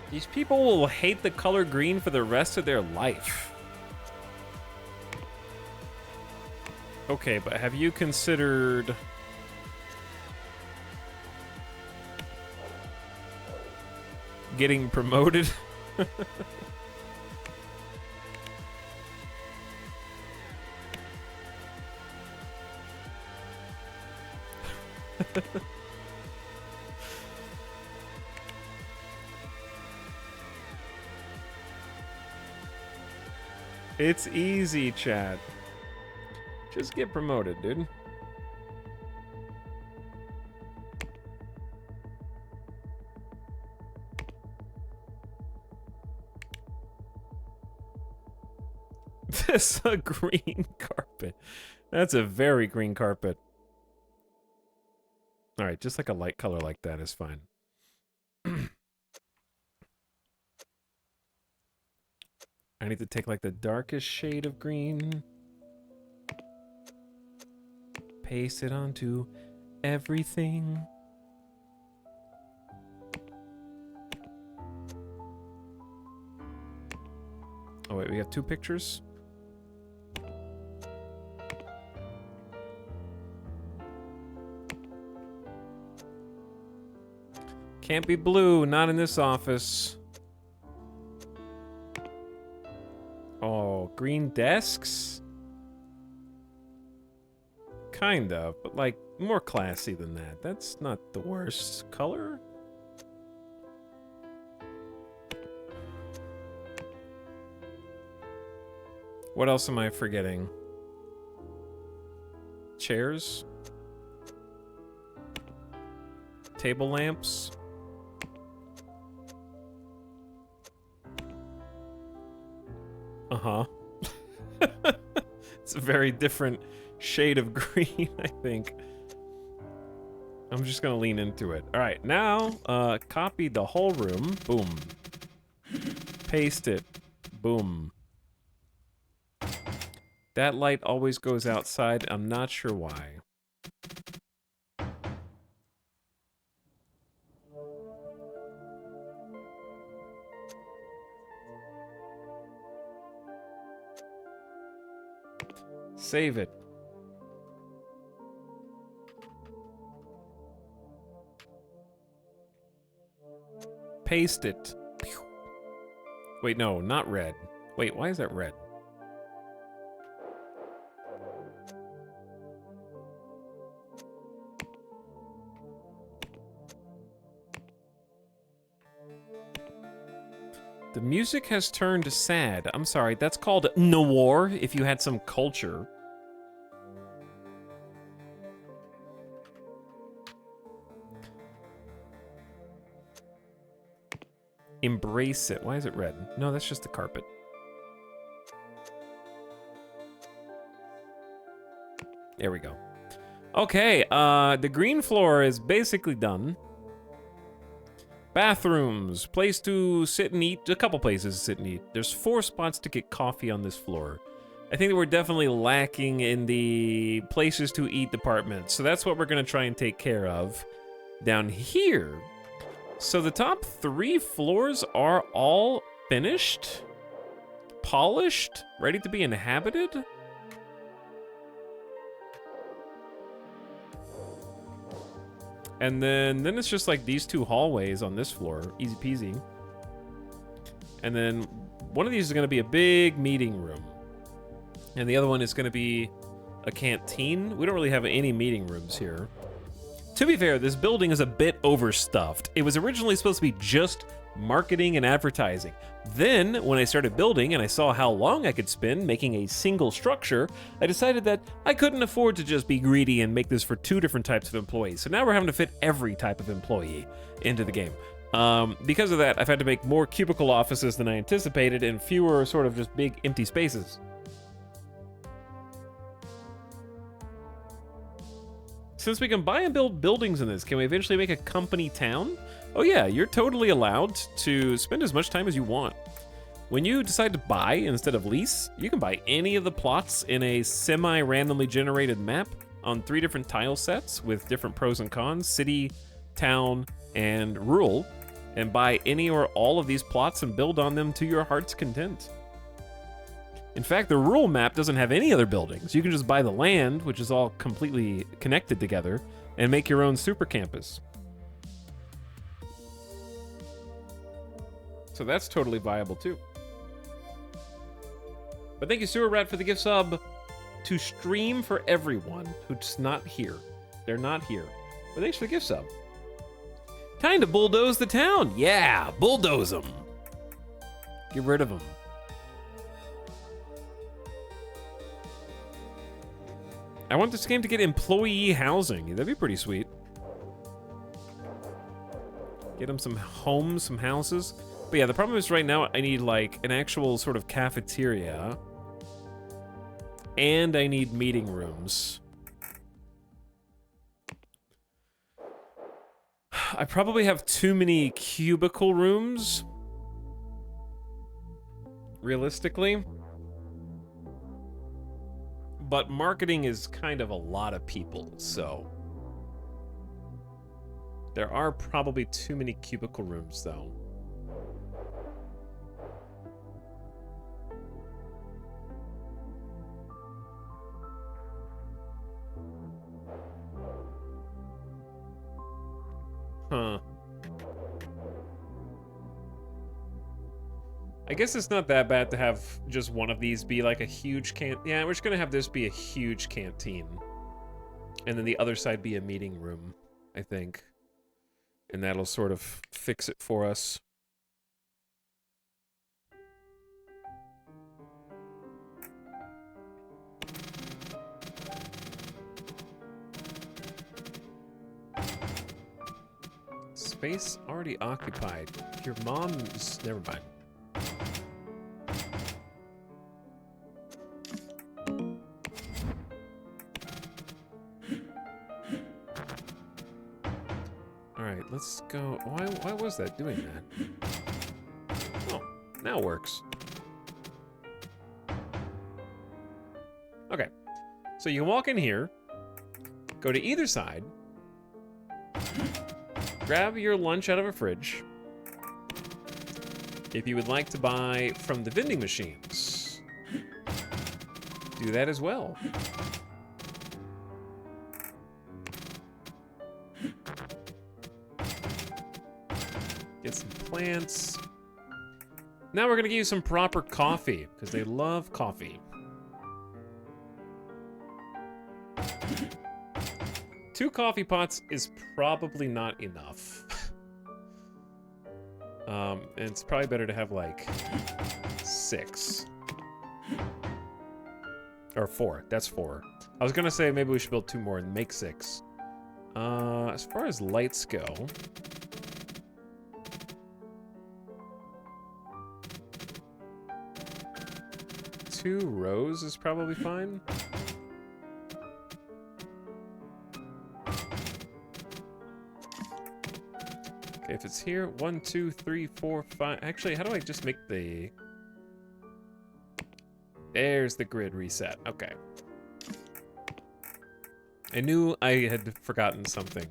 These people will hate the color green for the rest of their life. Okay, but have you considered... getting promoted? It's easy, chat. Just get promoted, dude. This a green carpet. That's a very green carpet. All right, just like a light color like that is fine. I need to take like the darkest shade of green. Paste it onto everything. Oh wait, we have two pictures? Can't be blue, not in this office. Oh, green desks? Kind of, but like more classy than that. That's not the worst color. What else am I forgetting? Chairs? Table lamps? Uh-huh. It's a very different shade of green, I think. I'm just gonna lean into it. All right, now, copy the whole room. Boom. Paste it. Boom. That light always goes outside. I'm not sure why. Save it. Paste it. Wait, no, not red. Wait, why is that red? The music has turned sad. I'm sorry, that's called noir if you had some culture. Embrace it. Why is it red? No, that's just the carpet. There we go. Okay, the green floor is basically done. Bathrooms, place to sit and eat, a couple places to sit and eat. There's 4 spots to get coffee on this floor. I think that we're definitely lacking in the places to eat department, so that's what we're gonna try and take care of down here. So the top 3 floors are all finished, polished, ready to be inhabited. And then it's just like these 2 hallways on this floor, easy peasy. And then one of these is gonna be a big meeting room. And the other one is gonna be a canteen. We don't really have any meeting rooms here. To be fair, this building is a bit overstuffed. It was originally supposed to be just marketing and advertising. Then, when I started building and I saw how long I could spend making a single structure, I decided that I couldn't afford to just be greedy and make this for 2 different types of employees. So now we're having to fit every type of employee into the game. Because of that, I've had to make more cubicle offices than I anticipated and fewer sort of just big empty spaces. Since we can buy and build buildings in this, can we eventually make a company town? Oh yeah, you're totally allowed to spend as much time as you want. When you decide to buy instead of lease, you can buy any of the plots in a semi-randomly generated map on 3 different tile sets with different pros and cons, city, town, and rural, and buy any or all of these plots and build on them to your heart's content. In fact, the rural map doesn't have any other buildings. You can just buy the land, which is all completely connected together, and make your own super campus. So that's totally viable too. But thank you, Sewer Rat, for the gift sub to stream for everyone who's not here. They're not here. But thanks for the gift sub. Time to bulldoze the town. Yeah, bulldoze them. Get rid of them. I want this game to get employee housing. That'd be pretty sweet. Get them some homes, some houses. But yeah, the problem is right now I need like an actual sort of cafeteria. And I need meeting rooms. I probably have too many cubicle rooms. Realistically. But marketing is kind of a lot of people, so... There are probably too many cubicle rooms, though. Huh. I guess it's not that bad to have just one of these be like a huge yeah, we're just gonna have this be a huge canteen. And then the other side be a meeting room, I think. And that'll sort of fix it for us. Space already occupied. Your mom's... Never mind. Alright, let's go... Why was that doing that? Oh, now it works. Okay. So you can walk in here, go to either side, grab your lunch out of a fridge. If you would like to buy from the vending machines, do that as well. Get some plants. Now we're gonna give you some proper coffee, because they love coffee. 2 coffee pots is probably not enough. And it's probably better to have like 6. Or 4, that's 4. I was gonna say maybe we should build 2 more and make 6. As far as lights go, two rows is probably fine. Okay, if it's here, 1, 2, 3, 4, 5. Actually, how do I just make the... There's the grid reset. Okay. I knew I had forgotten something.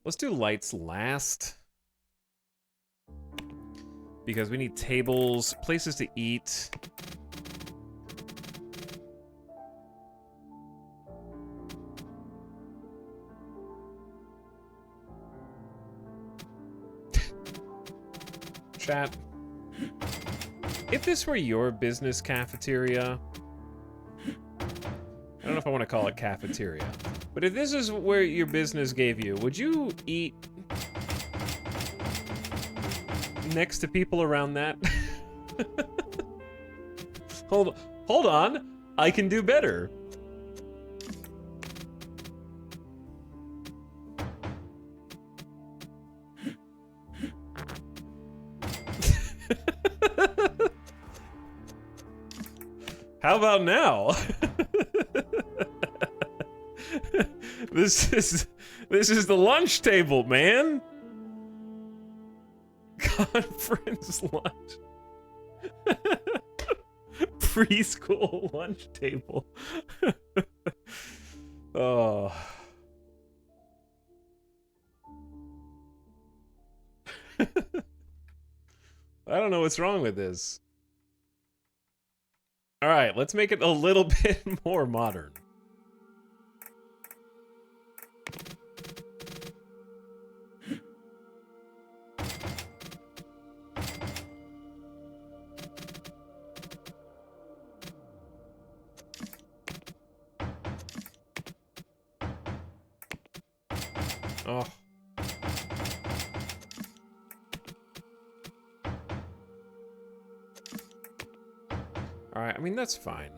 Let's do lights last. Because we need tables, places to eat. Chat. If this were your business cafeteria, I don't know if I want to call it cafeteria, but if this is where your business gave you, would you eat next to people around that? Hold on, I can do better. How about now? This is the lunch table, man. Conference lunch. preschool lunch table. Oh. I don't know what's wrong with this. All right, let's make it a little bit more modern. Oh. All right, I mean, that's fine.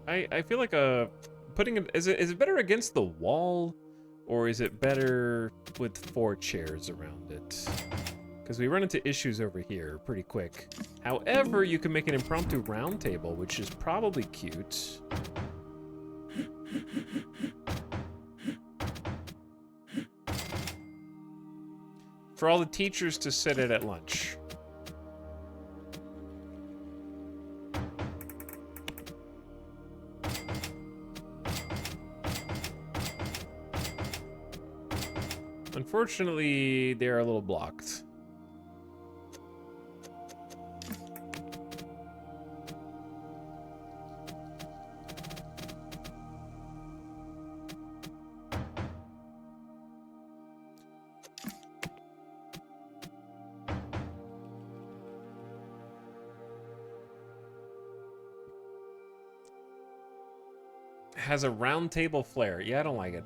I feel like putting it, is it better against the wall, or is it better with 4 chairs around it? Because we run into issues over here pretty quick. However, you can make an impromptu round table, which is probably cute. For all the teachers to sit at lunch. Unfortunately, they're a little blocked. Has a round table flair. Yeah, I don't like it.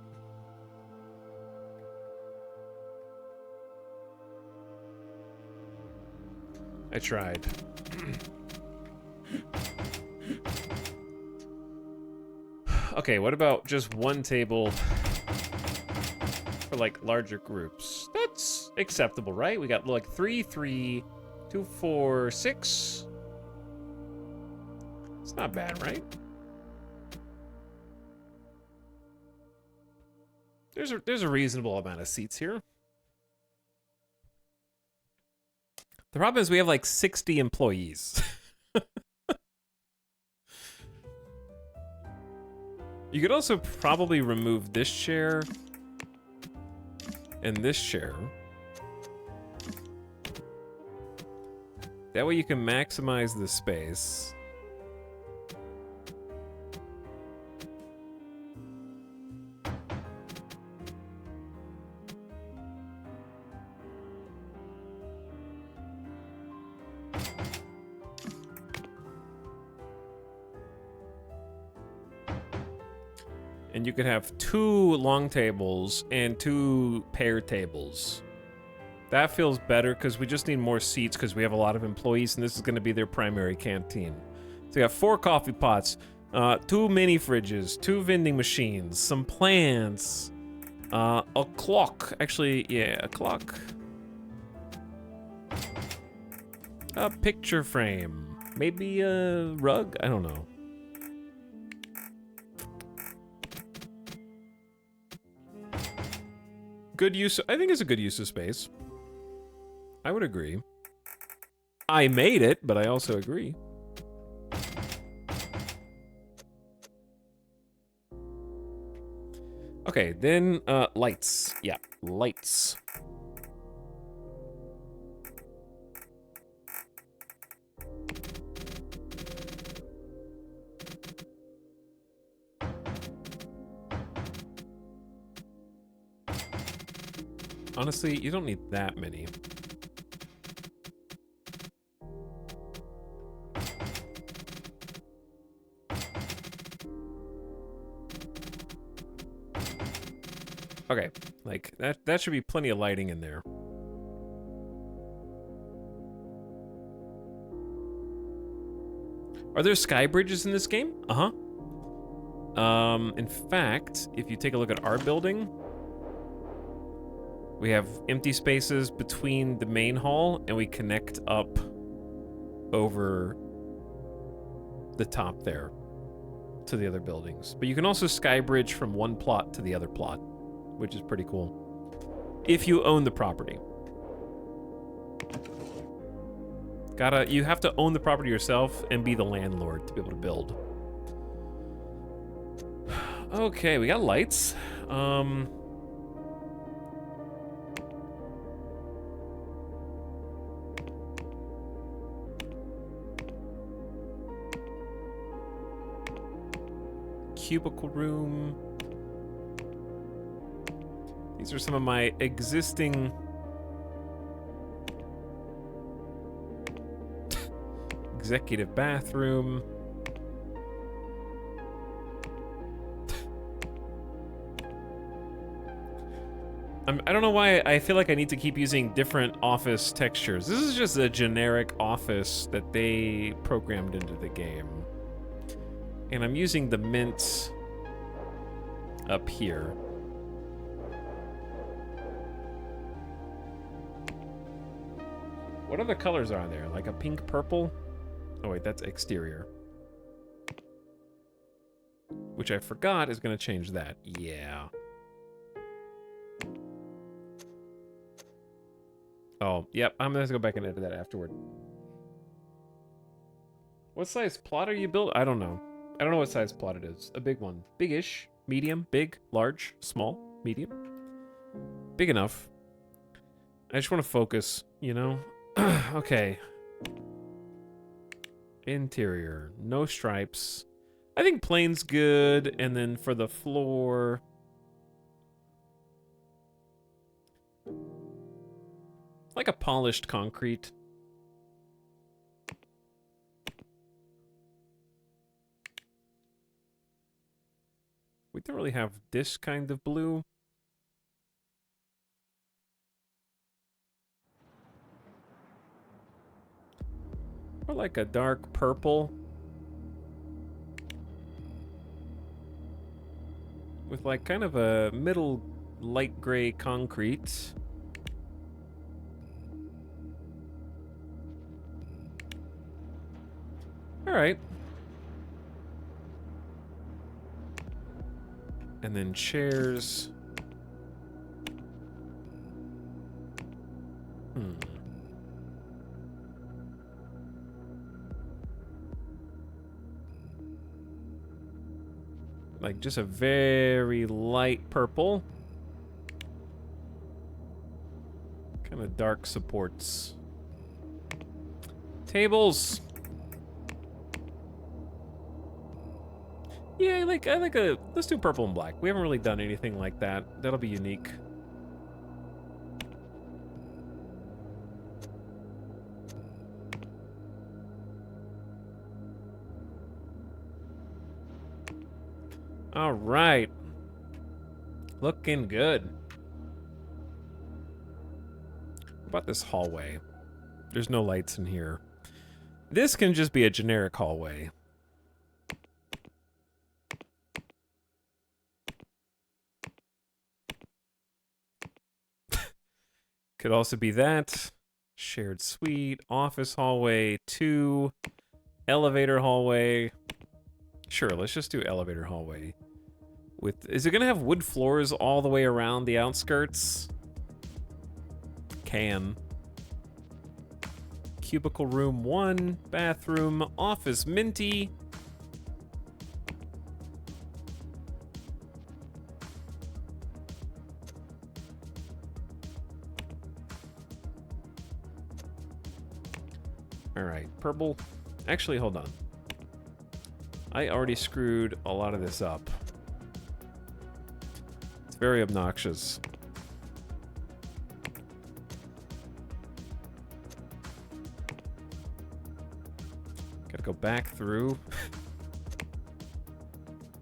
I tried. Okay, what about just one table for like larger groups? That's acceptable, right? We got like 3, 3, 2, 4, 6. It's not bad, right? There's a reasonable amount of seats here. The problem is we have like 60 employees. You could also probably remove this chair and this chair. That way you can maximize the space. And you could have 2 long tables and 2 pair tables. That feels better because we just need more seats because we have a lot of employees and this is going to be their primary canteen. So you got 4 coffee pots, 2 mini fridges, 2 vending machines, some plants, a clock. Actually, yeah, a clock. A picture frame. Maybe a rug? I don't know. Good use. I think it's a good use of space. I would agree. I made it, but I also agree. Okay, then lights. Yeah, lights. Honestly, you don't need that many. Okay, like that should be plenty of lighting in there. Are there sky bridges in this game? Uh-huh. In fact, if you take a look at our building, we have empty spaces between the main hall, and we connect up over the top there to the other buildings. But you can also sky bridge from one plot to the other plot, which is pretty cool. if you own the property. You have to own the property yourself and be the landlord to be able to build. Okay, we got lights. Cubicle room. These are some of my existing executive bathroom. I don't know why I feel like I need to keep using different office textures. This is just a generic office that they programmed into the game. And I'm using the mint up here. What other colors are there? Like a pink purple? Oh wait, that's exterior. Which I forgot is going to change that. Yeah. Oh, yep, I'm going to have to go back and edit that afterward. What size plot are you building? I don't know. I don't know what size plot it is. A big one. Big-ish. Medium. Big. Large. Small. Medium. Big enough. I just want to focus, you know? Okay. Interior. No stripes. I think plain's good. And then for the floor... like a polished concrete. We don't really have this kind of blue. Or like a dark purple. With like kind of a middle light gray concrete. All right. And then chairs. Like just a very light purple. Kind of dark supports. Tables. Yeah, I like a, let's do purple and black. We haven't really done anything like that. That'll be unique. All right. Looking good. What about this hallway? There's no lights in here. This can just be a generic hallway. Could also be that. Shared suite, office hallway, 2, elevator hallway. Sure, let's just do elevator hallway. Is it gonna have wood floors all the way around the outskirts? Can. Cubicle room 1, bathroom, office minty. All right, purple. Actually, hold on. I already screwed a lot of this up. It's very obnoxious. Gotta go back through.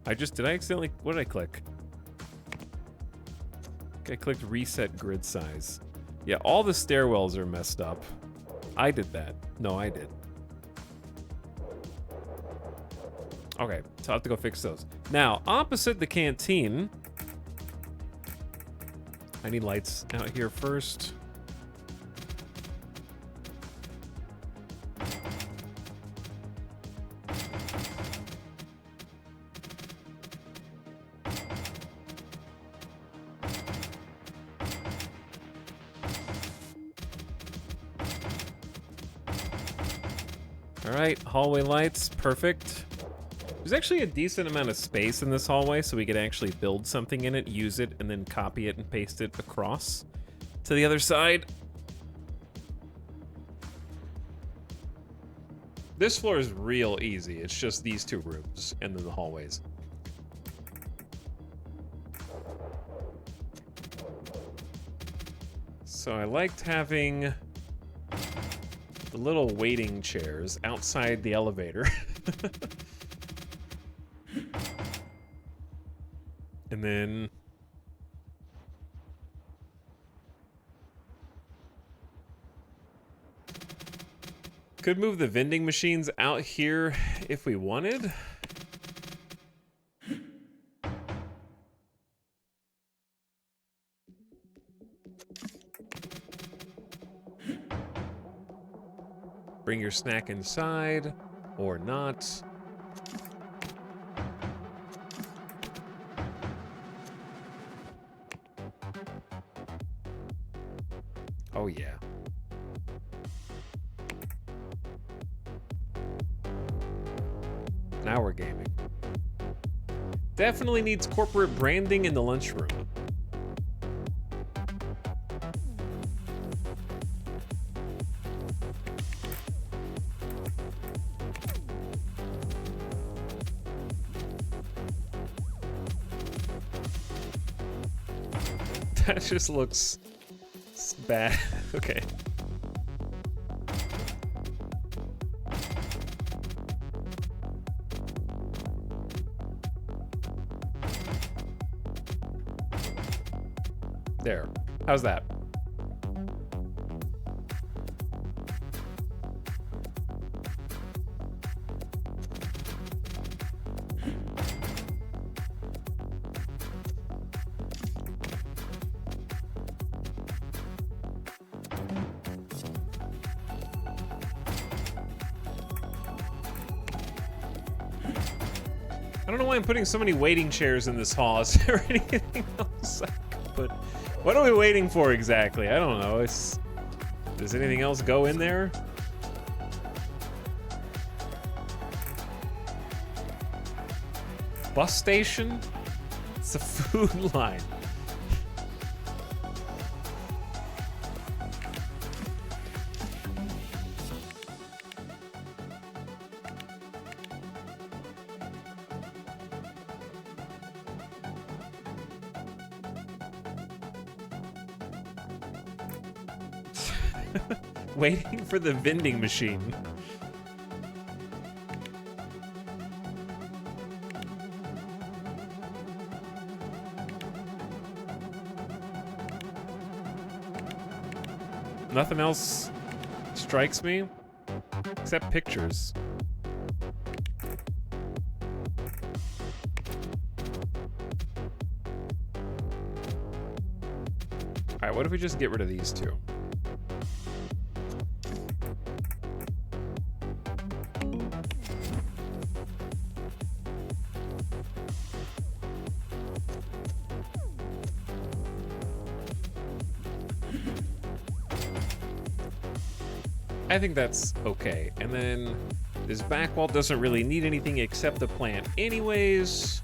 Did I accidentally, what did I click? I clicked reset grid size. Yeah, all the stairwells are messed up. I did that. No, I did. Okay, so I'll have to go fix those. Now, opposite the canteen, I need lights out here first. All right, hallway lights, perfect. There's actually a decent amount of space in this hallway, so we could actually build something in it, use it, and then copy it and paste it across to the other side. This floor is real easy. It's just these two rooms and then the hallways. So I liked having the little waiting chairs outside the elevator. And then could move the vending machines out here if we wanted. Bring your snack inside or not. Oh yeah. Now we're gaming. Definitely needs corporate branding in the lunchroom. That just looks bad. Okay. There. How's that? I don't know why I'm putting so many waiting chairs in this hall. Is there anything else I could put? What are we waiting for exactly? I don't know. Does anything else go in there? Bus station? It's a food line. Waiting for the vending machine. Nothing else strikes me except pictures. All right, what if we just get rid of these two? I think that's okay. And then this back wall doesn't really need anything except the plant anyways.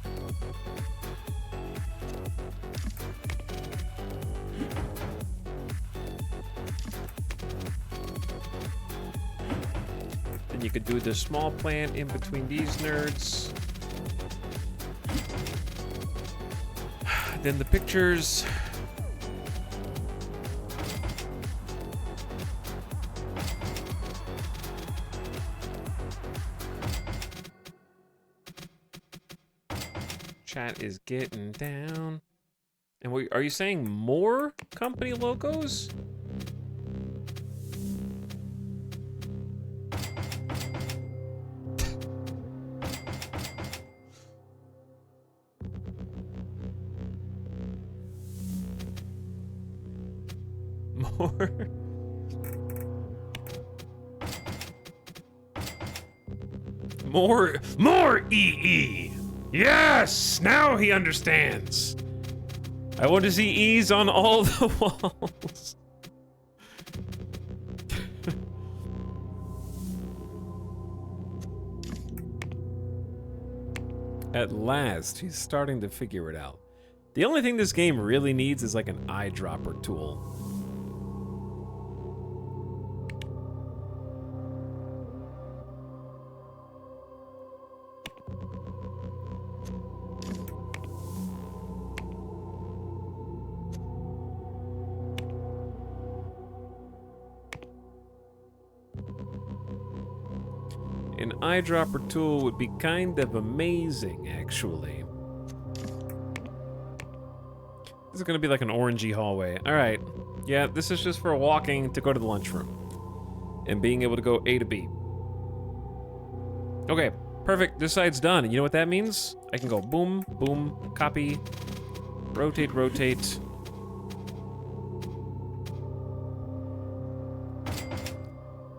Then you could do the small plant in between these nerds. Then the pictures. Chat is getting down. And are you saying more company logos? More? More EE! Yes! Now he understands! I want to see E's on all the walls. At last, he's starting to figure it out. The only thing this game really needs is like an eyedropper tool. An eyedropper tool would be kind of amazing, actually. This is gonna be like an orangey hallway. Alright. Yeah, this is just for walking to go to the lunchroom. And being able to go A to B. Okay, perfect. This side's done. And you know what that means? I can go boom, boom, copy, rotate, rotate.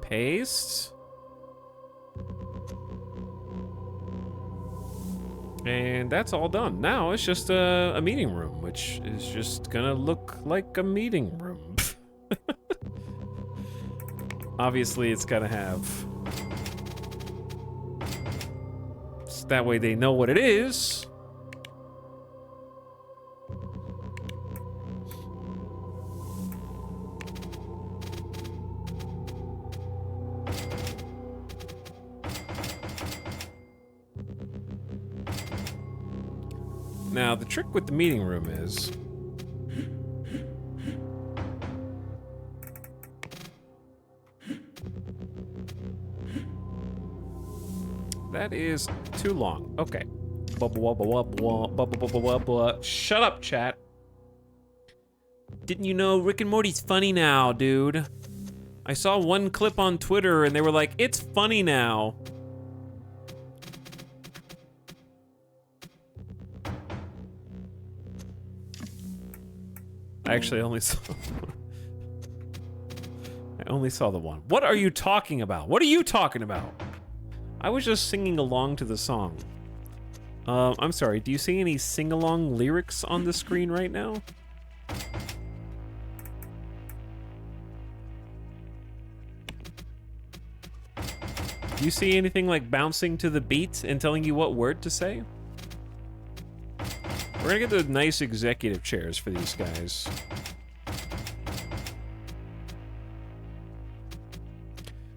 Paste. And that's all done. Now it's just a meeting room, which is just gonna look like a meeting room. Obviously, it's gotta have... so that way they know what it is. Now, the trick with the meeting room is... that is too long. Okay. Shut up, chat. Didn't you know Rick and Morty's funny now, dude? I saw one clip on Twitter and they were like, it's funny now. I actually only saw I only saw the one. What are you talking about? What are you talking about? I was just singing along to the song. I'm sorry, do you see any sing-along lyrics on the screen right now? Do you see anything like bouncing to the beat and telling you what word to say? We're gonna get the nice executive chairs for these guys.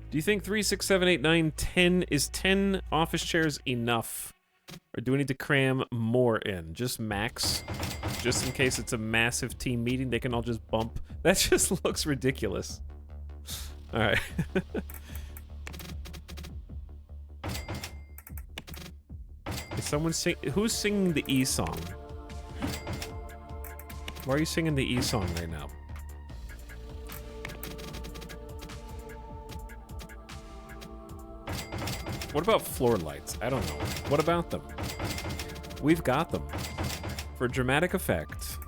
Do you think 3, 6, 7, 8, 9, 10 is 10 office chairs enough? Or do we need to cram more in? Just max? Just in case it's a massive team meeting, they can all just bump. That just looks ridiculous. Alright. Is someone sing? Who's singing the E song? Why are you singing the E song right now? What about floor lights? I don't know. What about them? We've got them. For dramatic effect.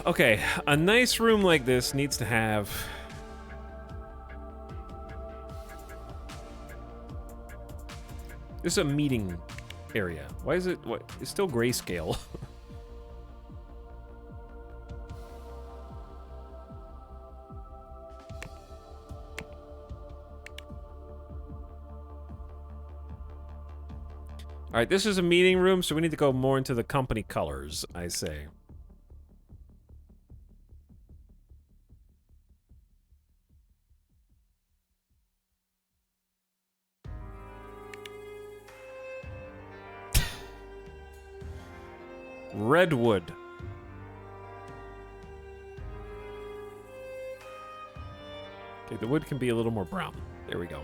Okay, a nice room like this needs to have... this is a meeting area. Why is it... what? It's still grayscale. Alright, this is a meeting room, so we need to go more into the company colors, I say. Redwood. Okay, the wood can be a little more brown. There we go.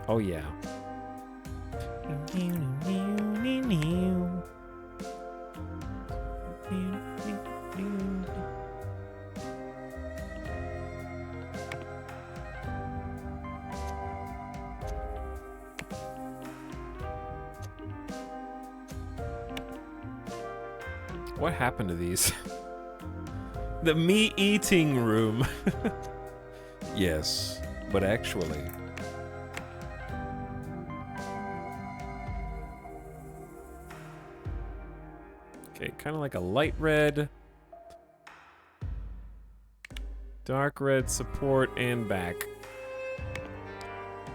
Oh, yeah. What happened to these? The me-eating room. Yes, but actually... Okay, kind of like a light red. Dark red support and back.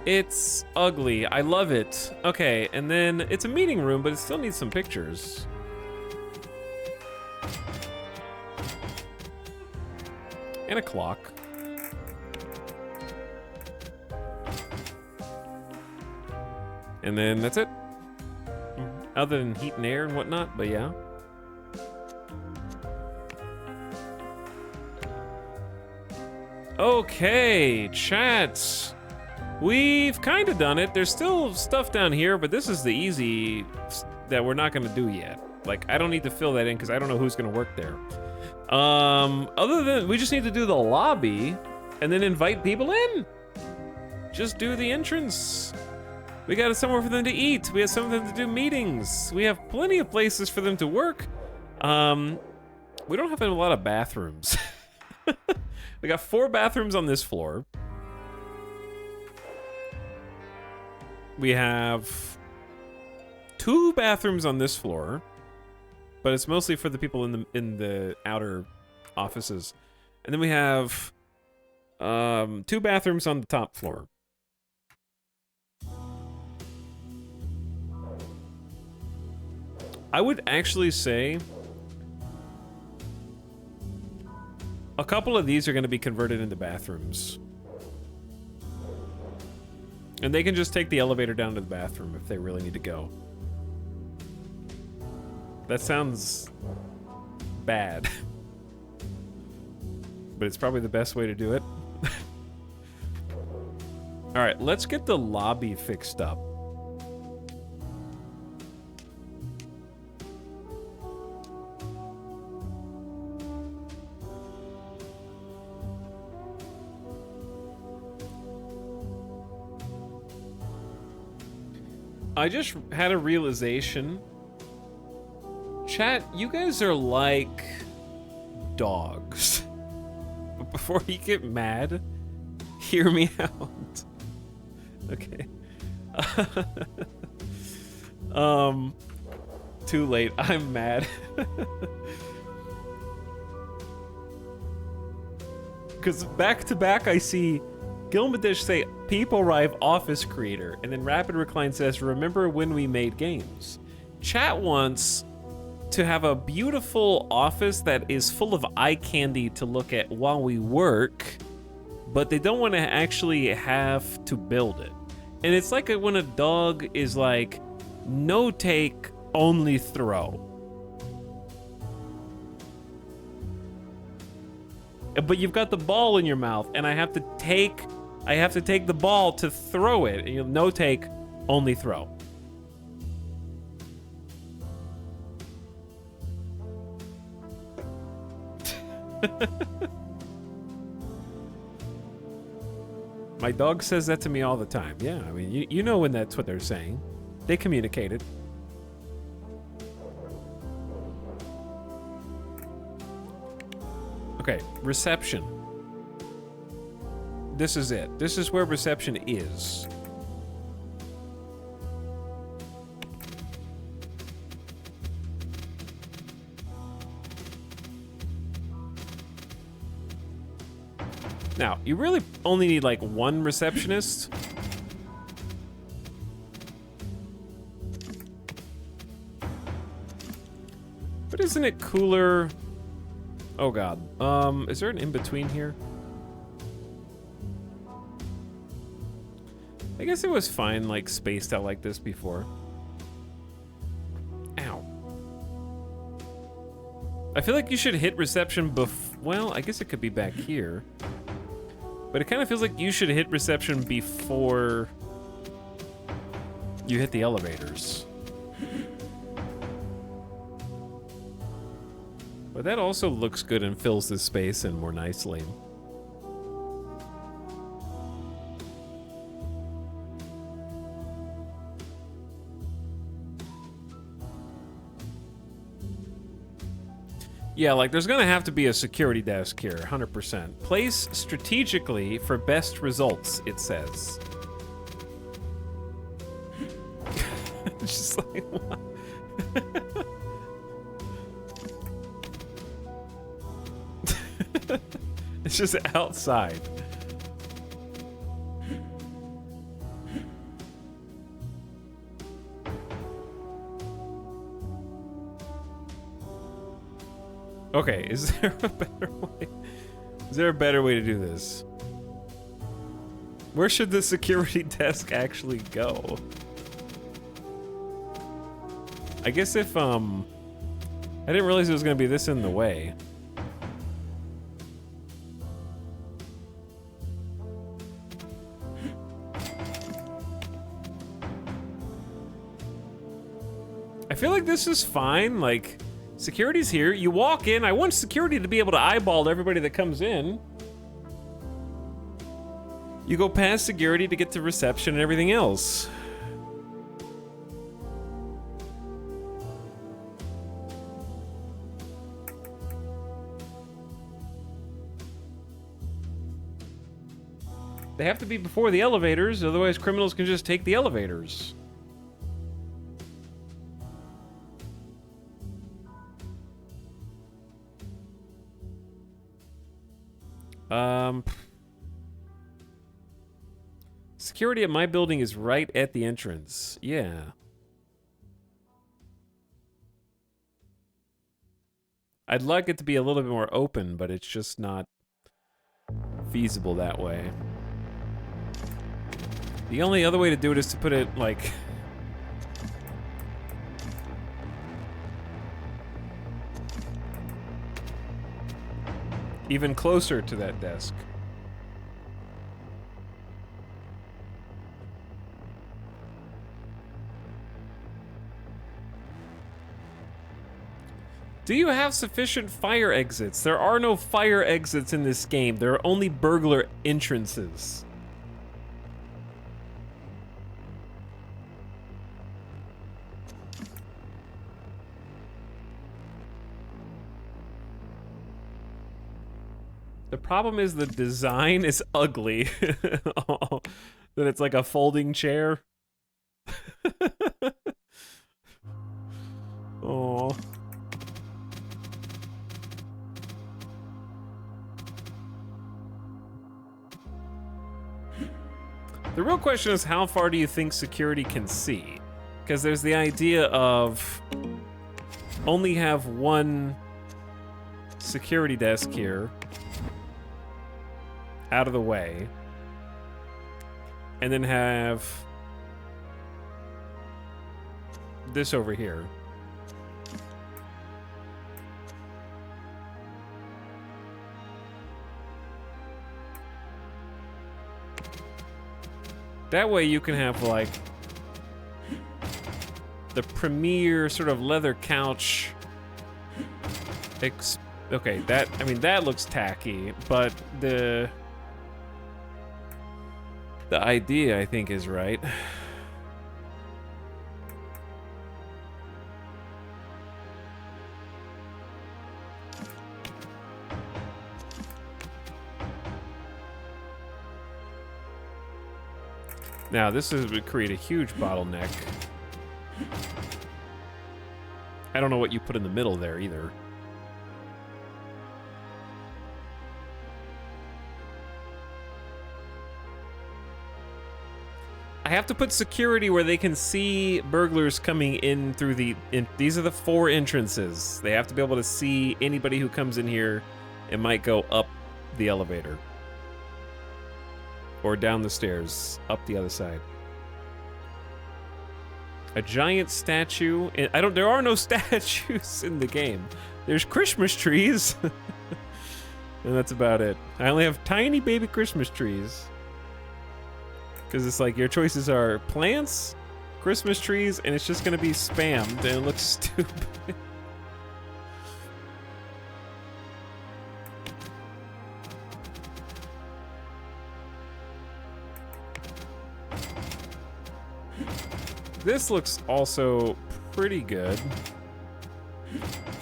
It's ugly. I love it. Okay, and then it's a meeting room, but it still needs some pictures. And a clock. And then that's it. Other than heat and air and whatnot, but yeah. Okay, chat. We've kind of done it. There's still stuff down here, but this is the easy that we're not going to do yet. Like, I don't need to fill that in because I don't know who's going to work there. Other than, we just need to do the lobby and then invite people in. Just do the entrance. We got somewhere for them to eat. We have something to do meetings. We have plenty of places for them to work. We don't have a lot of bathrooms. We got 4 bathrooms on this floor. We have 2 bathrooms on this floor, but it's mostly for the people in the outer offices. And then we have 2 bathrooms on the top floor. I would actually say a couple of these are going to be converted into bathrooms. And they can just take the elevator down to the bathroom if they really need to go. That sounds bad. But it's probably the best way to do it. Alright, let's get the lobby fixed up. I just had a realization. Chat, you guys are like dogs. But before you get mad, hear me out. Okay. Too late. I'm mad. Because back to back I see Gilmadish say, people arrive office creator, and then Rapid Recline says, remember when we made games? Chat wants to have a beautiful office that is full of eye candy to look at while we work, but they don't want to actually have to build it. And it's like when a dog is like, no take, only throw. But you've got the ball in your mouth, and I have to take the ball to throw it. And no take, only throw. My dog says that to me all the time. Yeah, I mean, you know when that's what they're saying. They communicated. Okay, reception. This is it. This is where reception is. Now, you really only need like one receptionist. But isn't it cooler? Oh god. Is there an in-between here? I guess it was fine, like, spaced out like this before. Ow. I feel like you should hit reception well, I guess it could be back here. But it kind of feels like you should hit reception before you hit the elevators. But that also looks good and fills this space in more nicely. Yeah, like there's gonna have to be a security desk here, 100%. Place strategically for best results, it says. Just like, what? It's just outside. Okay, is there a better way? Is there a better way to do this? Where should the security desk actually go? I guess if, I didn't realize it was gonna be this in the way. I feel like this is fine, like, security's here, you walk in, I want security to be able to eyeball everybody that comes in. You go past security to get to reception and everything else. They have to be before the elevators, otherwise criminals can just take the elevators. Security at my building is right at the entrance. Yeah. I'd like it to be a little bit more open, but it's just not feasible that way. The only other way to do it is to put it, like... even closer to that desk. Do you have sufficient fire exits? There are no fire exits in this game. There are only burglar entrances. The problem is the design is ugly. Oh, that it's like a folding chair. Oh. The real question is, how far do you think security can see? Because there's the idea of only have one security desk here out of the way, and then have this over here. That way you can have, like, the premier sort of leather couch. Okay, that, I mean, that looks tacky, but the idea, I think, is right. Now, this would create a huge bottleneck. I don't know what you put in the middle there either. I have to put security where they can see burglars coming in through the... these are the 4 entrances. They have to be able to see anybody who comes in here and might go up the elevator. Or down the stairs, up the other side. A giant statue. There are no statues in the game. There's Christmas trees. And that's about it. I only have tiny baby Christmas trees. Because it's like your choices are plants, Christmas trees, and it's just going to be spammed, and it looks stupid. This looks also pretty good.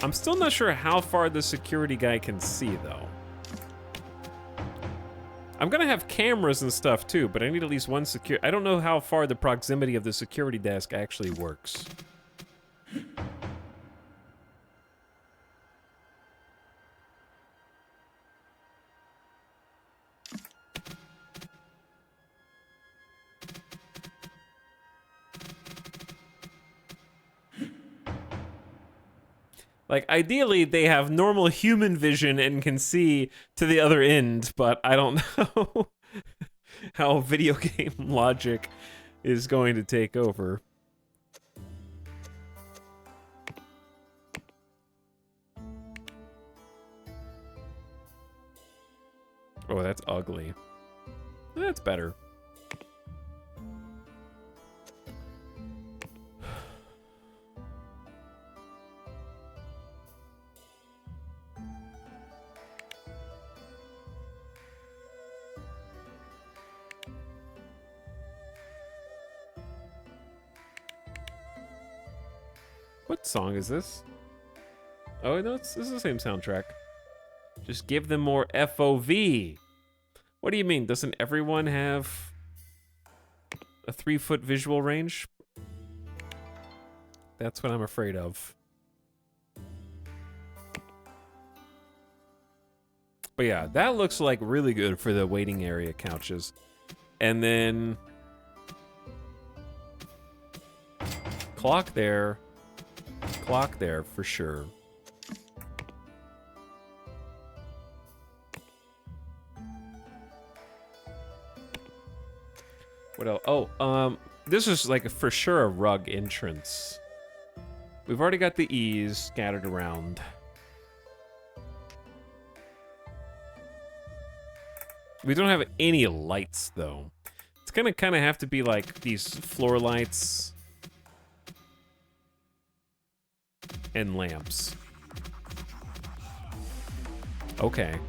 I'm still not sure how far the security guy can see, though. I'm gonna have cameras and stuff too, but I need at least one I don't know how far the proximity of the security desk actually works. Like, ideally, they have normal human vision and can see to the other end, but I don't know how video game logic is going to take over. Oh, that's ugly. That's better. What song is this? Oh, no, this is the same soundtrack. Just give them more FOV. What do you mean? Doesn't everyone have a 3-foot visual range? That's what I'm afraid of. But yeah, that looks like really good for the waiting area couches. And then clock there for sure. What else? Oh, this is like for sure a rug entrance. We've already got the E's scattered around. We don't have any lights though. It's gonna kind of have to be like these floor lights and lamps. Okay.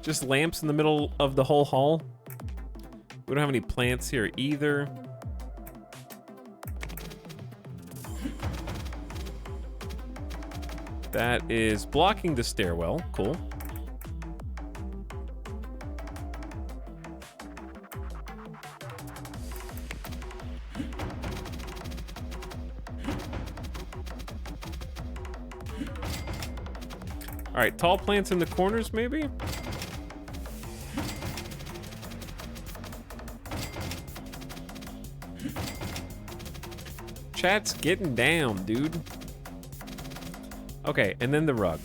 Just lamps in the middle of the whole hall. We don't have any plants here either. That is blocking the stairwell. Cool. All right, tall plants in the corners, maybe? Chat's getting down, dude. Okay, and then the rug.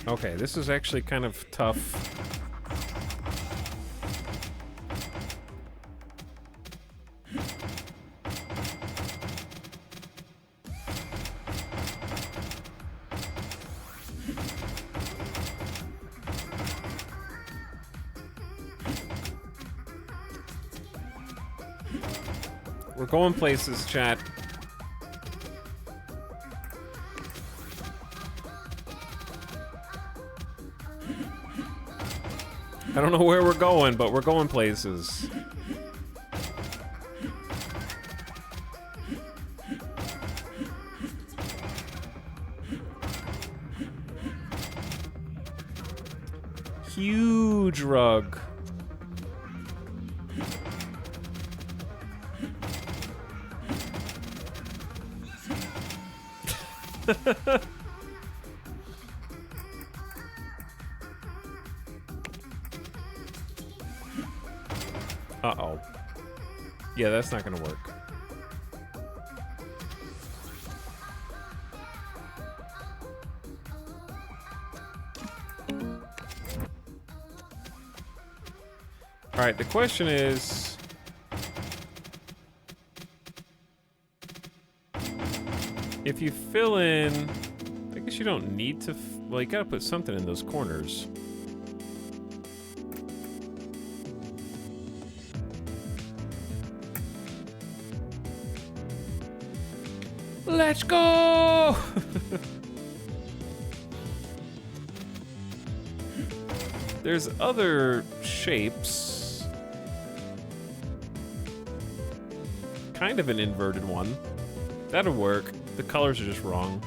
Okay, this is actually kind of tough. We're going places, chat. I don't know where we're going, but we're going places. Huge rug. Uh-oh. Yeah, that's not gonna work. Alright, the question is... if you fill in... I guess you don't need to... well, you gotta put something in those corners. Let's go! There's other shapes. Kind of an inverted one. That'll work. The colors are just wrong.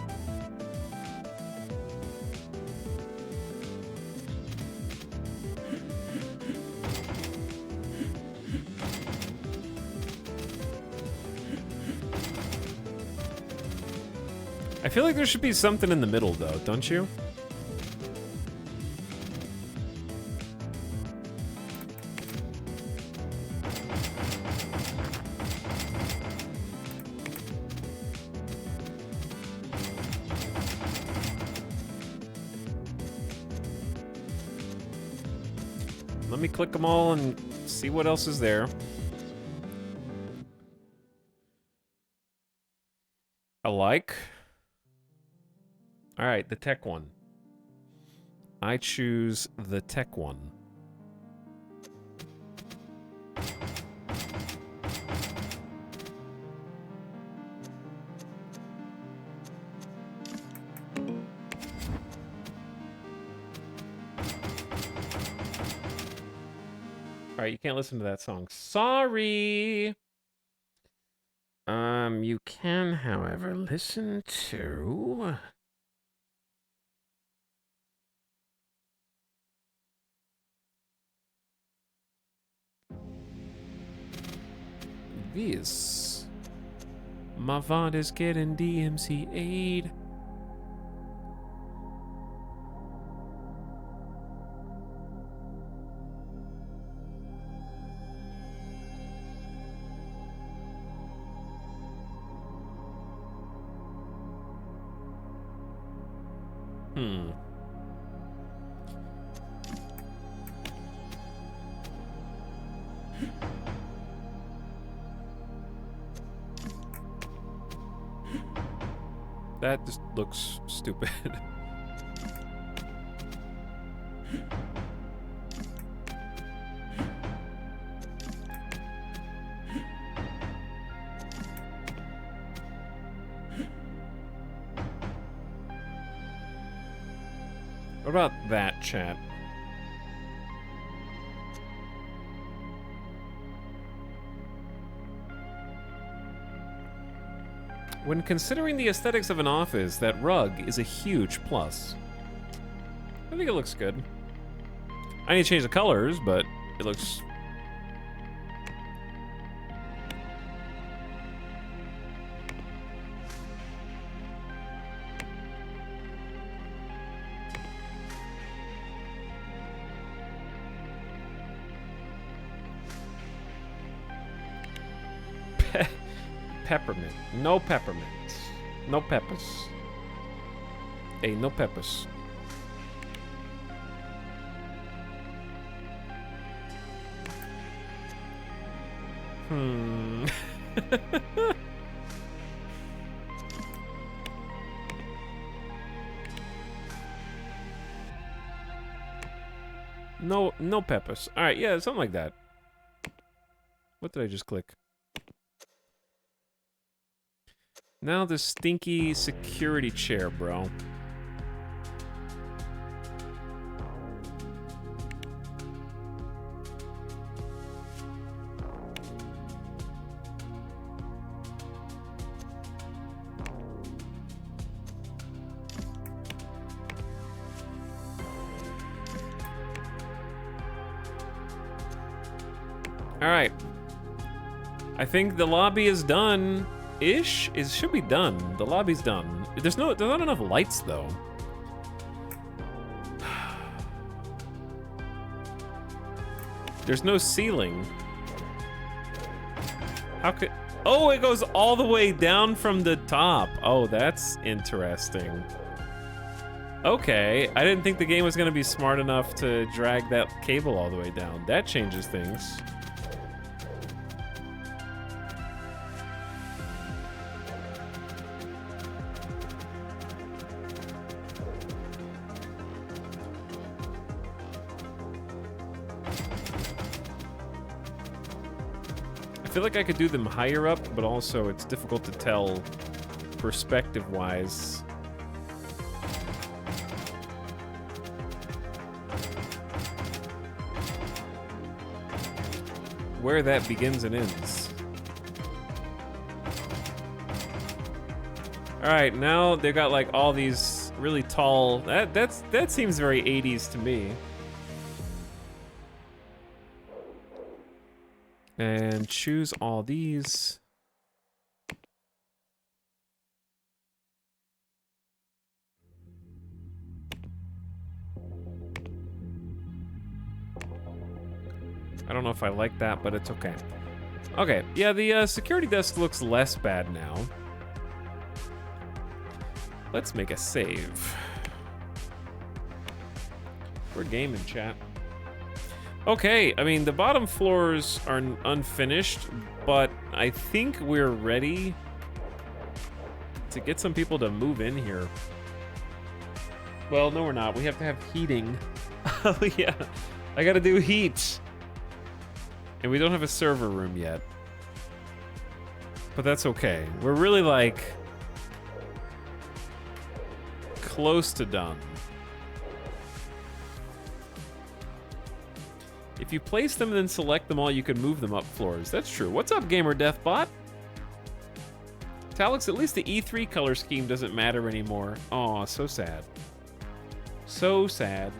I feel like there should be something in the middle, though, don't you? Let me click them all and see what else is there. I like. All right, the tech one. I choose the tech one. All right, you can't listen to that song. Sorry. You can, however, listen to... this. My VOD is getting DMCA'd. That just looks stupid. What about that, chat? When considering the aesthetics of an office, that rug is a huge plus. I think it looks good. I need to change the colors, but it looks... Peppermint. No peppermint. No peppers. Hey, no peppers. No peppers. All right, yeah, something like that. What did I just click? Now the stinky security chair, bro. All right. I think the lobby is done. Ish? It should be done. The lobby's done. There's not enough lights though. There's no ceiling. How could... Oh, it goes all the way down from the top. Oh, that's interesting. Okay, I didn't think the game was gonna be smart enough to drag that cable all the way down. That changes things. I feel like I could do them higher up, but also it's difficult to tell perspective-wise. where that begins and ends. All right, now they've got like all these really tall. That seems very 80s to me. And choose all these. I don't know if I like that, but it's okay. Okay, yeah, the security desk looks less bad now. Let's make a save. We're gaming, chat. Okay, I mean, the bottom floors are unfinished, but I think we're ready to get some people to move in here. Well, no, we're not. We have to have heating. Oh, yeah. I gotta do heat. And we don't have a server room yet. But that's okay. We're really, like, close to done. If you place them and then select them all, you can move them up floors. That's true. What's up, Gamer Deathbot? Talix, at least the E3 color scheme doesn't matter anymore. Aw, so sad. So sad.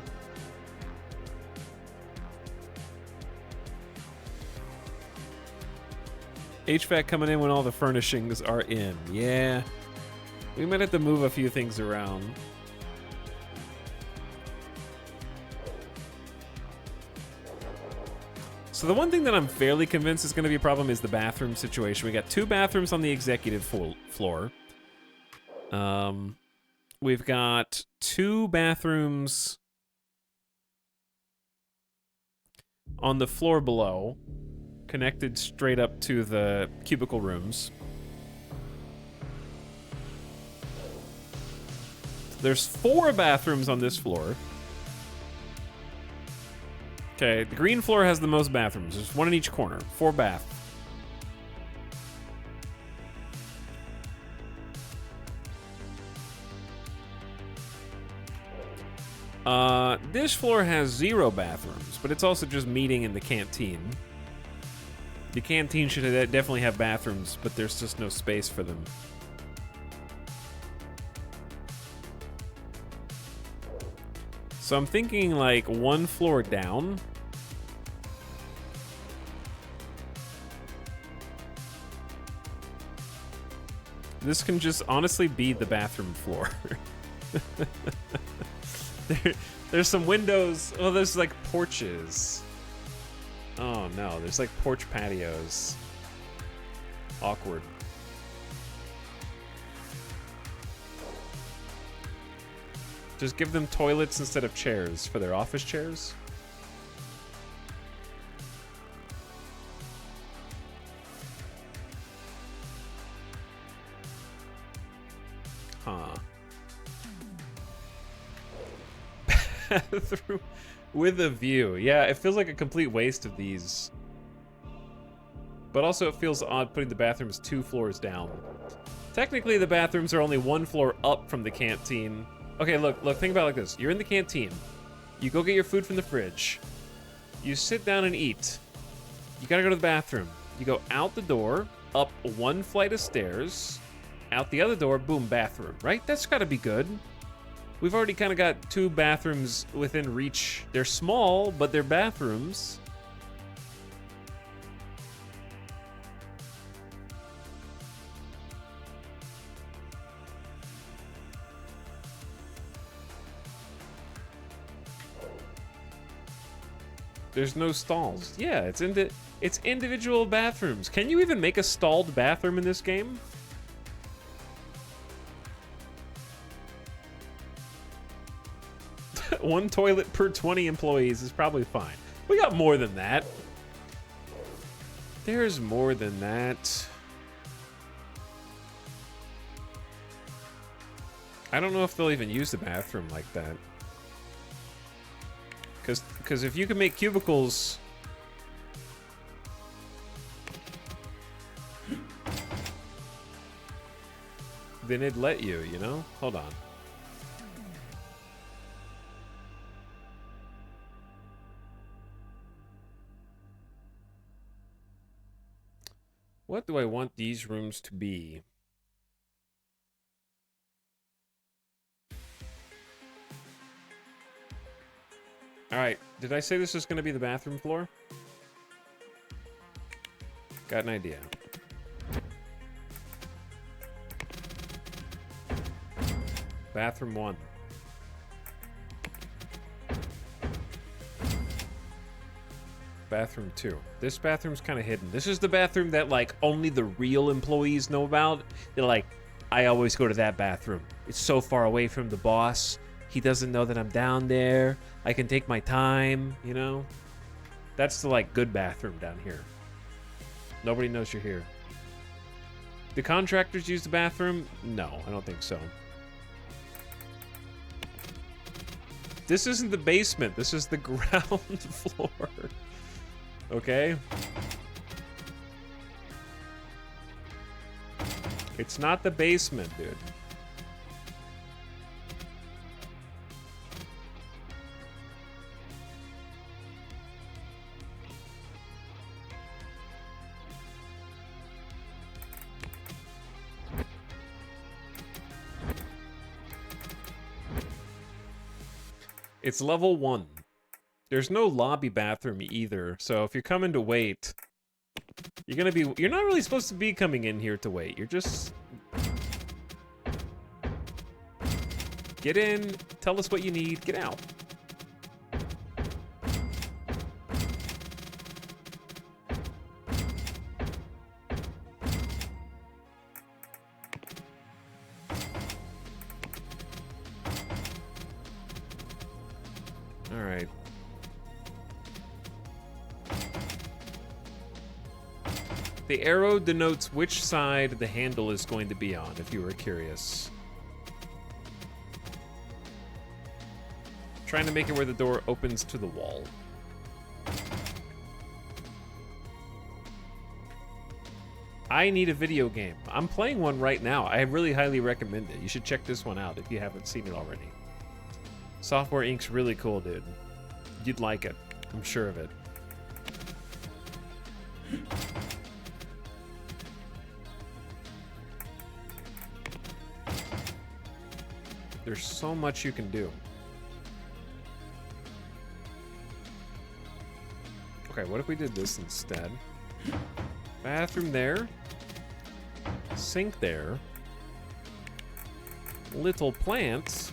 HVAC coming in when all the furnishings are in. Yeah. We might have to move a few things around. So the one thing that I'm fairly convinced is going to be a problem is the bathroom situation. We got 2 bathrooms on the executive floor. We've got 2 bathrooms on the floor below, connected straight up to the cubicle rooms. There's 4 bathrooms on this floor. Okay, the green floor has the most bathrooms. There's 1 in each corner. 4 baths. This floor has 0 bathrooms, but it's also just meeting in the canteen. The canteen should definitely have bathrooms, but there's just no space for them. So I'm thinking like 1 floor down. This can just honestly be the bathroom floor. There's some windows. Oh, there's like porches. Oh no, there's like porch patios. Awkward. Just give them toilets instead of chairs for their office chairs. Huh. Bathroom with a view. Yeah, it feels like a complete waste of these. But also it feels odd putting the bathrooms 2 floors down. Technically the bathrooms are only 1 floor up from the canteen. Okay, look, think about it like this. You're in the canteen. You go get your food from the fridge. You sit down and eat. You gotta go to the bathroom. You go out the door, up 1 flight of stairs, out the other door, boom, bathroom, right? That's gotta be good. We've already kind of got 2 bathrooms within reach. They're small, but they're bathrooms. There's no stalls. Yeah, it's individual bathrooms. Can you even make a stalled bathroom in this game? One toilet per 20 employees is probably fine. We got more than that. There's more than that. I don't know if they'll even use the bathroom like that. Because if you can make cubicles... then it'd let you, you know? Hold on. What do I want these rooms to be? Alright, did I say this is going to be the bathroom floor? Got an idea. Bathroom 1. Bathroom 2. This bathroom's kind of hidden. This is the bathroom that, like, only the real employees know about. They're like, I always go to that bathroom. It's so far away from the boss. He doesn't know that I'm down there. I can take my time, you know? That's the, like, good bathroom down here. Nobody knows you're here. Do contractors use the bathroom? No, I don't think so. This isn't the basement. This is the ground floor. Okay? It's not the basement, dude. It's level 1. There's no lobby bathroom either, so if you're coming to wait, you're not really supposed to be coming in here to wait. You're just... Get in, tell us what you need, get out. All right. The arrow denotes which side the handle is going to be on, if you were curious. Trying to make it where the door opens to the wall. I need a video game. I'm playing one right now. I really highly recommend it. You should check this one out if you haven't seen it already. Software Inc.'s really cool, dude. You'd like it. I'm sure of it. There's so much you can do. Okay, what if we did this instead? Bathroom there. Sink there. Little plants.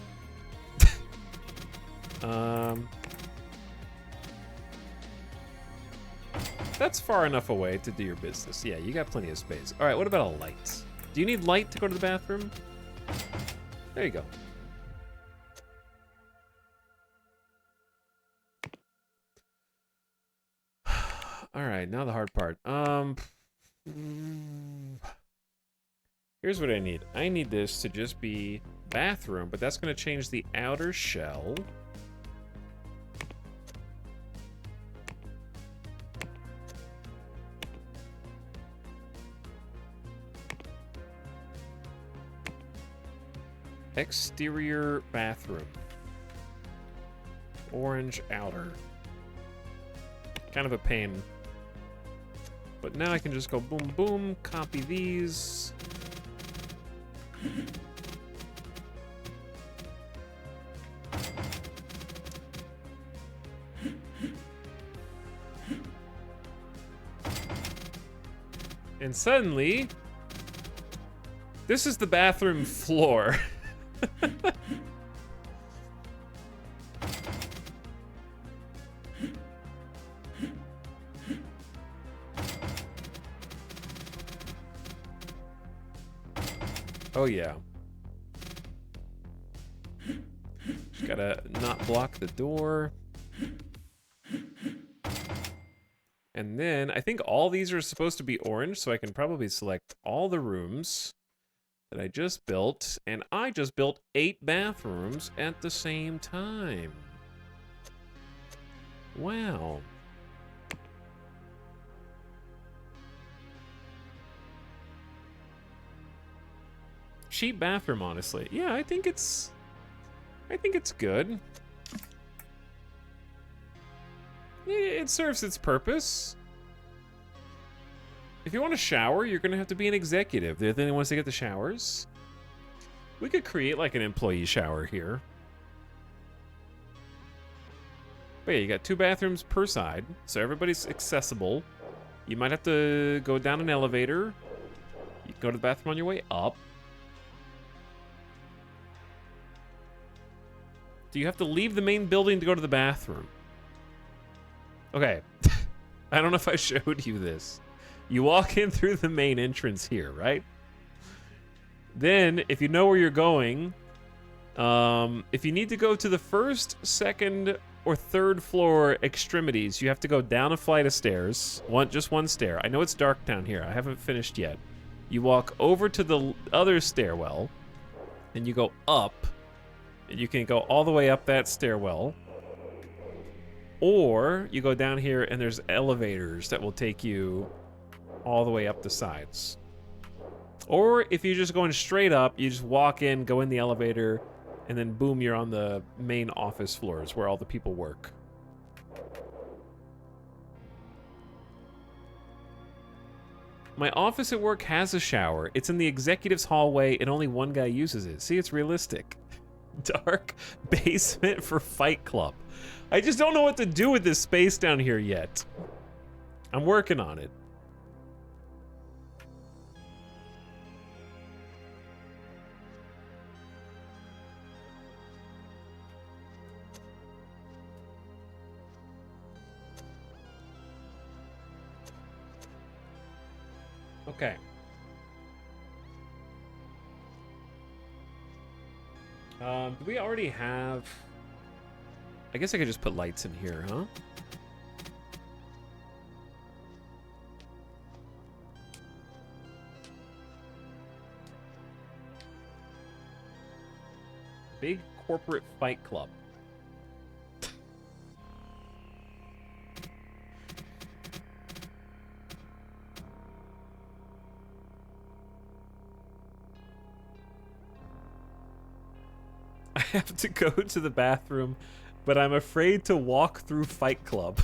That's far enough away to do your business. Yeah, you got plenty of space. All right, what about a light? Do you need light to go to the bathroom? There you go. All right, now the hard part. Here's what I need. I need this to just be bathroom, but that's going to change the outer shell. Exterior bathroom. Orange outer. Kind of a pain. But now I can just go boom, boom, copy these. And suddenly, this is the bathroom floor. Oh yeah. Just gotta not block the door. And then I think all these are supposed to be orange, so I can probably select all the rooms that I just built, and I just built 8 bathrooms at the same time. Wow. Cheap bathroom, honestly. Yeah, I think it's good. It serves its purpose. If you want a shower, you're gonna have to be an executive. They're the only ones to get the showers. We could create like an employee shower here. But yeah, you got 2 bathrooms per side, so everybody's accessible. You might have to go down an elevator. You can go to the bathroom on your way up. Do you have to leave the main building to go to the bathroom? Okay. I don't know if I showed you this. You walk in through the main entrance here, right? Then, if you know where you're going, if you need to go to the first, second, or third floor extremities, you have to go down a flight of stairs. Just one stair. I know it's dark down here. I haven't finished yet. You walk over to the other stairwell, and you go up, and you can go all the way up that stairwell. Or you go down here, and there's elevators that will take you all the way up the sides. Or if you're just going straight up, you just walk in, go in the elevator, and then boom, you're on the main office floors where all the people work. My office at work has a shower. It's in the executive's hallway and only one guy uses it. See, it's realistic. Dark basement for Fight Club. I just don't know what to do with this space down here yet. I'm working on it. Okay. Do we already have... I guess I could just put lights in here, huh? Big corporate fight club. I have to go to the bathroom, but I'm afraid to walk through Fight Club.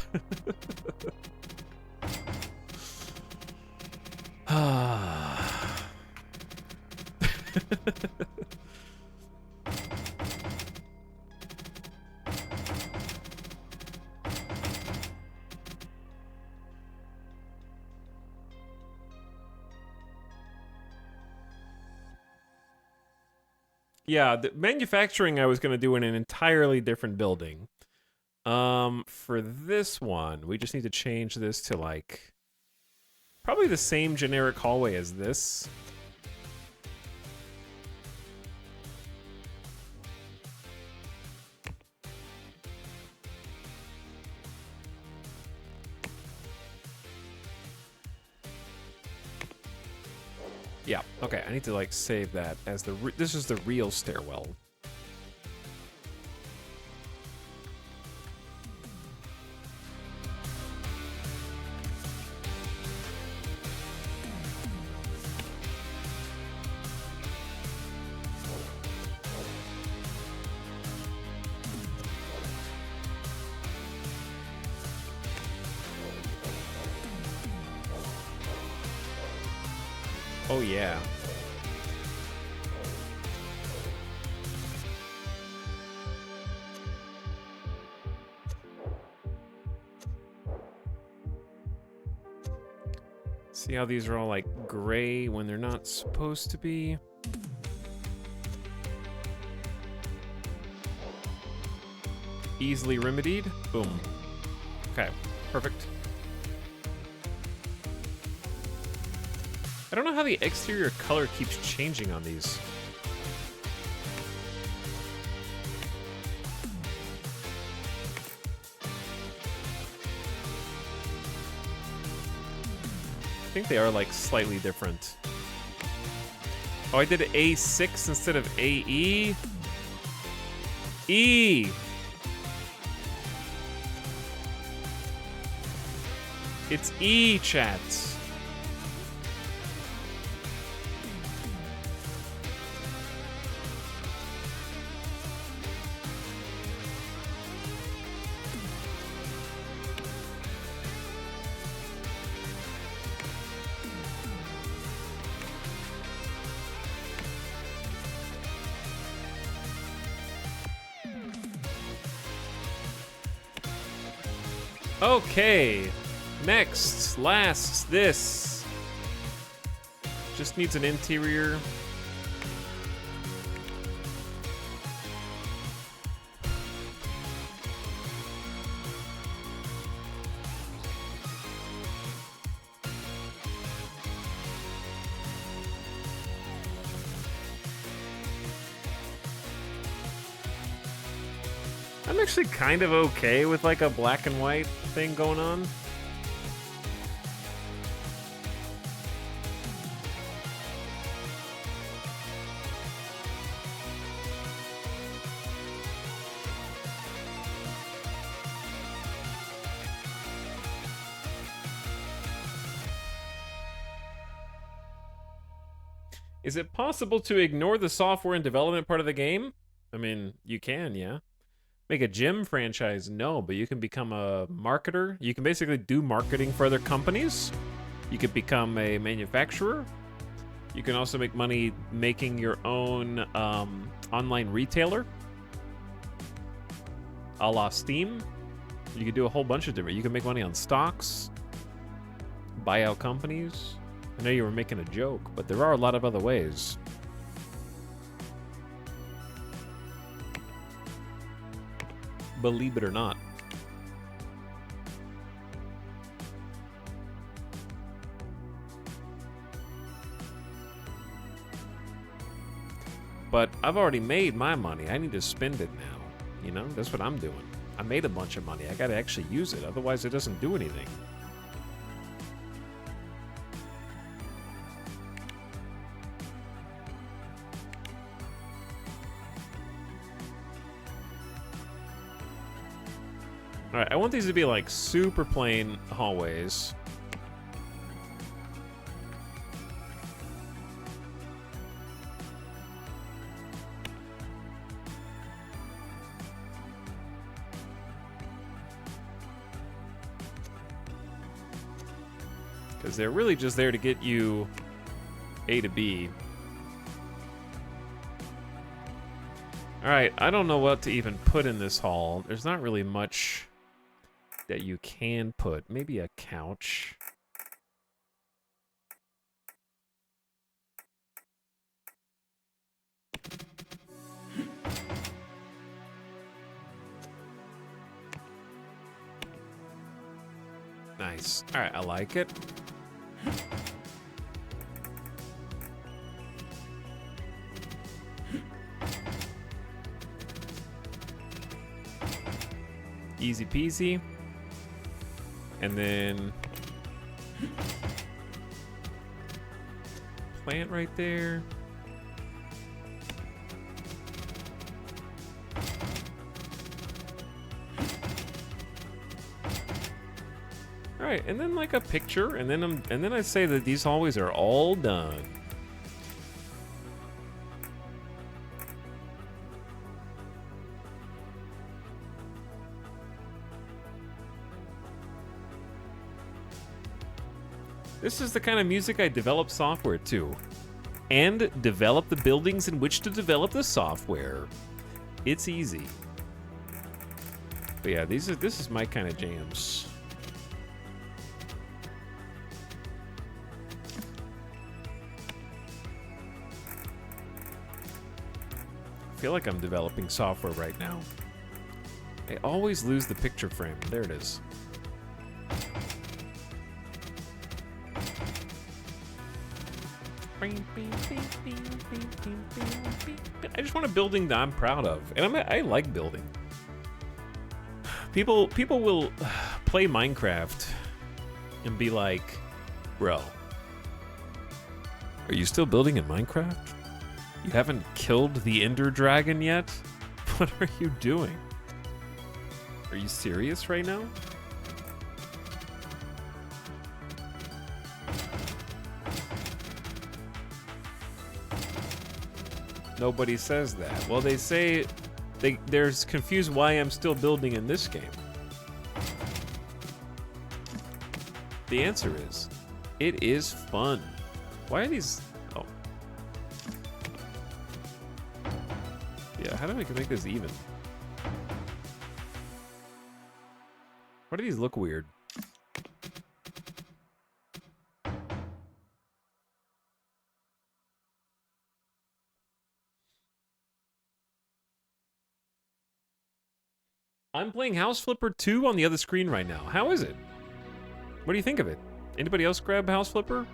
Yeah, the manufacturing I was going to do in an entirely different building. For this one, we just need to change this to like probably the same generic hallway as this. Yeah, okay, I need to like save that as this is the real stairwell. Oh yeah. See how these are all like gray when they're not supposed to be? Easily remedied. Boom. Okay, perfect. I don't know how the exterior color keeps changing on these. I think they are like slightly different. Oh, I did A6 instead of AE. E. It's E, chats. Okay. Next, last, this. Just needs an interior. I'm actually kind of okay with like a black and white thing going on. Is it possible to ignore the software and development part of the game? I mean, you can, yeah. Make a gym franchise? No, but you can become a marketer. You can basically do marketing for other companies. You could become a manufacturer. You can also make money making your own online retailer, a la Steam. You could do a whole bunch of different. You can make money on stocks, buy out companies. I know you were making a joke, but there are a lot of other ways. Believe it or not. But I've already made my money. I need to spend it now. You know, that's what I'm doing. I made a bunch of money. I gotta actually use it. Otherwise, it doesn't do anything. All right, I want these to be like super plain hallways. Because they're really just there to get you A to B. All right, I don't know what to even put in this hall. There's not really much that you can put. Maybe a couch. Nice. All right, I like it. Easy peasy. And then plant right there. All right, and then like a picture, and then I say that these hallways are all done. This is the kind of music I develop software to, and develop the buildings in which to develop the software. It's easy. But yeah, this is my kind of jams. I feel like I'm developing software right now. I always lose the picture frame. There it is. I just want a building that I'm proud of, and I like building. People will play Minecraft and be like, "Bro, are you still building in Minecraft? You haven't killed the Ender Dragon yet? What are you doing? Are you serious right now?" Nobody says that. Well, they say they're confused why I'm still building in this game. The answer is, it is fun. Why are these? Oh. Yeah, how do we make this even? Why do these look weird? I'm playing House Flipper 2 on the other screen right now. How is it? What do you think of it? Anybody else grab House Flipper?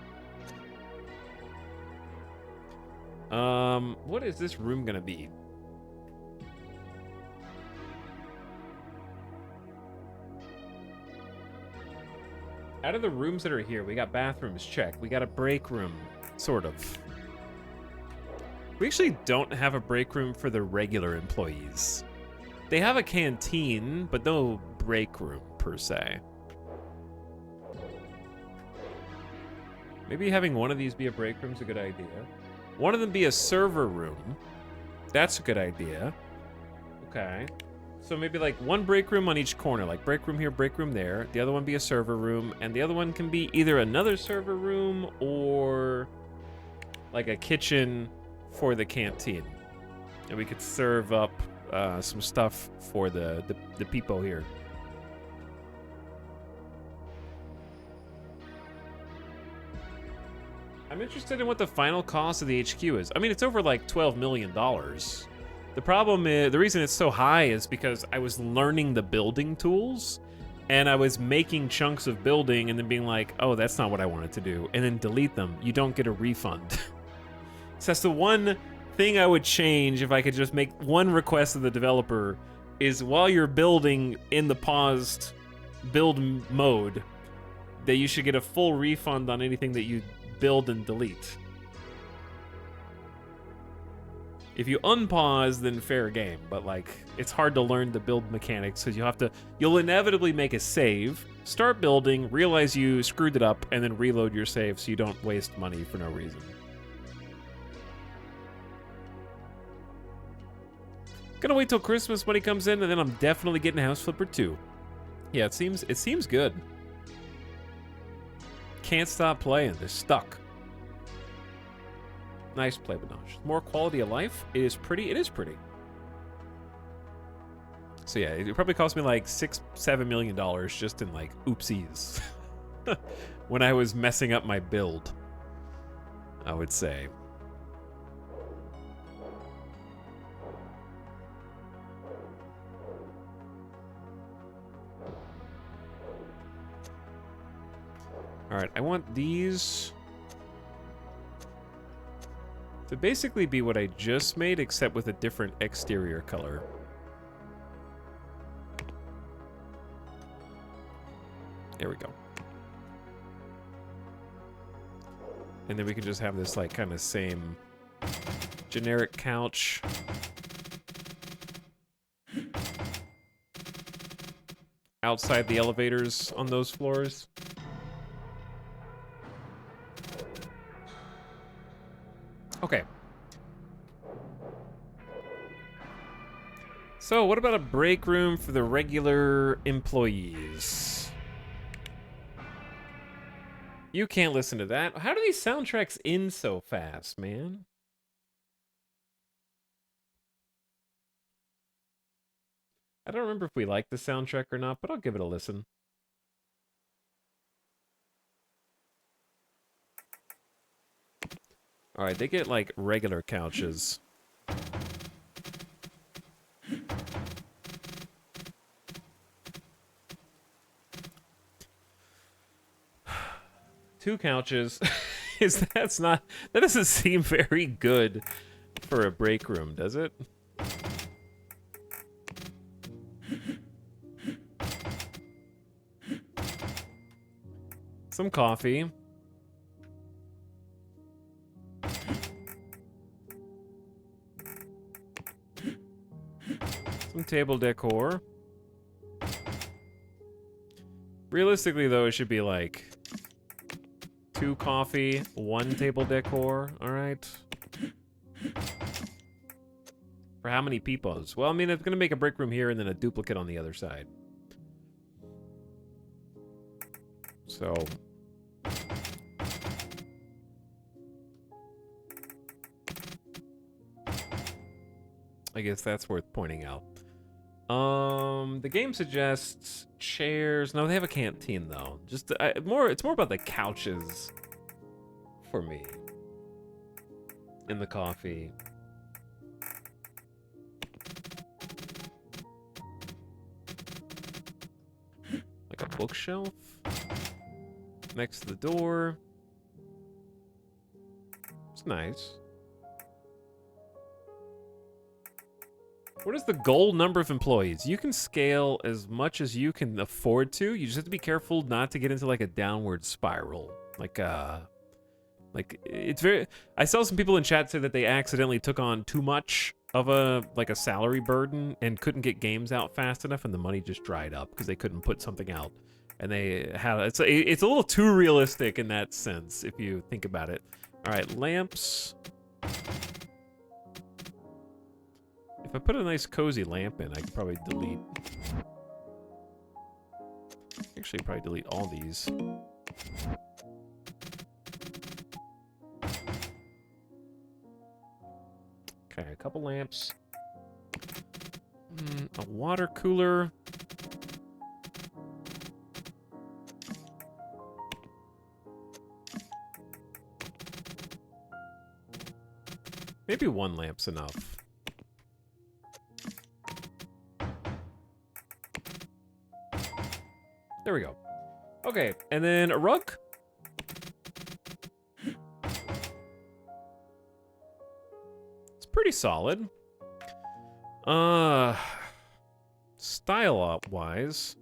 What is this room gonna be? Out of the rooms that are here, we got bathrooms, check. We got a break room, sort of. We actually don't have a break room for the regular employees. They have a canteen, but no break room, per se. Maybe having one of these be a break room is a good idea. One of them be a server room. That's a good idea. Okay. So maybe like one break room on each corner, like break room here, break room there. The other one be a server room, and the other one can be either another server room or like a kitchen for the canteen. And we could serve up some stuff for the people here. I'm interested in what the final cost of the HQ is. I mean, it's over like $12 million. The problem is, the reason it's so high is because I was learning the building tools, and I was making chunks of building and then being like, oh, that's not what I wanted to do, and then delete them. You don't get a refund. So that's the one thing I would change if I could just make one request of the developer, is while you're building in the paused build mode, that you should get a full refund on anything that you build and delete. If you unpause, then fair game, but like, it's hard to learn the build mechanics because you'll inevitably make a save, start building, realize you screwed it up, and then reload your save so you don't waste money for no reason. Gonna wait till Christmas when he comes in, and then I'm definitely getting House Flipper 2. Yeah, it seems good. Can't stop playing. They're stuck. Nice play, Banosh. More quality of life. It is pretty. It is pretty. So yeah, it probably cost me like $6-7 million just in like oopsies when I was messing up my build, I would say. All right, I want these to basically be what I just made, except with a different exterior color. There we go. And then we can just have this like kind of same generic couch. Outside the elevators on those floors. Okay. So, what about a break room for the regular employees? You can't listen to that. How do these soundtracks end so fast, man? I don't remember if we like the soundtrack or not, but I'll give it a listen. All right, they get like regular couches. Two couches. That doesn't seem very good for a break room, does it? Some coffee. Some table decor. Realistically, though, it should be like 2 coffee, 1 table decor. All right. For how many peoples? Well, I mean, it's gonna make a brick room here and then a duplicate on the other side. So. I guess that's worth pointing out. The game suggests chairs. No, they have a canteen though. Just more. It's more about the couches for me. In the coffee. Like a bookshelf next to the door. It's nice. What is the goal number of employees? You can scale as much as you can afford to. You just have to be careful not to get into like a downward spiral. Like it's very. I saw some people in chat say that they accidentally took on too much of a salary burden and couldn't get games out fast enough, and the money just dried up because they couldn't put something out. And they had it's a little too realistic in that sense if you think about it. All right, lamps. If I put a nice cozy lamp in, I could probably delete. Actually, probably delete all these. Okay, a couple lamps. A water cooler. Maybe one lamp's enough. There we go. Okay, and then a rug. It's pretty solid. Style-wise.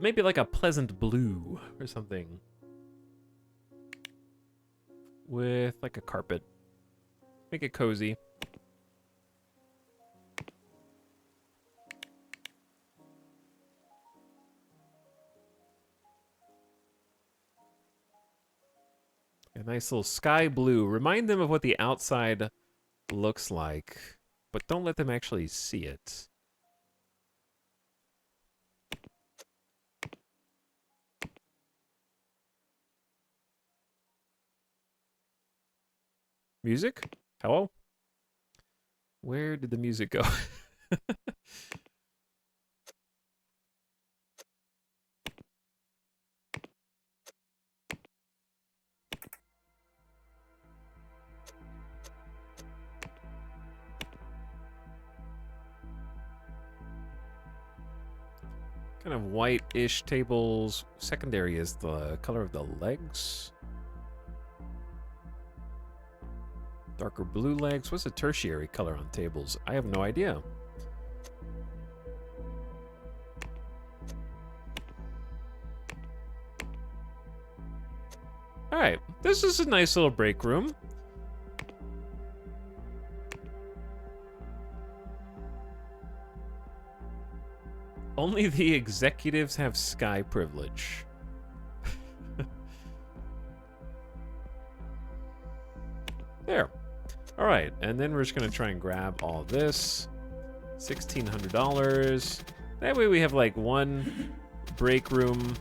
Maybe like a pleasant blue or something. With like a carpet. Make it cozy. A nice little sky blue. Remind them of what the outside looks like, but don't let them actually see it. Music? Hello? Where did the music go? Kind of white-ish tables. Secondary is the color of the legs. Darker blue legs. What's the tertiary color on tables? I have no idea. Alright, this is a nice little break room. Only the executives have sky privilege. There. All right, and then we're just gonna try and grab all this. $1,600. That way we have like one break room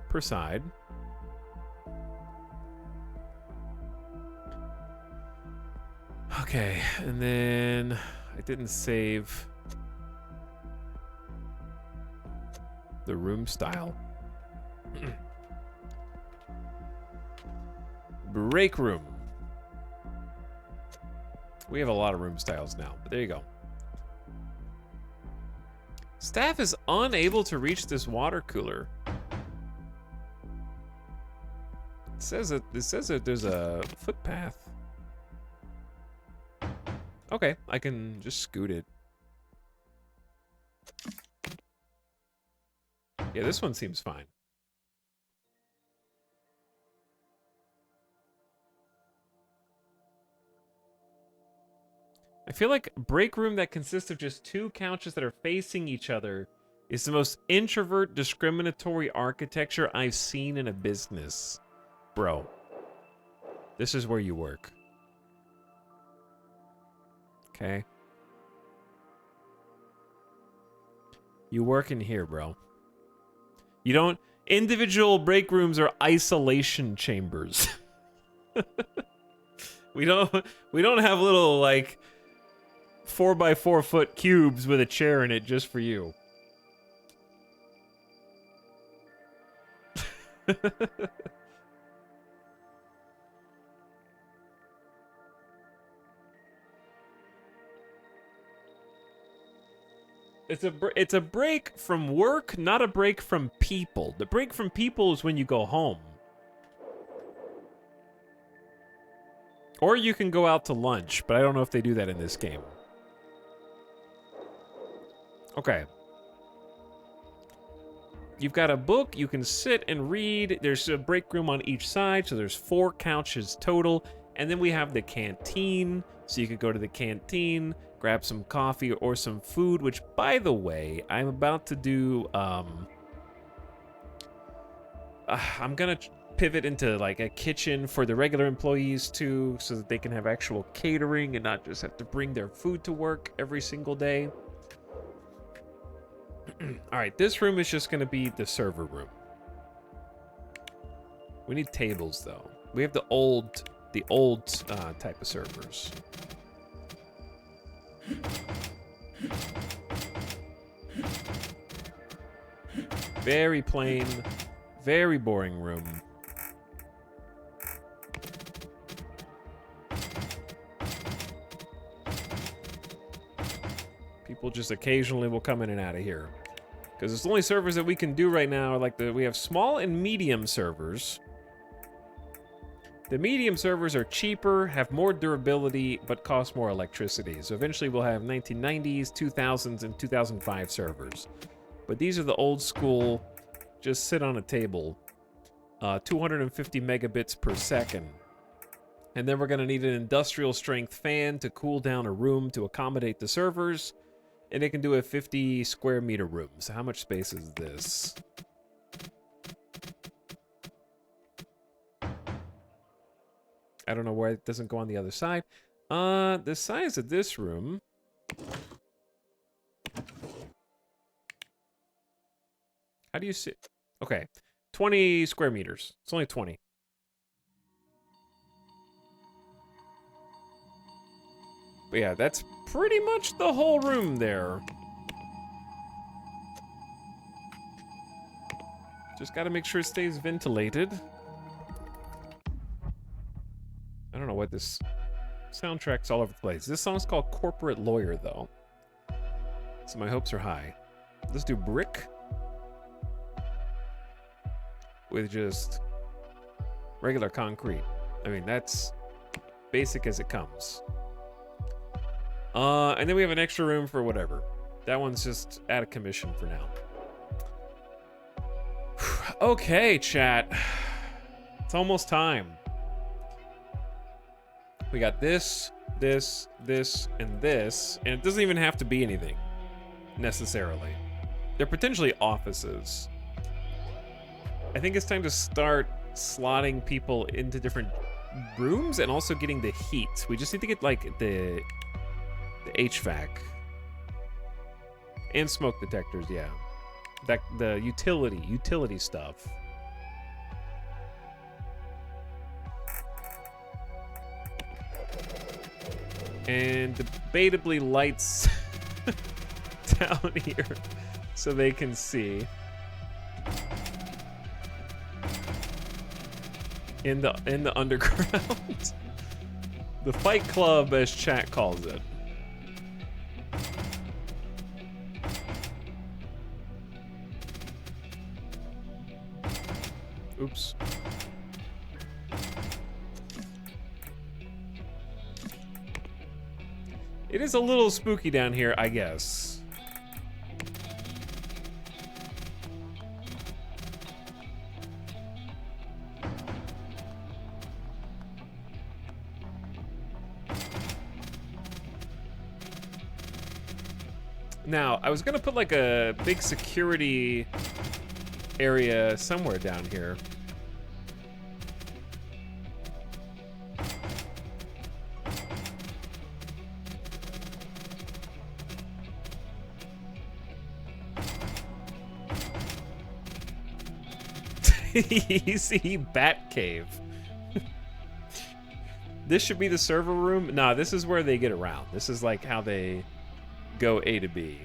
per side. Okay, and then I didn't save the room style. Break room. We have a lot of room styles now, but there you go. Staff is unable to reach this water cooler. It says that there's a footpath. Okay, I can just scoot it. Yeah, this one seems fine. I feel like break room that consists of just two couches that are facing each other is the most introvert, discriminatory architecture I've seen in a business. Bro, this is where you work. Okay. You work in here, bro. You don't... Individual break rooms are isolation chambers. We don't have little, like, 4x4 foot cubes with a chair in it just for you. It's a break from work, not a break from people. The break from people is when you go home. Or you can go out to lunch, but I don't know if they do that in this game. Okay. You've got a book, you can sit and read. There's a break room on each side, so there's 4 couches total. And then we have the canteen, so you could go to the canteen, grab some coffee or some food, which, by the way, I'm about to do, I'm gonna pivot into, like, a kitchen for the regular employees, too, so that they can have actual catering and not just have to bring their food to work every single day. Alright, this room is just gonna be the server room. We need tables, though. We have the old type of servers. Very plain, very boring room. People just occasionally will come in and out of here. Because it's the only servers that we can do right now are like we have small and medium servers. The medium servers are cheaper, have more durability, but cost more electricity. So eventually we'll have 1990s, 2000s, and 2005 servers. But these are the old school, just sit on a table, 250 megabits per second. And then we're going to need an industrial strength fan to cool down a room to accommodate the servers. And it can do a 50 square meter room. So how much space is this? I don't know why it doesn't go on the other side. The size of this room... How do you see... Okay, 20 square meters. It's only 20. But yeah, that's pretty much the whole room there. Just gotta make sure it stays ventilated. I don't know what this soundtrack's all over the place. This song's called Corporate Lawyer, though. So my hopes are high. Let's do brick. With just regular concrete. I mean, that's basic as it comes. And then we have an extra room for whatever. That one's just out of commission for now. Okay, chat. It's almost time. We got this, this, this, and this. And it doesn't even have to be anything, necessarily. They're potentially offices. I think it's time to start slotting people into different rooms and also getting the heat. We just need to get, like, the HVAC. And smoke detectors, yeah. The utility stuff. And debatably lights down here so they can see. In the underground. The Fight Club, as chat calls it. Oops. It is a little spooky down here, I guess. Now, I was gonna put like a big security area somewhere down here. Easy Bat Cave. This should be the server room. Nah, this is where they get around. This is like how they go A to B.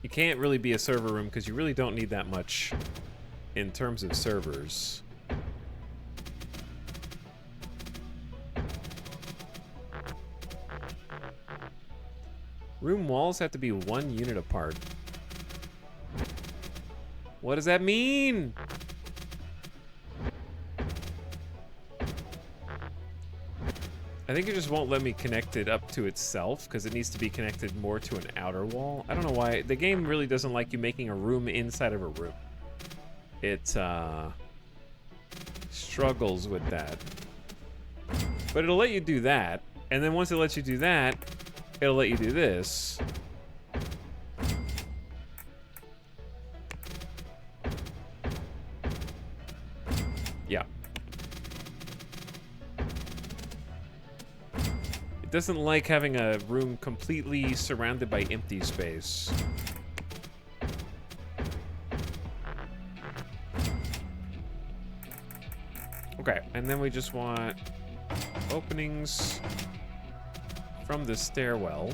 You can't really be a server room because you really don't need that much in terms of servers. Room walls have to be 1 unit apart. What does that mean? I think it just won't let me connect it up to itself because it needs to be connected more to an outer wall. I don't know why. The game really doesn't like you making a room inside of a room. It struggles with that. But it'll let you do that. And then once it lets you do that, it'll let you do this. Yeah. It doesn't like having a room completely surrounded by empty space. Okay, and then we just want openings from the stairwell.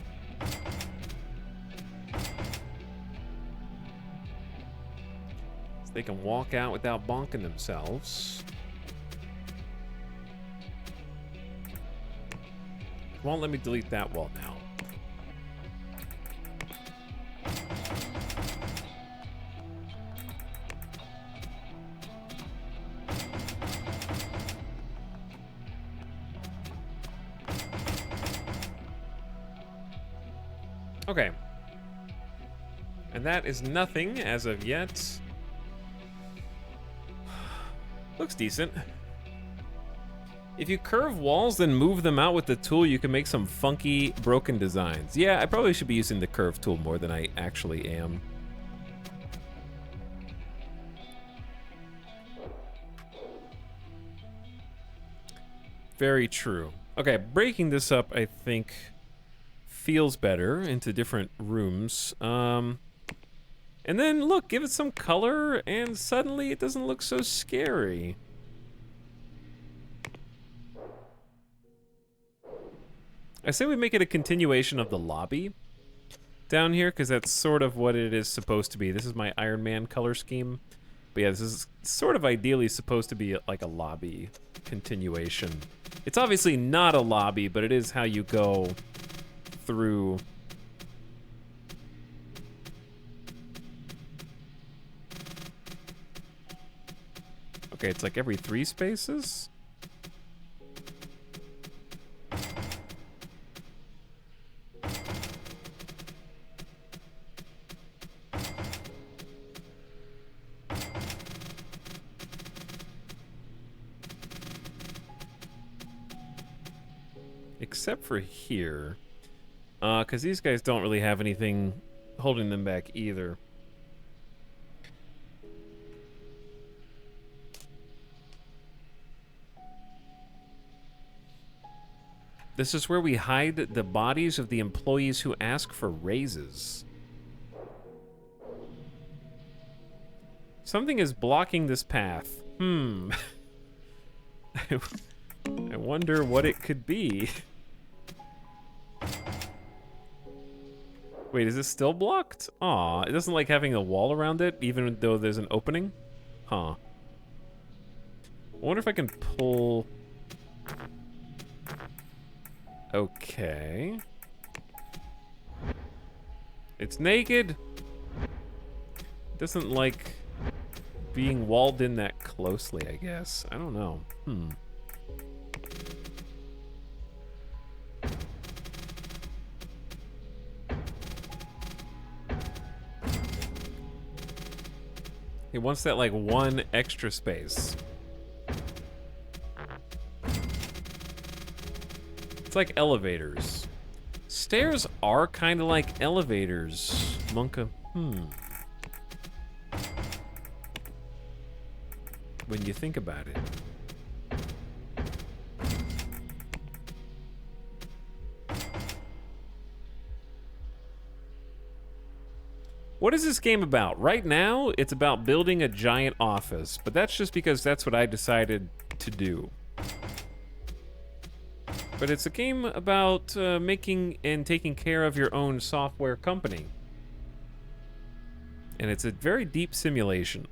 So they can walk out without bonking themselves. Won't let me delete that wall now. Okay. And that is nothing as of yet. Looks decent. If you curve walls, then move them out with the tool, you can make some funky, broken designs. Yeah, I probably should be using the curve tool more than I actually am. Very true. Okay, breaking this up, I think, feels better into different rooms. And then, look, give it some color, and suddenly it doesn't look so scary. I say we make it a continuation of the lobby down here, because that's sort of what it is supposed to be. This is my Iron Man color scheme. But yeah, this is sort of ideally supposed to be like a lobby continuation. It's obviously not a lobby, but it is how you go through. Okay, it's like every 3 spaces? Except for here. Because these guys don't really have anything holding them back either. This is where we hide the bodies of the employees who ask for raises. Something is blocking this path. I wonder what it could be. Wait, is this still blocked? Aw, it doesn't like having a wall around it, even though there's an opening? Huh. I wonder if I can pull... Okay. It's naked. It doesn't like being walled in that closely, I guess. I don't know. It wants that like 1 extra space. It's like elevators. Stairs are kind of like elevators, Monka. When you think about it. What What is this game about? Right now, it's about building a giant office, but that's just because that's what I decided to do. But it's a game about making and taking care of your own software company. And it's a very deep simulation.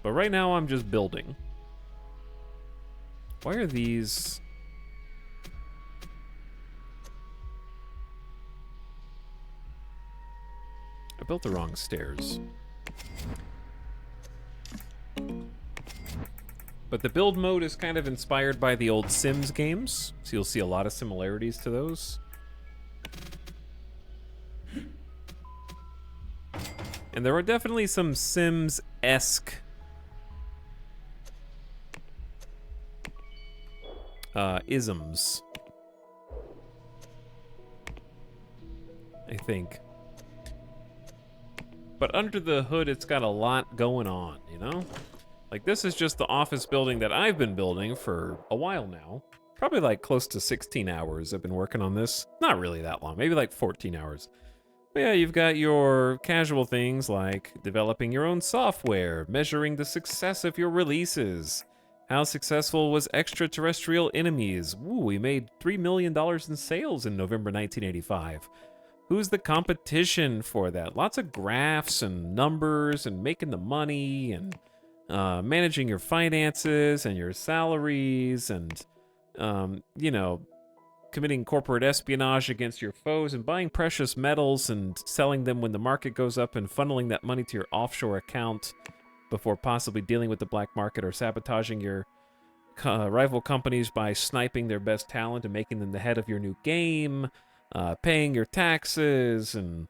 But right now, I'm just building. Why are these... I built the wrong stairs. But the build mode is kind of inspired by the old Sims games, so you'll see a lot of similarities to those. And there are definitely some Sims-esque isms, I think. But under the hood, it's got a lot going on, you know? Like, this is just the office building that I've been building for a while now. Probably like close to 16 hours I've been working on this. Not really that long, maybe like 14 hours. But yeah, you've got your casual things like developing your own software, measuring the success of your releases. How successful was Extraterrestrial Enemies? Ooh, we made $3 million in sales in November 1985. Who's the competition for that? Lots of graphs and numbers and making the money and managing your finances and your salaries and, you know, committing corporate espionage against your foes and buying precious metals and selling them when the market goes up and funneling that money to your offshore account before possibly dealing with the black market or sabotaging your rival companies by sniping their best talent and making them the head of your new game. Paying your taxes and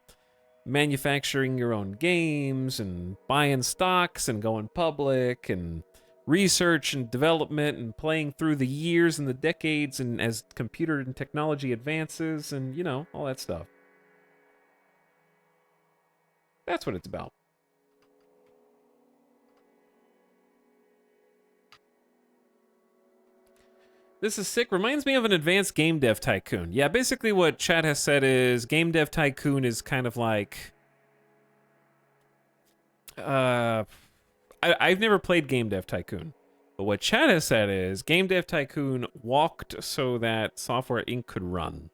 manufacturing your own games and buying stocks and going public and research and development and playing through the years and the decades and as computer and technology advances and, you know, all that stuff. That's what it's about. This is sick. Reminds me of an advanced game dev tycoon. Yeah, basically what chat has said is game dev tycoon is kind of like... I've never played game dev tycoon. But what chat has said is game dev tycoon walked so that Software Inc. could run.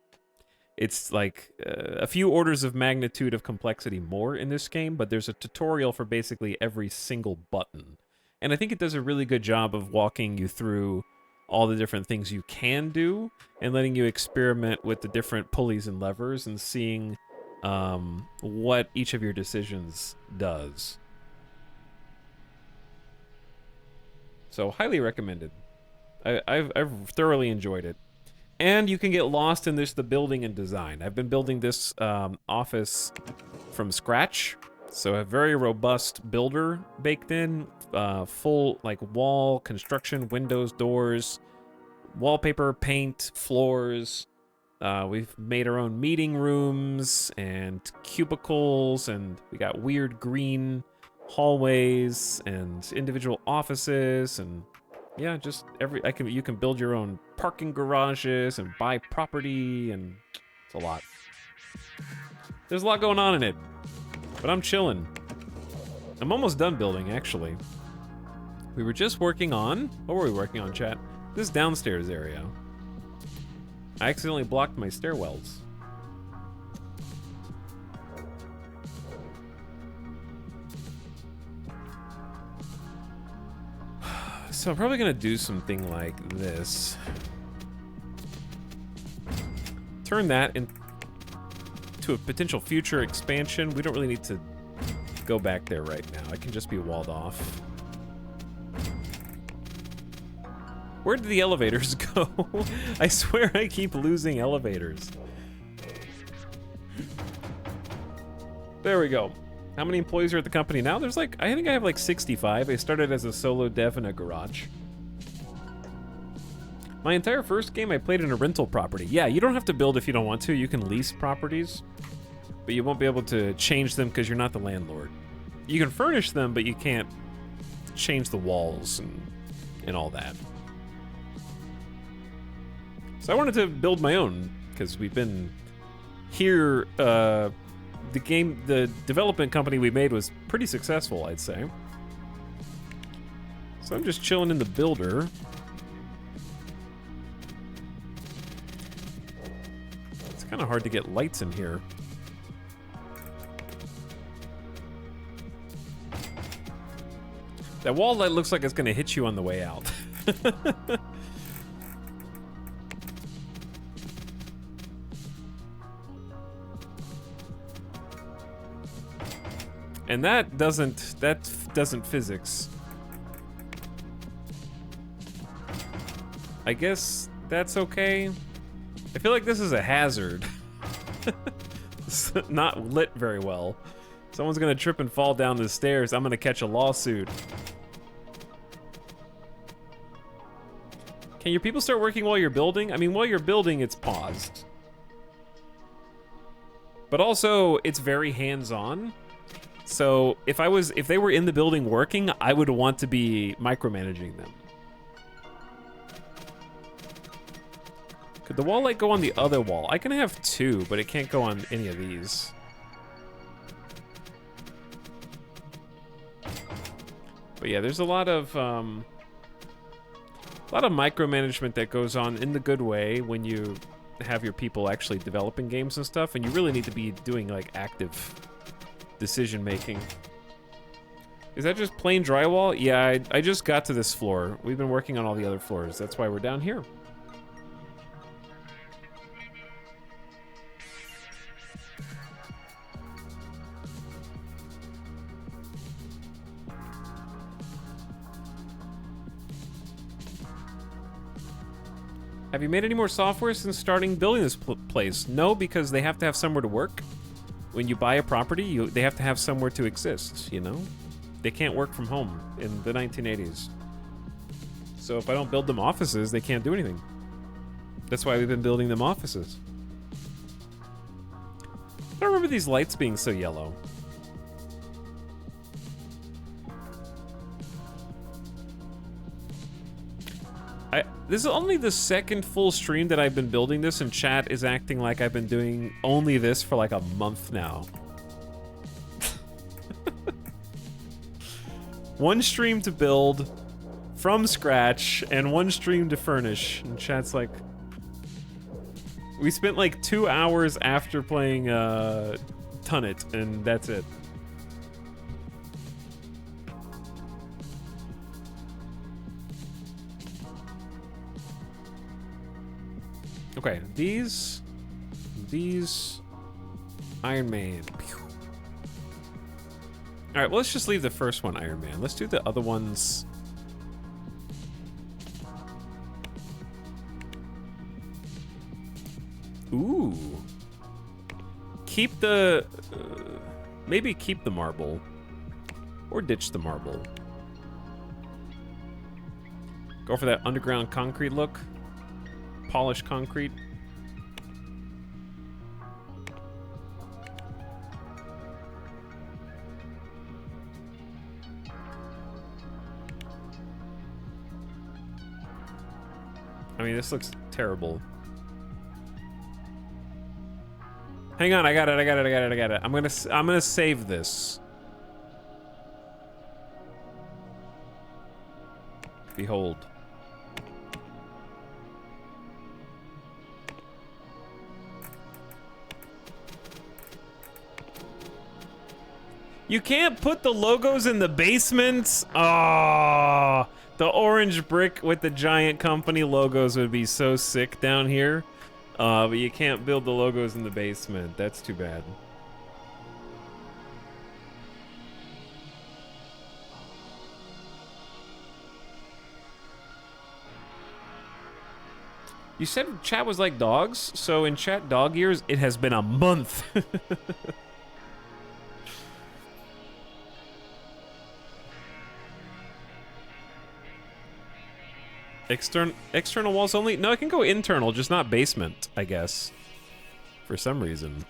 It's like a few orders of magnitude of complexity more in this game, but there's a tutorial for basically every single button. And I think it does a really good job of walking you through all the different things you can do and letting you experiment with the different pulleys and levers and seeing what each of your decisions does. So highly recommended. I've thoroughly enjoyed it. And you can get lost in the building and design. I've been building this office from scratch. So a very robust builder baked in, full like wall, construction, windows, doors, wallpaper, paint, floors. We've made our own meeting rooms and cubicles, and we got weird green hallways and individual offices, and yeah, just you can build your own parking garages and buy property, and it's a lot. There's a lot going on in it. But I'm chilling. I'm almost done building, actually. We were just working on... What were we working on, chat? This downstairs area. I accidentally blocked my stairwells. So I'm probably going to do something like this. Turn that into a potential future expansion. We don't really need to go back there right now. It can just be walled off. Where did the elevators go? I swear I keep losing elevators. There we go. How many employees are at the company now? There's like, I think I have like 65. I started as a solo dev in a garage. My entire first game I played in a rental property. Yeah, you don't have to build if you don't want to. You can lease properties, but you won't be able to change them because you're not the landlord. You can furnish them, but you can't change the walls and all that. So I wanted to build my own because we've been here the development company we made was pretty successful, I'd say. So I'm just chilling in the builder. It's kind of hard to get lights in here. That wall light looks like it's gonna hit you on the way out. And that doesn't physics. I guess that's okay. I feel like this is a hazard. It's not lit very well. Someone's gonna trip and fall down the stairs. I'm gonna catch a lawsuit. Can your people start working while you're building? I mean, while you're building, it's paused. But also, it's very hands-on. So if they were in the building working, I would want to be micromanaging them. Could the wall light go on the other wall? I can have two, but it can't go on any of these. But yeah, there's a lot of micromanagement that goes on in the good way when you have your people actually developing games and stuff, and you really need to be doing like active decision making. Is that just plain drywall? Yeah, I just got to this floor. We've been working on all the other floors. That's why we're down here. Have you made any more software since starting building this place? No, because they have to have somewhere to work. When you buy a property, they have to have somewhere to exist, you know? They can't work from home in the 1980s. So if I don't build them offices, they can't do anything. That's why we've been building them offices. I don't remember these lights being so yellow. This is only the second full stream that I've been building this, and chat is acting like I've been doing only this for like a month now. One stream to build from scratch and one stream to furnish, and chat's like, we spent like 2 hours after playing Tunnet, and that's it. Okay, these Iron Man. All right, well, let's just leave the first one Iron Man. Let's do the other ones. Ooh. Keep the maybe keep the marble or ditch the marble. Go for that underground concrete look. Polished concrete. I mean, this looks terrible. Hang on, I got it. I'm gonna save this. Behold. You can't put the logos in the basement? Ah, the orange brick with the giant company logos would be so sick down here. But you can't build the logos in the basement. That's too bad. You said chat was like dogs, so in chat dog years, it has been a month. External walls only? No, it can go internal, just not basement, I guess. For some reason.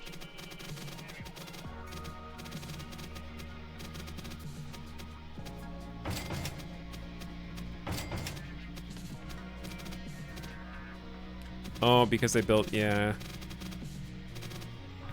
Oh, because they built, yeah. I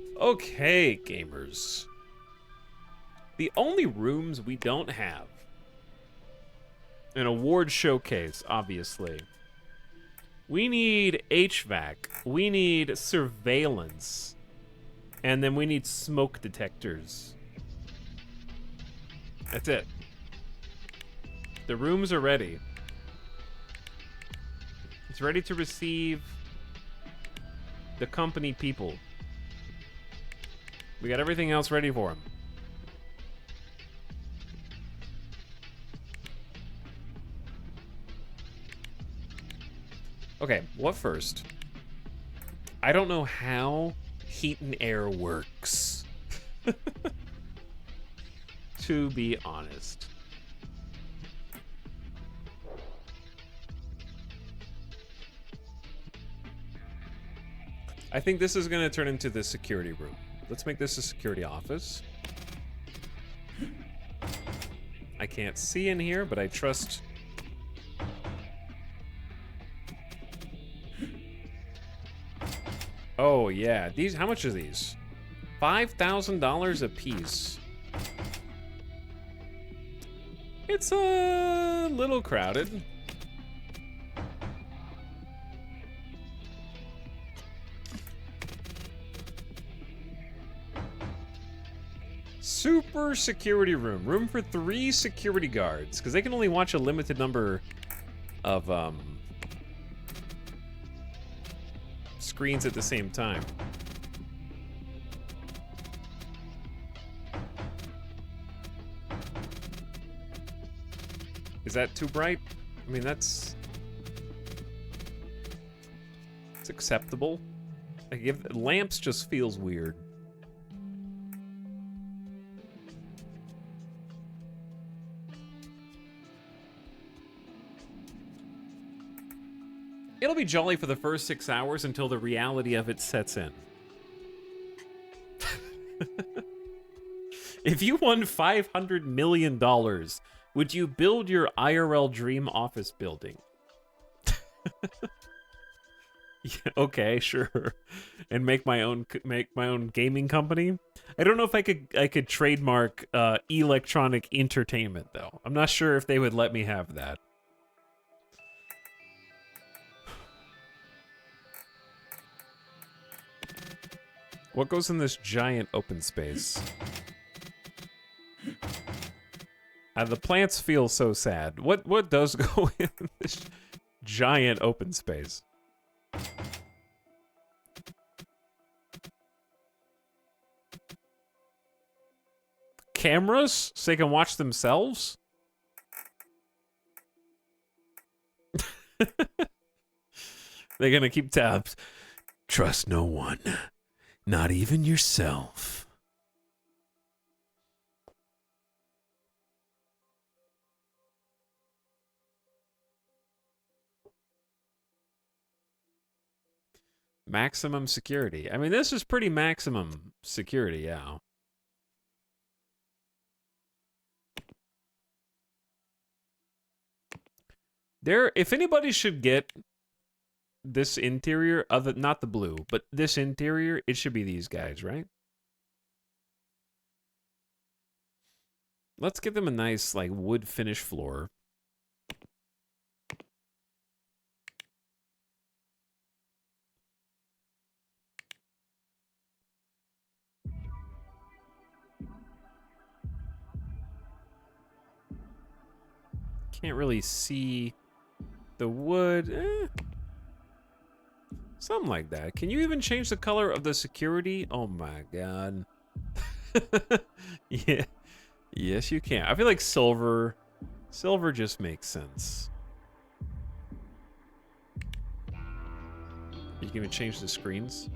Okay, gamers. The only rooms we don't have. An award showcase, obviously. We need HVAC. We need surveillance. And then we need smoke detectors. That's it. The rooms are ready. It's ready to receive the company people. We got everything else ready for them. Okay, what first? I don't know how heat and air works. To be honest. I think this is going to turn into the security room. Let's make this a security office. I can't see in here, but I trust... Oh, yeah. These, how much are these? $5,000 a piece. It's a little crowded. Super security room. Room for 3 security guards, because they can only watch a limited number of screens at the same time. Is that too bright? I mean, it's acceptable. Like, if lamps just feels weird. It'll be jolly for the first 6 hours until the reality of it sets in. If you won $500 million, would you build your IRL dream office building? Yeah, okay, sure. And make my own gaming company. I don't know if I could trademark electronic entertainment though. I'm not sure if they would let me have that. What goes in this giant open space? The plants feel so sad. What does go in this giant open space? Cameras so they can watch themselves? They're gonna keep tabs. Trust no one. Not even yourself. Maximum security. I mean, this is pretty maximum security, yeah. If anybody should get this interior, not the blue, but this interior, it should be these guys, right? Let's give them a nice, like, wood finish floor. Can't really see the wood. Something like that. Can you even change the color of the security? Oh my god. Yeah. Yes, you can. I feel like silver just makes sense. You can even change the screens.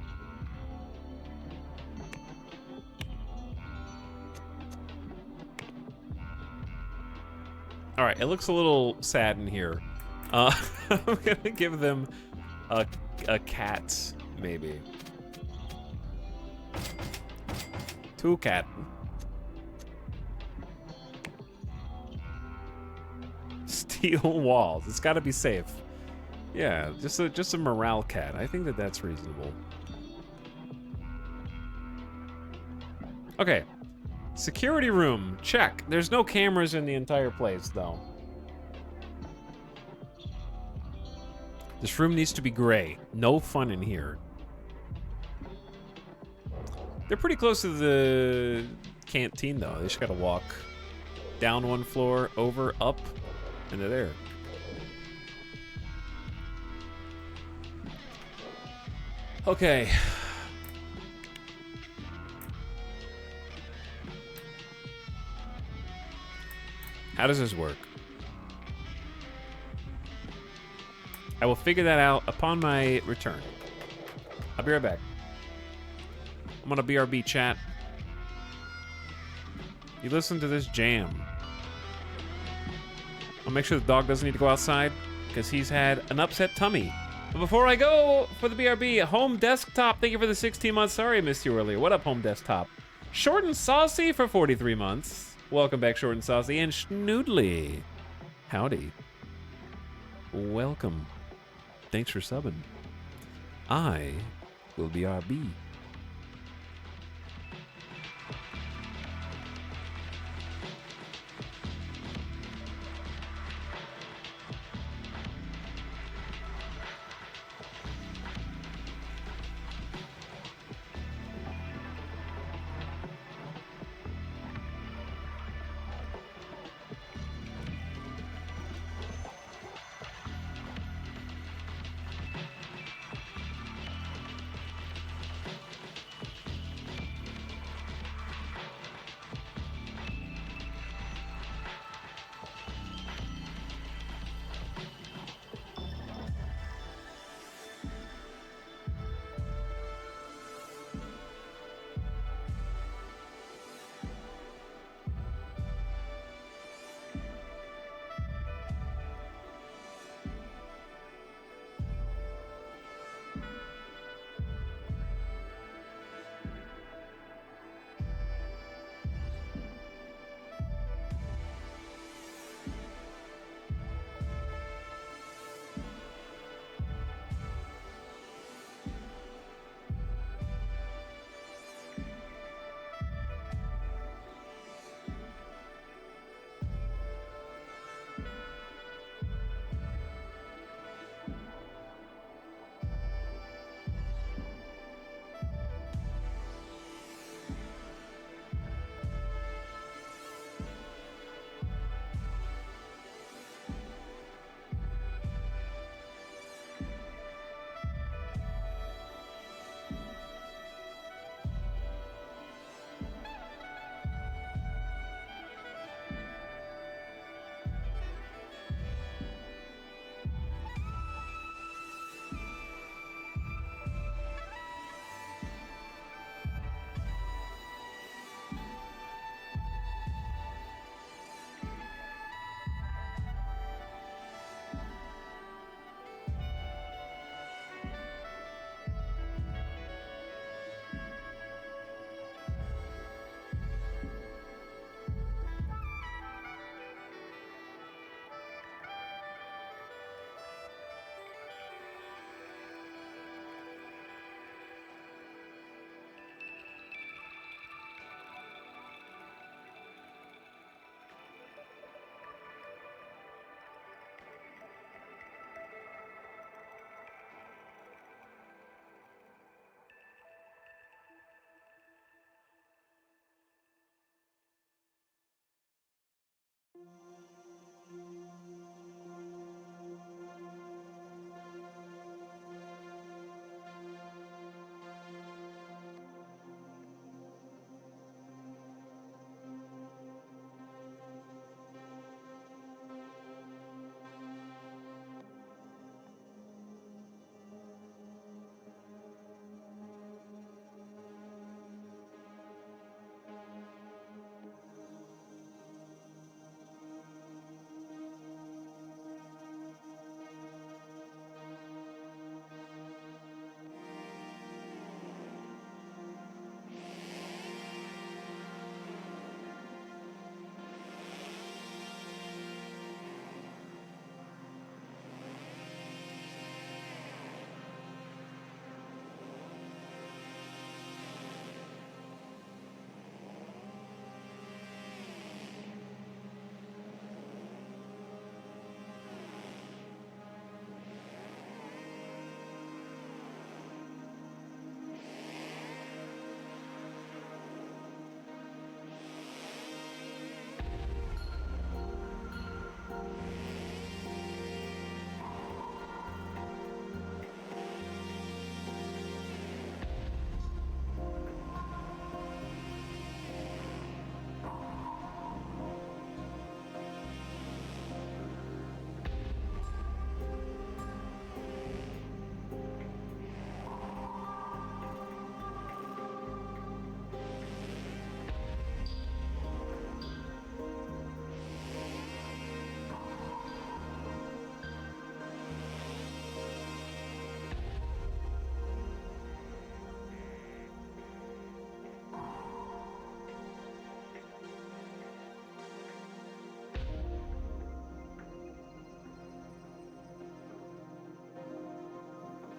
All right, it looks a little sad in here. I'm gonna give them a cat, maybe. 2 cat. Steel walls. It's got to be safe. Yeah, just a morale cat. I think that's reasonable. Okay. Security room. Check. There's no cameras in the entire place, though. This room needs to be gray. No fun in here. They're pretty close to the canteen, though. They just gotta walk down one floor, over, up, and they're there. Okay. How does this work? I will figure that out upon my return. I'll be right back. I'm on a BRB chat. You listen to this jam. I'll make sure the dog doesn't need to go outside because he's had an upset tummy. But before I go for the BRB, Home Desktop, thank you for the 16 months. Sorry I missed you earlier. What up, Home Desktop? Short and Saucy for 43 months. Welcome back, Short and Saucy. And Schnoodly. Howdy. Welcome. Thanks for subbing. I will be RB.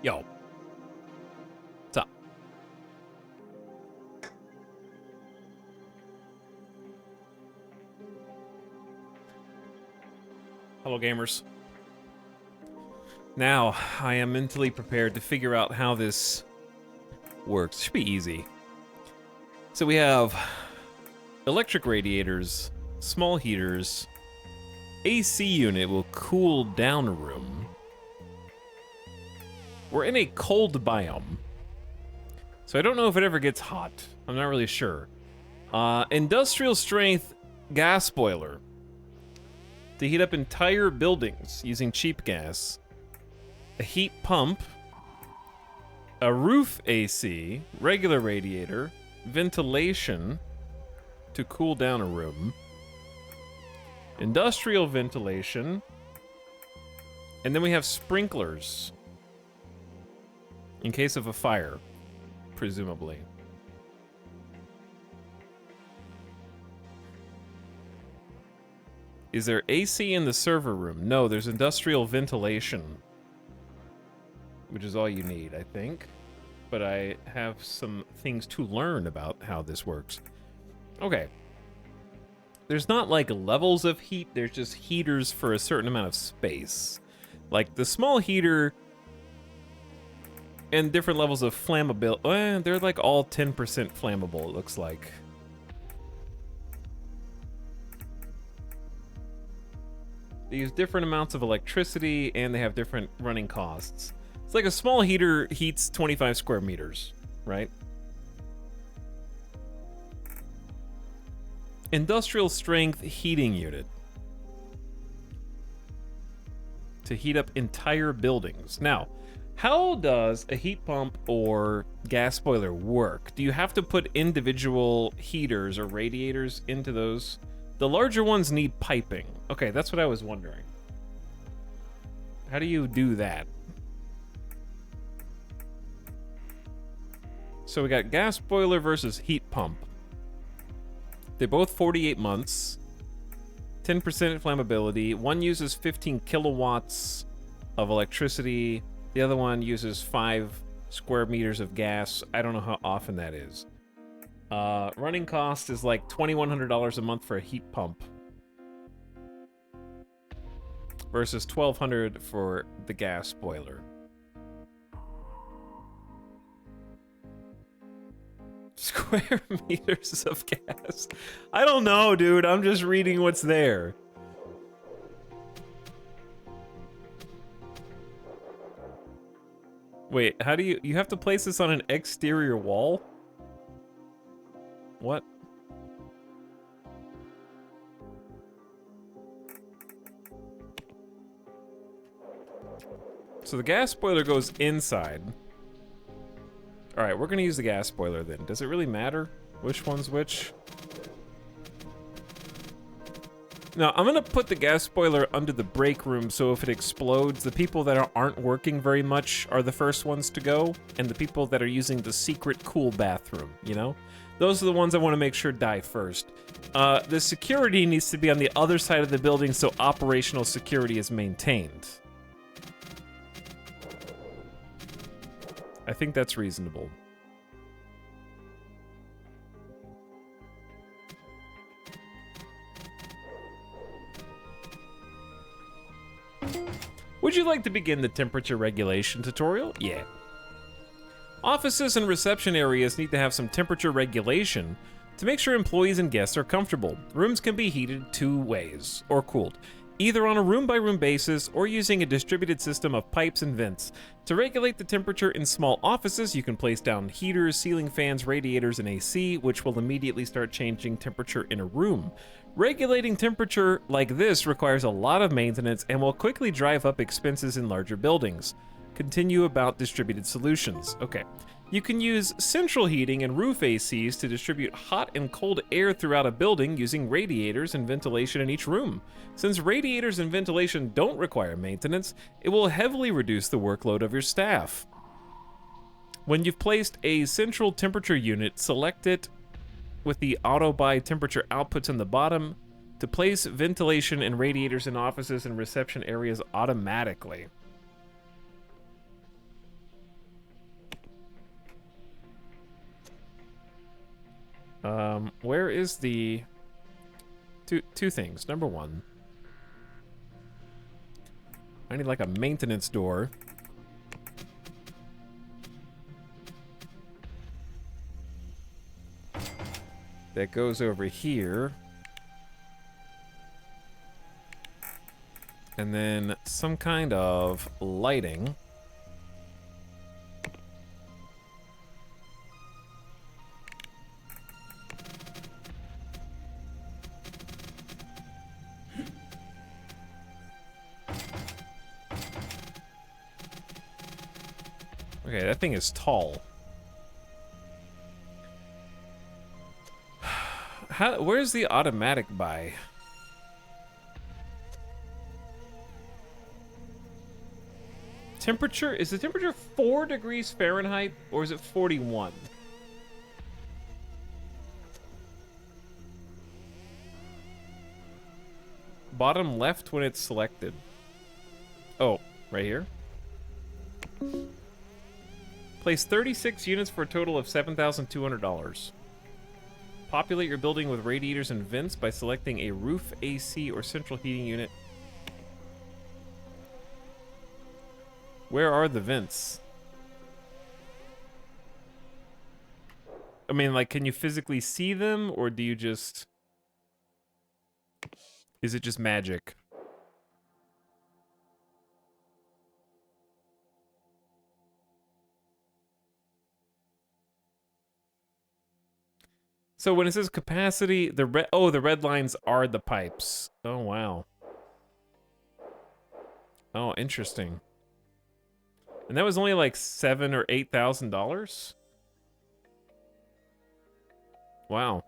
Yo. What's up? Hello, gamers. Now, I am mentally prepared to figure out how this works. It should be easy. So we have electric radiators, small heaters, AC unit will cool down a room. We're in a cold biome, so I don't know if it ever gets hot. I'm not really sure. Industrial strength gas boiler to heat up entire buildings using cheap gas. A heat pump, a roof AC, regular radiator, ventilation to cool down a room, industrial ventilation, and then we have sprinklers in case of a fire, presumably. Is there AC in the server room? No, there's industrial ventilation, which is all you need, I think. But I have some things to learn about how this works. Okay. There's not like levels of heat, there's just heaters for a certain amount of space. Like the small heater and different levels of flammability. They're like all 10% flammable, it looks like. They use different amounts of electricity and they have different running costs. It's like a small heater heats 25 square meters, right? Industrial strength heating unit to heat up entire buildings. Now, how does a heat pump or gas boiler work? Do you have to put individual heaters or radiators into those? The larger ones need piping. Okay, that's what I was wondering. How do you do that? So we got gas boiler versus heat pump. They're both 48 months, 10% flammability. One uses 15 kilowatts of electricity. The other one uses 5 square meters of gas. I don't know how often that is. Running cost is like $2,100 a month for a heat pump versus $1,200 for the gas boiler. Square meters of gas. I don't know, dude. I'm just reading what's there. Wait, how do you have to place this on an exterior wall? What? So the gas boiler goes inside. All right, we're gonna use the gas boiler then. Does it really matter which one's which? Now, I'm gonna put the gas boiler under the break room so if it explodes, the people that aren't working very much are the first ones to go, and the people that are using the secret cool bathroom, you know? Those are the ones I wanna make sure die first. The security needs to be on the other side of the building so operational security is maintained. I think that's reasonable. Would you like to begin the temperature regulation tutorial? Yeah. Offices and reception areas need to have some temperature regulation to make sure employees and guests are comfortable. Rooms can be heated 2 ways, or cooled, either on a room-by-room basis or using a distributed system of pipes and vents. To regulate the temperature in small offices, you can place down heaters, ceiling fans, radiators, and AC, which will immediately start changing temperature in a room. Regulating temperature like this requires a lot of maintenance and will quickly drive up expenses in larger buildings. Continue about distributed solutions. Okay. You can use central heating and roof ACs to distribute hot and cold air throughout a building using radiators and ventilation in each room. Since radiators and ventilation don't require maintenance, it will heavily reduce the workload of your staff. When you've placed a central temperature unit, select it with the auto by temperature outputs on the bottom to place ventilation and radiators in offices and reception areas automatically. Where is the... Two things. Number one, I need like a maintenance door. That goes over here. And then some kind of lighting. Okay, that thing is tall. Where's the automatic buy? Temperature? Is the temperature 4 degrees Fahrenheit or is it 41? Bottom left when it's selected. Oh, right here. Place 36 units for a total of $7,200. Populate your building with radiators and vents by selecting a roof AC or central heating unit. Where are the vents? I mean, like, can you physically see them, or do you just... Is it just magic? So when it says capacity, the red lines are the pipes. Oh, wow. Oh, interesting. And that was only like $7,000 or $8,000? Wow.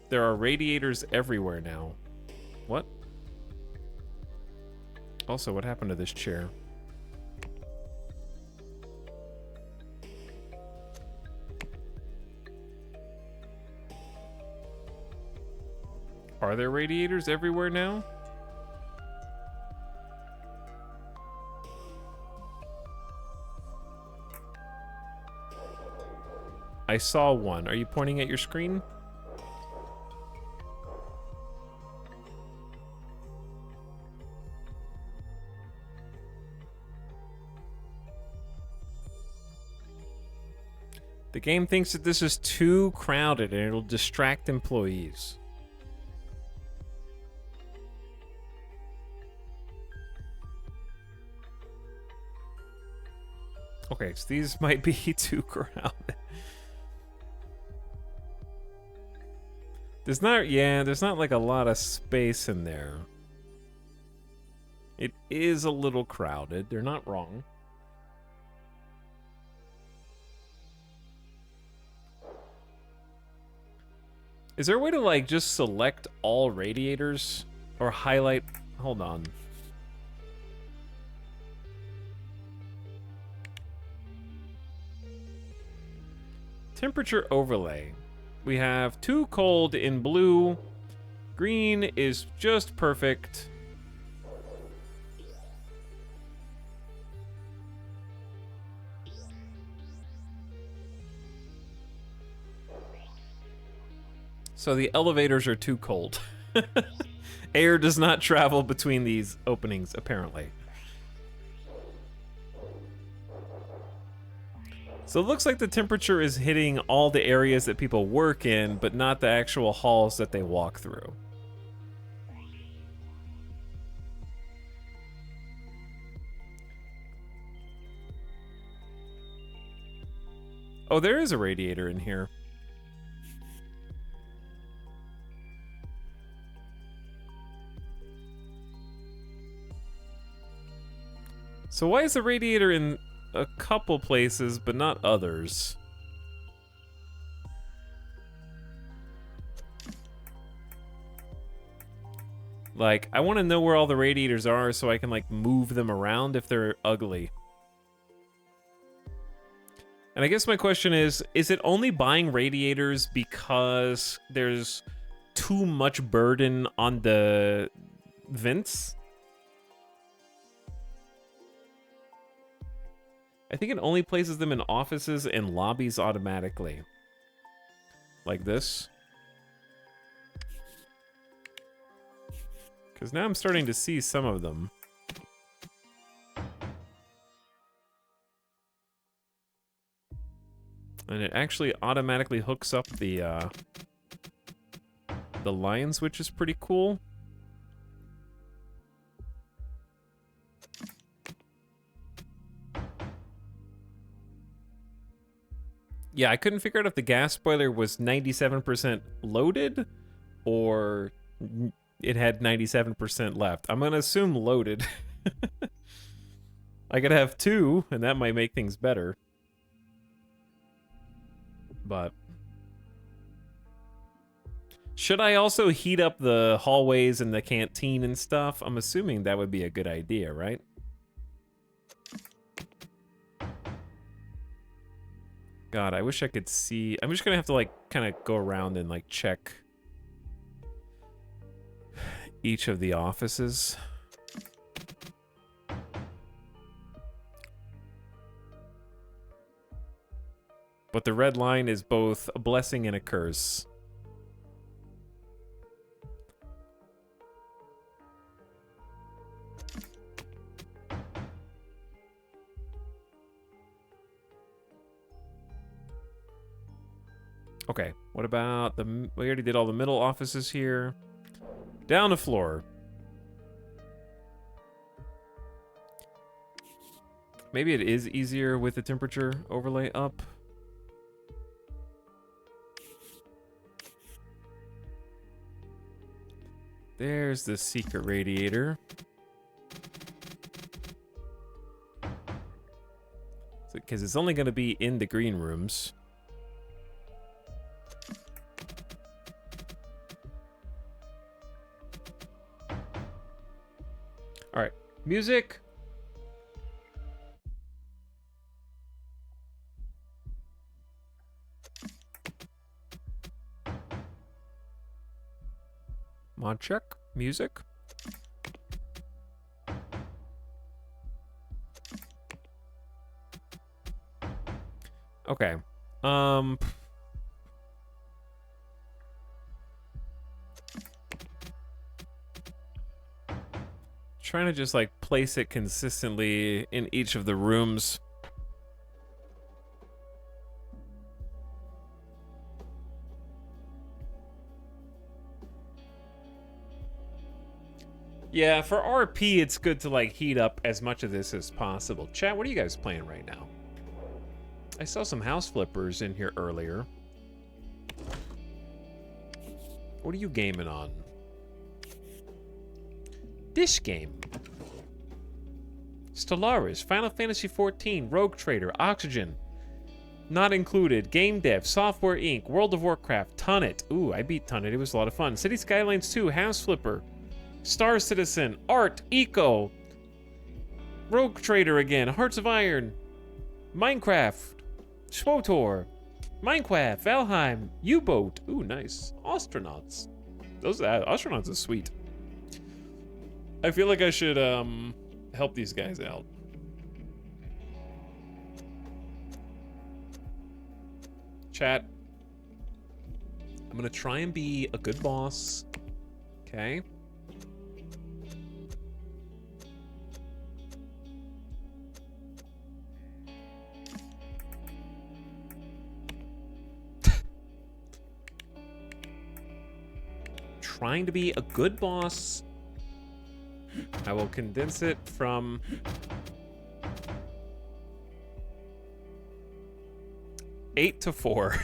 There are radiators everywhere now. What? Also, what happened to this chair? Are there radiators everywhere now? I saw one. Are you pointing at your screen? The game thinks that this is too crowded and it'll distract employees. Okay, so these might be too crowded. There's not like a lot of space in there. It is a little crowded, they're not wrong. Is there a way to like just select all radiators or highlight? Hold on. Temperature overlay. We have too cold in blue. Green is just perfect. So the elevators are too cold. Air does not travel between these openings, apparently. So it looks like the temperature is hitting all the areas that people work in, but not the actual halls that they walk through. Oh, there is a radiator in here. So why is the radiator in a couple places, but not others? Like, I want to know where all the radiators are so I can, like, move them around if they're ugly. And I guess my question is it only buying radiators because there's too much burden on the vents? I think it only places them in offices and lobbies automatically. Like this. Because now I'm starting to see some of them. And it actually automatically hooks up the lions, which is pretty cool. Yeah, I couldn't figure out if the gas boiler was 97% loaded or it had 97% left. I'm gonna assume loaded. I could have two, and that might make things better. But should I also heat up the hallways and the canteen and stuff? I'm assuming that would be a good idea, right? God, I wish I could see. I'm just gonna have to like kind of go around and like check each of the offices. But the red line is both a blessing and a curse. Okay, what about the... We already did all the middle offices here. Down the floor. Maybe it is easier with the temperature overlay up. There's the secret radiator. Because it's only going to be in the green rooms. All right, music. Mod check, music. Okay. Trying to just like place it consistently in each of the rooms. Yeah, for RP, it's good to like heat up as much of this as possible. Chat, what are you guys playing right now? I saw some house flippers in here earlier. What are you gaming on? This game. Stellaris, Final Fantasy XIV, Rogue Trader, Oxygen. Not included. Game Dev, Software Inc., World of Warcraft, Tunnet. Ooh, I beat Tunnet. It was a lot of fun. City Skylines 2, House Flipper. Star Citizen, Art, Eco. Rogue Trader again, Hearts of Iron. Minecraft. SWTOR. Minecraft, Valheim, U-Boat. Ooh, nice. Astronauts. Those Astronauts is sweet. I feel like I should help these guys out. Chat. I'm gonna try and be a good boss. Okay. Trying to be a good boss. I will condense it from 8 to 4.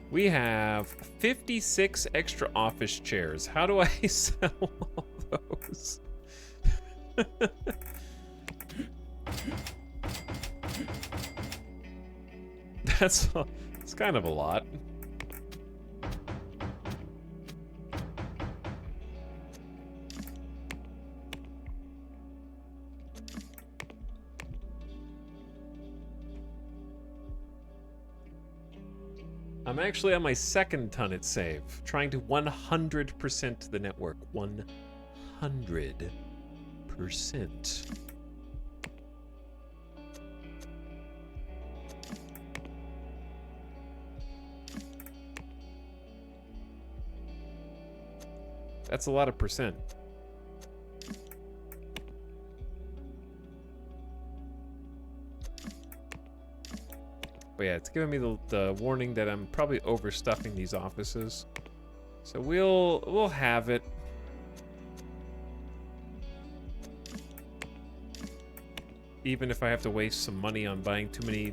We have 56 extra office chairs. How do I sell all those? That's kind of a lot. I'm actually on my second Tunnet save, trying to 100% the network. 100%. That's a lot of percent. But yeah, it's giving me the warning that I'm probably overstuffing these offices. So we'll have it. Even if I have to waste some money on buying too many.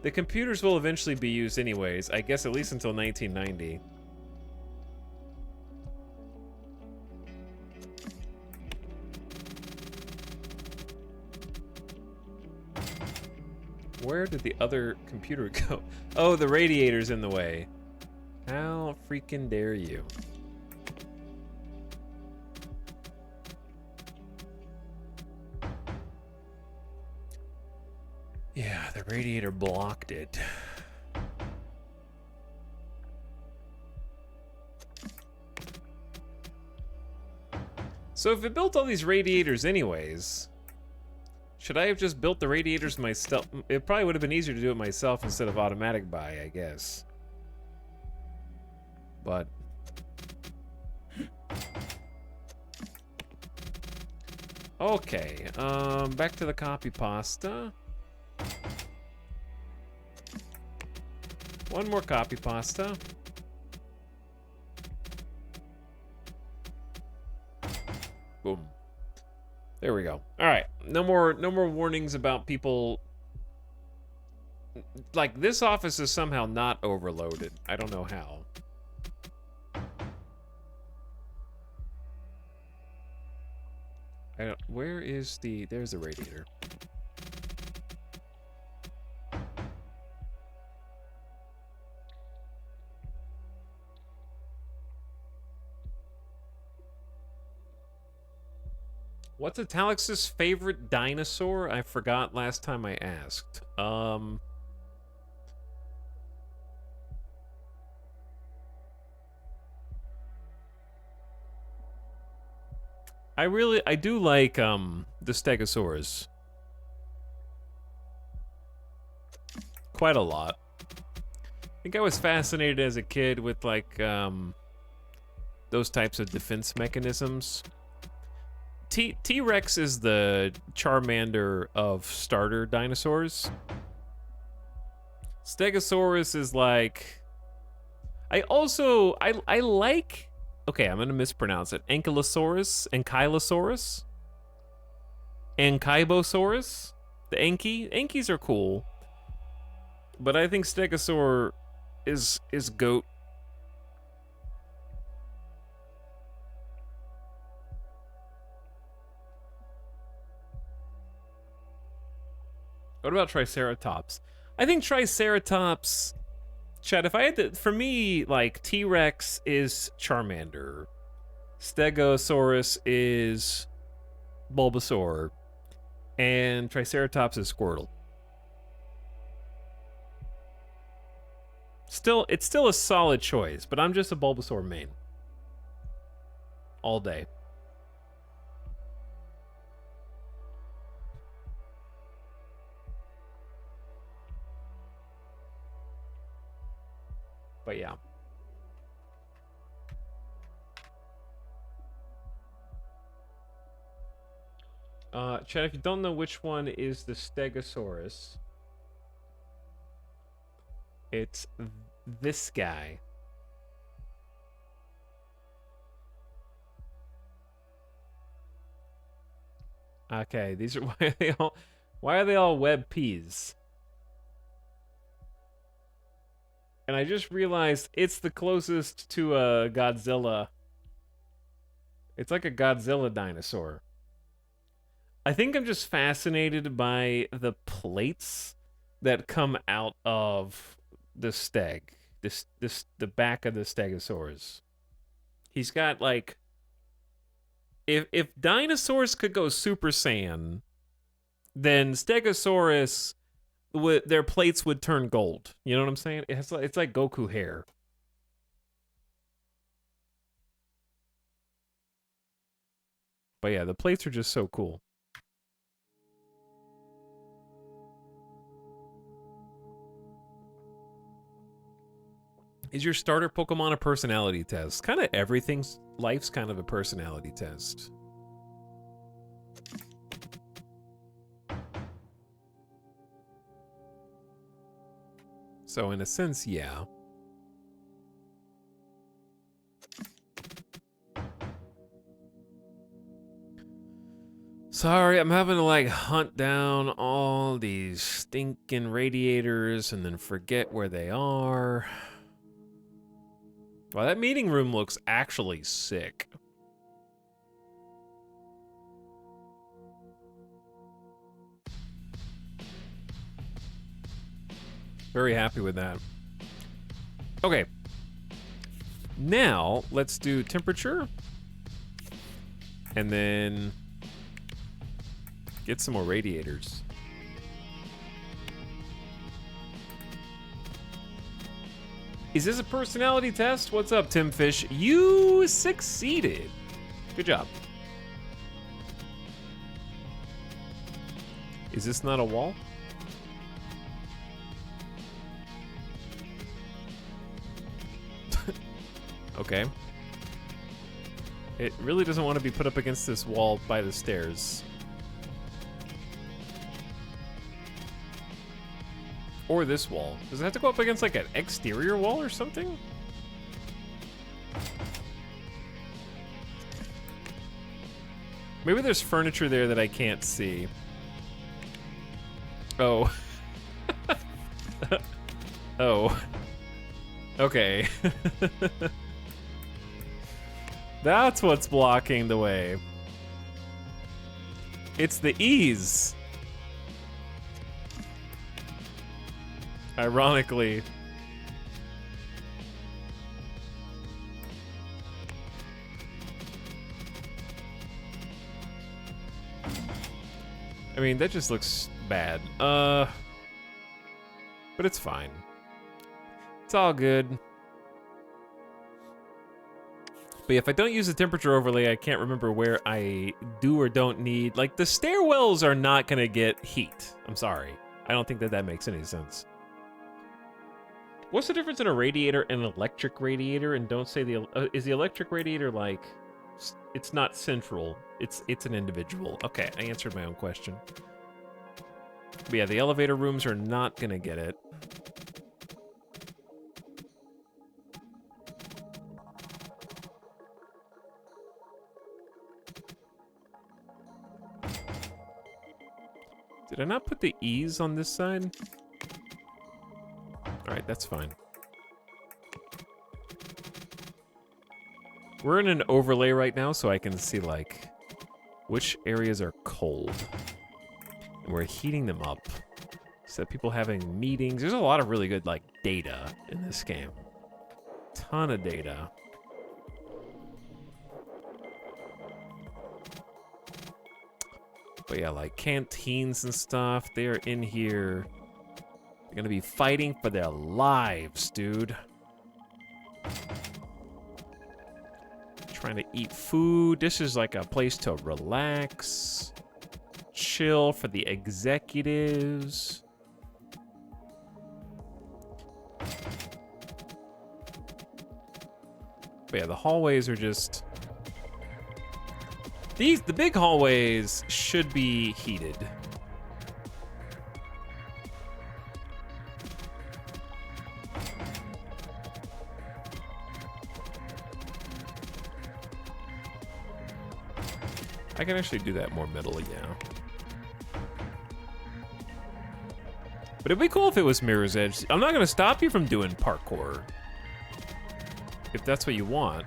The computers will eventually be used anyways, I guess at least until 1990. Where did the other computer go? Oh, the radiator's in the way. How freaking dare you? Yeah, the radiator blocked it. So if it built all these radiators anyways, should I have just built the radiators myself? It probably would have been easier to do it myself instead of automatic buy, I guess. But okay, back to the copy pasta. One more copy pasta. Boom. There we go. All right. No more warnings about people. Like, this office is somehow not overloaded. I don't know how. Where is the... There's the radiator. What's Italix's favorite dinosaur? I forgot last time I asked. I do like, the Stegosaurus. Quite a lot. I think I was fascinated as a kid with, like, those types of defense mechanisms. T-Rex is the Charmander of starter dinosaurs. Stegosaurus is like... I like... Okay, I'm gonna mispronounce it. Ankylosaurus? Ankylosaurus? Ankylosaurus? The Anky? Ankies are cool. But I think Stegosaur is GOAT. What about Triceratops? I think Triceratops... Chad, if I had to... For me, like, T-Rex is Charmander. Stegosaurus is Bulbasaur. And Triceratops is Squirtle. It's still a solid choice, but I'm just a Bulbasaur main. All day. But yeah. Chad, if you don't know which one is the Stegosaurus, it's this guy. Okay, these are why are they all web peas? And I just realized it's the closest to a Godzilla. It's like a Godzilla dinosaur. I think I'm just fascinated by the plates that come out of the steg. The back of the Stegosaurus. He's got like... If dinosaurs could go Super Saiyan, then Stegosaurus... their plates would turn gold. You know what I'm saying? It's like Goku hair. But yeah, the plates are just so cool. Is your starter Pokemon a personality test? Kind of everything's life's kind of a personality test. So in a sense, yeah. Sorry, I'm having to like hunt down all these stinking radiators and then forget where they are. Well, that meeting room looks actually sick. Very happy with that. Okay. Now, let's do temperature. And then get some more radiators. Is this a personality test? What's up, Tim Fish? You succeeded. Good job. Is this not a wall? Okay. It really doesn't want to be put up against this wall by the stairs. Or this wall. Does it have to go up against like an exterior wall or something? Maybe there's furniture there that I can't see. Oh. Oh. Okay. That's what's blocking the way. It's the ease. Ironically. I mean, that just looks bad. But it's fine. It's all good. But if I don't use the temperature overlay, I can't remember where I do or don't need. Like, the stairwells are not gonna get heat. I'm sorry. I don't think that that makes any sense. What's the difference in a radiator and an electric radiator? And don't say is the electric radiator like, it's not central, it's an individual. Okay, I answered my own question. But yeah, the elevator rooms are not gonna get it. Did I not put the E's on this side? Alright, that's fine. We're in an overlay right now, so I can see, like, which areas are cold. And we're heating them up. So that people having meetings. There's a lot of really good, like, data in this game. Ton of data. But yeah, like canteens and stuff, they're in here. They're gonna be fighting for their lives, dude. Trying to eat food. This is like a place to relax, chill for the executives. But yeah, the hallways are just... The big hallways should be heated. I can actually do that more middle, yeah. But it'd be cool if it was Mirror's Edge. I'm not gonna stop you from doing parkour. If that's what you want.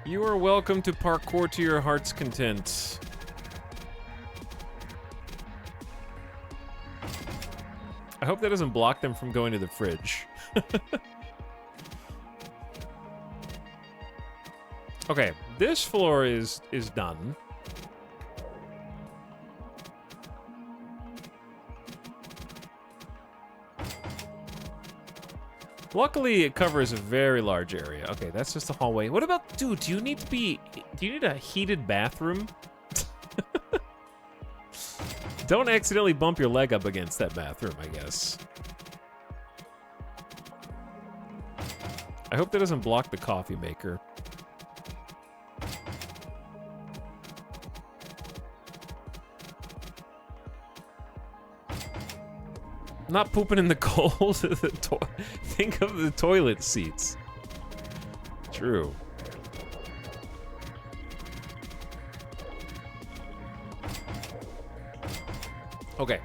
You are welcome to parkour to your heart's content. I hope that doesn't block them from going to the fridge. Okay, this floor is done. Luckily, it covers a very large area. Okay, that's just a hallway. What about, dude, do you need a heated bathroom? Don't accidentally bump your leg up against that bathroom, I guess. I hope that doesn't block the coffee maker. Not pooping in the cold. Think of the toilet seats. True. Okay.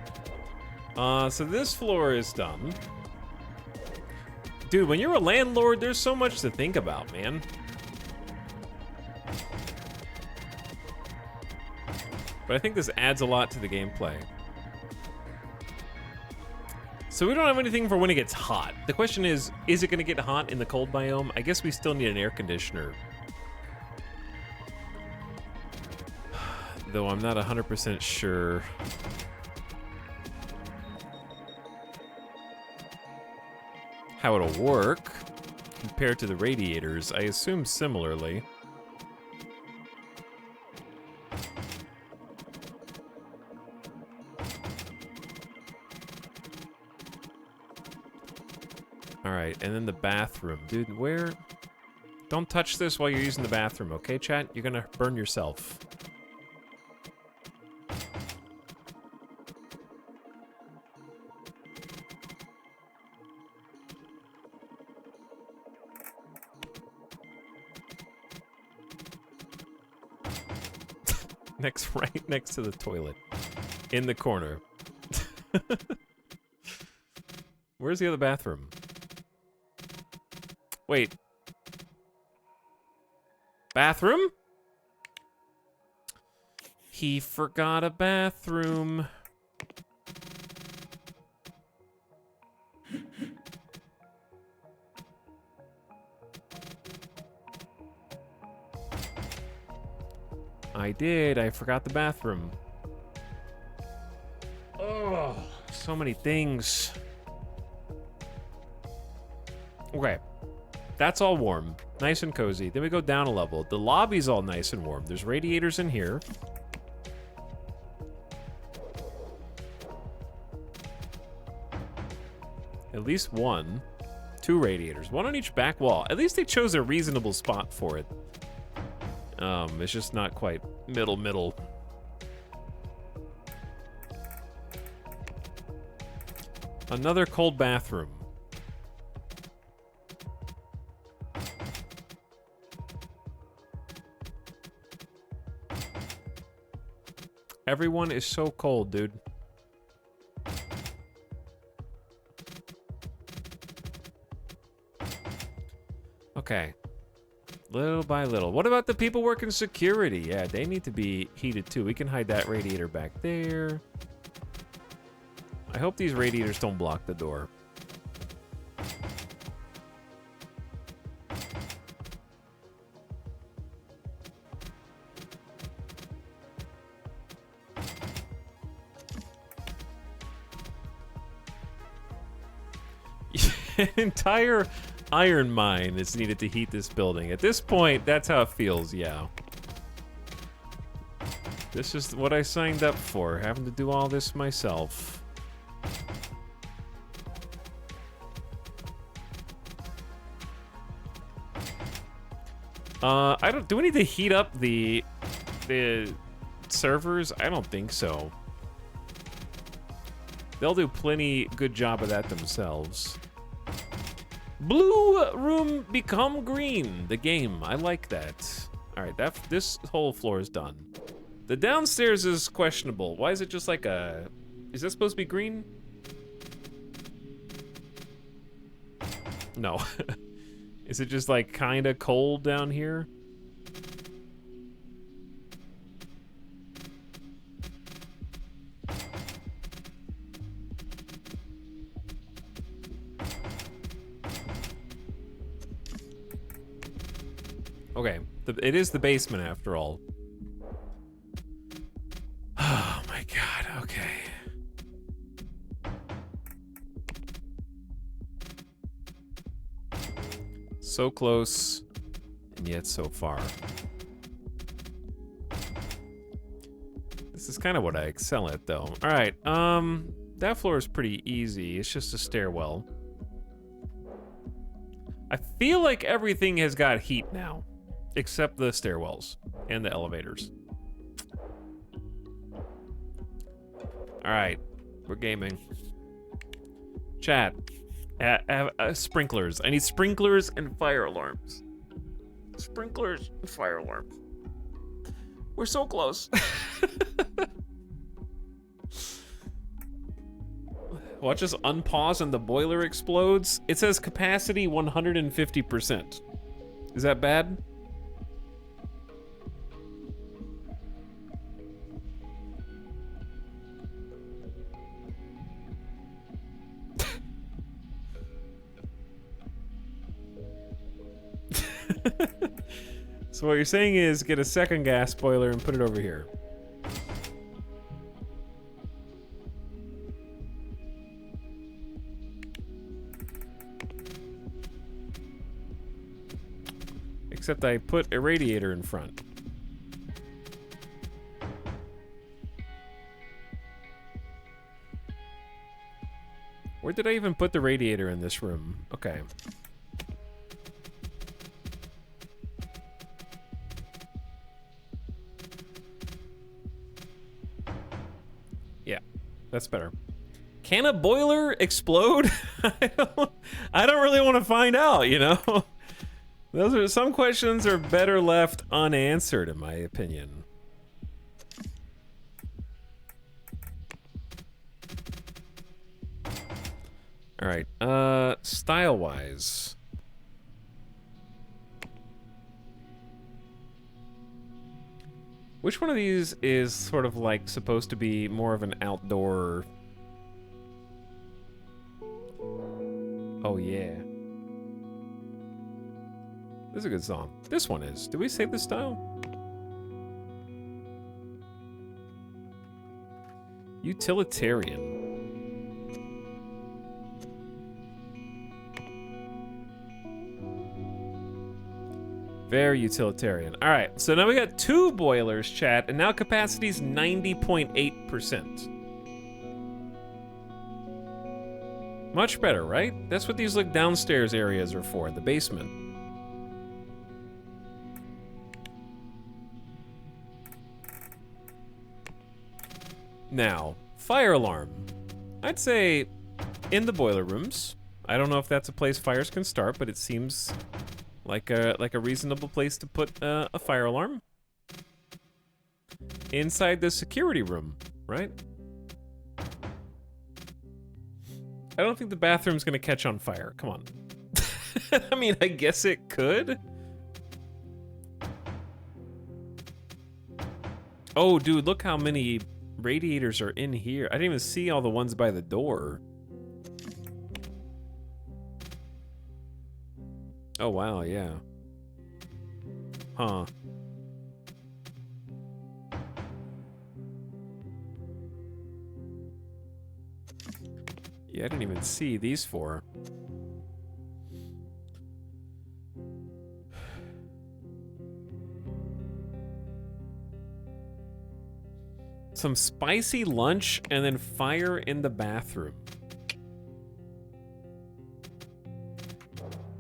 So this floor is done. Dude, when you're a landlord, there's so much to think about, man. But I think this adds a lot to the gameplay. So we don't have anything for when it gets hot. The question is it gonna get hot in the cold biome? I guess we still need an air conditioner. Though I'm not 100% sure. How it'll work compared to the radiators. I assume similarly. Alright, and then the bathroom. Dude, where? Don't touch this while you're using the bathroom, okay, chat? You're gonna burn yourself. Right next to the toilet. In the corner. Where's the other bathroom? Wait. Bathroom? He forgot a bathroom. I did. I forgot the bathroom. Oh, so many things. Okay. That's all warm. Nice and cozy. Then we go down a level. The lobby's all nice and warm. There's radiators in here. At least one. 2 radiators. 1 on each back wall. At least they chose a reasonable spot for it. It's just not quite middle. Another cold bathroom. Everyone is so cold, dude. Okay. Little by little. What about the people working security? Yeah, they need to be heated too. We can hide that radiator back there. I hope these radiators don't block the door. An entire iron mine is needed to heat this building. At this point, that's how it feels, yeah. This is what I signed up for, having to do all this myself. Do we need to heat up the servers? I don't think so. They'll do plenty good job of that themselves. Blue room become green. The game. I like that. All right, this whole floor is done. The downstairs is questionable. Why is it just like a... Is that supposed to be green? No. Is it just like kind of cold down here? Okay, it is the basement after all. Oh my god, okay. So close, and yet so far. This is kind of what I excel at, though. All right, that floor is pretty easy. It's just a stairwell. I feel like everything has got heat now, except the stairwells and the elevators. All right, we're gaming. Chat, sprinklers. I need sprinklers and fire alarms. Sprinklers and fire alarms. We're so close. Watch us unpause and the boiler explodes. It says capacity 150%. Is that bad? So what you're saying is get a second gas boiler and put it over here. Except I put a radiator in front. Where did I even put the radiator in this room? Okay. Yeah, that's better. Can a boiler explode? I don't really want to find out, you know? Those are some questions are better left unanswered, in my opinion. All right, style-wise. Which one of these is sort of like supposed to be more of an outdoor? Oh yeah. This is a good song. This one is. Did we save this style? Utilitarian. Very utilitarian. All right, so now we got 2 boilers, chat, and now capacity's 90.8%. Much better, right? That's what these like downstairs areas are for, the basement. Now, fire alarm. I'd say in the boiler rooms. I don't know if that's a place fires can start, but it seems like a reasonable place to put a fire alarm. Inside the security room, right? I don't think the bathroom's gonna catch on fire. Come on. I mean, I guess it could. Oh, dude, look how many radiators are in here. I didn't even see all the ones by the door. Oh, wow, yeah. Huh. Yeah, I didn't even see these 4. Some spicy lunch and then fire in the bathroom.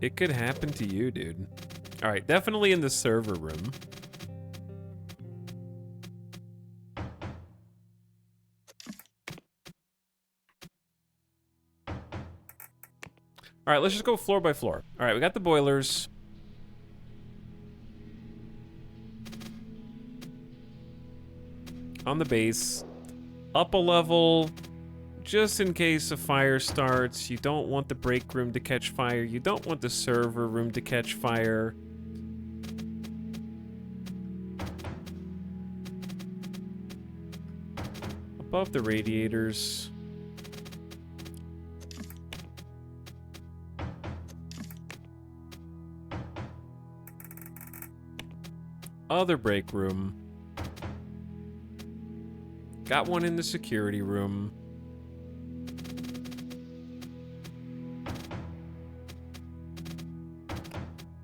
It could happen to you, dude. All right, definitely in the server room. All right, let's just go floor by floor. All right, we got the boilers. On the base. Up a level, just in case a fire starts. You don't want the break room to catch fire. You don't want the server room to catch fire. Above the radiators. other break room. Got one in the security room.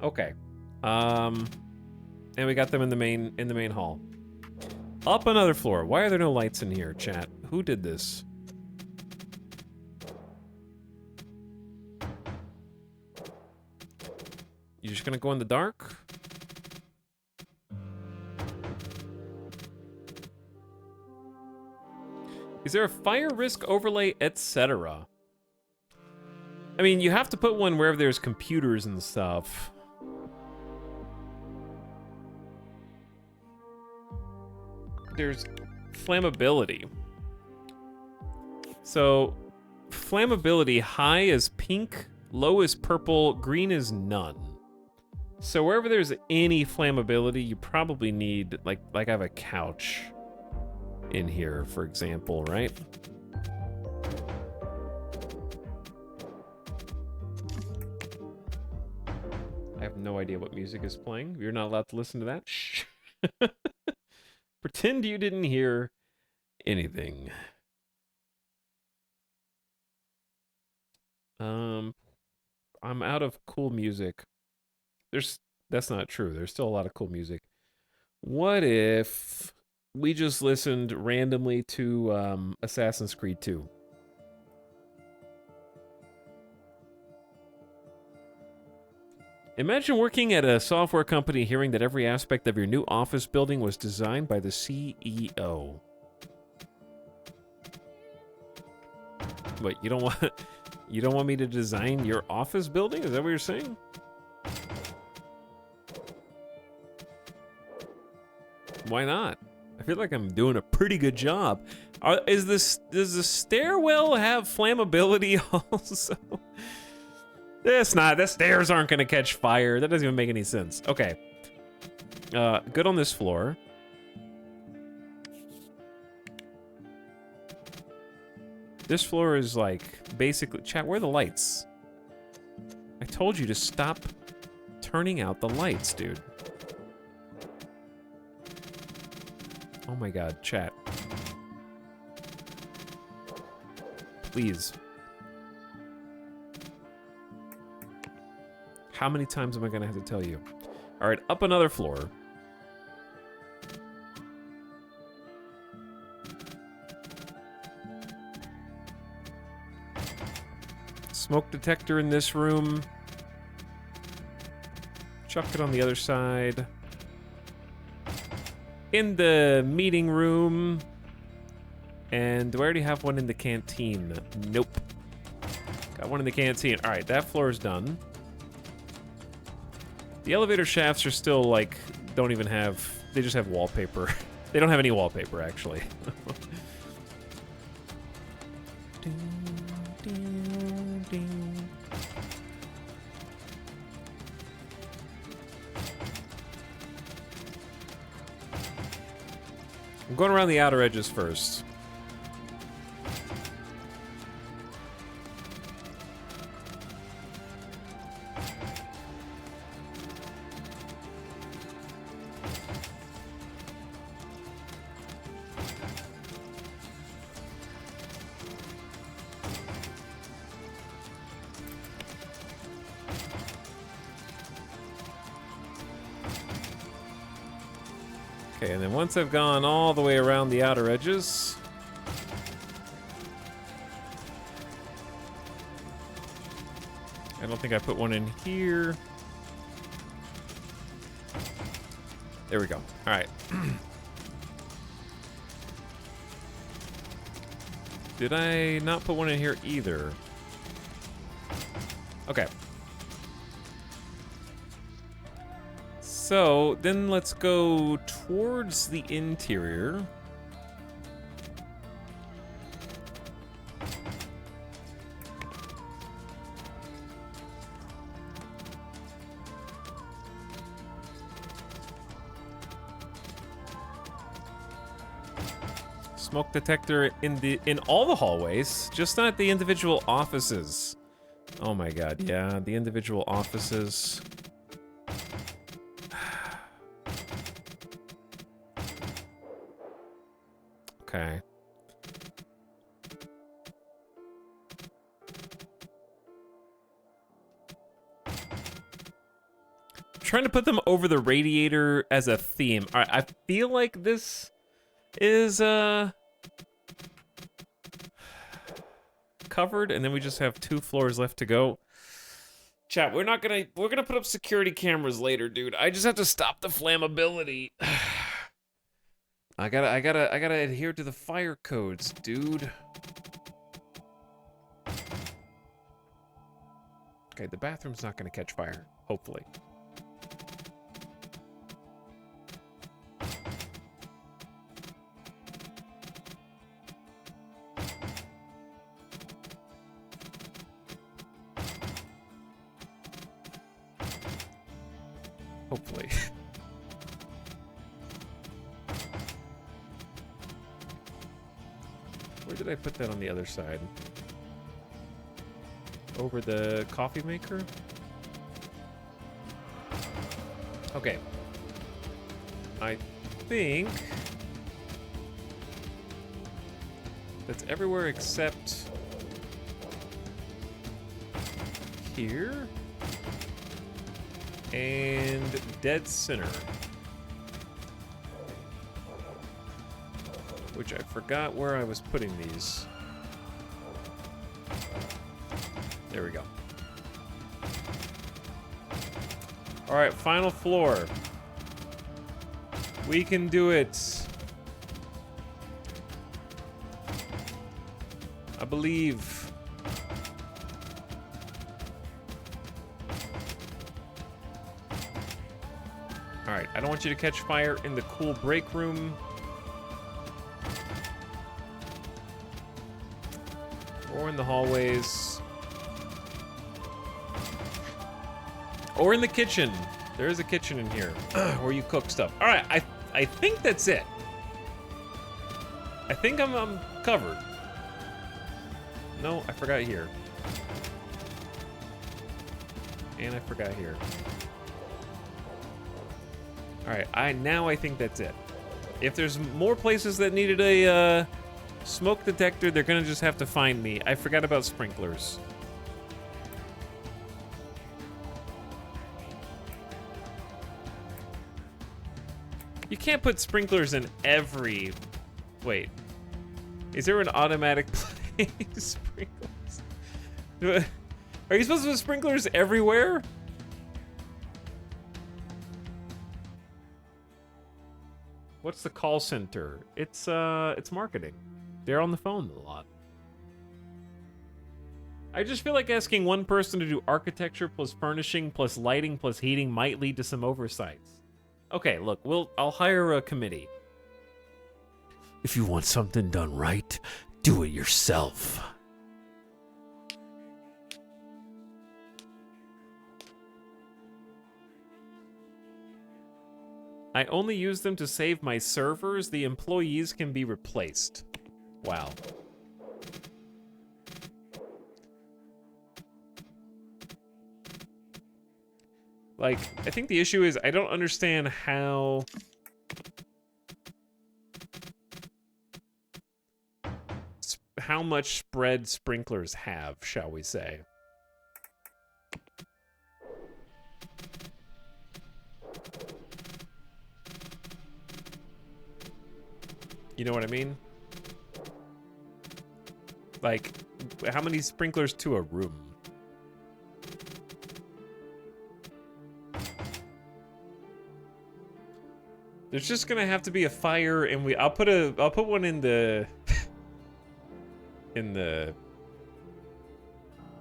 Okay. And we got them in the main hall. Up another floor. Why are there no lights in here, chat? Who did this? You just gonna go in the dark? Is there a fire risk overlay, etc.? I mean, you have to put one wherever there's computers and stuff. There's flammability. So, flammability, high is pink, low is purple, green is none. So wherever there's any flammability, you probably need, like I have a couch in here, for example, right? I have no idea what music is playing. You're not allowed to listen to that. Shh. Pretend you didn't hear anything. I'm out of cool music. That's not true. There's still a lot of cool music. What if we just listened randomly to Assassin's Creed 2? Imagine working at a software company hearing that every aspect of your new office building was designed by the CEO. Wait, you don't want me to design your office building? Is that what you're saying? Why not? I feel like I'm doing a pretty good job. Does the stairwell have flammability also? It's not. The stairs aren't going to catch fire. That doesn't even make any sense. Okay. Good on this floor. This floor is like basically... Chat, where are the lights? I told you to stop turning out the lights, dude. Oh my god, chat. Please. How many times am I gonna have to tell you? Alright, up another floor. Smoke detector in this room. Chuck it on the other side. In the meeting room. And do I already have one in the canteen? Nope. Got one in the canteen. Alright, that floor is done. The elevator shafts are still, like, don't even have... They just have wallpaper. They don't have any wallpaper, actually. I'm going around the outer edges first. Okay, and then once I've gone all the way around the outer edges, I don't think I put one in here. There we go. All right. Did I not put one in here either? Okay. So, then let's go towards the interior. Smoke detector in all the hallways, just not the individual offices. Oh my god, yeah, the individual offices. Okay. Trying to put them over the radiator as a theme. All right, I feel like this is covered, and then we just have 2 floors left to go. Chat, we're gonna put up security cameras later, dude. I just have to stop the flammability. I gotta adhere to the fire codes, dude. Okay, the bathroom's not gonna catch fire, hopefully. Hopefully. Where did I put that on the other side? Over the coffee maker? Okay. I think that's everywhere except here. And dead center. Which I forgot where I was putting these. There we go. All right, final floor. We can do it. I believe. All right, I don't want you to catch fire in the cool break room. Or in the hallways. Or in the kitchen. There is a kitchen in here where you cook stuff. All right, I think that's it. I think I'm covered. No, I forgot here. And I forgot here. All right, now I think that's it. If there's more places that needed a smoke detector, they're gonna just have to find me. I forgot about sprinklers. You can't put sprinklers in every... Wait. Is there an automatic play sprinklers? Are you supposed to put sprinklers everywhere? What's the call center? It's marketing. They're on the phone a lot. I just feel like asking one person to do architecture plus furnishing plus lighting plus heating might lead to some oversights. Okay, look, I'll hire a committee. If you want something done right, do it yourself. I only use them to save my servers. The employees can be replaced. Wow. Like, I think the issue is I don't understand how... how much spread sprinklers have, shall we say. You know what I mean? Like, how many sprinklers to a room? There's just gonna have to be a fire, and I'll put one in the in the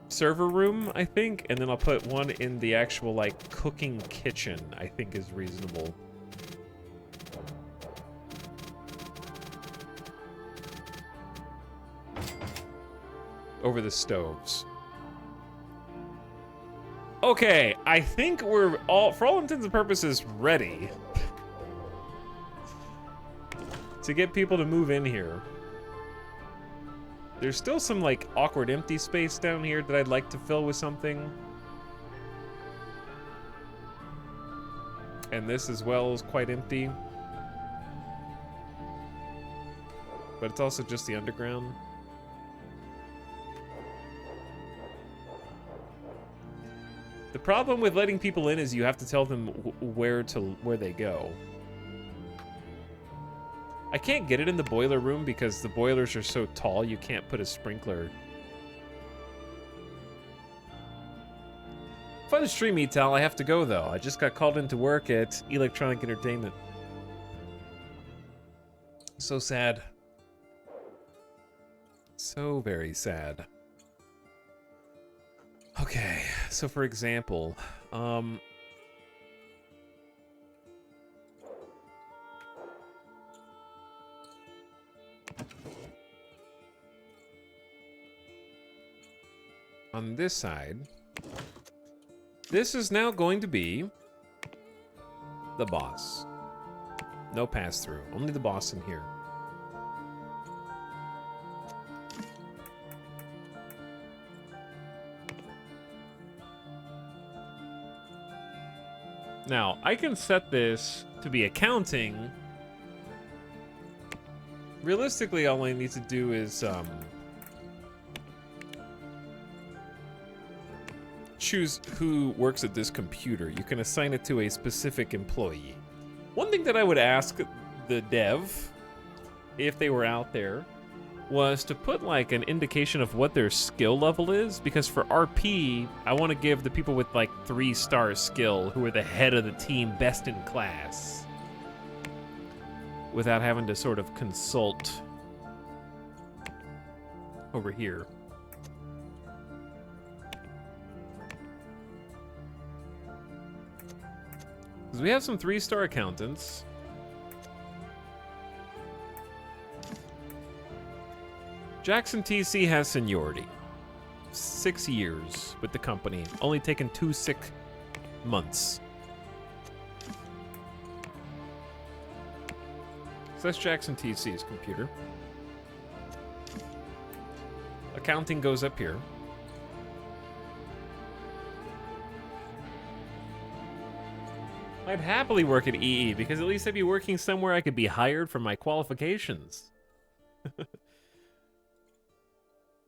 server room, I think, and then I'll put one in the actual like cooking kitchen. I think is reasonable. Over the stoves. Okay, I think we're all, for all intents and purposes, ready to get people to move in here. There's still some like awkward empty space down here that I'd like to fill with something. And this as well is quite empty. but it's also just the underground. The problem with letting people in is you have to tell them where they go. I can't get it in the boiler room because the boilers are so tall you can't put a sprinkler. Fun stream, Etal. I have to go though. I just got called into work at Electronic Entertainment. So sad. So very sad. Okay, so for example, on this side, this is now going to be the boss. No pass-through, only the boss in here. Now, I can set this to be accounting. Realistically, all I need to do is choose who works at this computer. You can assign it to a specific employee. One thing that I would ask the dev, if they were out there, was to put like an indication of what their skill level is, because for RP, I want to give the people with like 3-star skill, who are the head of the team, best in class, without having to sort of consult over here. Because we have some 3-star accountants. Jackson TC has seniority. 6 years with the company. Only taken 2 sick months. So that's Jackson TC's computer. Accounting goes up here. I'd happily work at EE because at least I'd be working somewhere I could be hired for my qualifications.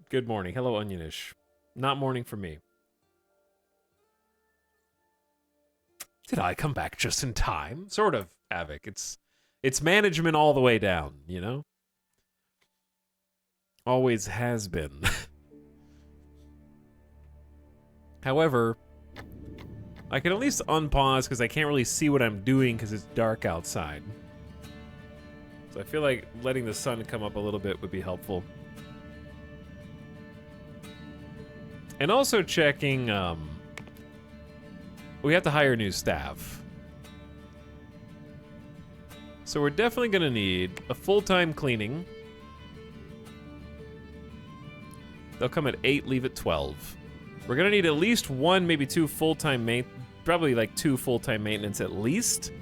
Good morning. Hello, Onionish. Not morning for me. Did I come back just in time? Sort of, Havoc. It's management all the way down, you know? Always has been. However, I can at least unpause because I can't really see what I'm doing because it's dark outside. So I feel like letting the sun come up a little bit would be helpful. And also checking, we have to hire new staff. So we're definitely gonna need a full-time cleaning. They'll come at 8, leave at 12. We're gonna need at least 1, maybe 2 full-time probably like 2 full-time maintenance at least.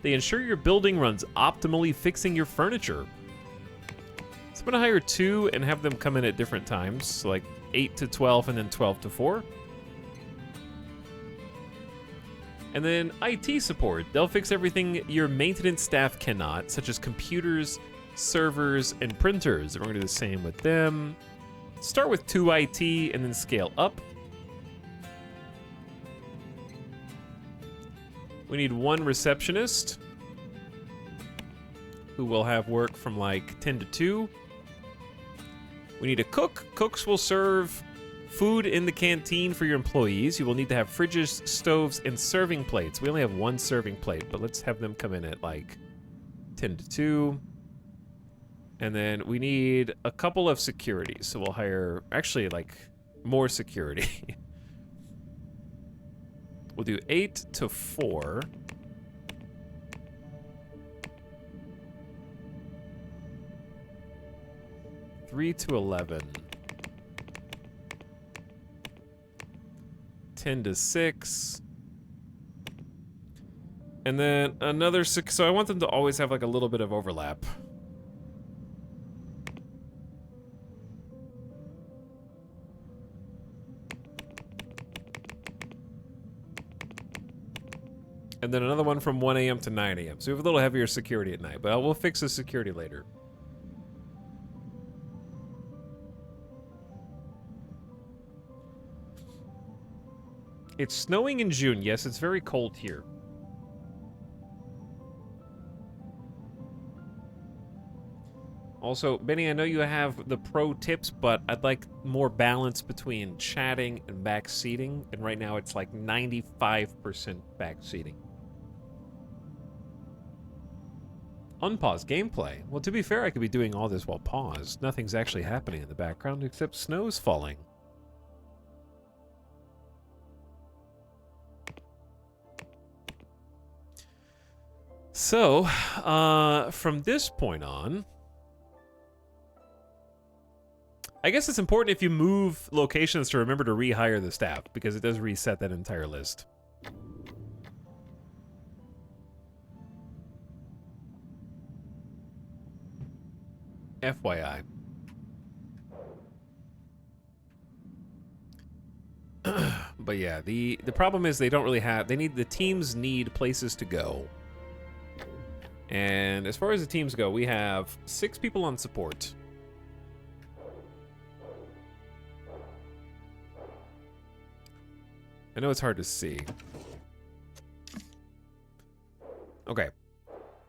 They ensure your building runs optimally, fixing your furniture. So I'm gonna hire 2 and have them come in at different times, so like 8 to 12 and then 12 to 4. And then IT support. They'll fix everything your maintenance staff cannot, such as computers, servers, and printers. And we're gonna do the same with them. Start with 2 IT and then scale up. We need 1 receptionist who will have work from like 10 to 2. We need a cook. Cooks will serve food in the canteen for your employees. You will need to have fridges, stoves, and serving plates. We only have 1 serving plate, but let's have them come in at like 10 to 2. And then we need a couple of security. So we'll hire, actually, like, more security. We'll do 8 to 4. Three to 11. 10 to 6. And then another 6. So I want them to always have like a little bit of overlap. And then another one from 1 a.m. to 9 a.m. So we have a little heavier security at night, but we'll fix the security later. It's snowing in June. Yes, it's very cold here. Also, Benny, I know you have the pro tips, but I'd like more balance between chatting and backseating. And right now it's like 95% backseating. Unpause gameplay. Well, to be fair, I could be doing all this while paused. Nothing's actually happening in the background except snow's falling. So, from this point on, I guess it's important if you move locations to remember to rehire the staff, because it does reset that entire list. FYI. But yeah, the problem is they don't really have, the teams need places to go. And as far as the teams go, we have 6 people on support. I know it's hard to see. Okay.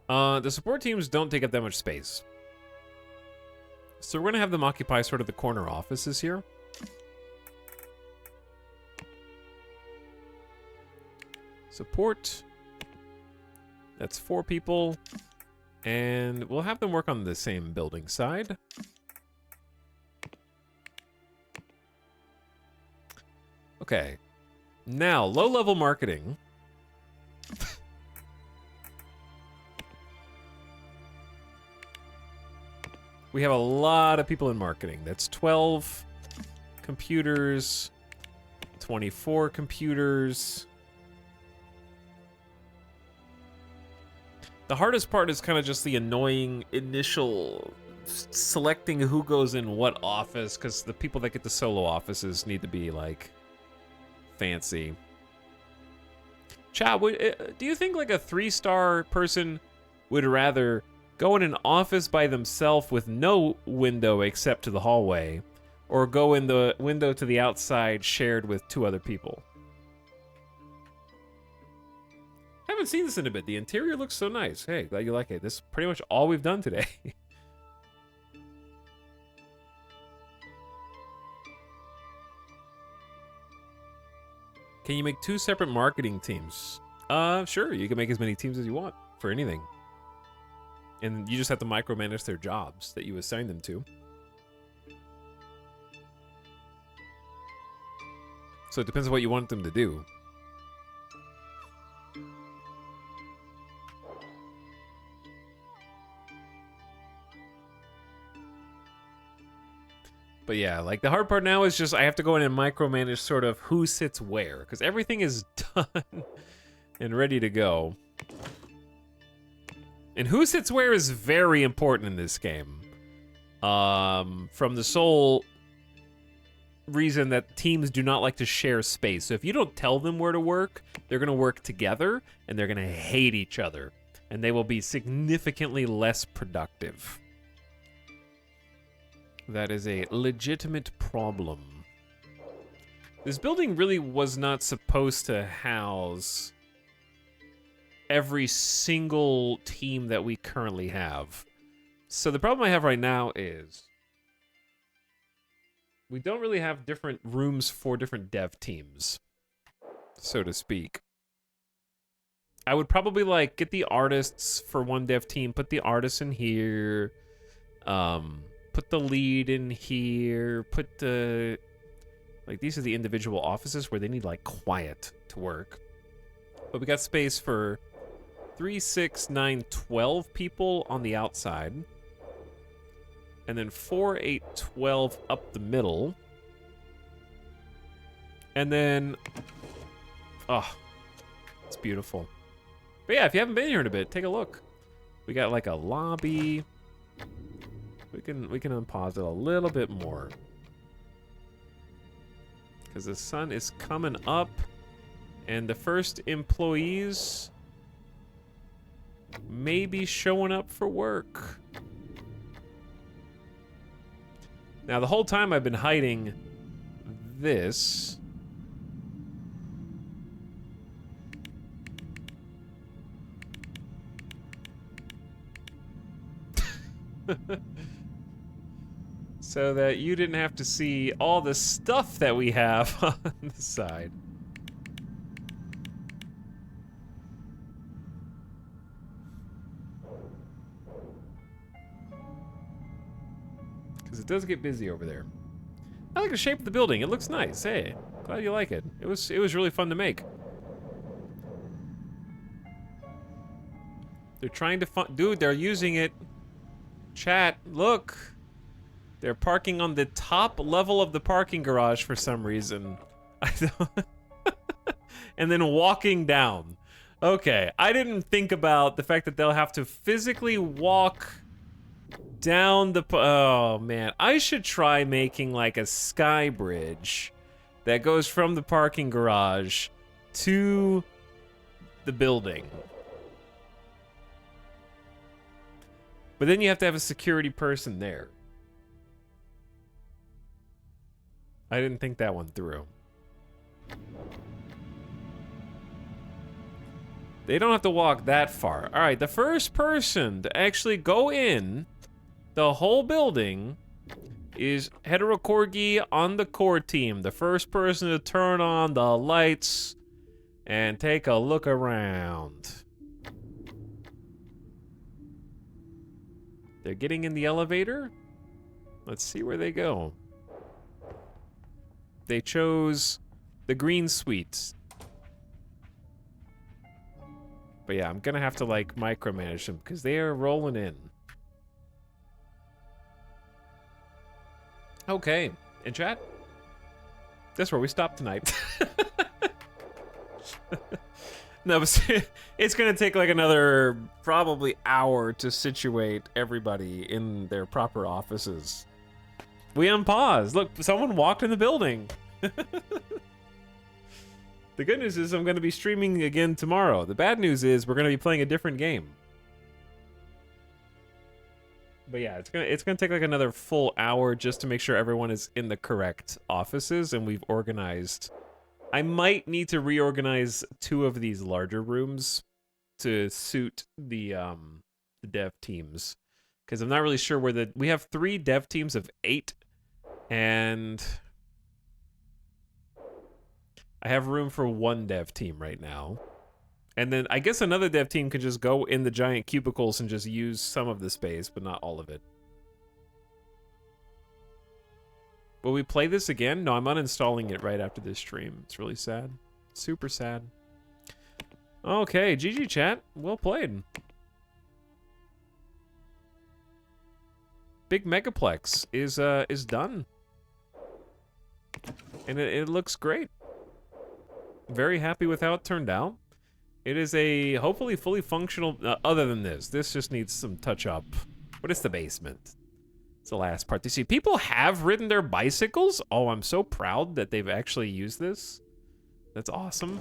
The support teams don't take up that much space. So we're going to have them occupy sort of the corner offices here. Support. That's 4 people. And we'll have them work on the same building side. Okay. Now, low-level marketing. We have a lot of people in marketing. That's 12 computers, 24 computers. The hardest part is kind of just the annoying initial selecting who goes in what office, because the people that get the solo offices need to be, like, fancy. Chat, do you think, like, a 3-star person would rather go in an office by themselves with no window except to the hallway, or go in the window to the outside shared with 2 other people? I haven't seen this in a bit. The interior looks so nice. Hey, glad you like it. This is pretty much all we've done today. Can you make 2 separate marketing teams? Sure. You can make as many teams as you want for anything. And you just have to micromanage their jobs that you assign them to. So it depends on what you want them to do. But yeah, like the hard part now is just I have to go in and micromanage sort of who sits where, because everything is done and ready to go. And who sits where is very important in this game. From the sole reason that teams do not like to share space. So if you don't tell them where to work, they're going to work together and they're going to hate each other. And they will be significantly less productive. That is a legitimate problem. This building really was not supposed to house every single team that we currently have. So the problem I have right now is we don't really have different rooms for different dev teams, so to speak. I would probably like get the artists for one dev team, put the artists in here, put the lead in here, put the, like, these are the individual offices where they need, like, quiet to work. But we got space for 3, 6, 9, 12 people on the outside. And then 4, 8, 12 up the middle. And then, oh, it's beautiful. But yeah, if you haven't been here in a bit, take a look. We got, like, a lobby. We can unpause it a little bit more. Because the sun is coming up. And the first employees may be showing up for work. Now, the whole time I've been hiding this. So that you didn't have to see all the stuff that we have on the side. Because it does get busy over there. I like the shape of the building. It looks nice. Hey, glad you like it. It was really fun to make. They're trying to dude, they're using it. Chat, look. They're parking on the top level of the parking garage for some reason. I don't and then walking down. Okay, I didn't think about the fact that they'll have to physically walk down the... Oh, man. I should try making, like, a sky bridge that goes from the parking garage to the building. But then you have to have a security person there. I didn't think that one through. They don't have to walk that far. All right, the first person to actually go in the whole building is Hetero Corgi on the core team. The first person to turn on the lights and take a look around. They're getting in the elevator. Let's see where they go. They chose the green suite. But yeah, I'm gonna have to like micromanage them because they are rolling in. Okay, in chat, that's where we stop tonight. No, but it's gonna take like another probably hour to situate everybody in their proper offices. We unpaused. Look, someone walked in the building. The good news is I'm going to be streaming again tomorrow. The bad news is we're going to be playing a different game. But yeah, it's gonna take like another full hour just to make sure everyone is in the correct offices and we've organized. I might need to reorganize 2 of these larger rooms to suit the dev teams, because I'm not really sure where we have 3 dev teams of 8, and I have room for 1 dev team right now. And then I guess another dev team can just go in the giant cubicles and just use some of the space, but not all of it. Will we play this again? No, I'm uninstalling it right after this stream. It's really sad. Super sad. Okay, GG chat. Well played. Big Megaplex is done. And it looks great. Very happy with how it turned out. It is a hopefully fully functional, other than this just needs some touch up. But it's the basement. It's the last part. You see, people have ridden their bicycles. Oh, I'm so proud that they've actually used this. That's awesome.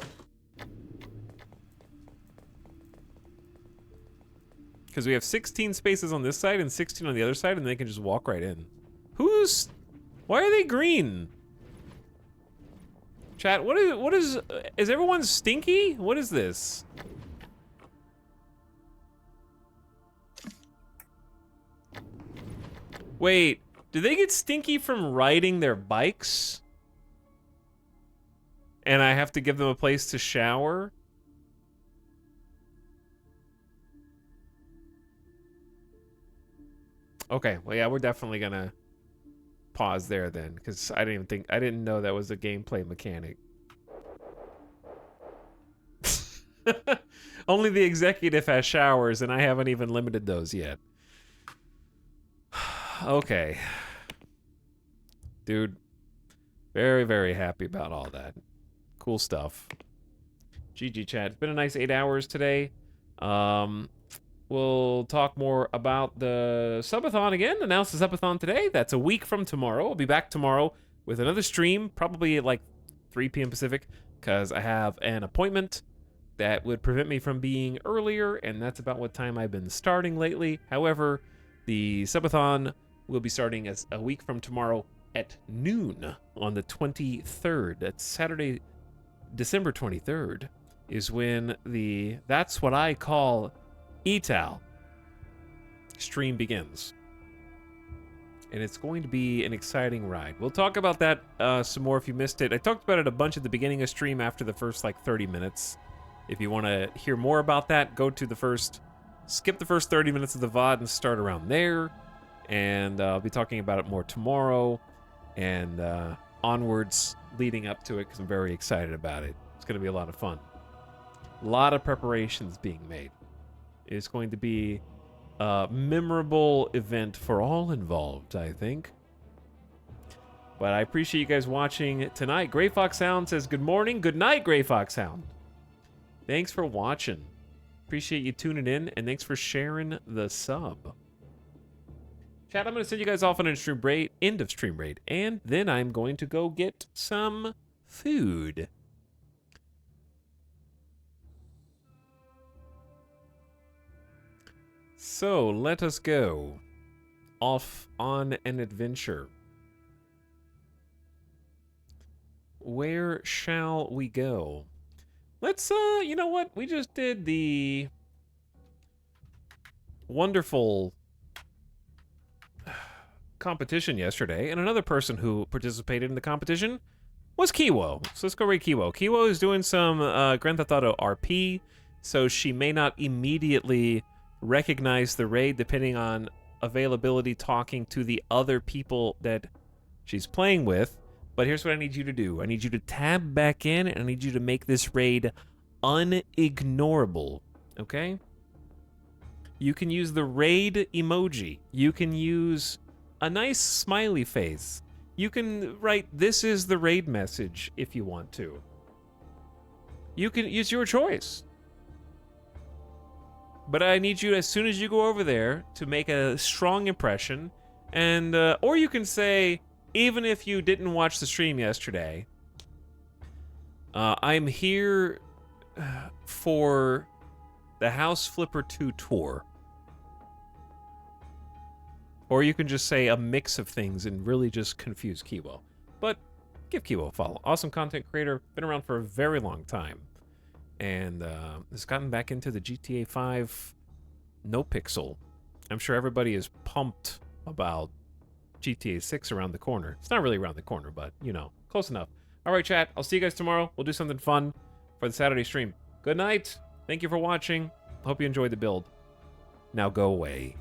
Because we have 16 spaces on this side and 16 on the other side, and they can just walk right in. Why are they green? Chat, is everyone stinky? What is this? Wait, do they get stinky from riding their bikes? And I have to give them a place to shower? Okay, well yeah, we're definitely gonna pause there then, because I didn't know that was a gameplay mechanic. Only the executive has showers, and I haven't even limited those yet. Okay. Dude, very, very happy about all that. Cool stuff. GG chat. It's been a nice 8 hours today. We'll talk more about the subathon again. Announce the subathon today. That's a week from tomorrow. I'll be back tomorrow with another stream, probably at like 3 p.m. Pacific, because I have an appointment that would prevent me from being earlier, and that's about what time I've been starting lately. However, the subathon will be starting as a week from tomorrow at noon on the 23rd. That's Saturday, December 23rd, is when that's what I call ETAL stream begins. and it's going to be an exciting ride. We'll talk about that some more if you missed it. I talked about it a bunch at the beginning of stream after the first, like, 30 minutes. If you want to hear more about that, go to skip the first 30 minutes of the VOD and start around there. And I'll be talking about it more tomorrow and onwards leading up to it because I'm very excited about it. It's going to be a lot of fun. A lot of preparations being made. It's going to be a memorable event for all involved, I think. But I appreciate you guys watching tonight. Gray Fox Sound says good morning. Good night, Gray Fox Sound. Thanks for watching. Appreciate you tuning in, and thanks for sharing the sub. Chat, I'm going to send you guys off on a stream break, end of stream raid, and then I'm going to go get some food. So, let us go off on an adventure. Where shall we go? Let's, you know what? We just did the wonderful competition yesterday, and another person who participated in the competition was Kiwo. So let's go raid Kiwo. Kiwo is doing some Grand Theft Auto RP, so she may not immediately recognize the raid depending on availability talking to the other people that she's playing with. But here's what I need you to do. I need you to tab back in, and I need you to make this raid unignorable, okay? You can use the raid emoji. You can use a nice smiley face. You can write, "This is the raid message," if you want to. You can use your choice. But I need you, as soon as you go over there, to make a strong impression. And, or you can say, even if you didn't watch the stream yesterday, I'm here for the House Flipper 2 tour. Or you can just say a mix of things and really just confuse Kiwo. But give Kiwo a follow. Awesome content creator, been around for a very long time. And has gotten back into the GTA 5 NoPixel. I'm sure everybody is pumped about GTA 6 around the corner. It's not really around the corner, but, you know, close enough. All right, chat. I'll see you guys tomorrow. We'll do something fun for the Saturday stream. Good night. Thank you for watching. Hope you enjoyed the build. Now go away.